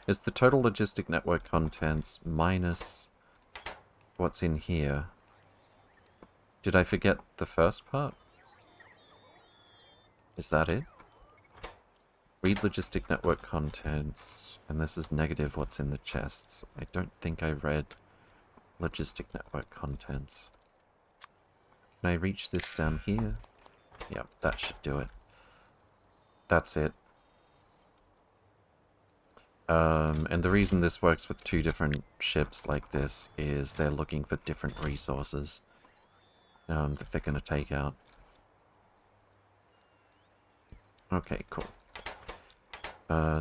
It's the total logistic network contents minus what's in here. Did I forget the first part? Is that it? Read logistic network contents, and this is negative what's in the chests. I don't think I read logistic network contents. Can I reach this down here? Yep, that should do it. That's it. And the reason this works with two different ships like this is they're looking for different resources that they're going to take out. Okay, cool.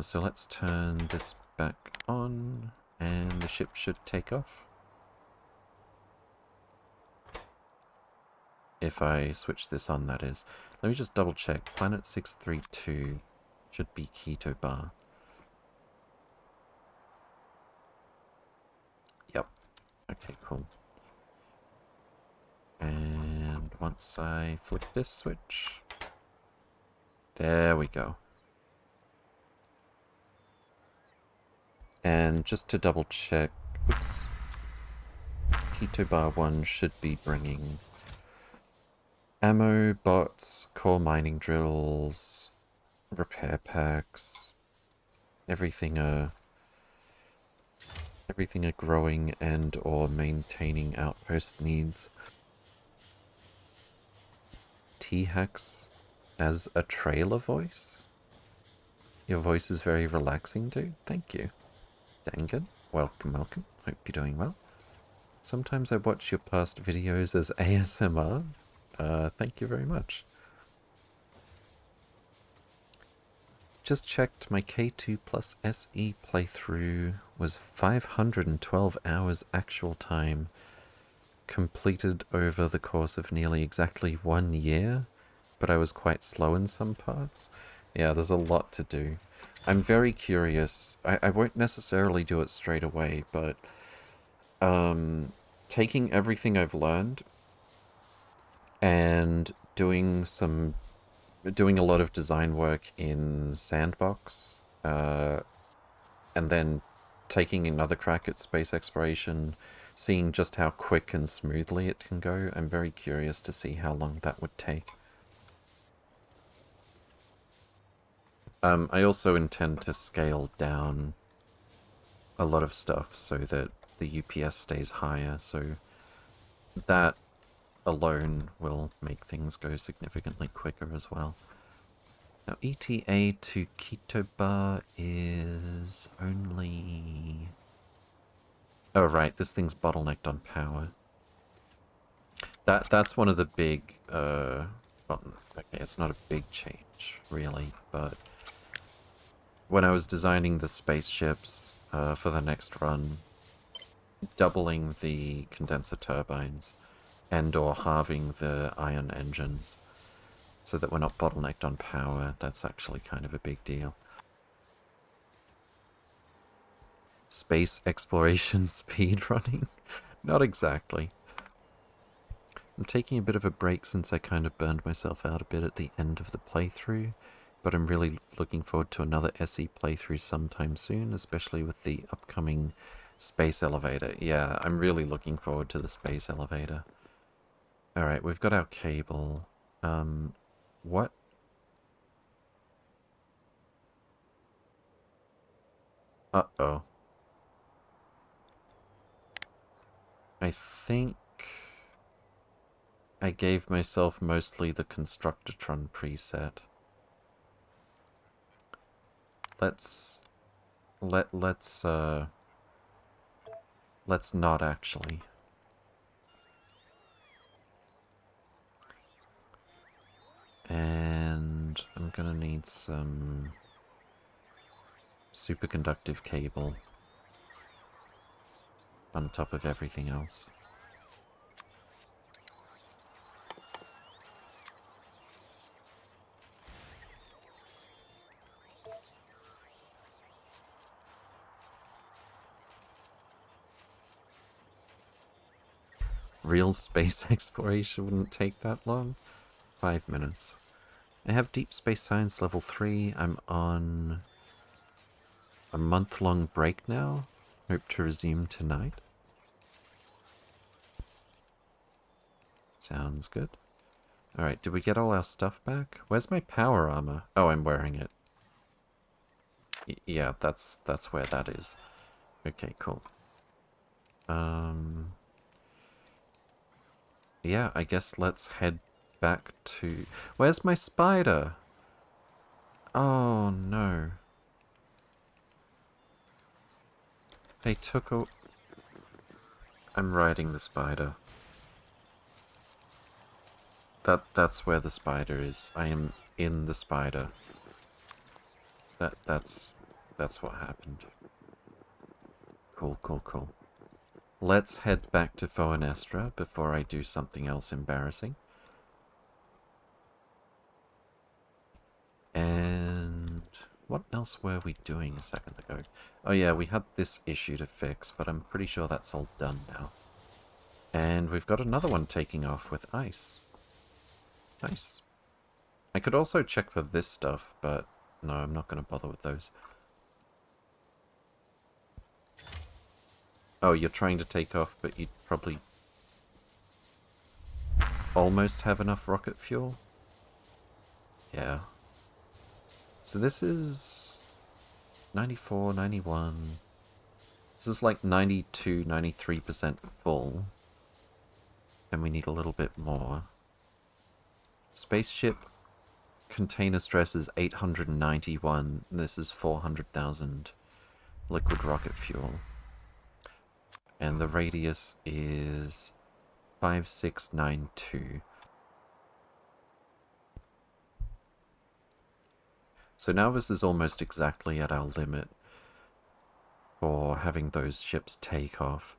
So let's turn this back on, and the ship should take off. If I switch this on, that is. Let me just double check. Planet 632 should be Keto Bar. Yep. Okay, cool. And once I flip this switch... There we go. And just to double check... Oops. Keto Bar 1 should be bringing... ammo, bots, core mining drills, repair packs, everything a growing and or maintaining outpost needs. T-Hex as a trailer voice? Your voice is very relaxing, dude. Thank you. Dangan, welcome, welcome. Hope you're doing well. Sometimes I watch your past videos as ASMR. Thank you very much. Just checked, my K2 plus SE playthrough was 512 hours actual time, completed over the course of nearly exactly 1 year, but I was quite slow in some parts. Yeah, there's a lot to do. I'm very curious. I won't necessarily do it straight away, but um, taking everything I've learned and doing a lot of design work in Sandbox, and then taking another crack at space exploration, seeing just how quick and smoothly it can go. I'm very curious to see how long that would take. I also intend to scale down a lot of stuff so that the UPS stays higher, so that alone will make things go significantly quicker as well. Now, ETA to Kitoba is only... Oh, right, this thing's bottlenecked on power. That's one of the big, well, okay, it's not a big change, really, but when I was designing the spaceships for the next run, doubling the condenser turbines and or halving the ion engines so that we're not bottlenecked on power, that's actually kind of a big deal. Space exploration speedrunning? Not exactly. I'm taking a bit of a break since I kind of burned myself out a bit at the end of the playthrough, but I'm really looking forward to another SE playthrough sometime soon, especially with the upcoming space elevator. Yeah, I'm really looking forward to the space elevator. Alright, we've got our cable. What? Uh-oh. I think I gave myself mostly the Constructatron preset. Let's not actually. And I'm gonna need some superconductive cable on top of everything else. Real space exploration wouldn't take that long. 5 minutes. I have Deep Space Science level 3. I'm on a month-long break now. Hope to resume tonight. Sounds good. Alright, did we get all our stuff back? Where's my power armor? Oh, I'm wearing it. Yeah, that's where that is. Okay, cool. Yeah, I guess let's head back to... Where's my spider? Oh, no. They took a... I'm riding the spider. That's where the spider is. I am in the spider. That's what happened. Cool, cool, cool. Let's head back to Foenestra before I do something else embarrassing. And what else were we doing a second ago? Oh yeah, we had this issue to fix, but I'm pretty sure that's all done now. And we've got another one taking off with ice. Nice. I could also check for this stuff, but no, I'm not going to bother with those. Oh, you're trying to take off, but you'd probably almost have enough rocket fuel? Yeah. So this is 94, 91. This is like 92, 93% full. And we need a little bit more. Spaceship container stress is 891. This is 400,000 liquid rocket fuel. And the radius is 5692. So now this is almost exactly at our limit for having those ships take off.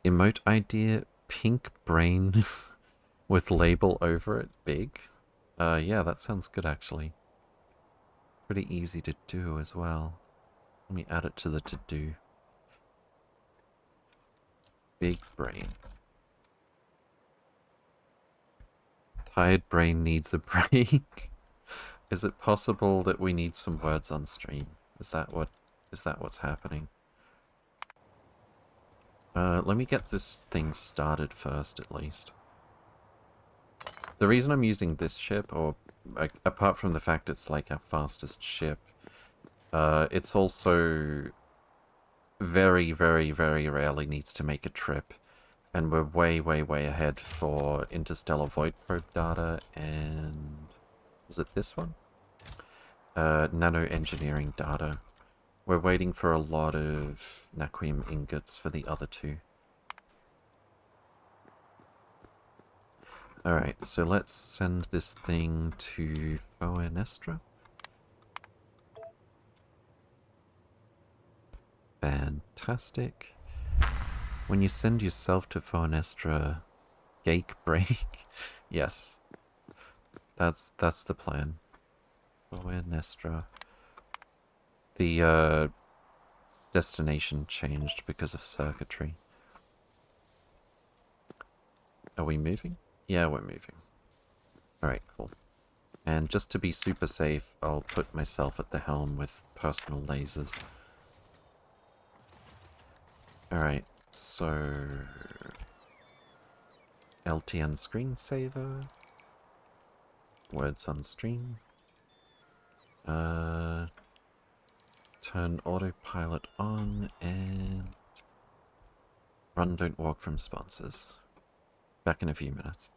Emote idea, pink brain with label over it, big. Yeah, that sounds good actually. pretty easy to do as well. Let me add it to the to-do. Big brain. Tired brain needs a break. Is it possible that we need some words on stream? Is that what's happening? Let me get this thing started first, at least. The reason I'm using this ship, or apart from the fact it's like our fastest ship, it's also very, very, very rarely needs to make a trip. And we're way, way, way ahead for interstellar void probe data and... was it this one? Nano engineering data. We're waiting for a lot of Naquium ingots for the other two. Alright, so let's send this thing to Foenestra. Fantastic. When you send yourself to Foenestra, Gake break? Yes. That's the plan. Foenestra. The destination changed because of circuitry. Are we moving? Yeah, we're moving. Alright, cool. And just to be super safe, I'll put myself at the helm with personal lasers. Alright, so... LTN screensaver. Words on stream. Turn autopilot on and... Run, don't walk from sponsors. Back in a few minutes.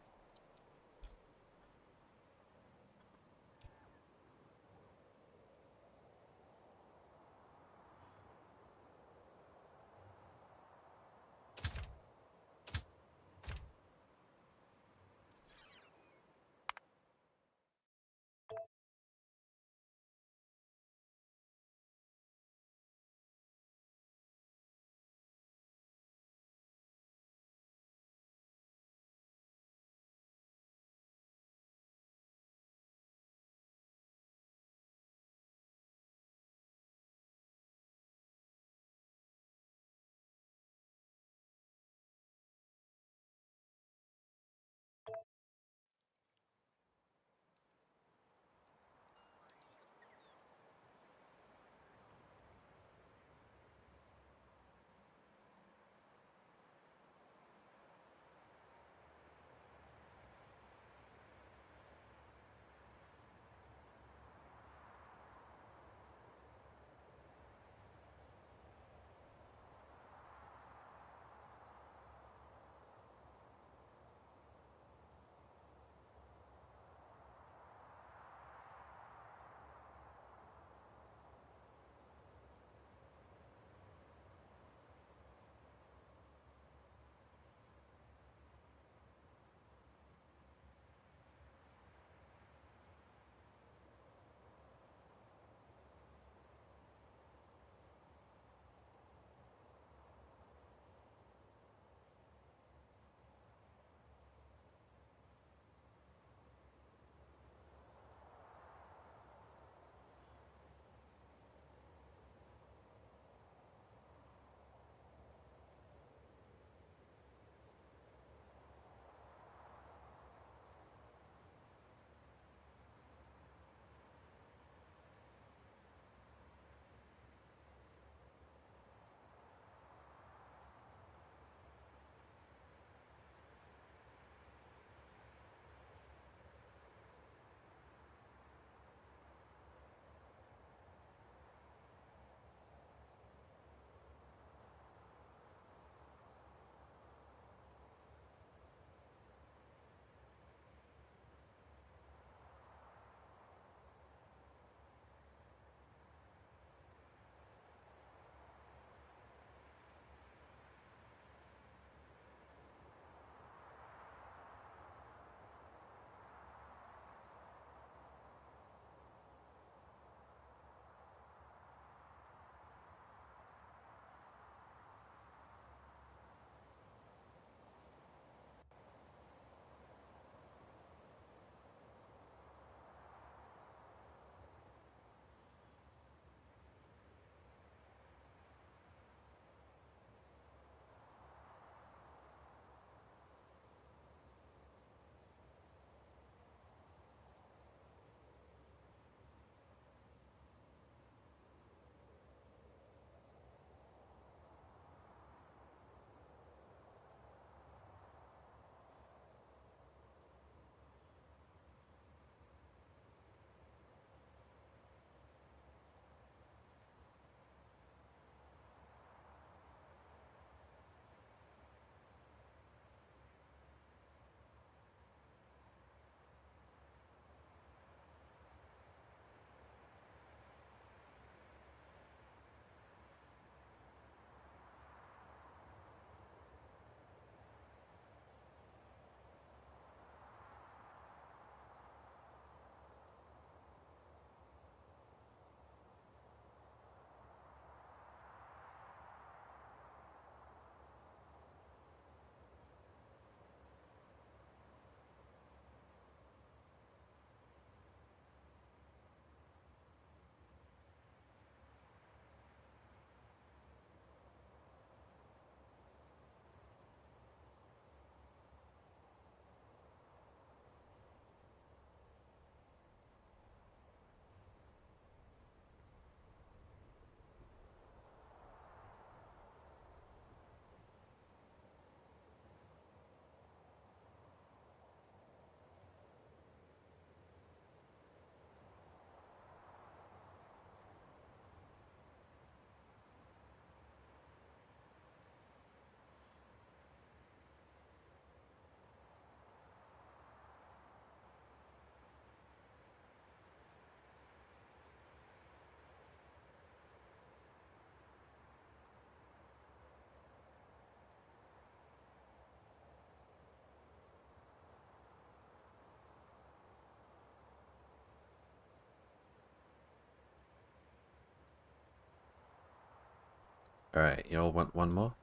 Alright, you all want one more?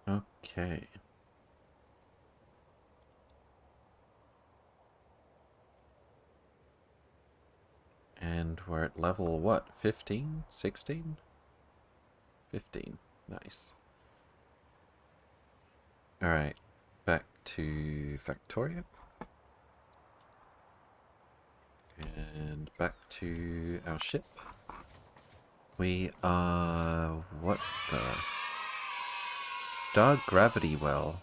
Okay. And we're at level, what, 15? 16? 15. Nice. Alright, back to Factoria. And back to our ship. We are... what the... Star Gravity Well.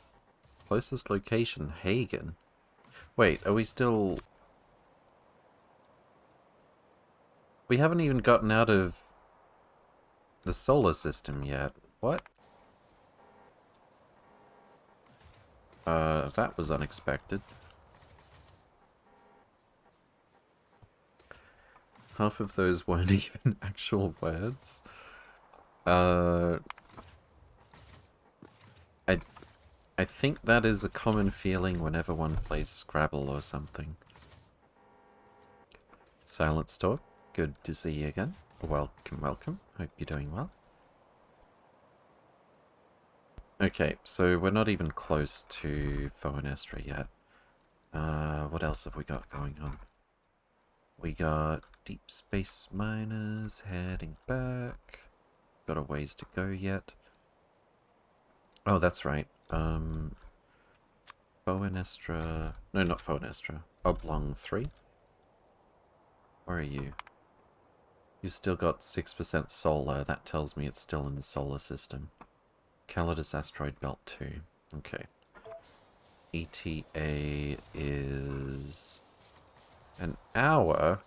Closest location, Hagen. Wait, are we still... We haven't even gotten out of the solar system yet. What? That was unexpected. Half of those weren't even actual words. I think that is a common feeling whenever one plays Scrabble or something. Silent Store, good to see you again. Welcome, welcome. Hope you're doing well. Okay, so we're not even close to Foenestra yet. What else have we got going on? We got Deep Space Miners heading back. Got a ways to go yet. Oh, that's right. Foenestra... No, not Foenestra. Oblong 3. Where are you? You still got 6% solar. That tells me it's still in the solar system. Calidus Asteroid Belt 2. Okay. ETA is... an hour?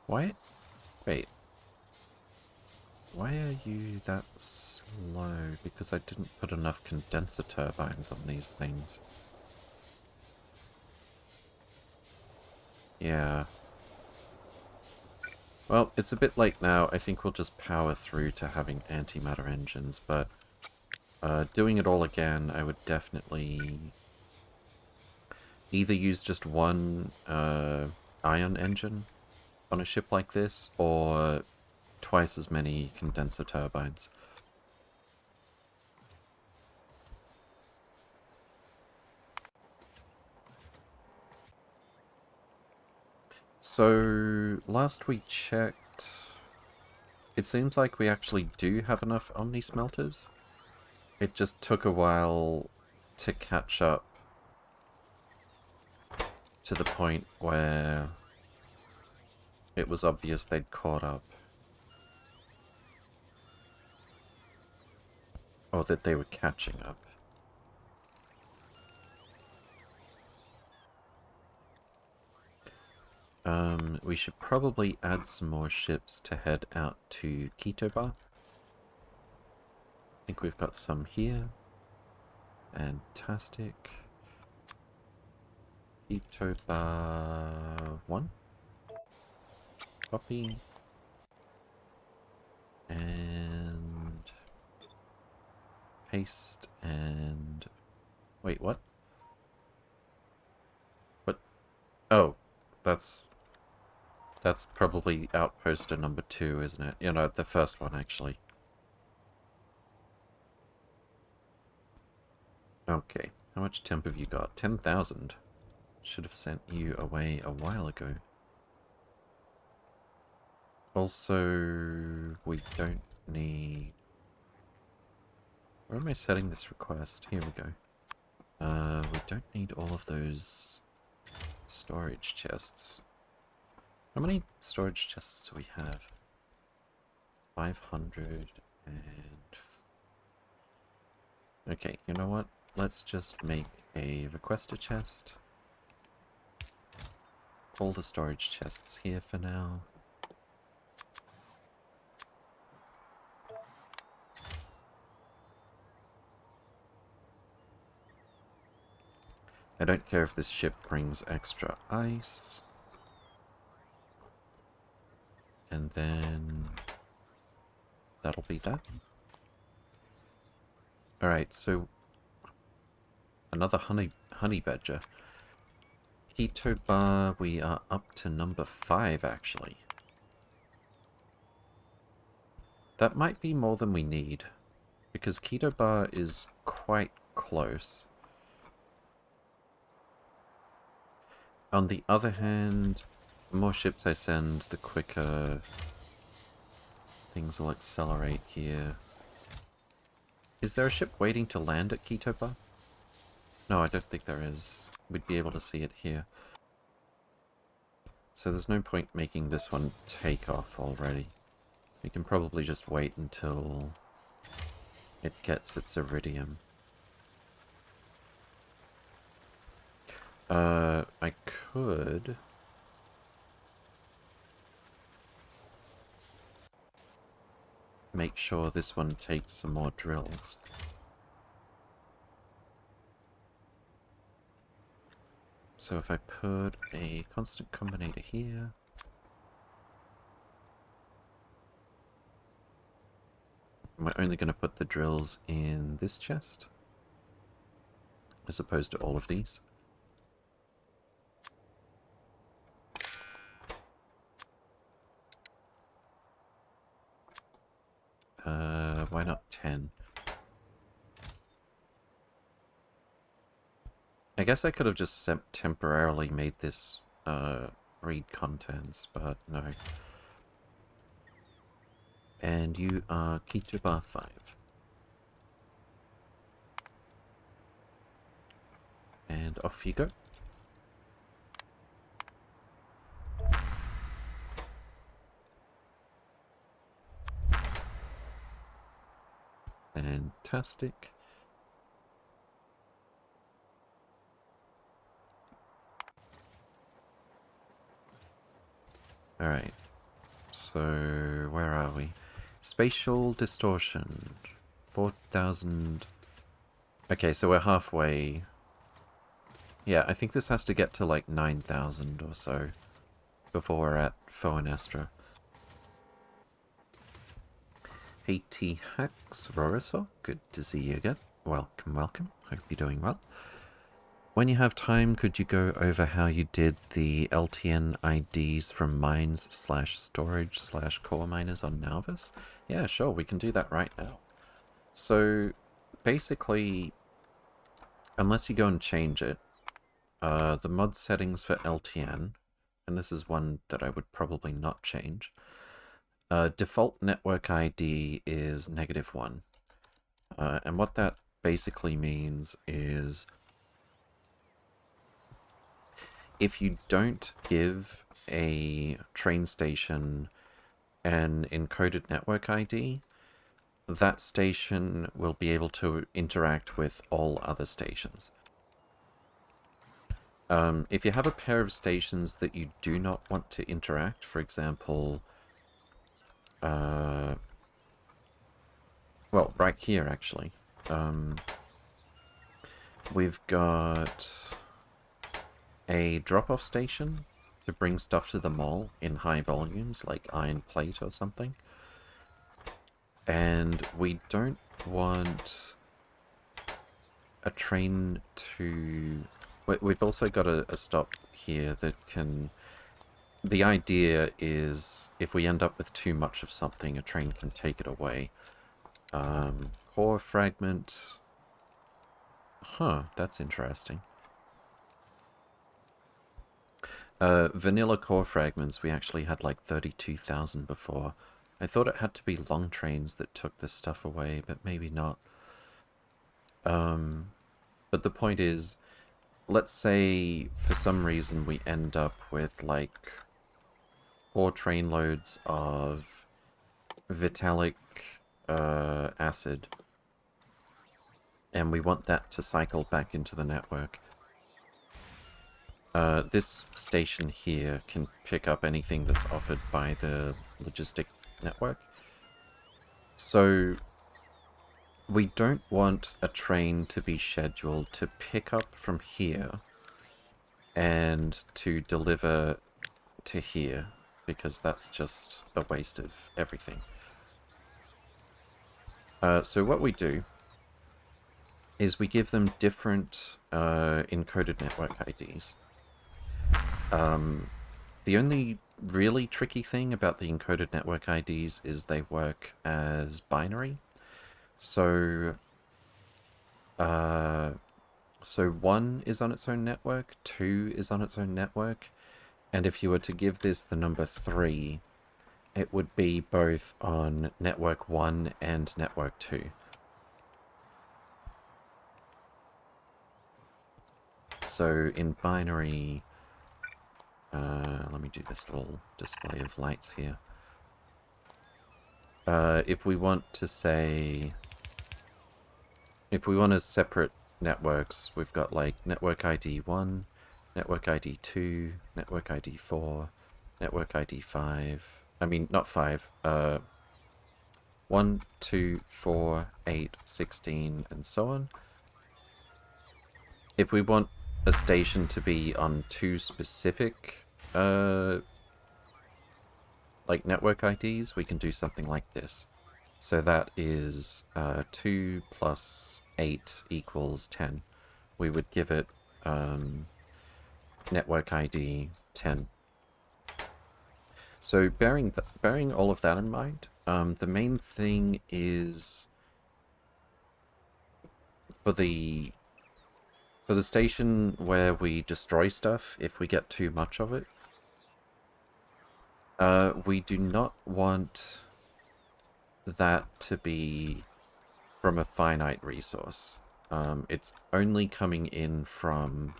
Why? Wait. Why are you that slow? Because I didn't put enough condenser turbines on these things. Yeah. Well, it's a bit late now. I think we'll just power through to having antimatter engines, but doing it all again, I would definitely either use just one ion engine on a ship like this, or twice as many condenser turbines. So, last we checked, it seems like we actually do have enough Omni smelters. It just took a while to catch up to the point where it was obvious they'd caught up. Or that they were catching up. We should probably add some more ships to head out to Kitoba. I think we've got some here. Fantastic. Kitoba 1. Copy. And paste and... Wait, what? What? Oh, that's probably outposter number 2, isn't it? You know, the first one, actually. Okay, how much temp have you got? 10,000. Should have sent you away a while ago. Also, we don't need... Where am I setting this request? Here we go. We don't need all of those storage chests. How many storage chests do we have? 500 and... Okay, you know what? Let's just make a requester chest. All the storage chests here for now. I don't care if this ship brings extra ice. And then that'll be that. Alright, so another honey badger. Kitoba, we are up to number 5 actually. That might be more than we need, because Kitoba is quite close. On the other hand, the more ships I send, the quicker things will accelerate here. Is there a ship waiting to land at Kitoba? No, I don't think there is. We'd be able to see it here. So there's no point making this one take off already. We can probably just wait until it gets its iridium. I could... make sure this one takes some more drills. So if I put a constant combinator here... Am I only going to put the drills in this chest? As opposed to all of these? Why not 10? I guess I could have just temporarily made this read contents, but no. And you are Kitoba 5. And off you go. Fantastic. Alright. So, where are we? Spatial distortion. 4,000... Okay, so we're halfway. Yeah, I think this has to get to like 9,000 or so before we're at Foenestra. Hey T-Hax Roriso, good to see you again. Welcome, welcome. Hope you're doing well. When you have time, could you go over how you did the LTN IDs from mines/storage/core miners on Nauvis? Yeah, sure, we can do that right now. So, basically, unless you go and change it, the mod settings for LTN, and this is one that I would probably not change, default network ID is -1. And what that basically means is if you don't give a train station an encoded network ID, that station will be able to interact with all other stations. If you have a pair of stations that you do not want to interact, for example, well, right here actually, we've got a drop-off station to bring stuff to the mall in high volumes, like iron plate or something. And we don't want a train to... We've also got a stop here that can... The idea is if we end up with too much of something, a train can take it away. Core fragment... Huh, that's interesting. Vanilla core fragments, we actually had like 32,000 before. I thought it had to be long trains that took this stuff away, but maybe not. But the point is, let's say for some reason we end up with like 4 train loads of Vitalic acid, and we want that to cycle back into the network. This station here can pick up anything that's offered by the logistic network. So we don't want a train to be scheduled to pick up from here and to deliver to here, because that's just a waste of everything. So what we do is we give them different encoded network IDs. The only really tricky thing about the encoded network IDs is they work as binary. So, 1 is on its own network, 2 is on its own network, and if you were to give this the number 3, it would be both on network 1 and network 2. So in binary, let me do this little display of lights here. If we want to say, if we want to separate networks, we've got like network ID 1, network ID 2, network ID 4, network ID 5, I mean, not 5, 1, 2, 4, 8, 16, and so on. If we want a station to be on 2 specific like network IDs, we can do something like this. So that is 2 plus 8 equals 10. We would give it network ID 10. So bearing all of that in mind, the main thing is for the station where we destroy stuff, if we get too much of it, we do not want that to be from a finite resource. It's only coming in from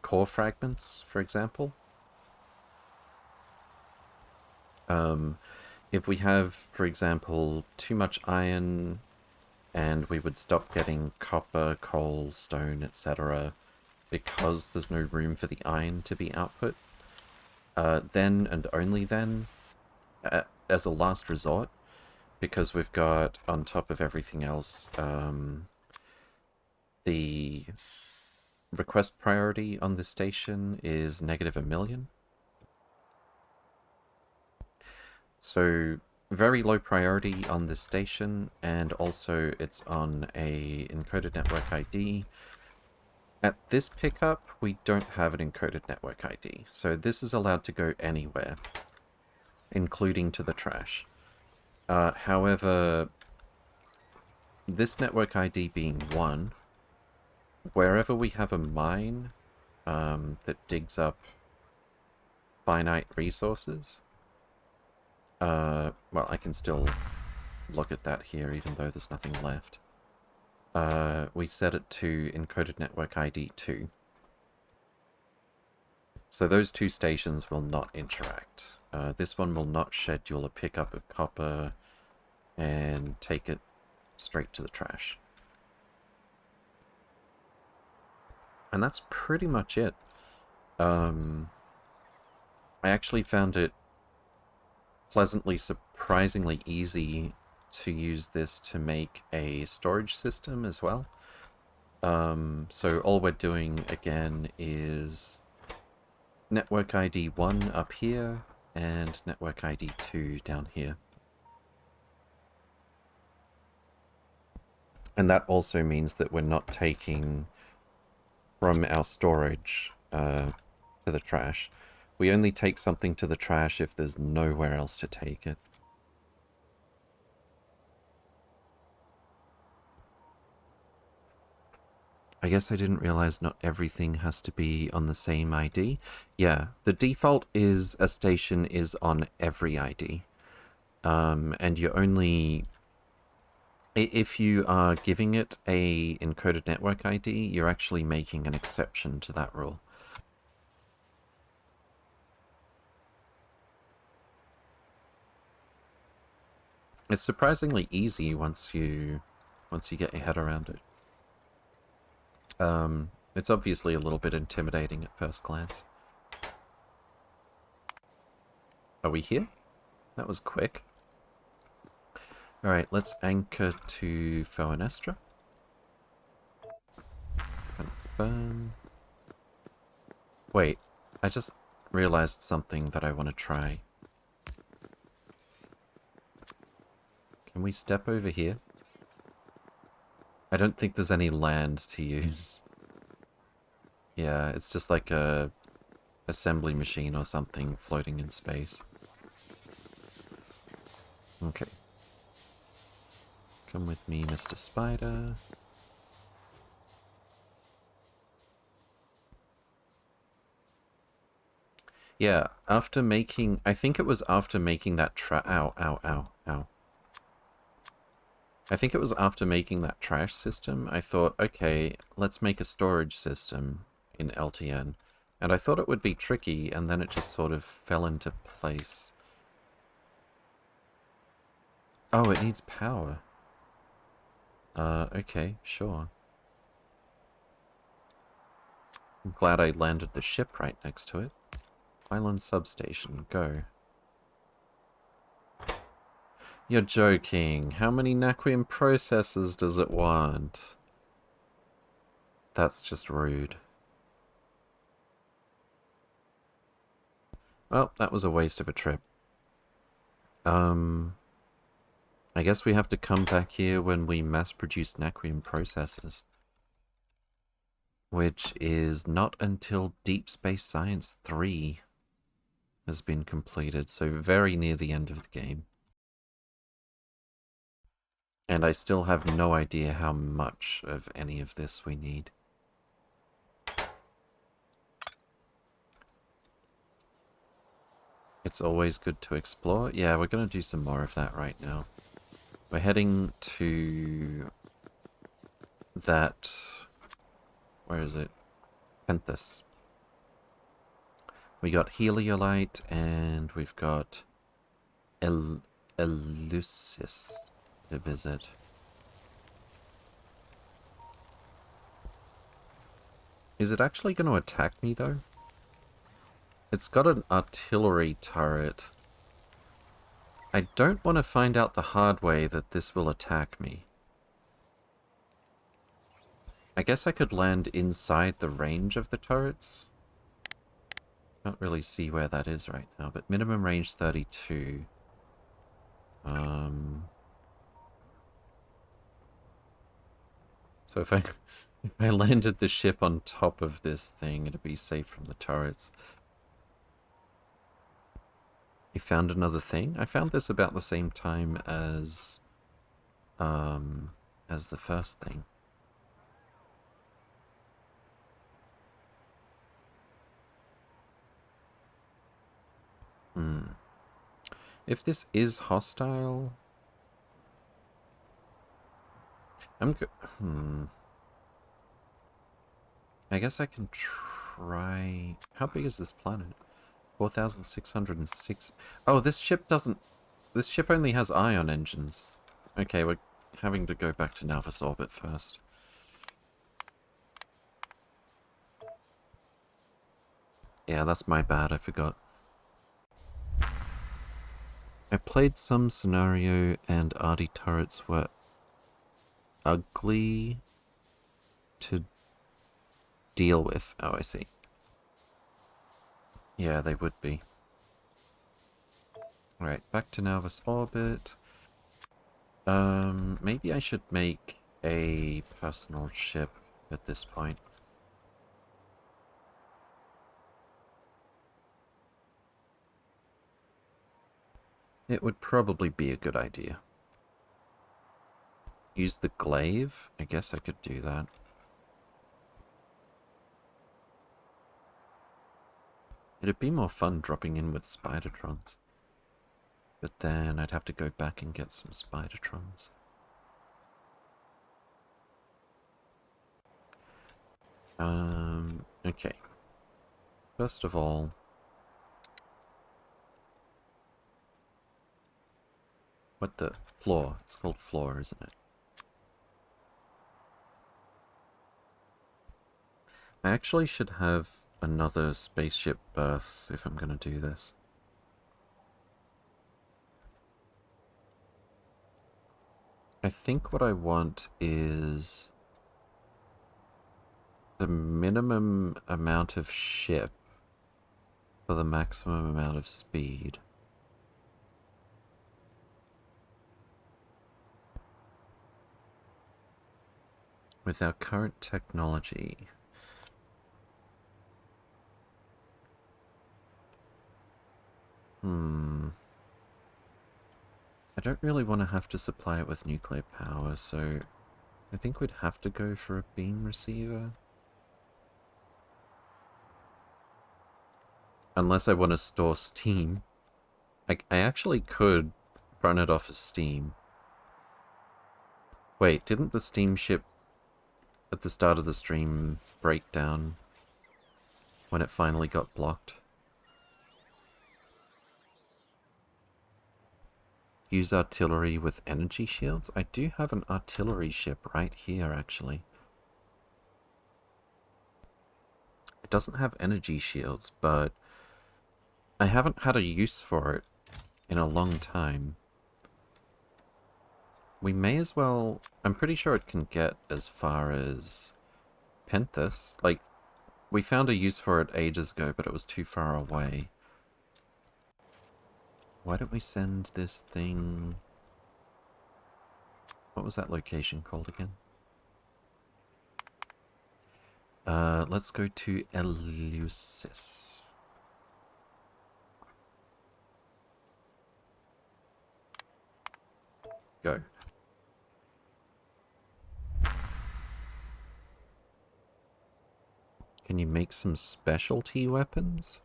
core fragments, for example. If we have, for example, too much iron, and we would stop getting copper, coal, stone, etc., because there's no room for the iron to be output, then and only then, as a last resort, because we've got, on top of everything else, the request priority on this station is -1,000,000. So, very low priority on this station, and also it's on a encoded network ID. At this pickup, we don't have an encoded network ID, so this is allowed to go anywhere, including to the trash. However, this network ID being 1, wherever we have a mine that digs up finite resources, well, I can still look at that here even though there's nothing left. We set it to encoded network ID 2. So those two stations will not interact. This one will not schedule a pickup of copper and take it straight to the trash. And that's pretty much it. I actually found it pleasantly, surprisingly easy to use this to make a storage system as well. So all we're doing again is network ID 1 up here and network ID 2 down here. And that also means that we're not taking from our storage to the trash. We only take something to the trash if there's nowhere else to take it. I guess I didn't realize not everything has to be on the same ID. Yeah, the default is a station is on every ID. And you only... If you are giving it a encoded network ID, you're actually making an exception to that rule. It's surprisingly easy once you get your head around it. It's obviously a little bit intimidating at first glance. Are we here? That was quick. Alright, let's anchor to Foenestra. Confirm. Wait, I just realized something that I want to try. Can we step over here? I don't think there's any land to use. Yeah, it's just like a assembly machine or something floating in space. Okay. Come with me, Mr. Spider. Yeah, after making... I think it was after making that ow, ow, ow, ow. I think it was after making that trash system, I thought, okay, let's make a storage system in LTN. And I thought it would be tricky, and then it just sort of fell into place. Oh, it needs power. Okay, sure. I'm glad I landed the ship right next to it. Island substation, go. You're joking. How many Naquium processors does it want? That's just rude. Well, that was a waste of a trip. I guess we have to come back here when we mass-produce Naquium processors. Which is not until Deep Space Science 3 has been completed, so very near the end of the game. And I still have no idea how much of any of this we need. It's always good to explore. Yeah, we're going to do some more of that right now. We're heading to that... Where is it? Penthus. We got Heliolite, and we've got Eleusis to visit. Is it actually going to attack me, though? It's got an artillery turret. I don't want to find out the hard way that this will attack me. I guess I could land inside the range of the turrets. Can't really see where that is right now, but minimum range 32. So if I landed the ship on top of this thing, it'd be safe from the turrets. You found another thing? I found this about the same time as the first thing. If this is hostile... I guess I can try... How big is this planet? 4,606... Oh, this ship doesn't... This ship only has ion engines. Okay, we're having to go back to Nauvis orbit first. Yeah, that's my bad, I forgot. I played some scenario and Arty turrets were ugly to deal with. Oh, I see. Yeah, they would be. Alright, back to Nauvis orbit. Maybe I should make a personal ship at this point. It would probably be a good idea. Use the glaive? I guess I could do that. It'd be more fun dropping in with Spidertrons. But then I'd have to go back and get some Spidertrons. Okay. First of all... What the... Floor. It's called floor, isn't it? I actually should have another spaceship berth if I'm gonna do this. I think what I want is the minimum amount of ship for the maximum amount of speed. With our current technology... I don't really want to have to supply it with nuclear power, so I think we'd have to go for a beam receiver. Unless I want to store steam. I actually could run it off of steam. Wait, didn't the steamship at the start of the stream break down when it finally got blocked? Use artillery with energy shields? I do have an artillery ship right here, actually. It doesn't have energy shields, but I haven't had a use for it in a long time. We may as well... I'm pretty sure it can get as far as Penthus. Like, we found a use for it ages ago, but it was too far away. Why don't we send this thing... What was that location called again? Let's go to Eleusis. Go. Can you make some specialty weapons?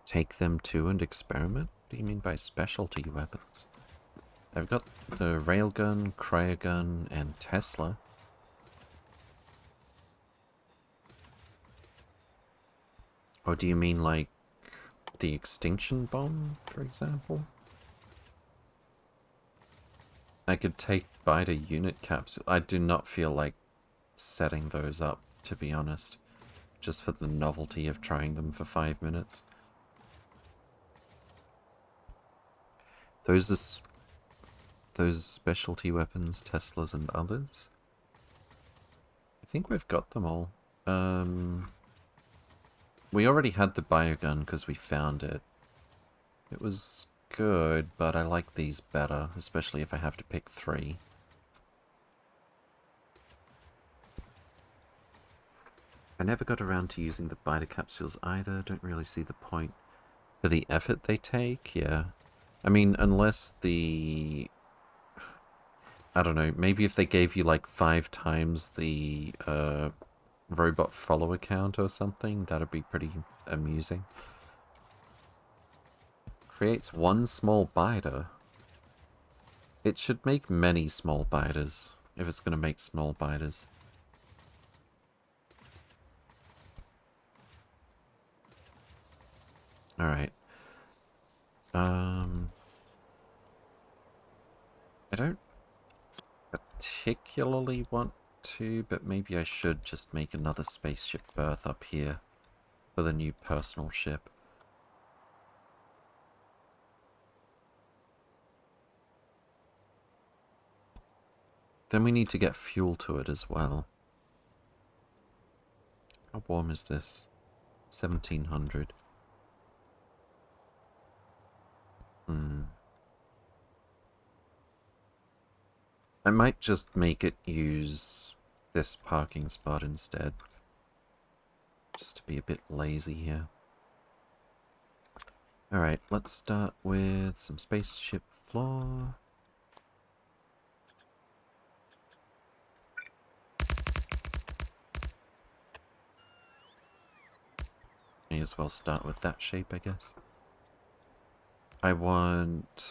Take them to and experiment? What do you mean by specialty weapons? I've got the railgun, cryogun, and Tesla. Or do you mean like the extinction bomb, for example? I could take Beta unit capsule. I do not feel like setting those up, to be honest. Just for the novelty of trying them for 5 minutes. Those specialty weapons, Teslas and others. I think we've got them all. We already had the biogun because we found it. It was good, but I like these better, especially if I have to pick 3. I never got around to using the Beta capsules either. Don't really see the point. For the effort they take, yeah. I mean, unless the... I don't know, maybe if they gave you like 5 times the robot follower count or something, that'd be pretty amusing. Creates 1 small biter. It should make many small biters, if it's going to make small biters. Alright. I don't particularly want to, but maybe I should just make another spaceship berth up here for the new personal ship. Then we need to get fuel to it as well. How warm is this? 1700. I might just make it use this parking spot instead. Just to be a bit lazy here. Alright, let's start with some spaceship floor. May as well start with that shape, I guess. I want...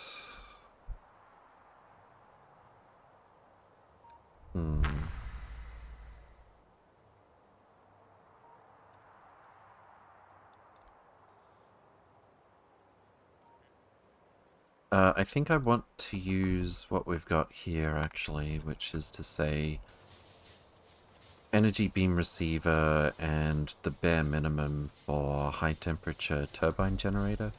I think I want to use what we've got here, actually, which is to say... energy beam receiver and the bare minimum for high temperature turbine generator.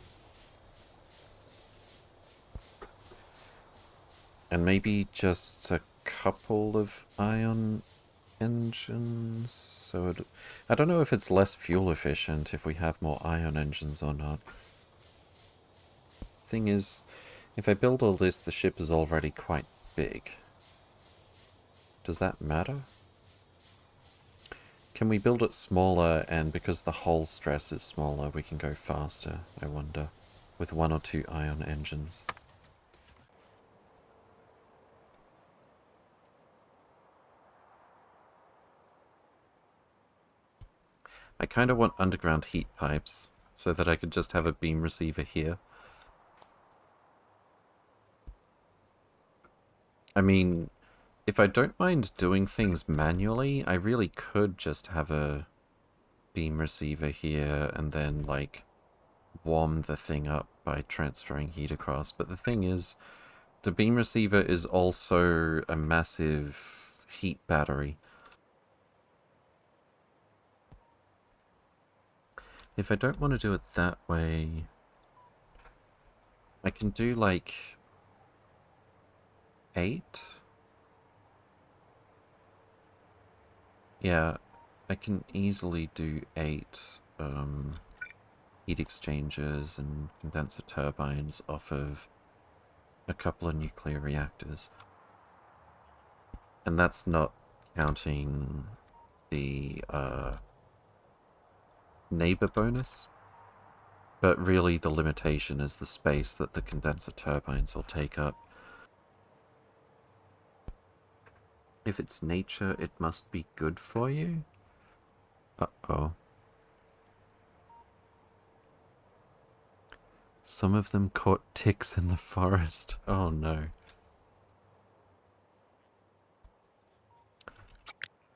And maybe just a couple of ion engines. So I don't know if it's less fuel efficient if we have more ion engines or not. Thing is, if I build all this, the ship is already quite big. Does that matter? Can we build it smaller, and because the hull stress is smaller, we can go faster, I wonder, with 1 or 2 ion engines? I kind of want underground heat pipes, so that I could just have a beam receiver here. I mean, if I don't mind doing things manually, I really could just have a beam receiver here and then, like, warm the thing up by transferring heat across. But the thing is, the beam receiver is also a massive heat battery. If I don't want to do it that way, I can do, like, 8? Yeah, I can easily do 8 heat exchangers and condenser turbines off of a couple of nuclear reactors. And that's not counting the neighbor bonus. But really the limitation is the space that the condenser turbines will take up. If it's nature, it must be good for you? Uh-oh. Some of them caught ticks in the forest. Oh no.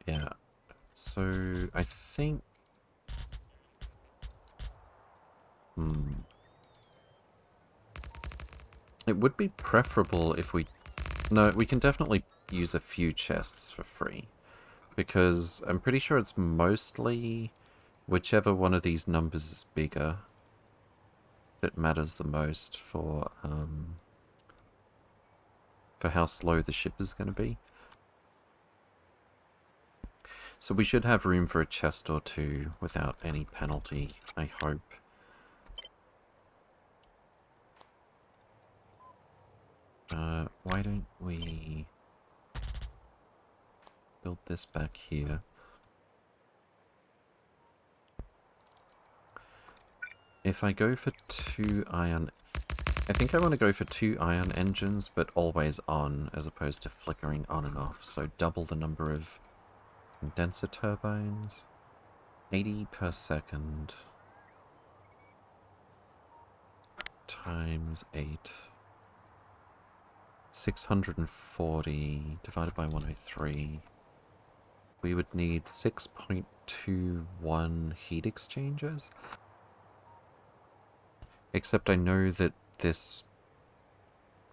Yeah. So, I think... It would be preferable if we... No, we can definitely use a few chests for free. Because I'm pretty sure it's mostly whichever one of these numbers is bigger that matters the most for how slow the ship is going to be. So we should have room for a chest or two without any penalty, I hope. Why don't we build this back here? If I go for 2 ion... I think I want to go for 2 ion engines, but always on, as opposed to flickering on and off. So double the number of condenser turbines. 80 per second. Times 8. 640 divided by 103. We would need 6.21 heat exchangers. Except I know that this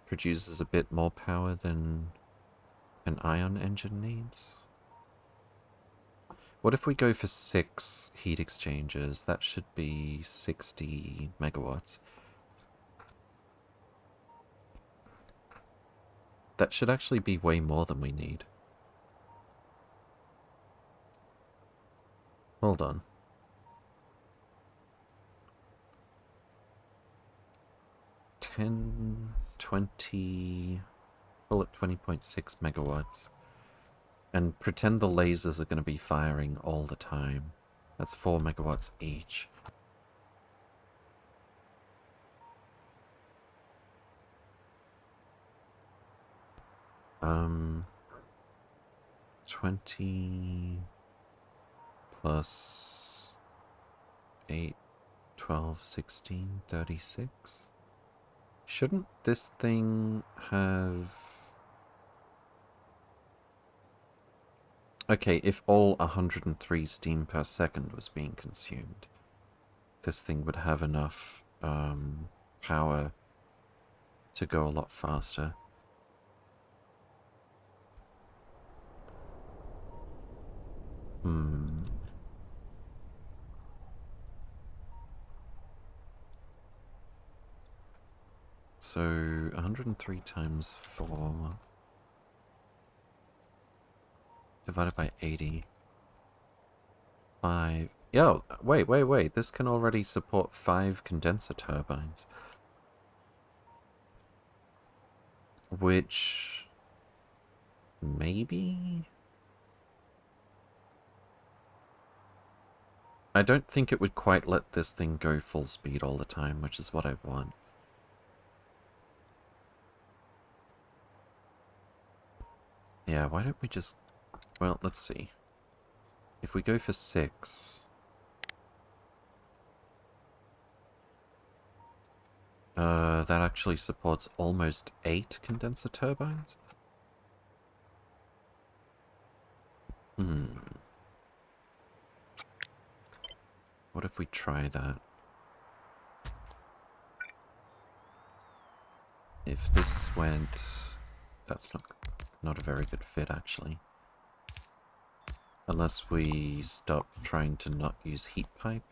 produces a bit more power than an ion engine needs. What if we go for 6 heat exchangers? That should be 60 megawatts. That should actually be way more than we need. Hold on. $10, 20... Call it 20.6 megawatts. And pretend the lasers are going to be firing all the time. That's 4 megawatts each. Um... 20... plus 8, 12, 16, 36. Shouldn't this thing have... Okay, if all 103 steam per second was being consumed, this thing would have enough power to go a lot faster. So 103 times 4 divided by 80. 5. Yo, wait. This can already support 5 condenser turbines. Which... maybe? I don't think it would quite let this thing go full speed all the time, which is what I want. Yeah, why don't we just... Well, let's see. If we go for 6... that actually supports almost 8 condenser turbines? What if we try that? If this went... That's not a very good fit, actually. Unless we stop trying to not use heat pipe.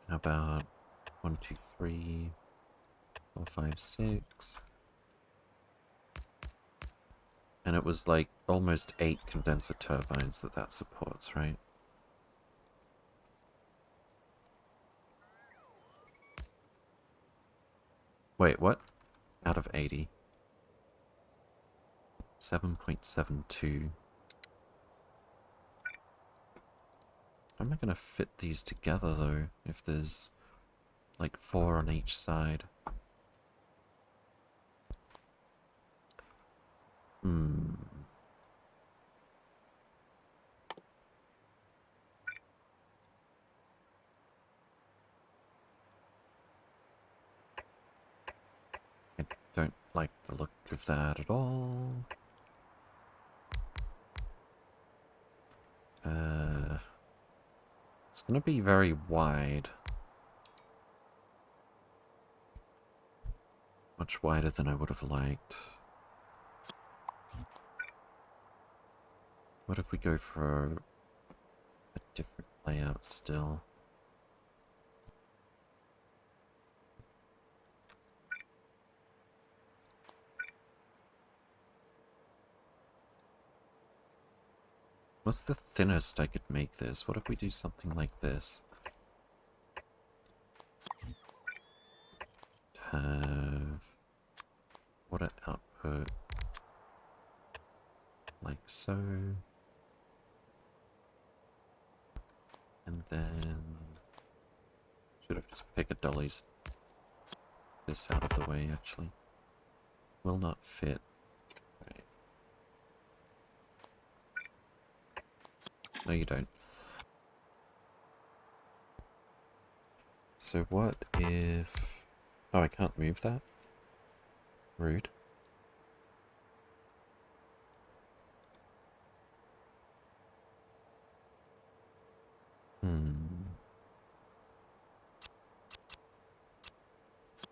How about 1, 2, 3, 4, 5, 6... And it was like almost 8 condenser turbines that supports, right? Wait, what? Out of 80. 7.72. How am I going to fit these together, though, if there's like 4 on each side? I don't like the look of that at all. It's going to be very wide. Much wider than I would have liked. What if we go for a different layout still? What's the thinnest I could make this? What if we do something like this? Have water output like so. And then should have just picked a dolly's this out of the way actually. Will not fit. Right. No, you don't. So what if... Oh, I can't move that? Rude.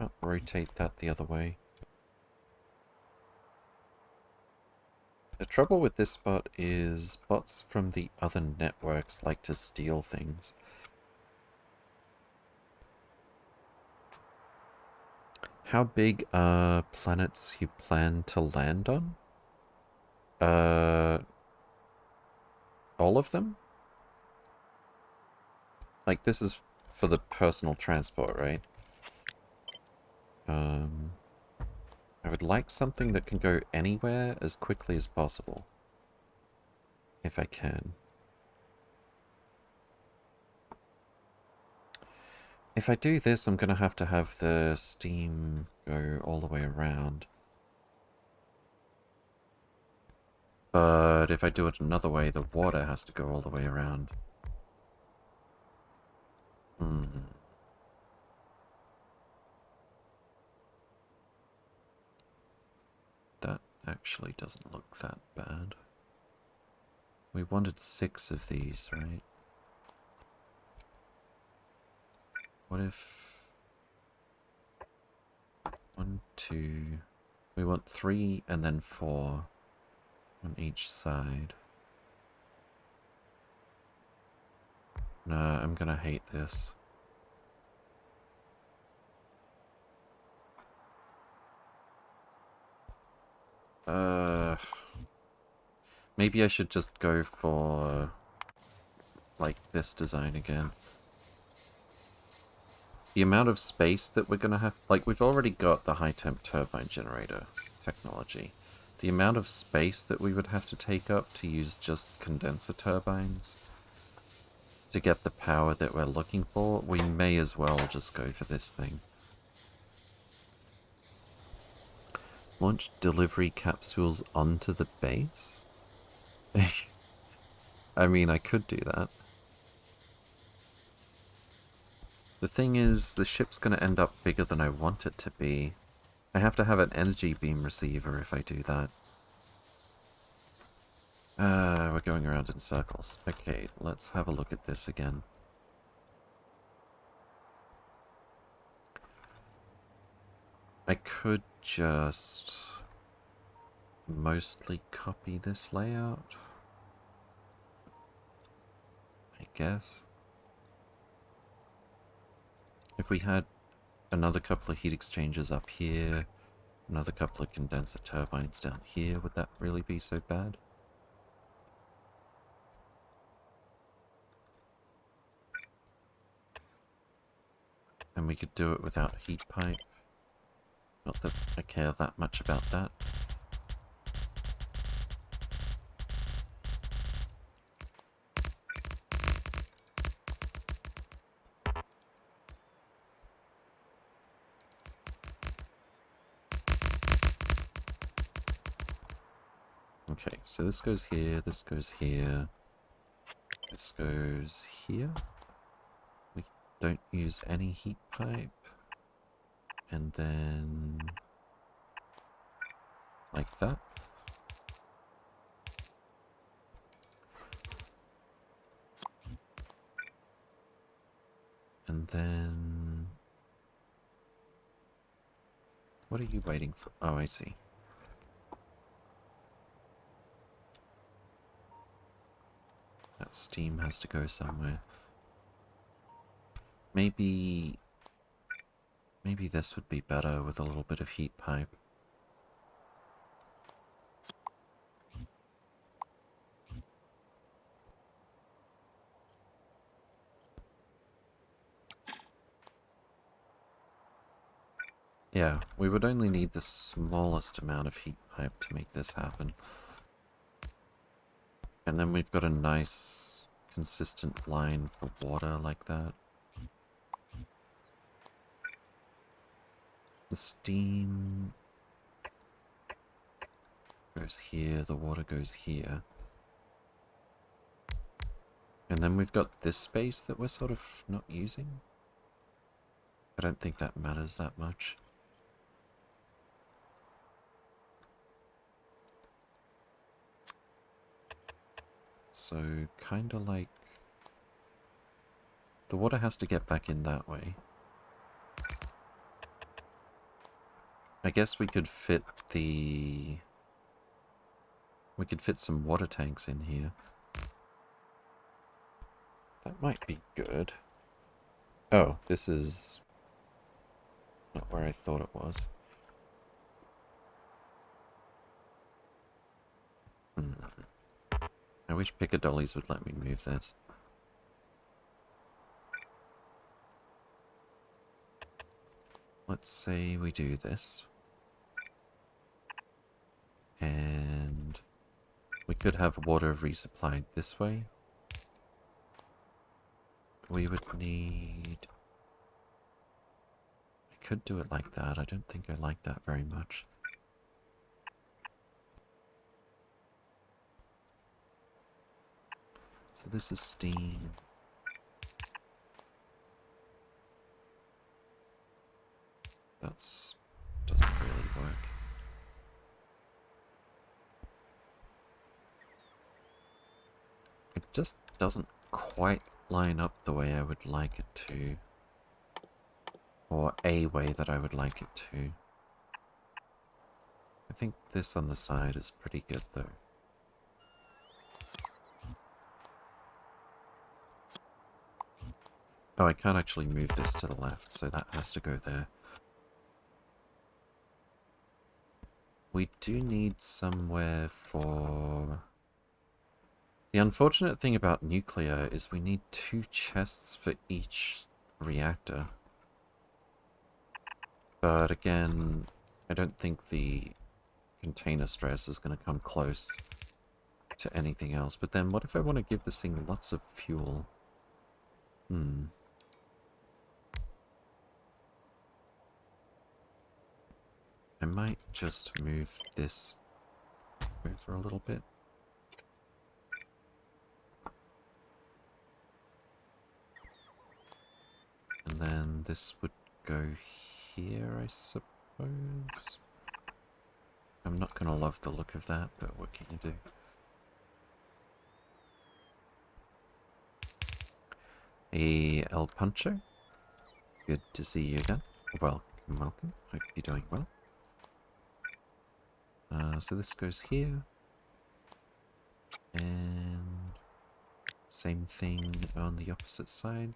I'll rotate that the other way. The trouble with this spot is bots from the other networks like to steal things. How big are planets you plan to land on? All of them? Like, this is for the personal transport, right? I would like something that can go anywhere as quickly as possible. If I can. If I do this, I'm gonna have to have the steam go all the way around. But if I do it another way, the water has to go all the way around. That actually doesn't look that bad. We wanted 6 of these, right? What if... 1, 2... We want 3 and then 4 on each side. No, I'm gonna hate this. Maybe I should just go for, like, this design again. The amount of space that we're gonna have... Like, we've already got the high-temp turbine generator technology. The amount of space that we would have to take up to use just condenser turbines to get the power that we're looking for, we may as well just go for this thing. Launch delivery capsules onto the base? I mean, I could do that. The thing is, the ship's going to end up bigger than I want it to be. I have to have an energy beam receiver if I do that. We're going around in circles. Okay, let's have a look at this again. I could just mostly copy this layout, I guess. If we had another couple of heat exchangers up here, another couple of condenser turbines down here, would that really be so bad? And we could do it without heat pipe. Not that I care that much about that. Okay, so this goes here, this goes here, this goes here. We don't use any heat pipe. And then... like that. And then... what are you waiting for? Oh, I see. That steam has to go somewhere. Maybe this would be better with a little bit of heat pipe. Yeah, we would only need the smallest amount of heat pipe to make this happen. And then we've got a nice, consistent line for water like that. The steam goes here, the water goes here. And then we've got this space that we're sort of not using. I don't think that matters that much. So, kinda like The water has to get back in that way. I guess we could fit the... We could fit some water tanks in here. That might be good. Oh, this is not where I thought it was. I wish Piccadollies would let me move this. Let's say we do this. And we could have water resupplied this way. We would need... I could do it like that. I don't think I like that very much. So this is steam. That's... doesn't really work. It just doesn't quite line up the way I would like it to. Or a way that I would like it to. I think this on the side is pretty good though. Oh, I can't actually move this to the left, so that has to go there. We do need somewhere for... The unfortunate thing about nuclear is we need 2 chests for each reactor. But again, I don't think the container stress is going to come close to anything else. But then what if I want to give this thing lots of fuel? I might just move this over a little bit. And then this would go here, I suppose. I'm not going to love the look of that, but what can you do? El Puncho, good to see you again. Welcome, welcome. Hope you're doing well. So this goes here. And same thing on the opposite side.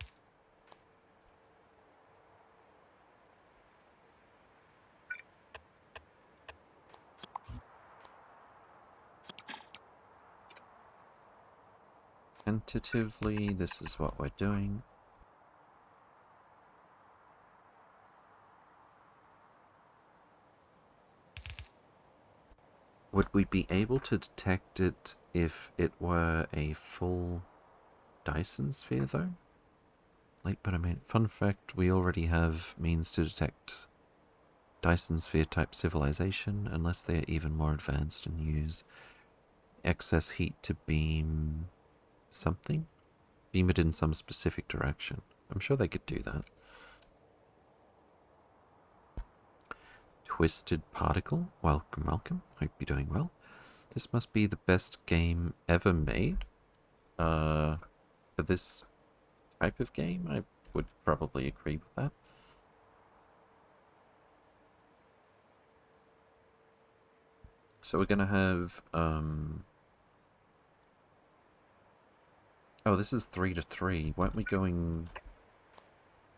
Tentatively, this is what we're doing. Would we be able to detect it if it were a full Dyson sphere, though? Like, but I mean, fun fact, we already have means to detect Dyson sphere type civilization, unless they are even more advanced and use excess heat to beam something? Beam it in some specific direction. I'm sure they could do that. Twisted Particle, welcome, welcome. Hope you're doing well. This must be the best game ever made. For this type of game, I would probably agree with that. So we're gonna have, oh, this is 3 to 3. Weren't we going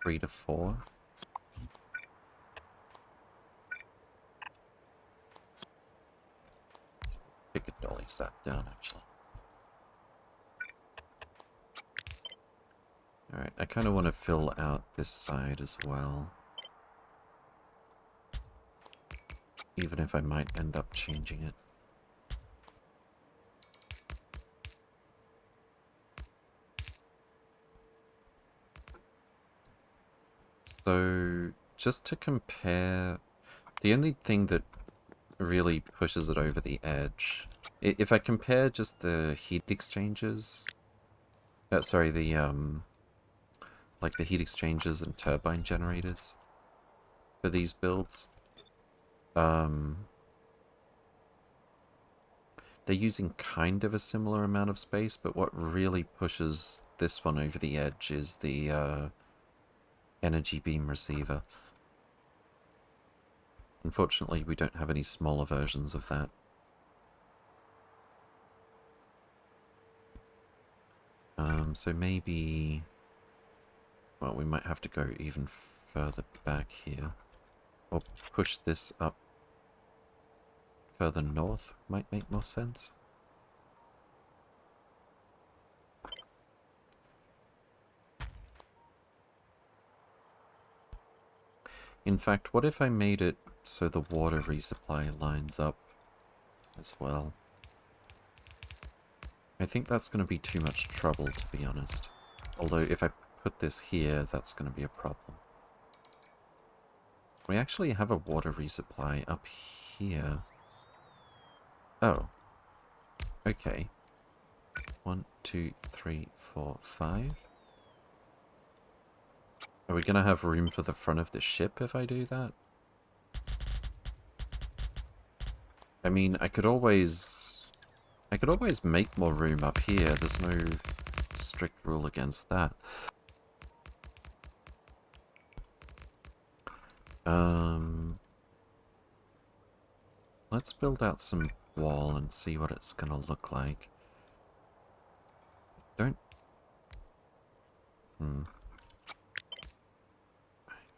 3 to 4? Piccadolly's that down, actually. Alright, I kind of want to fill out this side as well. Even if I might end up changing it. So, just to compare, the only thing that really pushes it over the edge, if I compare just the heat exchangers, sorry, the, like the heat exchangers and turbine generators for these builds, they're using kind of a similar amount of space, but what really pushes this one over the edge is the energy beam receiver. Unfortunately, we don't have any smaller versions of that. So maybe... Well, we might have to go even further back here. Or push this up further north might make more sense. In fact, what if I made it so the water resupply lines up as well? I think that's going to be too much trouble, to be honest. Although if I put this here, that's going to be a problem. We actually have a water resupply up here. Oh. Okay. 1, 2, 3, 4, 5. Are we going to have room for the front of the ship if I do that? I mean, I could always make more room up here. There's no strict rule against that. Let's build out some wall and see what it's gonna look like.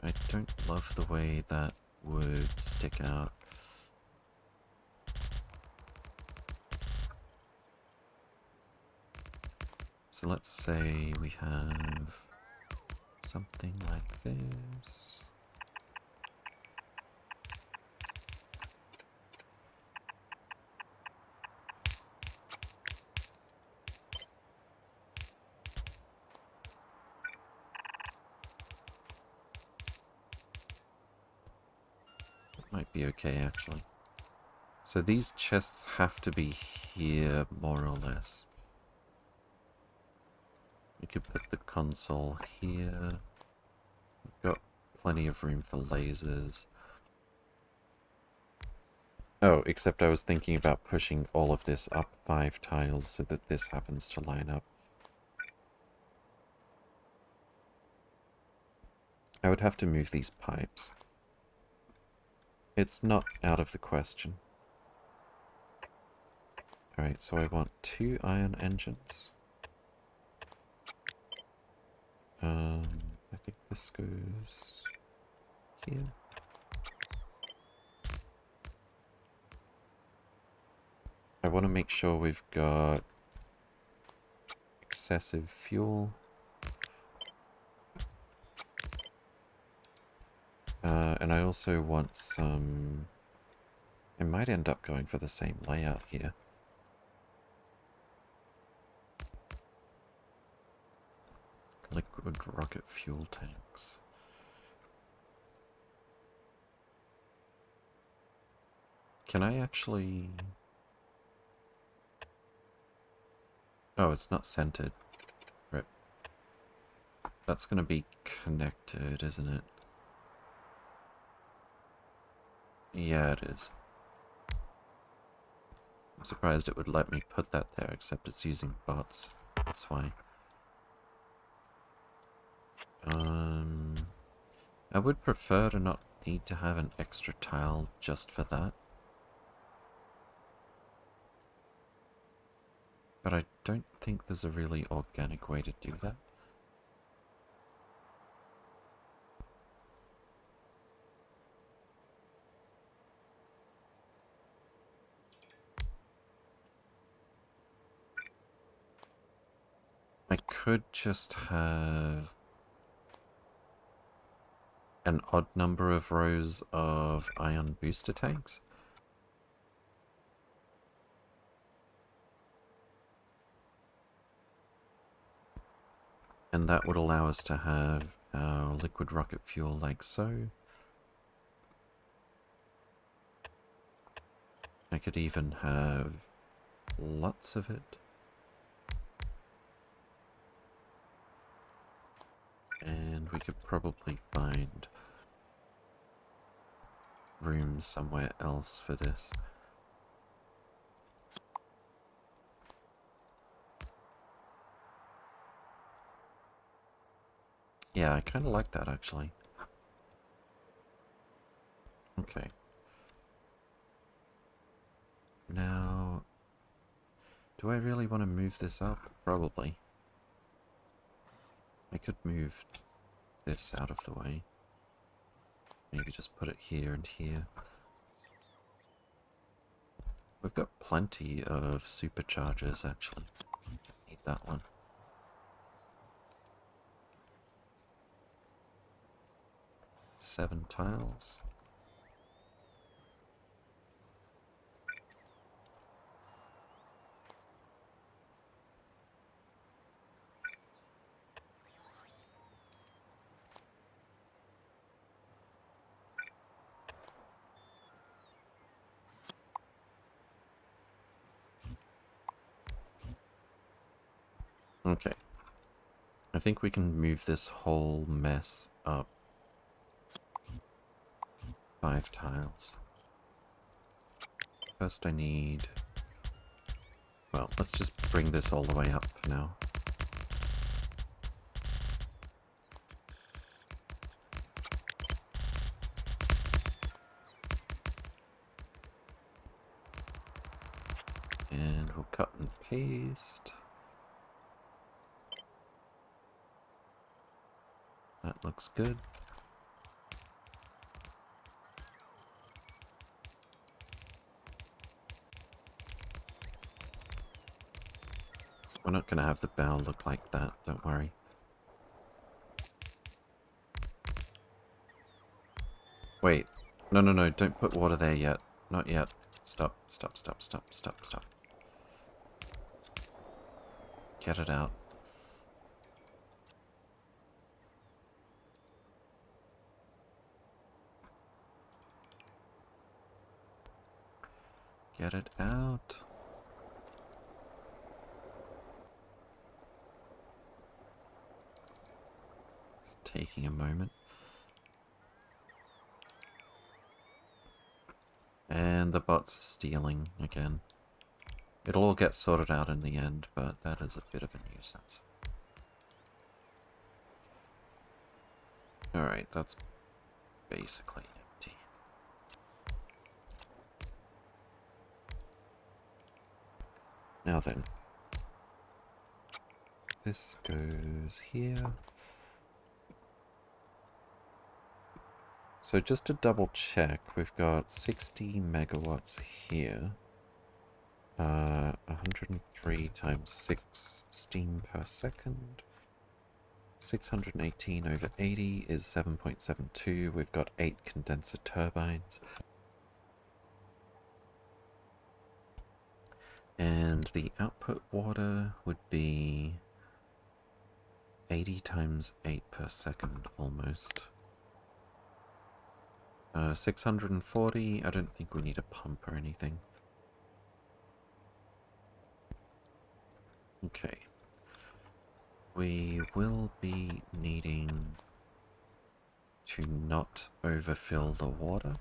I don't love the way that would stick out. So let's say we have something like this. Might be okay, actually. So these chests have to be here, more or less. We could put the console here. We've got plenty of room for lasers. Oh, except I was thinking about pushing all of this up 5 tiles so that this happens to line up. I would have to move these pipes. It's not out of the question. Alright, so I want 2 ion engines. I think this goes here. I want to make sure we've got excessive fuel. And I also want some... I might end up going for the same layout here. Liquid rocket fuel tanks. Can I actually... Oh, it's not centered. Right. That's gonna be connected, isn't it? Yeah, it is. I'm surprised it would let me put that there, except it's using bots. That's why. I would prefer to not need to have an extra tile just for that. But I don't think there's a really organic way to do that. I could just have an odd number of rows of ion booster tanks. And that would allow us to have our liquid rocket fuel like so. I could even have lots of it. And we could probably find room somewhere else for this. Yeah, I kind of like that actually. Okay. Now, do I really want to move this up? Probably. I could move this out of the way. Maybe just put it here and here. We've got plenty of superchargers actually. Need that one. Seven tiles. Okay. I think we can move this whole mess up 5 tiles. First I need... Well, let's just bring this all the way up for now. And we'll cut and paste. That looks good. We're not going to have the bow look like that, don't worry. Wait. No, no, no, don't put water there yet. Not yet. Stop, stop, stop, stop, stop, stop. Get it out. Get it out. It's taking a moment. And the bots are stealing again. It'll all get sorted out in the end, but that is a bit of a nuisance. Alright, that's basically empty. Now then. This goes here. So just to double check, we've got 60 megawatts here. 103 times 6 steam per second. 618 over 80 is 7.72. We've got 8 condenser turbines. And the output water would be 80 times 8 per second, almost. 640, I don't think we need a pump or anything. Okay. We will be needing to not overfill the water.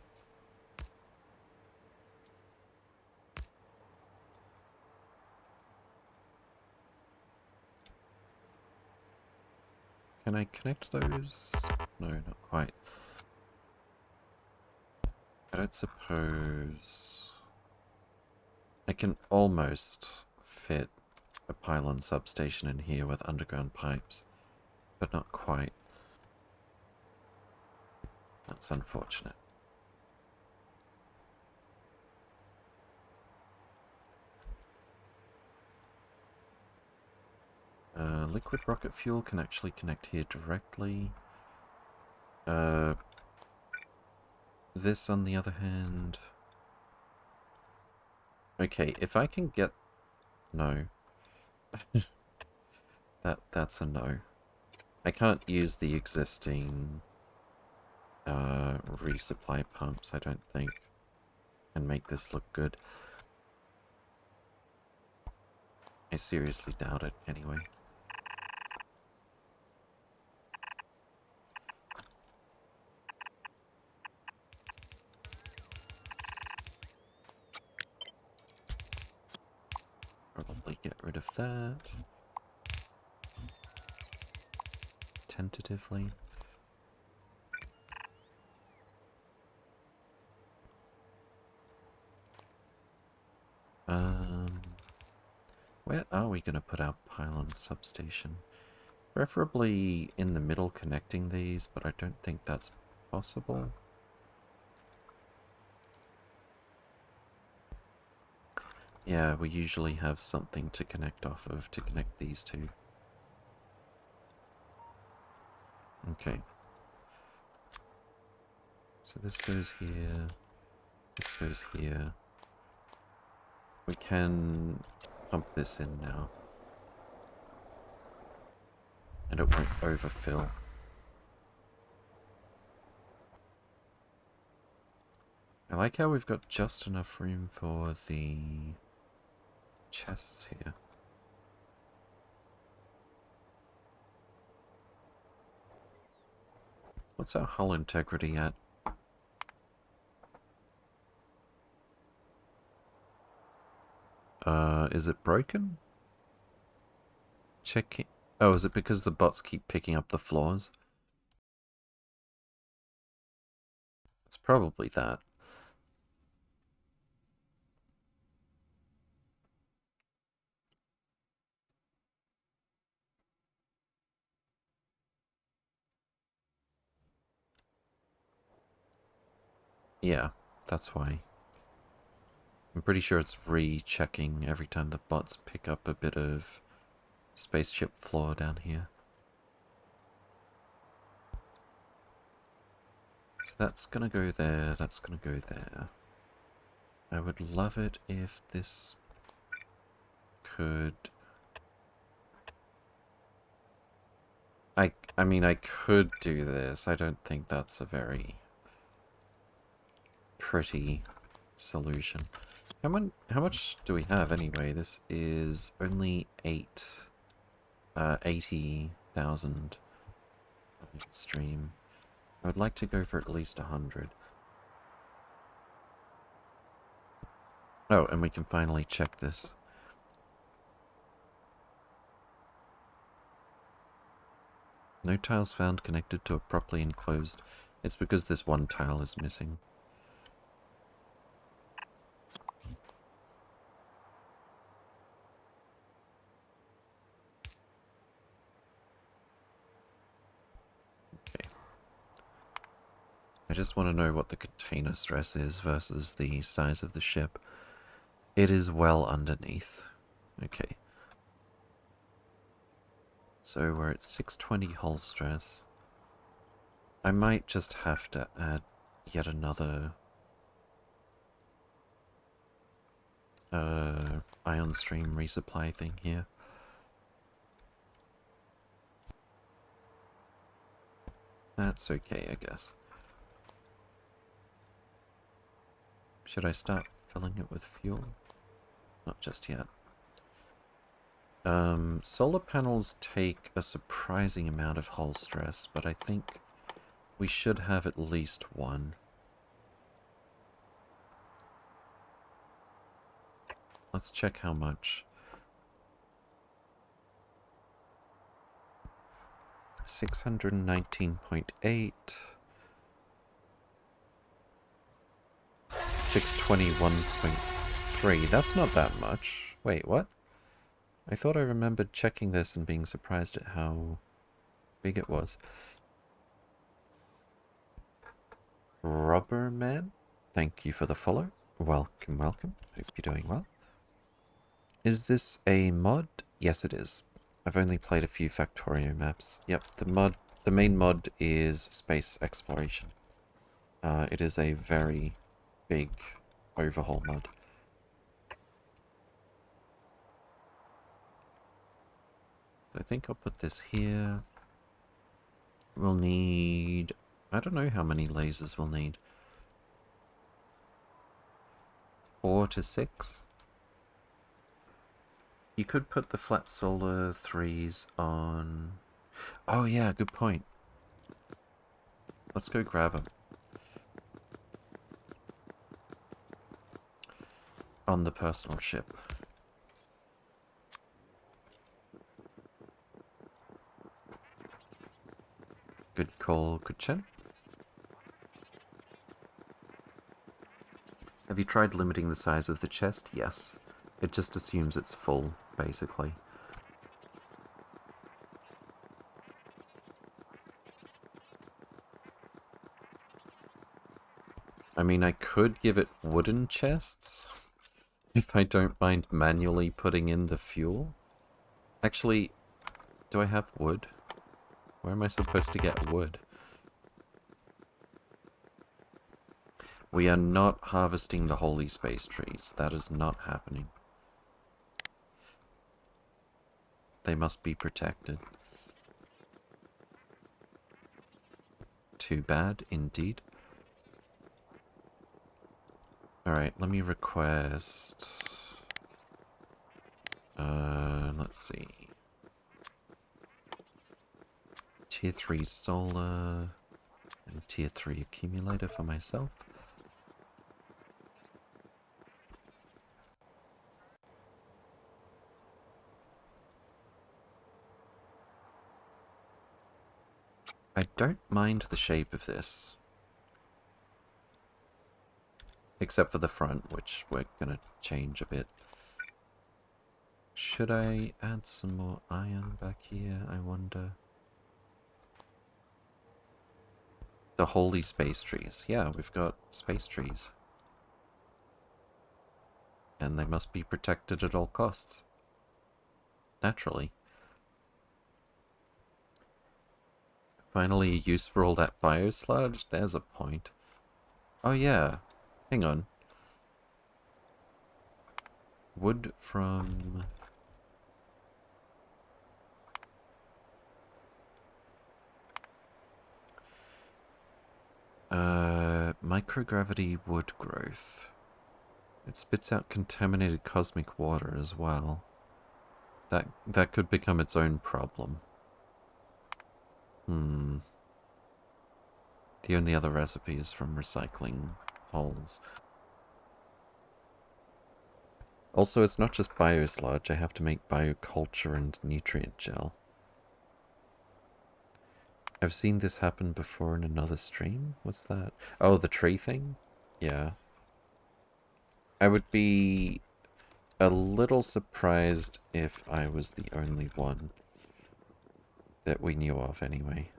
Can I connect those? No, not quite. I don't suppose... I can almost fit a pylon substation in here with underground pipes, but not quite. That's unfortunate. Liquid rocket fuel can actually connect here directly. This, on the other hand... Okay, if I can get... No. That's a no. I can't use the existing resupply pumps, I don't think, and make this look good. I seriously doubt it, anyway. Probably get rid of that. tentatively. Where are we going to put our pylon substation? Preferably in the middle connecting these, but I don't think that's possible. Yeah, we usually have something to connect off of to connect these two. Okay. So this goes here, this goes here. We can pump this in now. And it won't overfill. I like how we've got just enough room for the chests here. What's our hull integrity at? Is it broken? Checking. Oh, is it because the bots keep picking up the flaws? It's probably that. Yeah, that's why. I'm pretty sure it's rechecking every time the bots pick up a bit of spaceship flaw down here. So that's gonna go there, that's gonna go there. I would love it if this could... I mean, I could do this. I don't think that's a very pretty solution. How much do we have anyway? This is only 80,000 stream. I would like to go for at least 100. Oh, and we can finally check this. No tiles found connected to a properly enclosed. It's because this one tile is missing. Okay. I just want to know what the container stress is versus the size of the ship. It is well underneath. Okay. So we're at 620 hull stress. I might just have to add yet another ion stream resupply thing here. That's okay, I guess. Should I start filling it with fuel? Not just yet. Solar panels take a surprising amount of hull stress, but I think we should have at least one. Let's check how much. 619.8. 621.3. That's not that much. Wait, what? I thought I remembered checking this and being surprised at how big it was. Rubberman, thank you for the follow. Welcome, welcome. Hope you're doing well. Is this a mod? Yes, it is. I've only played a few Factorio maps. Yep, the main mod is space exploration. It is a very big overhaul mod. I think I'll put this here. We'll need... I don't know how many lasers we'll need. 4 to 6? You could put the flat solar 3s on... Oh yeah, good point. Let's go grab them. On the personal ship. call Kuchen. Have you tried limiting the size of the chest? Yes. It just assumes it's full, basically. I mean, I could give it wooden chests, if I don't mind manually putting in the fuel. Actually, do I have wood? Where am I supposed to get wood? We are not harvesting the holy space trees. That is not happening. They must be protected. Too bad, indeed. Alright, let me request... let's see. Tier 3 solar... and Tier 3 accumulator for myself. I don't mind the shape of this. Except for the front, which we're gonna change a bit. Should I add some more iron back here, I wonder? The holy space trees. Yeah, we've got space trees. And they must be protected at all costs. Naturally. Finally a use for all that biosludge? There's a point. Oh yeah. Hang on. Wood from... microgravity wood growth. It spits out contaminated cosmic water as well. That could become its own problem. The only other recipe is from recycling holes. Also, it's not just biosludge, I have to make bioculture and nutrient gel. I've seen this happen before in another stream. What's that? Oh, the tree thing? Yeah. I would be a little surprised if I was the only one that we knew of anyway.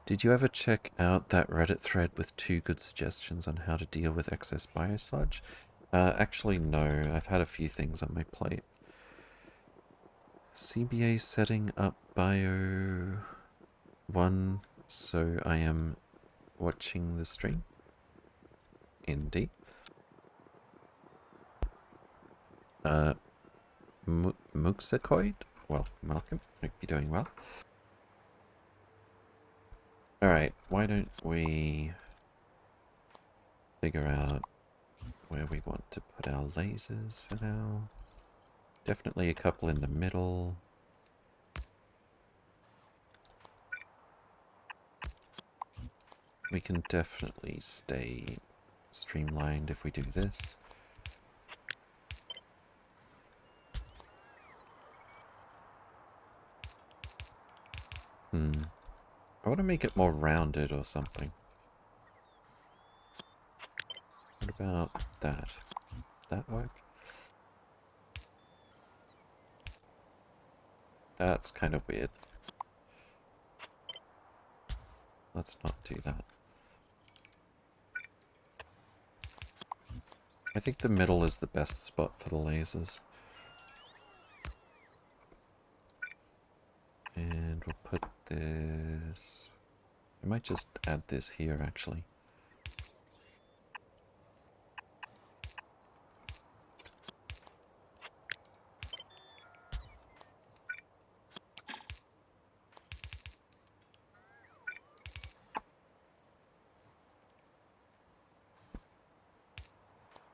Did you ever check out that Reddit thread with 2 good suggestions on how to deal with excess biosludge? Actually no, I've had a few things on my plate. CBA setting up bio 1, so I am watching the stream. Indeed. Muxacoid? Well, Malcolm, hope you're doing well. Alright, why don't we figure out where we want to put our lasers for now. Definitely a couple in the middle. We can definitely stay streamlined if we do this. I want to make it more rounded or something. What about that? That work? That's kind of weird. Let's not do that. I think the middle is the best spot for the lasers. And we'll put this... I might just add this here, actually.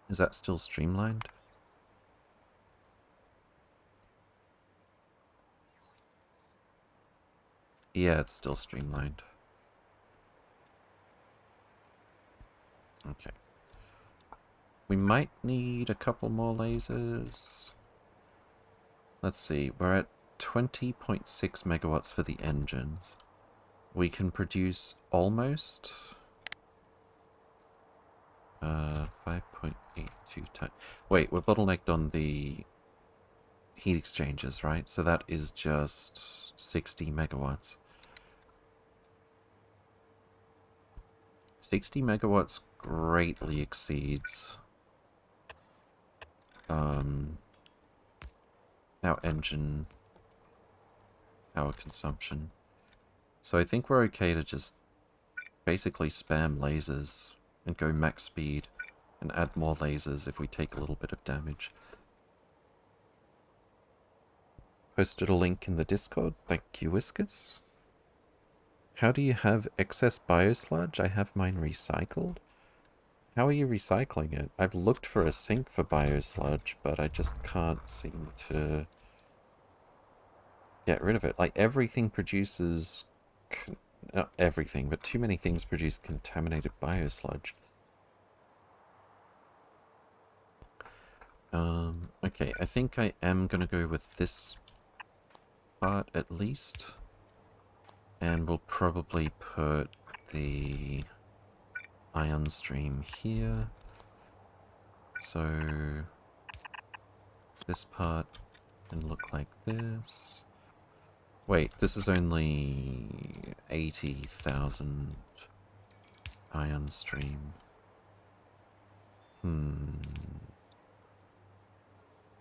Is that still streamlined? Yeah, it's still streamlined. Okay. We might need a couple more lasers. Let's see, we're at 20.6 megawatts for the engines. We can produce almost 5.82 times. Wait, we're bottlenecked on the heat exchangers, right? So that is just 60 megawatts. 60 megawatts greatly exceeds our engine power consumption. So I think we're okay to just basically spam lasers and go max speed and add more lasers if we take a little bit of damage. Posted a link in the Discord. Thank you, Whiskas. How do you have excess biosludge? I have mine recycled. How are you recycling it? I've looked for a sink for biosludge, but I just can't seem to get rid of it. Like, everything produces... Not everything, but too many things produce contaminated biosludge. Okay, I think I am gonna go with this part at least. And we'll probably put the ion stream here. So this part can look like this. Wait, this is only 80,000 ion stream.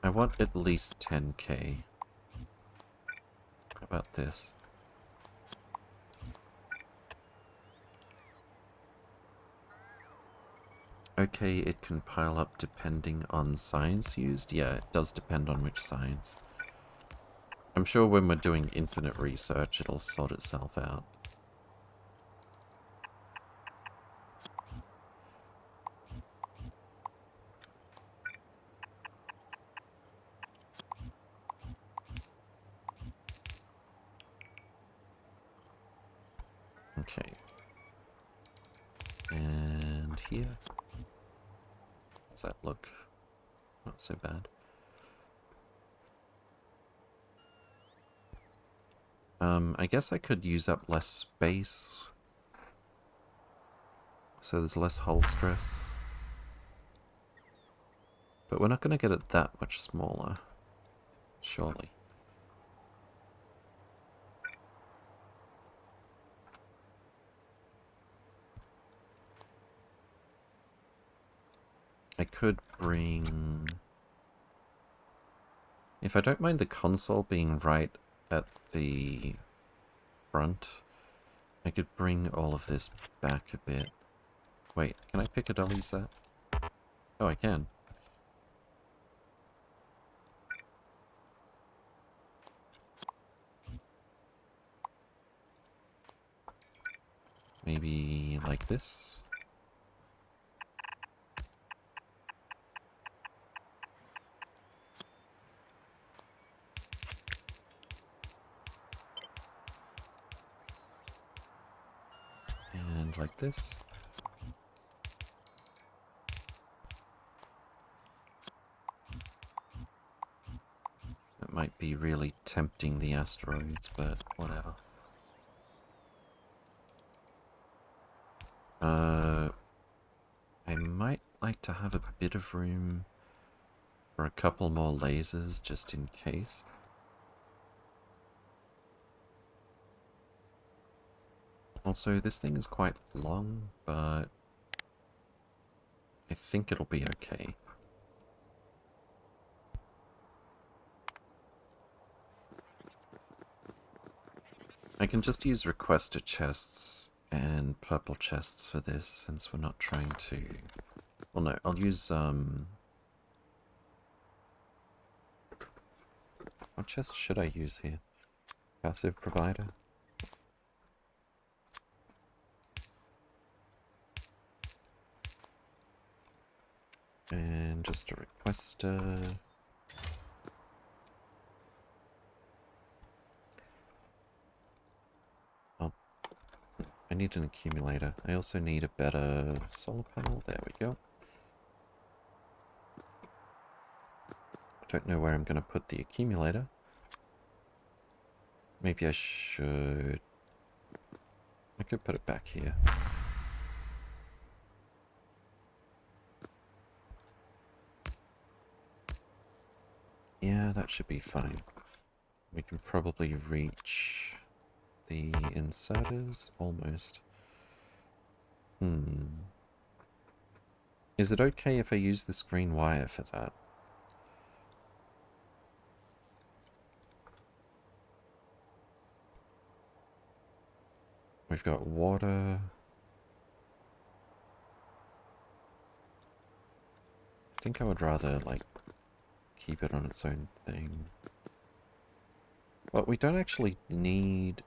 I want at least 10k. How about this? Okay, it can pile up depending on science used. Yeah, it does depend on which science. I'm sure when we're doing infinite research, it'll sort itself out. Okay. And here. Does that look not so bad? I guess I could use up less space. So there's less hull stress. But we're not going to get it that much smaller. Surely. I could bring... If I don't mind the console being right at the front, I could bring all of this back a bit. Wait, can I Piccadilly's that? Oh, I can. Maybe like this? And like this? That might be really tempting the asteroids, but whatever. I might like to have a bit of room for a couple more lasers, just in case. Also, this thing is quite long, but I think it'll be okay. I can just use requester chests and purple chests for this, since we're not trying to... Well, no, I'll use, what chest should I use here? Passive provider? And just a requester... I need an accumulator. I also need a better solar panel. There we go. I don't know where I'm going to put the accumulator. Maybe I should... I could put it back here. Yeah, that should be fine. We can probably reach the inserters, almost. Is it okay if I use this green wire for that? We've got water. I think I would rather, like, keep it on its own thing. Well, we don't actually need...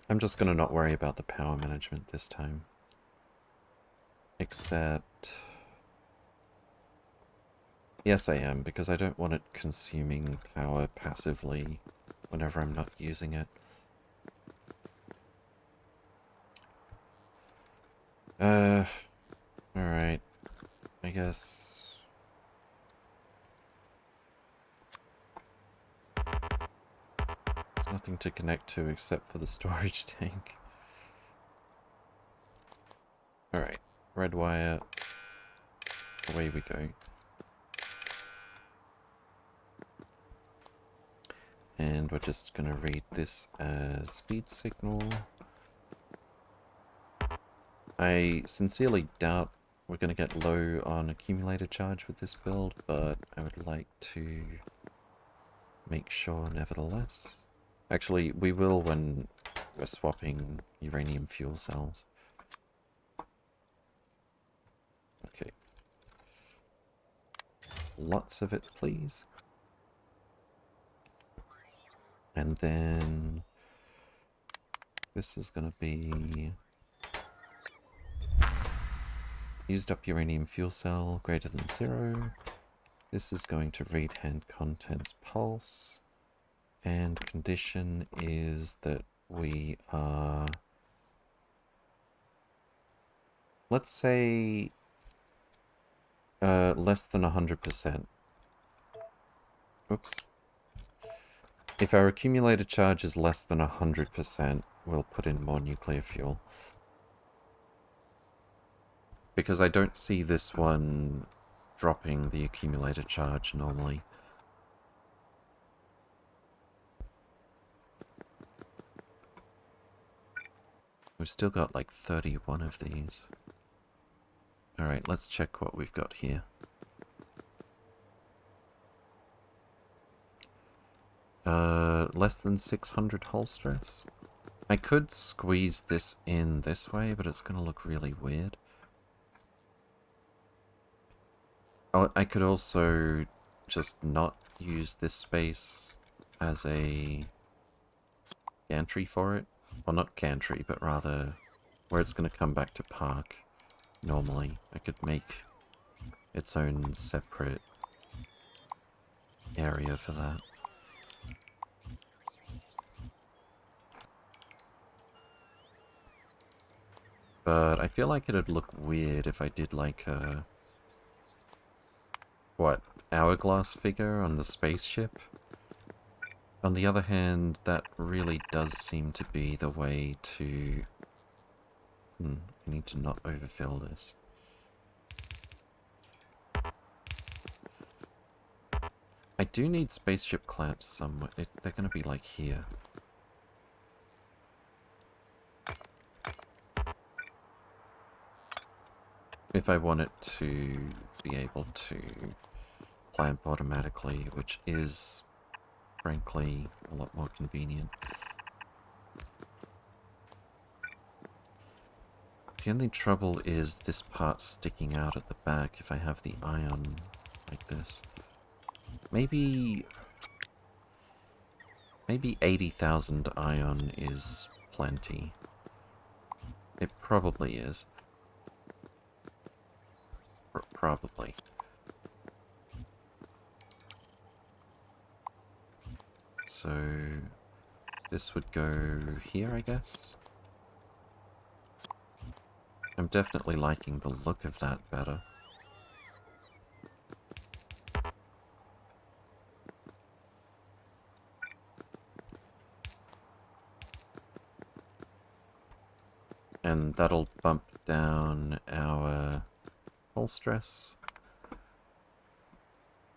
I'm just gonna not worry about the power management this time. Except... Yes, I am, because I don't want it consuming power passively whenever I'm not using it. Alright. I guess... There's nothing to connect to except for the storage tank. Alright. Red wire. Away we go. And we're just gonna read this as speed signal. I sincerely doubt we're gonna get low on accumulator charge with this build, but I would like to make sure nevertheless. Actually, we will when we're swapping uranium fuel cells. Okay. Lots of it, please. And then this is going to be used up uranium fuel cell greater than 0. This is going to read hand contents pulse. And condition is that we are, let's say, less than 100%. Oops. If our accumulator charge is less than 100%, we'll put in more nuclear fuel. Because I don't see this one dropping the accumulator charge normally. We've still got like 31 of these. Alright, let's check what we've got here. Less than 600 hull stress. I could squeeze this in this way, but it's going to look really weird. Oh, I could also just not use this space as a gantry for it. Well, not gantry, but rather where it's going to come back to park normally. I could make its own separate area for that. But I feel like it'd look weird if I did like a... what? Hourglass figure on the spaceship? On the other hand, that really does seem to be the way to... I need to not overfill this. I do need spaceship clamps somewhere. They're going to be like here. If I want it to be able to clamp automatically, which is, frankly, a lot more convenient. The only trouble is this part sticking out at the back if I have the ion like this. Maybe 80,000 ion is plenty. It probably is. Probably. So this would go here, I guess. I'm definitely liking the look of that better. And that'll bump down our hull stress,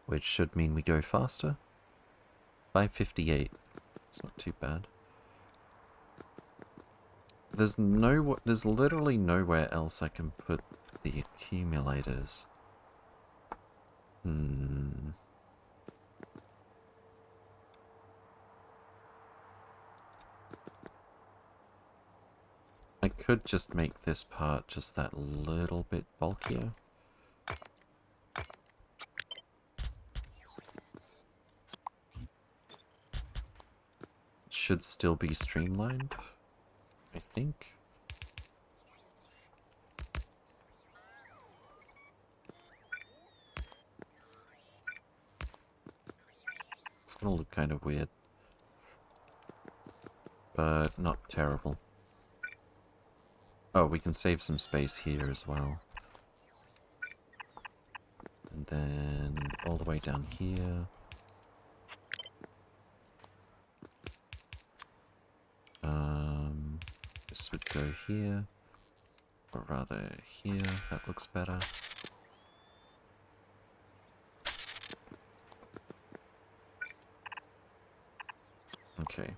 which should mean we go faster. 558. It's not too bad. There's literally nowhere else I can put the accumulators. I could just make this part just that little bit bulkier. It should still be streamlined, I think. It's gonna look kind of weird, but not terrible. Oh, we can save some space here as well. And then all the way down here. This would go here. Or rather here, that looks better. Okay.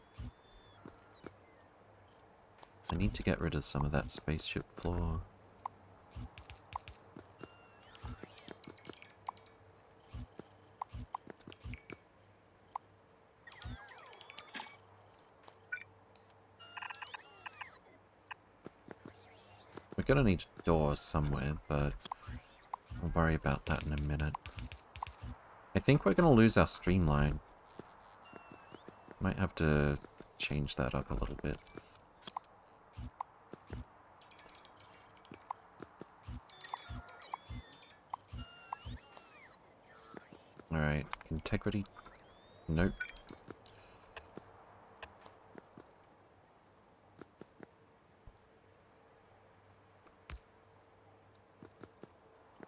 I need to get rid of some of that spaceship floor. We're gonna need doors somewhere, but we'll worry about that in a minute. I think we're gonna lose our streamline. Might have to change that up a little bit. Alright, integrity. Nope.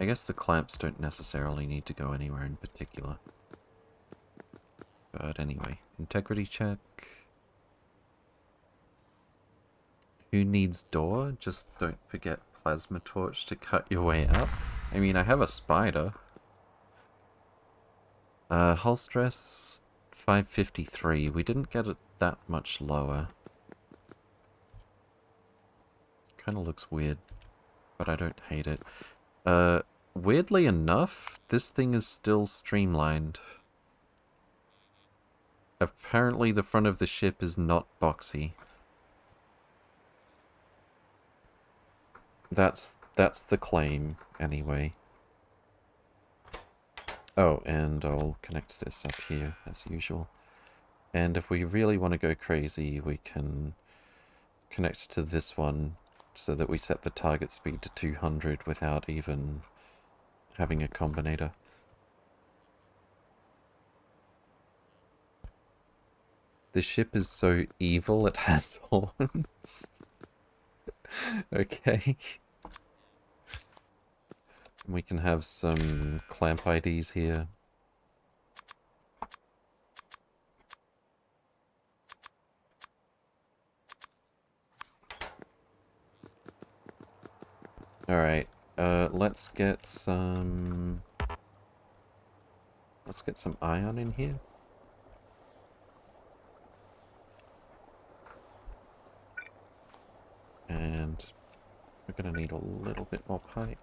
I guess the clamps don't necessarily need to go anywhere in particular. But anyway, integrity check. Who needs door? Just don't forget plasma torch to cut your way out. I mean, I have a spider. Hull stress 553. We didn't get it that much lower. Kind of looks weird, but I don't hate it. Weirdly enough, this thing is still streamlined. Apparently the front of the ship is not boxy. That's the claim, anyway. Oh, and I'll connect this up here, as usual. And if we really want to go crazy, we can connect to this one so that we set the target speed to 200 without even having a combinator. The ship is so evil it has horns. Okay. We can have some clamp IDs here. Alright, let's get some ion in here. And we're gonna need a little bit more pipe.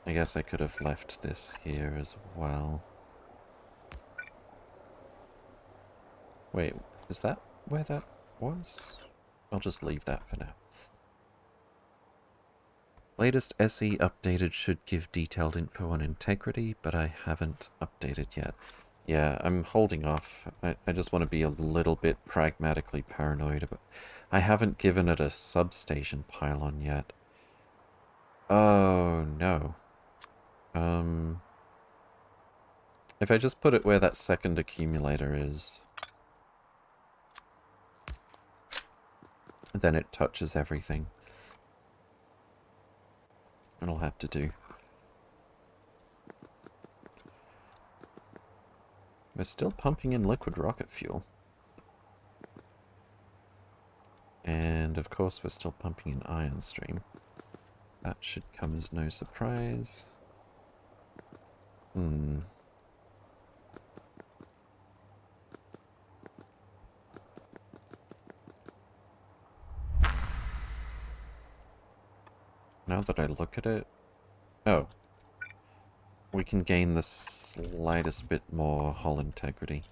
I guess I could have left this here as well. Wait, is that where that was? I'll just leave that for now. Latest SE updated should give detailed info on integrity, but I haven't updated yet. Yeah, I'm holding off. I just want to be a little bit pragmatically paranoid about... I haven't given it a substation pylon yet. Oh, no. If I just put it where that second accumulator is, then it touches everything. It'll have to do. We're still pumping in liquid rocket fuel. And of course we're still pumping in ion stream. That should come as no surprise. Hmm. Now that I look at it... Oh. We can gain the slightest bit more hull integrity.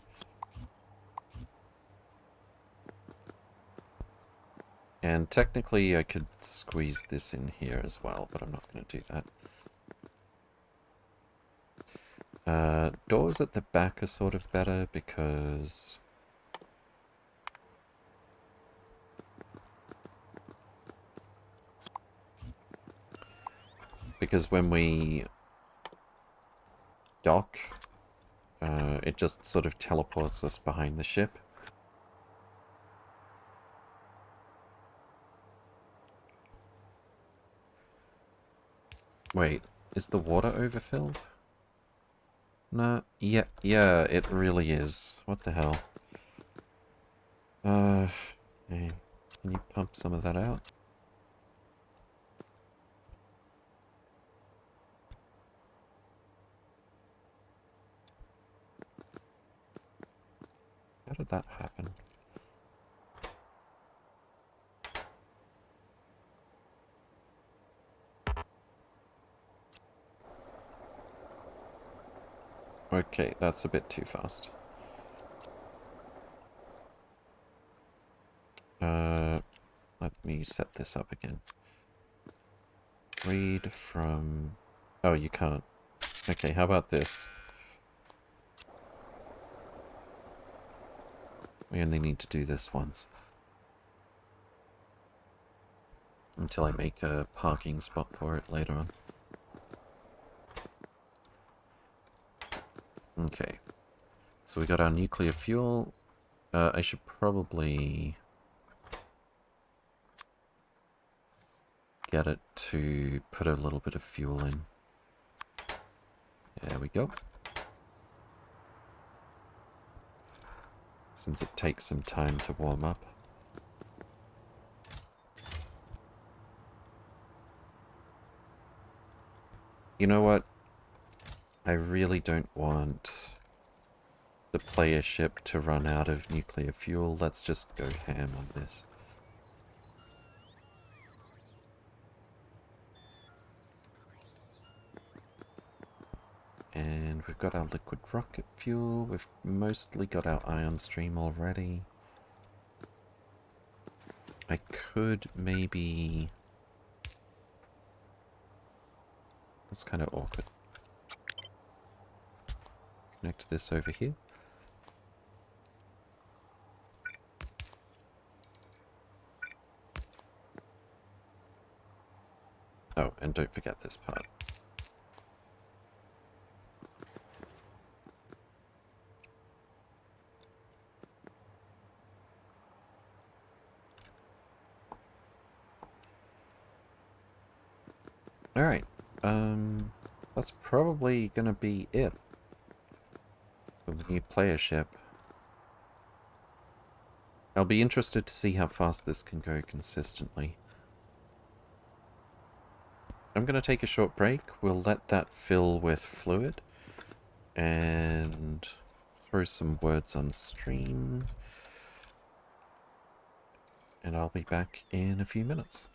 And technically I could squeeze this in here as well, but I'm not going to do that. Doors at the back are sort of better because... Because when we dock, it just sort of teleports us behind the ship. Wait, is the water overfilled? No, yeah, it really is. What the hell? Hey, can you pump some of that out? How did that happen? Okay, that's a bit too fast. Let me set this up again. Read from... Oh, you can't. Okay, how about this? We only need to do this once. Until I make a parking spot for it later on. Okay. So we got our nuclear fuel. I should probably... get it to put a little bit of fuel in. There we go. Since it takes some time to warm up. You know what? I really don't want the player ship to run out of nuclear fuel. Let's just go ham on this. And we've got our liquid rocket fuel. We've mostly got our ion stream already. I could maybe... That's kind of awkward. Connect this over here. Oh, and don't forget this part. Alright, that's probably gonna be it for the new player ship. I'll be interested to see how fast this can go consistently. I'm gonna take a short break, we'll let that fill with fluid, and throw some words on stream, and I'll be back in a few minutes.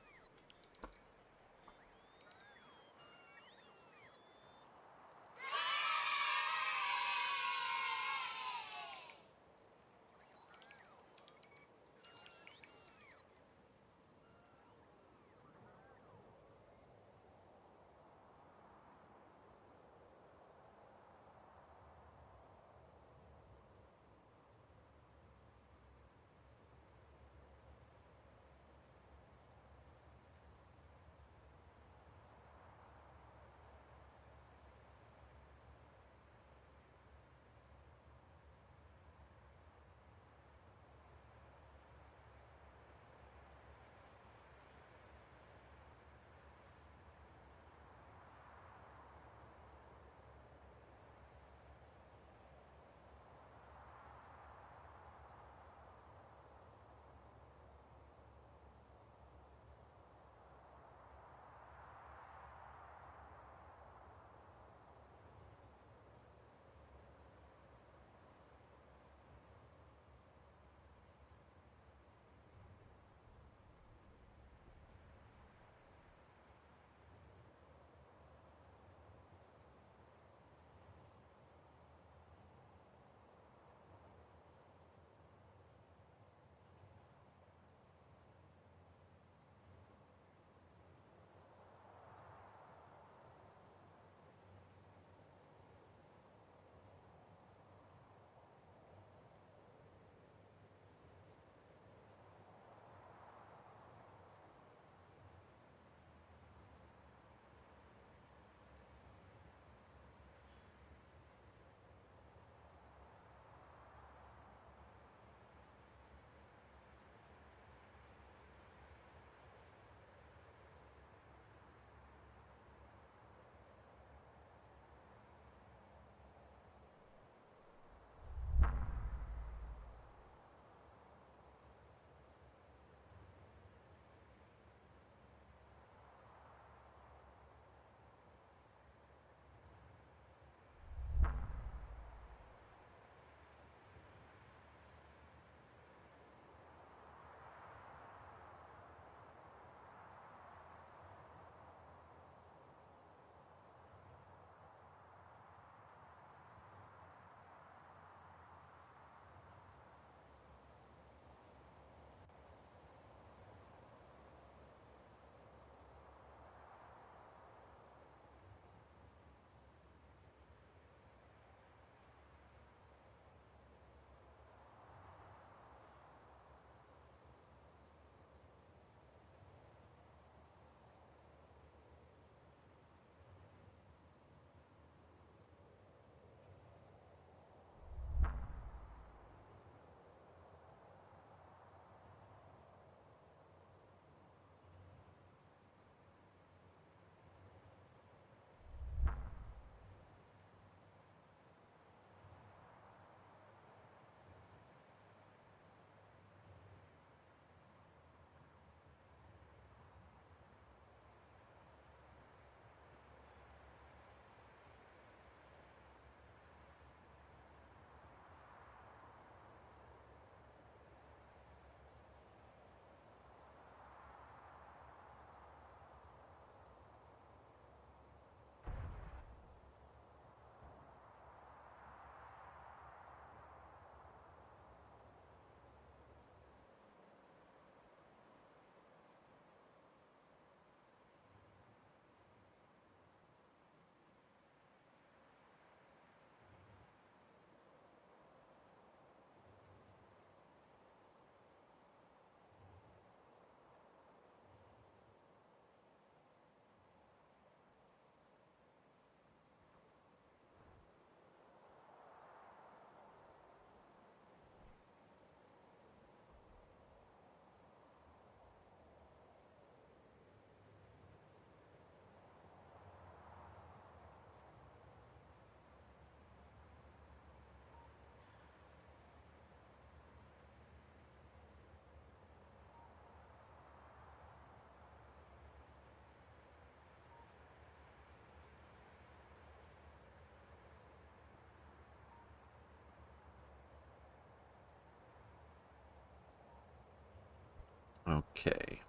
Okay.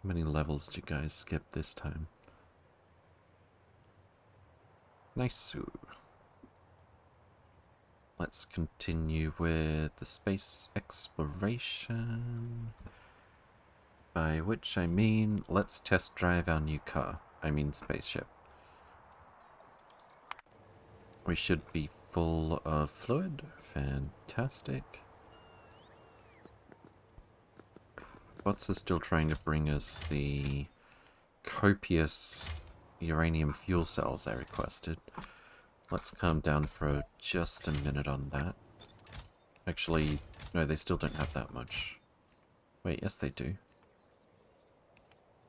How many levels did you guys skip this time? Nice. Let's continue with the space exploration. By which I mean, let's test drive our new car. I mean spaceship. We should be full of fluid. Fantastic. Bots are still trying to bring us the copious uranium fuel cells I requested. Let's calm down for just a minute on that. Actually, no, they still don't have that much. Wait, yes they do.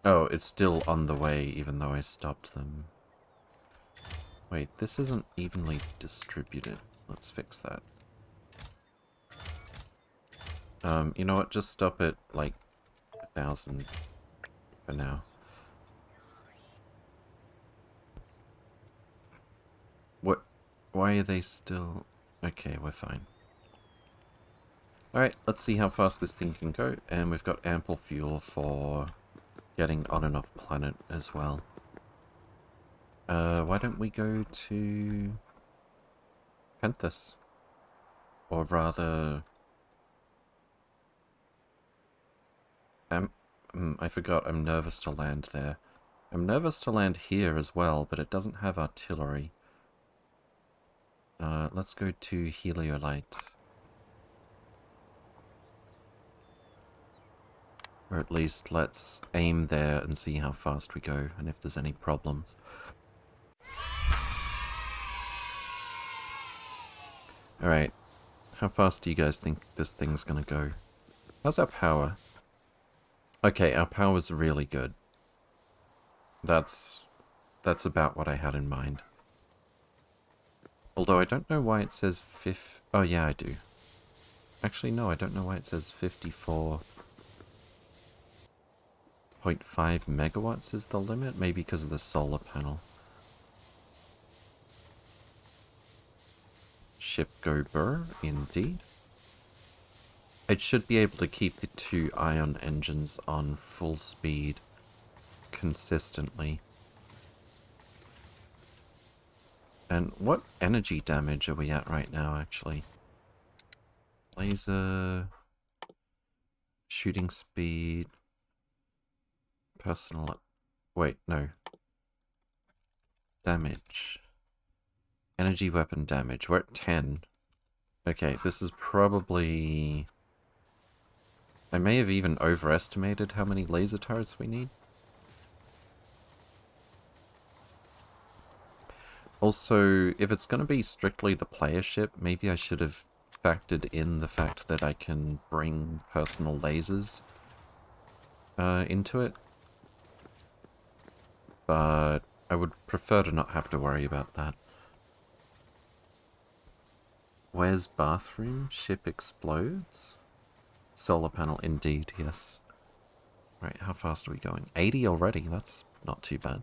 Oh, it's still on the way, even though I stopped them. Wait, this isn't evenly distributed. Let's fix that. You know what? Just stop at, like, 1,000 for now. What? Why are they still... Okay, we're fine. Alright, let's see how fast this thing can go. And we've got ample fuel for getting on and off planet as well. Why don't we go to Penthus? Or rather... I forgot, I'm nervous to land there. I'm nervous to land here as well, but it doesn't have artillery. Let's go to Heliolite. Or at least let's aim there and see how fast we go, and if there's any problems. Alright, how fast do you guys think this thing's gonna go? How's our power? Okay, our power's really good. That's about what I had in mind. Although I don't know why it says oh yeah, I do. Actually, no, I don't know why it says 54.5 megawatts is the limit. Maybe because of the solar panel. Ship go burr, indeed. It should be able to keep the 2 ion engines on full speed consistently. And what energy damage are we at right now, actually? Laser... Shooting speed... Personal... Wait, no. Damage. Energy weapon damage. We're at 10. Okay, this is probably... I may have even overestimated how many laser turrets we need. Also, if it's going to be strictly the player ship, maybe I should have factored in the fact that I can bring personal lasers into it. But I would prefer to not have to worry about that. Where's bathroom? Ship explodes? Solar panel, indeed, yes. Right, how fast are we going? 80 already, that's not too bad.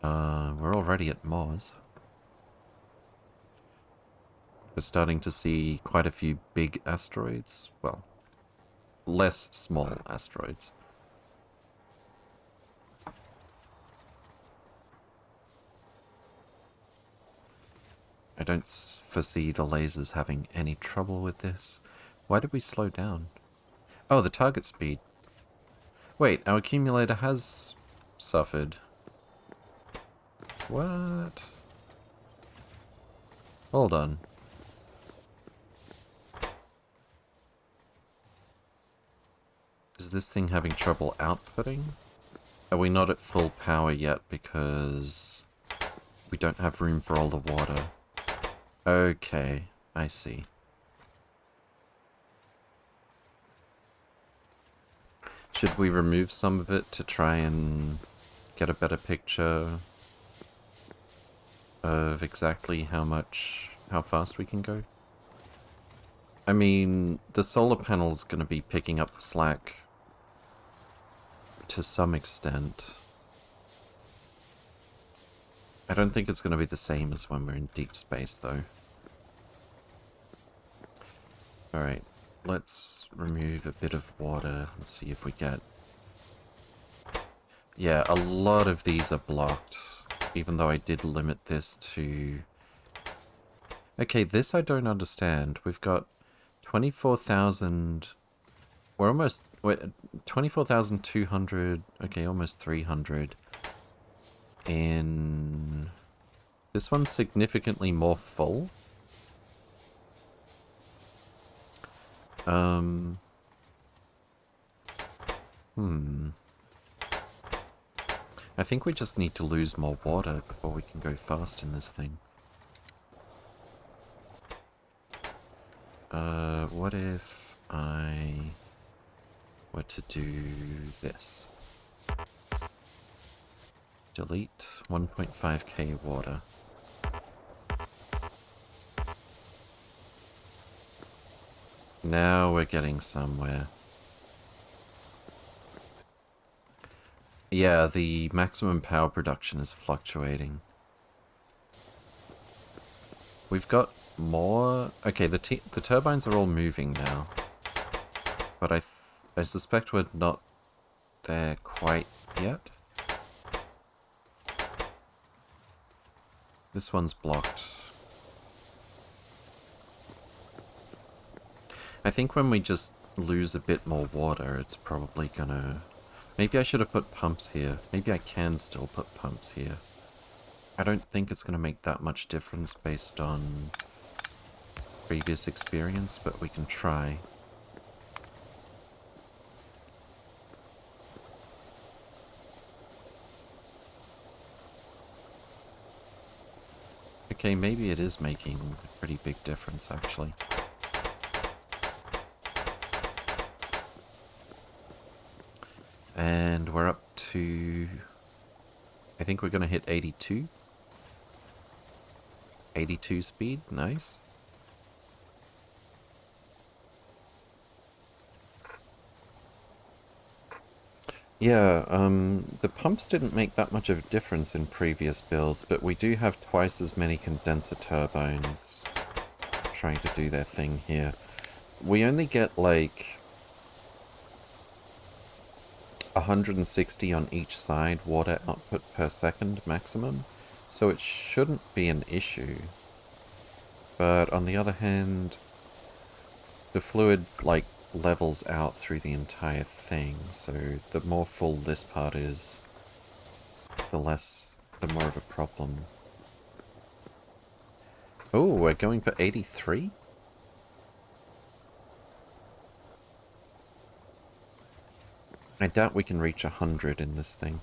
We're already at Mars. We're starting to see quite a few big asteroids. Well, less small asteroids. I don't foresee the lasers having any trouble with this. Why did we slow down? Oh, the target speed. Wait, our accumulator has suffered. What? Hold on. Is this thing having trouble outputting? Are we not at full power yet because we don't have room for all the water? Okay, I see. Should we remove some of it to try and get a better picture of exactly how fast we can go? I mean, the solar panel's going to be picking up the slack to some extent. I don't think it's going to be the same as when we're in deep space, though. Alright, let's remove a bit of water and see if we get... Yeah, a lot of these are blocked, even though I did limit this to... Okay, this I don't understand. We've got 24,000... We're almost... We're 24,200... Okay, almost 300. In... This one's significantly more full. I think we just need to lose more water before we can go fast in this thing. What if I were to do this? Delete 1.5k water. Now we're getting somewhere. Yeah, the maximum power production is fluctuating. We've got more... Okay, the turbines are all moving now. But I suspect we're not there quite yet. This one's blocked. I think when we just lose a bit more water, it's probably gonna... Maybe I should have put pumps here. Maybe I can still put pumps here. I don't think it's gonna make that much difference based on previous experience, but we can try. Okay, maybe it is making a pretty big difference, actually. And we're up to... I think we're going to hit 82. 82 speed, nice. Yeah, the pumps didn't make that much of a difference in previous builds, but we do have twice as many condenser turbines trying to do their thing here. We only get like 160 on each side water output per second maximum, so it shouldn't be an issue. But on the other hand, the fluid like levels out through the entire thing, so the more full this part is, the more of a problem. Oh, we're going for 83? I doubt we can reach 100 in this thing.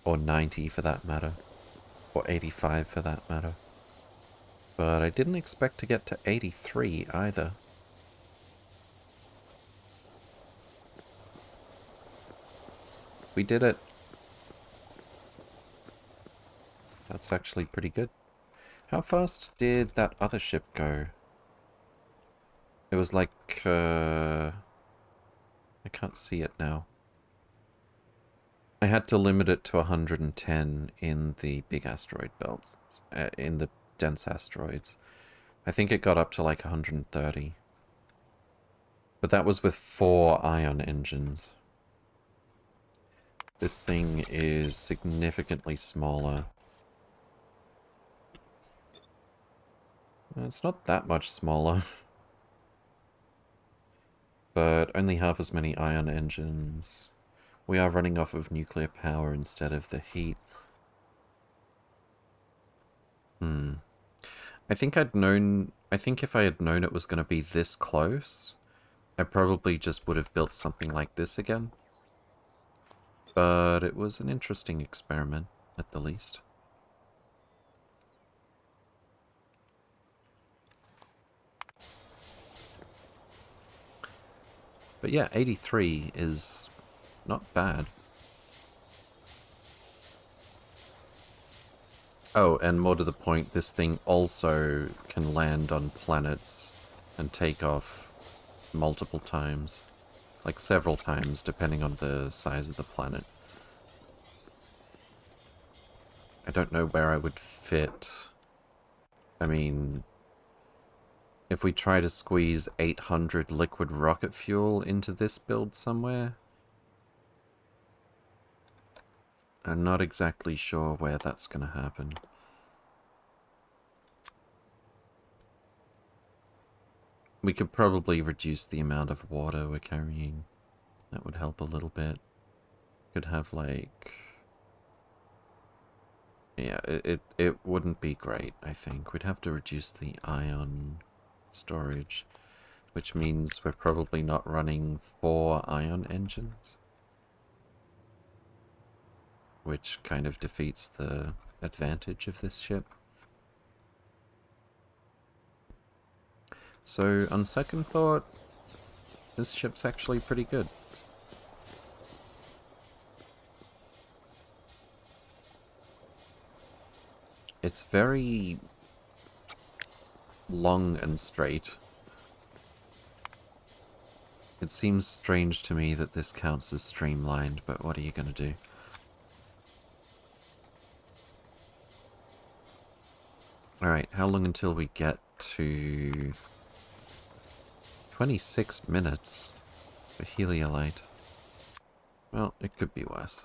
Or 90 for that matter. Or 85 for that matter. But I didn't expect to get to 83 either. We did it. That's actually pretty good. How fast did that other ship go? It was like, I can't see it now. I had to limit it to 110 in the big asteroid belts, in the dense asteroids. I think it got up to like 130. But that was with 4 ion engines. This thing is significantly smaller. It's not that much smaller. But only half as many ion engines. We are running off of nuclear power instead of the heat. I think if I had known it was going to be this close, I probably just would have built something like this again. But it was an interesting experiment, at the least. But yeah, 83 is not bad. Oh, and more to the point, this thing also can land on planets and take off multiple times. Like several times, depending on the size of the planet. I don't know where I would fit. I mean, if we try to squeeze 800 liquid rocket fuel into this build somewhere, I'm not exactly sure where that's going to happen. We could probably reduce the amount of water we're carrying. That would help a little bit. Could have like... Yeah, it wouldn't be great, I think. We'd have to reduce the ion storage, which means we're probably not running 4 ion engines, which kind of defeats the advantage of this ship. So, on second thought, this ship's actually pretty good. It's very long and straight. It seems strange to me that this counts as streamlined, but what are you gonna do? Alright, how long until we get to... 26 minutes for Heliolite. Well, it could be worse.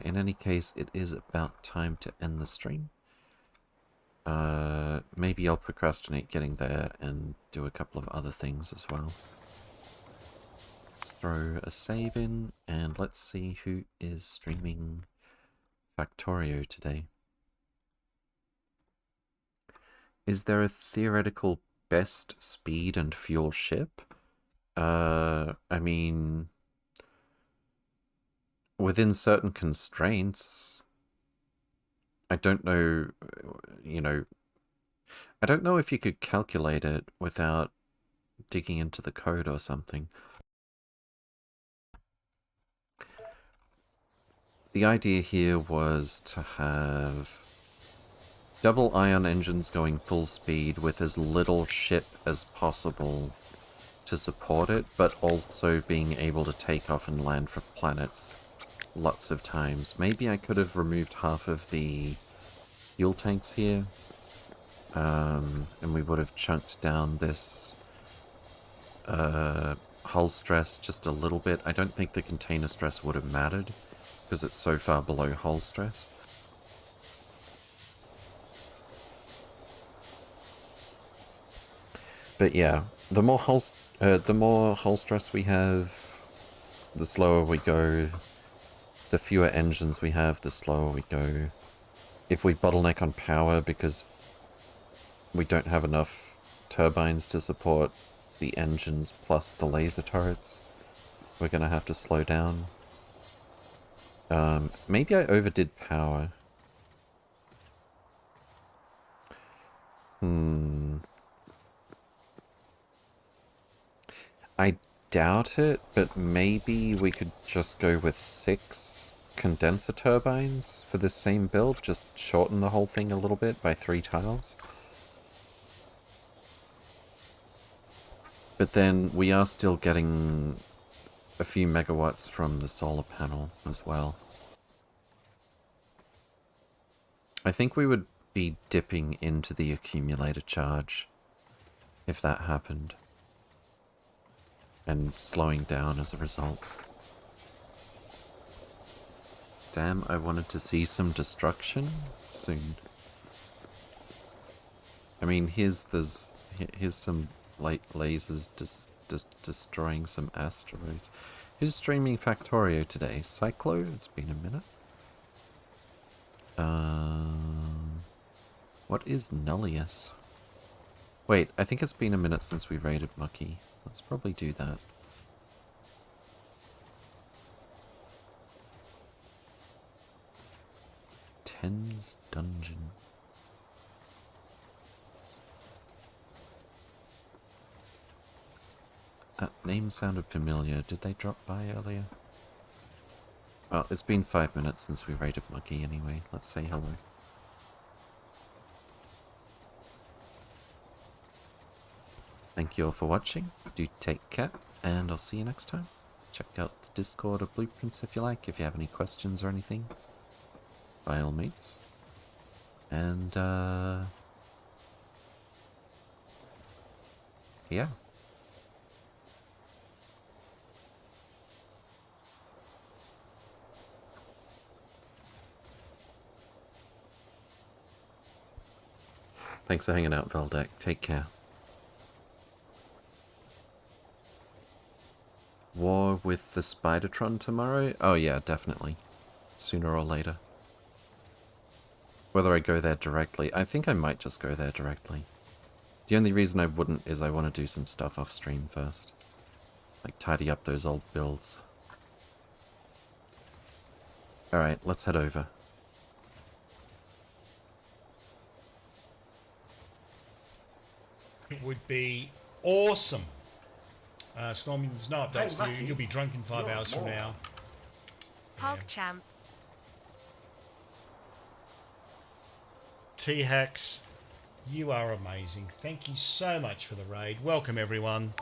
In any case, it is about time to end the stream. Maybe I'll procrastinate getting there and do a couple of other things as well. Let's throw a save in, and let's see who is streaming Factorio today. Is there a theoretical best speed and fuel ship? I mean... within certain constraints, I don't know, you know, I don't know if you could calculate it without digging into the code or something. The idea here was to have double ion engines going full speed with as little ship as possible to support it, but also being able to take off and land for planets lots of times. Maybe I could have removed half of the fuel tanks here, and we would have chunked down this hull stress just a little bit. I don't think the container stress would have mattered, because it's so far below hull stress. But yeah, the more hull stress we have, the slower we go. The fewer engines we have, the slower we go. If we bottleneck on power because we don't have enough turbines to support the engines plus the laser turrets, we're going to have to slow down. Maybe I overdid power. I doubt it, but maybe we could just go with 6 condenser turbines for this same build, just shorten the whole thing a little bit by 3 tiles. But then we are still getting a few megawatts from the solar panel as well. I think we would be dipping into the accumulator charge if that happened, and slowing down as a result. Damn, I wanted to see some destruction soon. I mean, here's some light lasers destroying some asteroids. Who's streaming Factorio today? Cyclo? It's been a minute. What is Nullius? Wait, I think it's been a minute since we raided Mucky. Let's probably do that. Tens Dungeon. That name sounded familiar. Did they drop by earlier? Well, it's been 5 minutes since we raided Mucky anyway. Let's say hello. Thank you all for watching. Do take care, and I'll see you next time. Check out the Discord or Blueprints if you like, if you have any questions or anything. By all means. And, Yeah. Thanks for hanging out, Veldek. Take care. War with the Spidertron tomorrow? Oh yeah, definitely. Sooner or later. Whether I go there directly, I think I might just go there directly. The only reason I wouldn't is I want to do some stuff off stream first. Like tidy up those old builds. Alright, let's head over. It would be awesome. Stormy, there's no updates for you. Lucky, You'll be drunk in 5 you're hours from more. now. PogChamp. T-Hax, you are amazing. Thank you so much for the raid. Welcome, everyone.